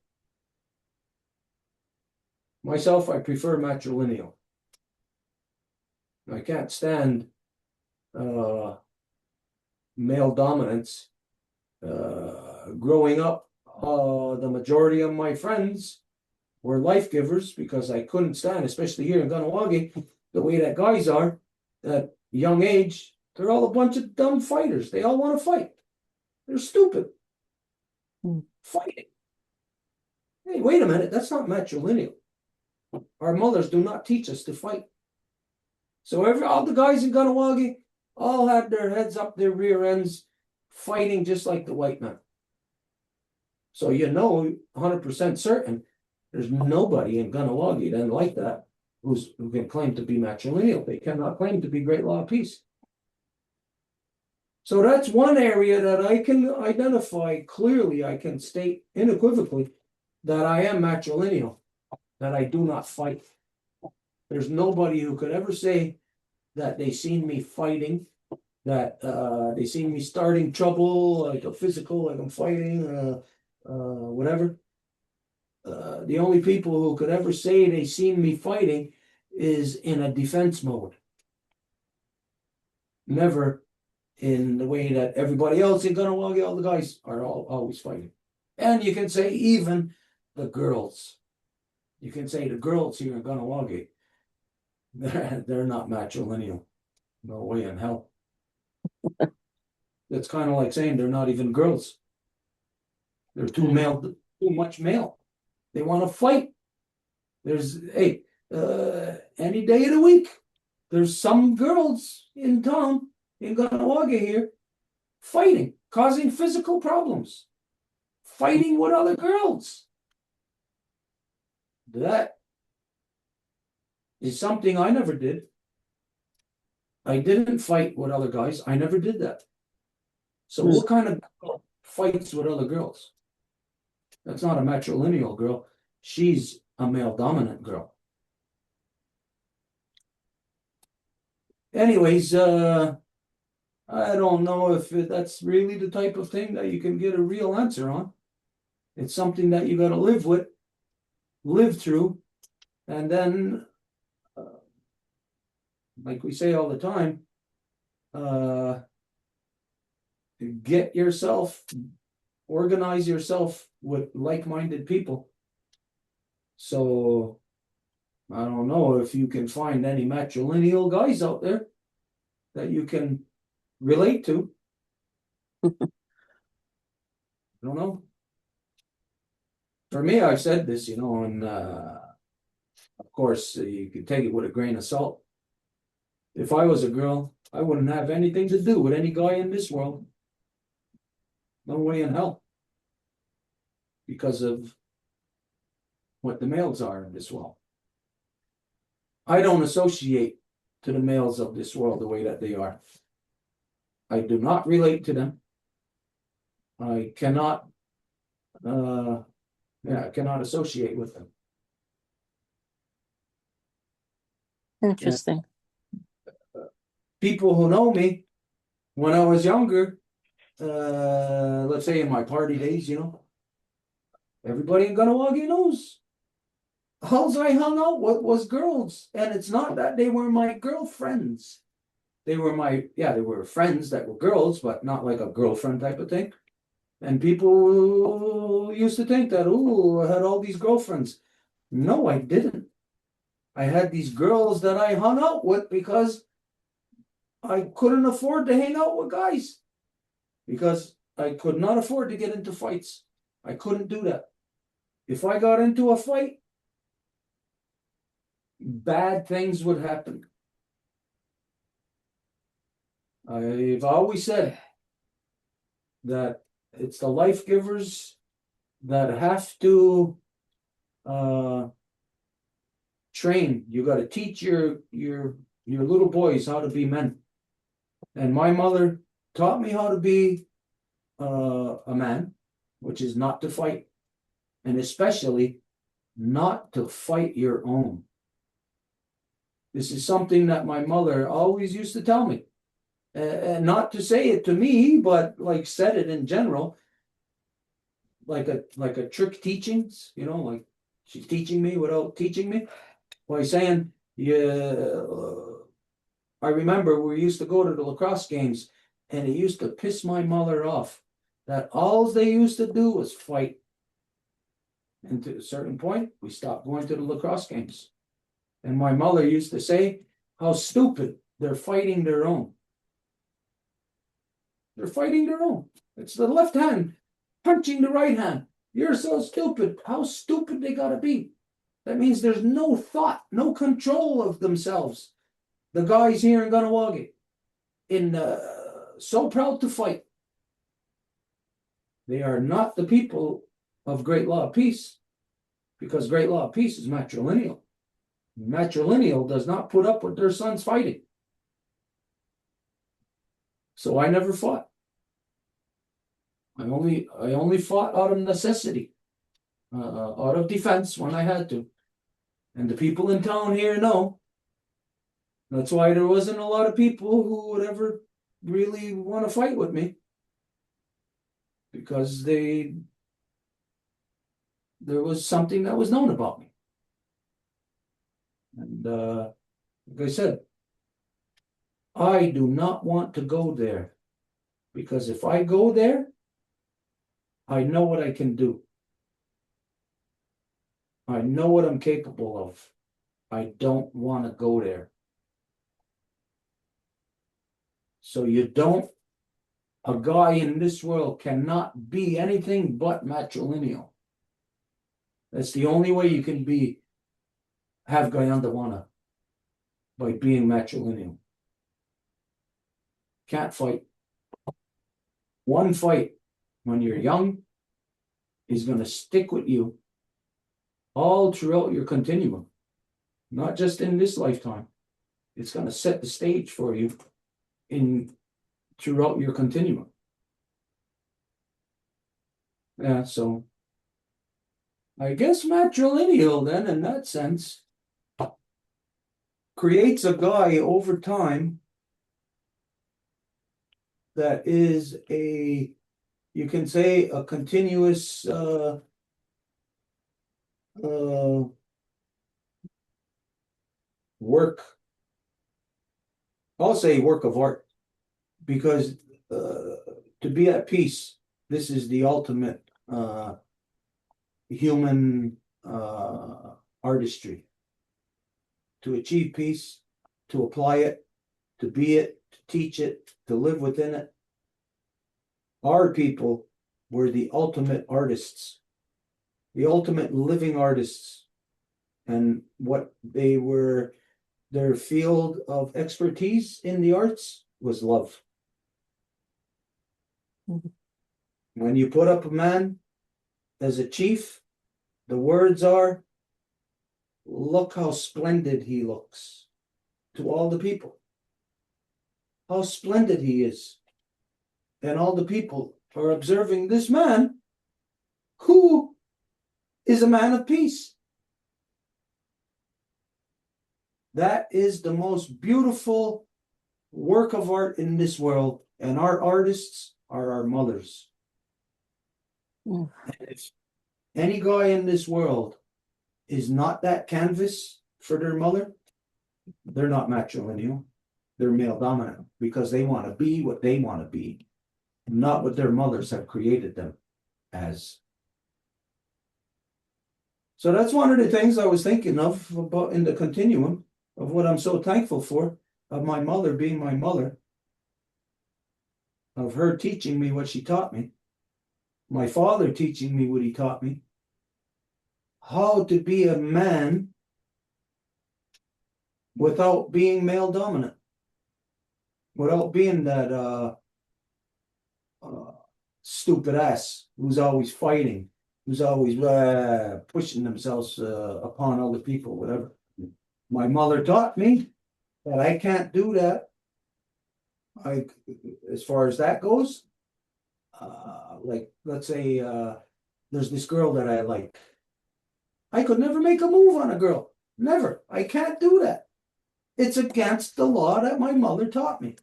Speaker 2: Myself, I prefer matrilineal. I can't stand male dominance. Growing up, the majority of my friends were life givers because I couldn't stand, especially here in Ganawagi, the way that guys are at young age. They're all a bunch of dumb fighters. They all want to fight. They're stupid.
Speaker 10: Hmm.
Speaker 2: Fighting. Hey, wait a minute, that's not matrilineal. Our mothers do not teach us to fight. So all the guys in Ganawagi all had their heads up their rear ends, fighting just like the white men. So 100% certain, there's nobody in Ganawagi then like that who can claim to be matrilineal. They cannot claim to be great law of peace. So that's one area that I can identify clearly. I can state unequivocally that I am matrilineal, that I do not fight. There's nobody who could ever say that they seen me fighting, that they seen me starting trouble, like a physical, like I'm fighting, whatever. The only people who could ever say they seen me fighting is in a defense mode. Never in the way that everybody else in Ganawagi, all the guys are always fighting. And you can say even the girls. You can say the girls here in Ganawagi, they're not matrilineal. No way in hell. It's kind of like saying they're not even girls. They're too much male. They want to fight. There's any day of the week, there's some girls in town in Ganawagi here fighting, causing physical problems, fighting with other girls. That is something I never did. I didn't fight with other guys. I never did that. So what kind of girl fights with other girls? That's not a matrilineal girl. She's a male dominant girl. Anyways, I don't know if that's really the type of thing that you can get a real answer on. It's something that you got to live with, live through, and then, like we say all the time, organize yourself with like-minded people. So I don't know if you can find any matrilineal guys out there that you can relate to. I don't know. For me, I've said this, and of course, you can take it with a grain of salt. If I was a girl, I wouldn't have anything to do with any guy in this world. No way in hell. Because of what the males are in this world. I don't associate to the males of this world the way that they are. I do not relate to them. I cannot associate with them.
Speaker 10: Interesting.
Speaker 2: People who know me when I was younger, let's say in my party days, everybody in Ganawagi knows. All I hung out with was girls, and it's not that they were my girlfriends. They were friends that were girls, but not like a girlfriend type of thing. And people used to think that, I had all these girlfriends. No, I didn't. I had these girls that I hung out with because I couldn't afford to hang out with guys. Because I could not afford to get into fights. I couldn't do that. If I got into a fight, bad things would happen. I've always said that it's the life givers that have to train. You got to teach your little boys how to be men. And my mother taught me how to be a man, which is not to fight, and especially not to fight your own. This is something that my mother always used to tell me. And not to say it to me, but like said it in general, like a trick teachings, like she's teaching me without teaching me by saying, I remember we used to go to the lacrosse games, and it used to piss my mother off that all they used to do was fight. And to a certain point, we stopped going to the lacrosse games. And my mother used to say how stupid, they're fighting their own. They're fighting their own. It's the left hand punching the right hand. You're so stupid. How stupid they gotta be. That means there's no thought, no control of themselves. The guys here in Ganawagi, so proud to fight. They are not the people of Great Law of Peace, because Great Law of Peace is matrilineal. Matrilineal does not put up with their sons fighting. So I never fought. I only fought out of necessity, out of defense when I had to. And the people in town here know. That's why there wasn't a lot of people who would ever really want to fight with me. Because there was something that was known about me. And like I said, I do not want to go there. Because if I go there, I know what I can do. I know what I'm capable of. I don't want to go there. So a guy in this world cannot be anything but matrilineal. That's the only way you can have Gayandawana, by being matrilineal. Can't fight. One fight when you're young is going to stick with you all throughout your continuum, not just in this lifetime. It's going to set the stage for you throughout your continuum. Yeah, so I guess matrilineal then, in that sense, creates a guy over time that is you can say, a continuous work. I'll say work of art, because to be at peace, this is the ultimate human artistry. To achieve peace, to apply it, to be it, to teach it, to live within it. Our people were the ultimate artists, the ultimate living artists, and what they were, their field of expertise in the arts was love. When you put up a man as a chief, the words are, look how splendid he looks, to all the people. How splendid he is. And all the people are observing this man who is a man of peace. That is the most beautiful work of art in this world, and our artists are our mothers. And if any guy in this world is not that canvas for their mother, they're not matrilineal. They're male dominant, because they want to be what they want to be, not what their mothers have created them as. So that's one of the things I was thinking of about in the continuum of what I'm so thankful for, of my mother being my mother, of her teaching me what she taught me, my father teaching me what he taught me, how to be a man without being male dominant, without being that stupid ass who's always fighting, who's always pushing themselves upon other people, whatever. My mother taught me that I can't do that. As far as that goes, like, let's say there's this girl that I like. I could never make a move on a girl. Never. I can't do that. It's against the law that my mother taught me.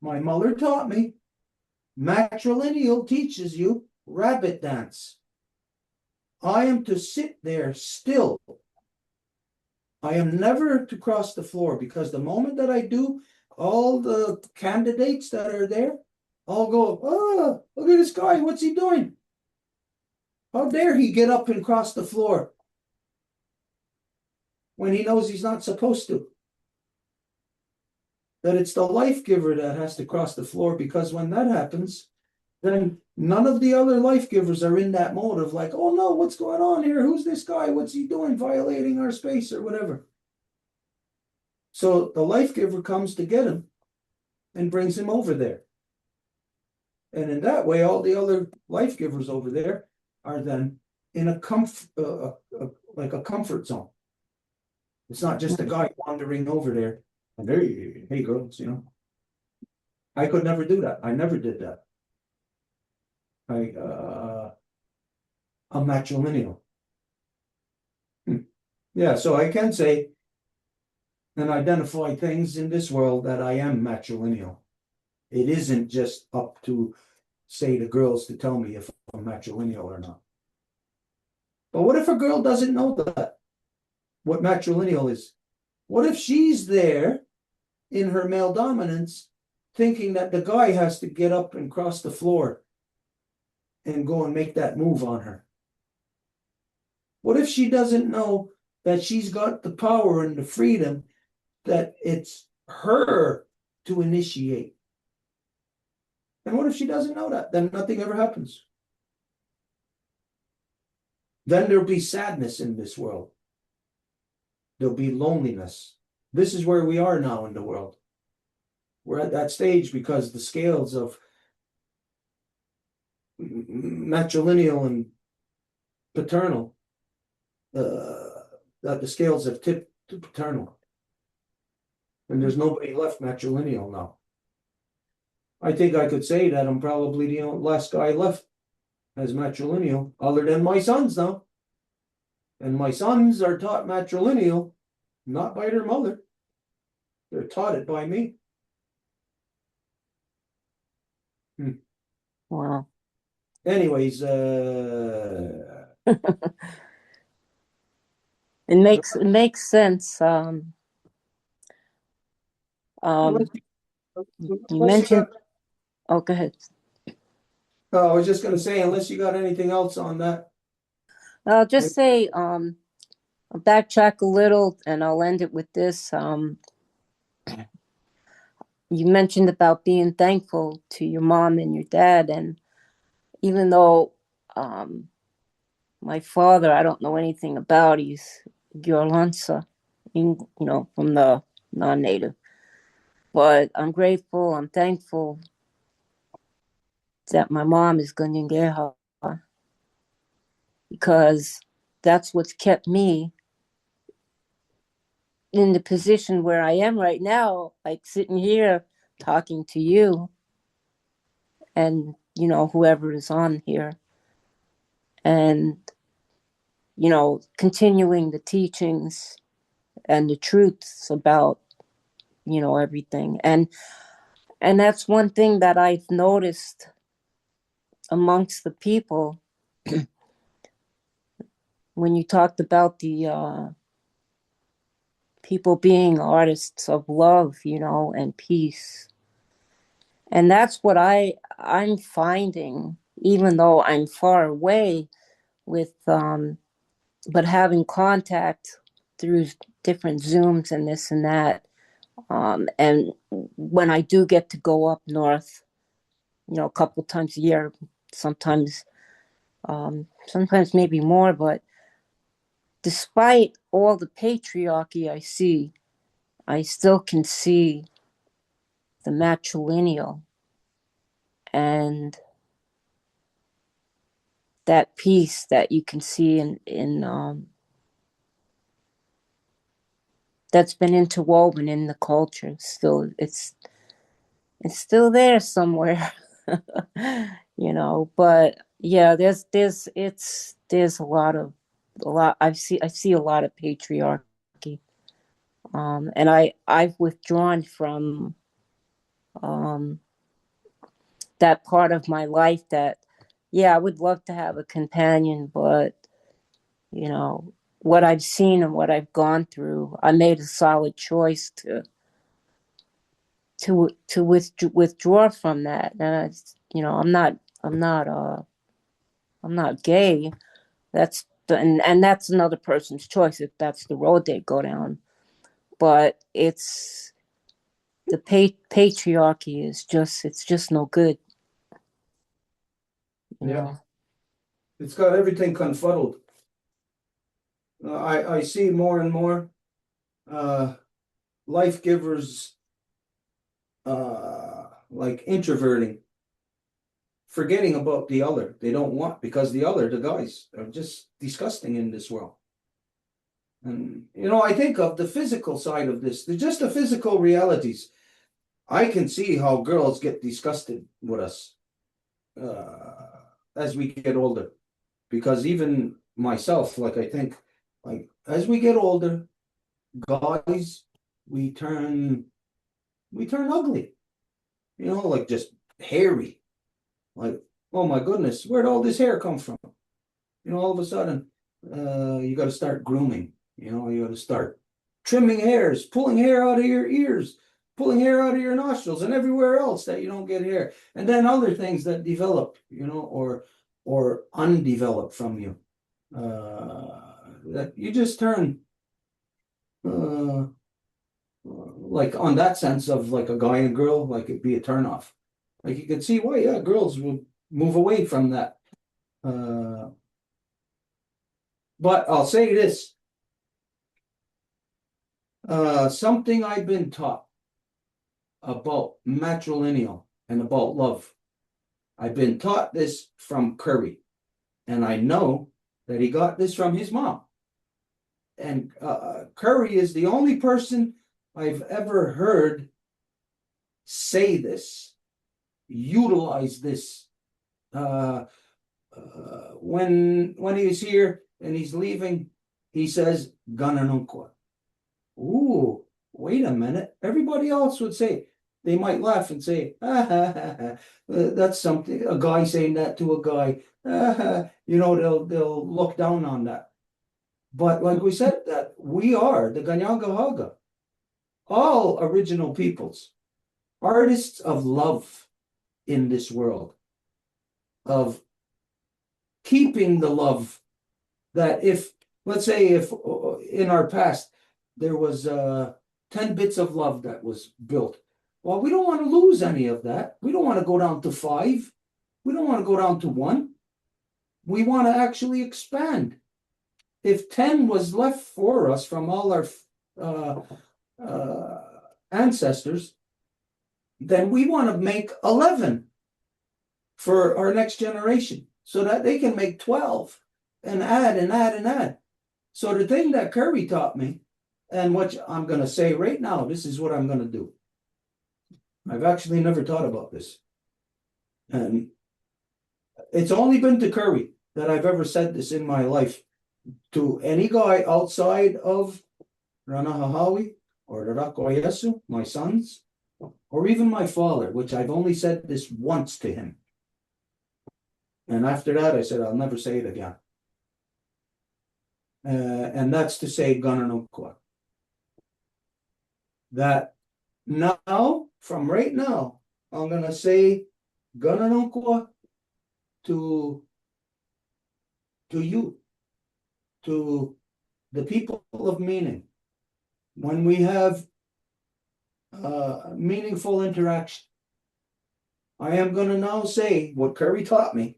Speaker 2: My mother taught me matrilineal teaches you rabbit dance. I am to sit there still. I am never to cross the floor, because the moment that I do, all the candidates that are there all go, oh, look at this guy. What's he doing? How dare he get up and cross the floor when he knows he's not supposed to? that it's the life giver that has to cross the floor, because when that happens, then none of the other life givers are in that mode of like, oh no, what's going on here? Who's this guy? What's he doing, violating our space or whatever? So the life giver comes to get him and brings him over there. And in that way, all the other life givers over there are then in a like a comfort zone. It's not just a guy wandering over there and hey girls, I could never do that. I never did that. I'm matrilineal. Yeah, so I can say and identify things in this world that I am matrilineal. It isn't just up to, say, the girls to tell me if I'm matrilineal or not. But what if a girl doesn't know that, what matrilineal is? What if she's there in her male dominance thinking that the guy has to get up and cross the floor and go and make that move on her? What if she doesn't know that she's got the power and the freedom, that it's her to initiate? And what if she doesn't know that? Then nothing ever happens. Then there'll be sadness in this world. There'll be loneliness. This is where we are now in the world. We're at that stage because the scales of matrilineal and paternal, that the scales have tipped to paternal. And there's nobody left matrilineal now. I think I could say that I'm probably the last guy left as matrilineal, other than my sons now. And my sons are taught matrilineal, not by their mother. They're taught it by me.
Speaker 10: Wow.
Speaker 2: Anyways,
Speaker 10: It makes sense. You mentioned. Oh, go ahead.
Speaker 2: I was just gonna say, unless you got anything else on that.
Speaker 10: I'll just say, I'll backtrack a little and I'll end it with this. You mentioned about being thankful to your mom and your dad. And even though my father, I don't know anything about, he's Gyorlansa, from the non-native. But I'm grateful, I'm thankful that my mom is Ganyangeha, because that's what's kept me in the position where I am right now, like sitting here talking to you and, whoever is on here. And, continuing the teachings and the truths about, everything. And that's one thing that I've noticed amongst the people when you talked about the people being artists of love, and peace. And that's what I'm finding, even though I'm far away with, but having contact through different Zooms and this and that. And when I do get to go up north, a couple times a year, sometimes maybe more, but despite all the patriarchy I see, I still can see the matrilineal and that peace that you can see in that's been interwoven in the culture. Still, it's still there somewhere, But yeah, there's a lot. I see a lot of patriarchy, and I've withdrawn from that part of my life. That, yeah, I would love to have a companion, but what I've seen and what I've gone through, I made a solid choice to withdraw from that. And I'm not gay. And that's another person's choice if that's the road they go down. But it's the patriarchy is it's just no good. You know?
Speaker 2: It's got everything confuddled. I see more and more life givers like introverting, forgetting about the other. They don't want, because the guys are just disgusting in this world. And I think of the physical side of this, just the physical realities. I can see how girls get disgusted with us as we get older, because even myself, like, I think, like, as we get older, guys, we turn ugly, like just hairy, like, oh my goodness, where'd all this hair come from? All of a sudden, you got to start grooming. You got to start trimming hairs, pulling hair out of your ears, pulling hair out of your nostrils, and everywhere else that you don't get hair. And then other things that develop, or undeveloped from you, that you just turn, like, on that sense of like a guy and girl, like, it'd be a turnoff. Like, you could see why, yeah, girls would move away from that. But I'll say this. Something I've been taught about matrilineal and about love. I've been taught this from Curry, and I know that he got this from his mom. And Curry is the only person I've ever heard say this, utilize this. When he's here and he's leaving, he says, "Gananunqua." Ooh, wait a minute. Everybody else would say, they might laugh and say, that's something, a guy saying that to a guy. They'll look down on that. But like we said, that we are the Ganyangahaga, all original peoples, artists of love in this world, of keeping the love. That if, let's say, if in our past there was 10 bits of love that was built, well, we don't want to lose any of that. We don't want to go down to 5. We don't want to go down to 1. We want to actually expand. If 10 was left for us from all our ancestors, then we want to make 11 for our next generation, so that they can make 12 and add and add and add. So the thing that Curry taught me, and what I'm going to say right now, this is what I'm going to do. I've actually never thought about this. And it's only been to Curry that I've ever said this in my life. To any guy outside of Ranahahawi or Rarakoyesu, my sons, or even my father, which I've only said this once to him. And after that, I said, I'll never say it again. And that's to say, Gananukwa. That now, from right now, I'm going to say Gananukwa to you, to the people of meaning. When we have meaningful interaction, I am going to now say what Curry taught me,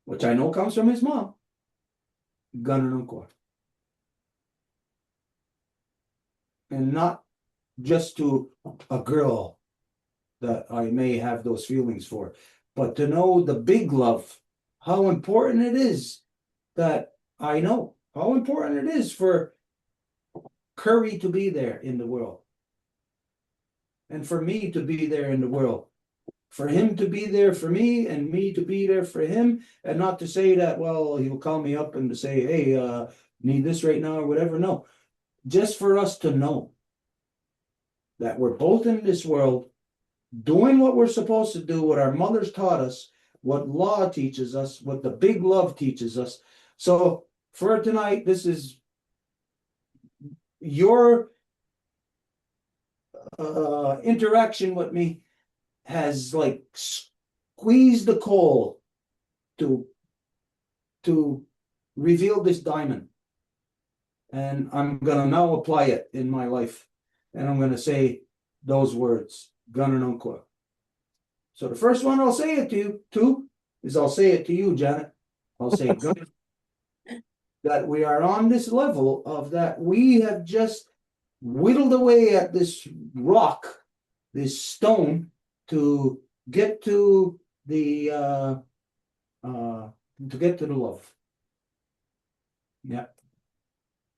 Speaker 2: which I know comes from his mom, Gananukwa. And not just to a girl that I may have those feelings for, but to know the big love, how important it is, that I know how important it is for Curry to be there in the world, and for me to be there in the world, for him to be there for me and me to be there for him, and not to say that, well, he'll call me up and to say, hey, need this right now or whatever. No, just for us to know that we're both in this world doing what we're supposed to do, what our mothers taught us, what law teaches us, what the big love teaches us. So for tonight, this is your interaction with me has like squeezed the coal to reveal this diamond. And I'm going to now apply it in my life. And I'm going to say those words. Gananunqua. So the first one I'll say it to you, too, is I'll say it to you, Janet. I'll say that we are on this level of that we have just whittled away at this rock, this stone, to get to the love. Yeah.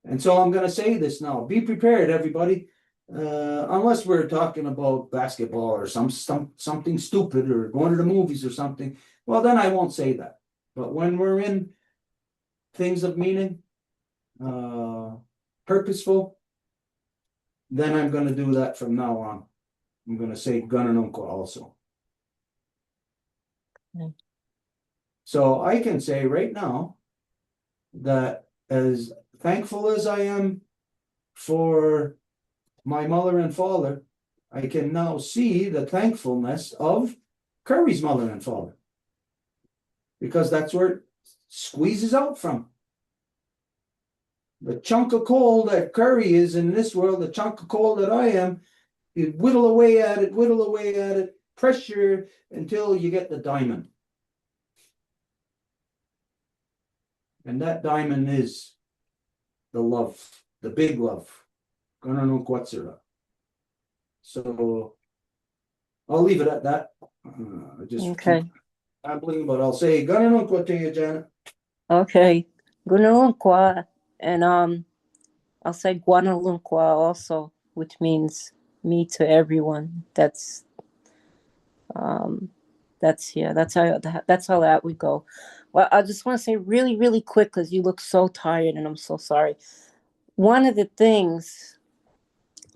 Speaker 2: And so I'm gonna say this now. Be prepared, everybody. Unless we're talking about basketball or something stupid or going to the movies or something, well, then I won't say that. But when we're in things of meaning, purposeful, then I'm gonna do that from now on. I'm gonna say Gananunqua also.
Speaker 10: Okay.
Speaker 2: So I can say right now that as thankful as I am for my mother and father, I can now see the thankfulness of Curry's mother and father. Because that's where it squeezes out from. The chunk of coal that Curry is in this world, the chunk of coal that I am, you whittle away at it, pressure until you get the diamond. And that diamond is the love, the big love. So I'll leave it at that. Just
Speaker 10: Okay.
Speaker 2: keep babbling, but I'll say Gananunqua to you, Janet.
Speaker 10: Okay. Gunalunqua. And I'll say Guanalunqua also, which means me to everyone. That's how that would go. Well, I just want to say really, really quick, because you look so tired and I'm so sorry. One of the things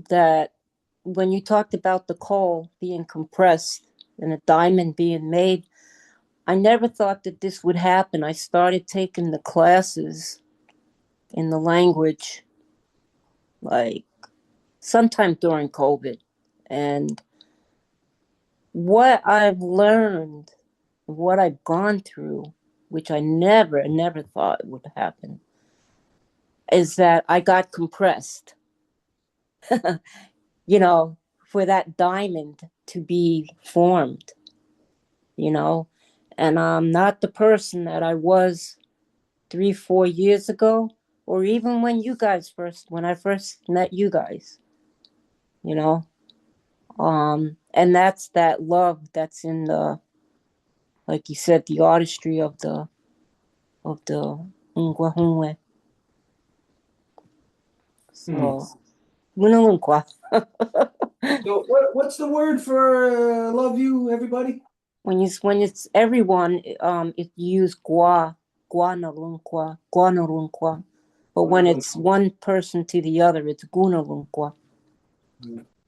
Speaker 10: that when you talked about the coal being compressed and a diamond being made, I never thought that this would happen. I started taking the classes in the language like sometime during COVID. And what I've learned, what I've gone through, which I never thought would happen, is that I got compressed, for that diamond to be formed, and I'm not the person that I was 3-4 years ago, or even when I first met you guys, and that's that love that's in the, like you said, the artistry of the Ngwahunwe. So, Gunalunqua.
Speaker 2: So what's the word for love you, everybody?
Speaker 10: When it's everyone, it use guanalunqua. But when it's one person to the other, it's gunalunqua.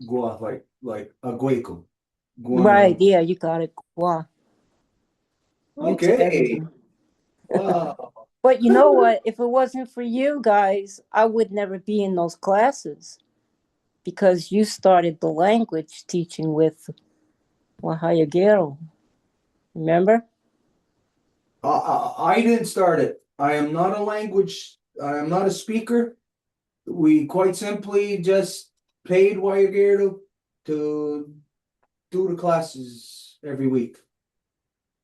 Speaker 2: Gua, like agueco.
Speaker 10: Right, yeah, you got it. Gua.
Speaker 2: Okay. Wow.
Speaker 10: But you know what? If it wasn't for you guys, I would never be in those classes, because you started the language teaching with Wahayagero. Remember?
Speaker 2: I didn't start it. I am not a speaker. We quite simply just paid Guayagero to do the classes every week.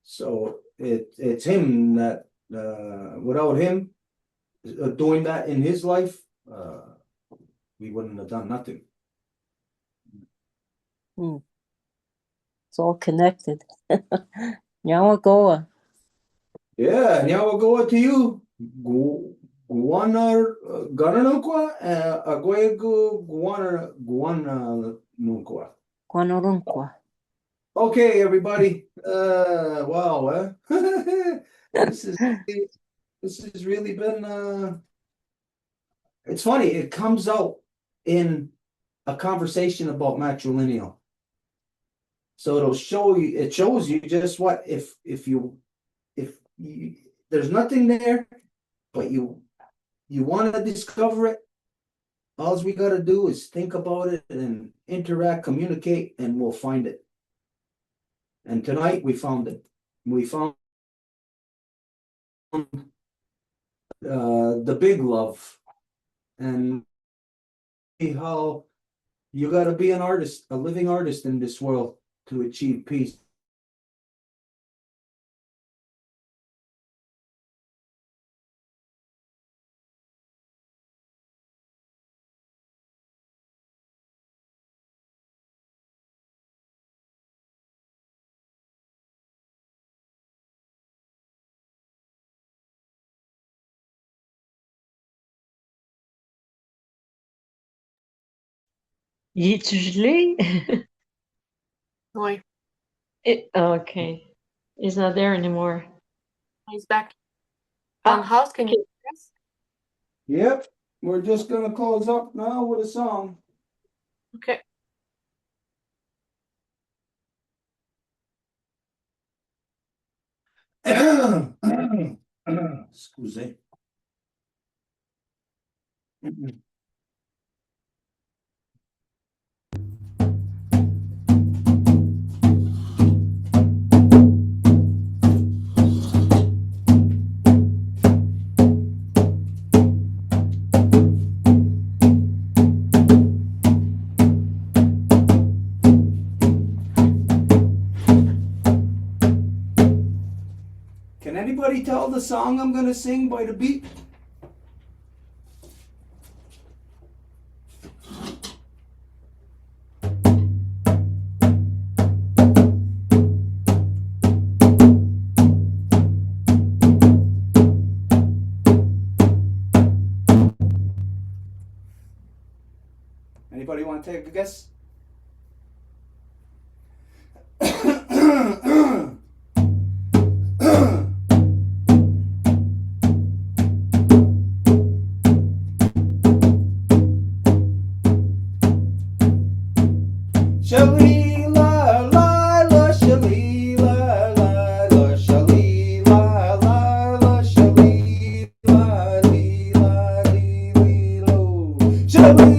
Speaker 2: So it's him that without him doing that in his life, we wouldn't have done nothing.
Speaker 10: It's all connected. Nyawagoa.
Speaker 2: Yeah, now we'll go to you. Guananunqua, Aguego Guananunqua.
Speaker 10: Guanarunqua.
Speaker 2: Okay, everybody. Wow, this has really been it's funny, it comes out in a conversation about matrilineal. So it shows you just what if there's nothing there, but you want to discover it, all we got to do is think about it and interact, communicate, and we'll find it. And tonight we found it. We found the big love, and how You got to be an artist, a living artist in this world to achieve peace.
Speaker 8: Il est-tu gelé?
Speaker 5: Oui.
Speaker 8: Okay. He's not there anymore.
Speaker 5: He's back.
Speaker 8: Ah,
Speaker 5: House, can you hear us?
Speaker 2: Yep. We're just going to close up now with a song.
Speaker 5: Okay.
Speaker 2: Excusez. Can anybody tell the song I'm going to sing by the beat? Anybody want to take a guess? Shalila, lila, shalila, lila, shalila, lila, shalila, lila, lilo. Shalila.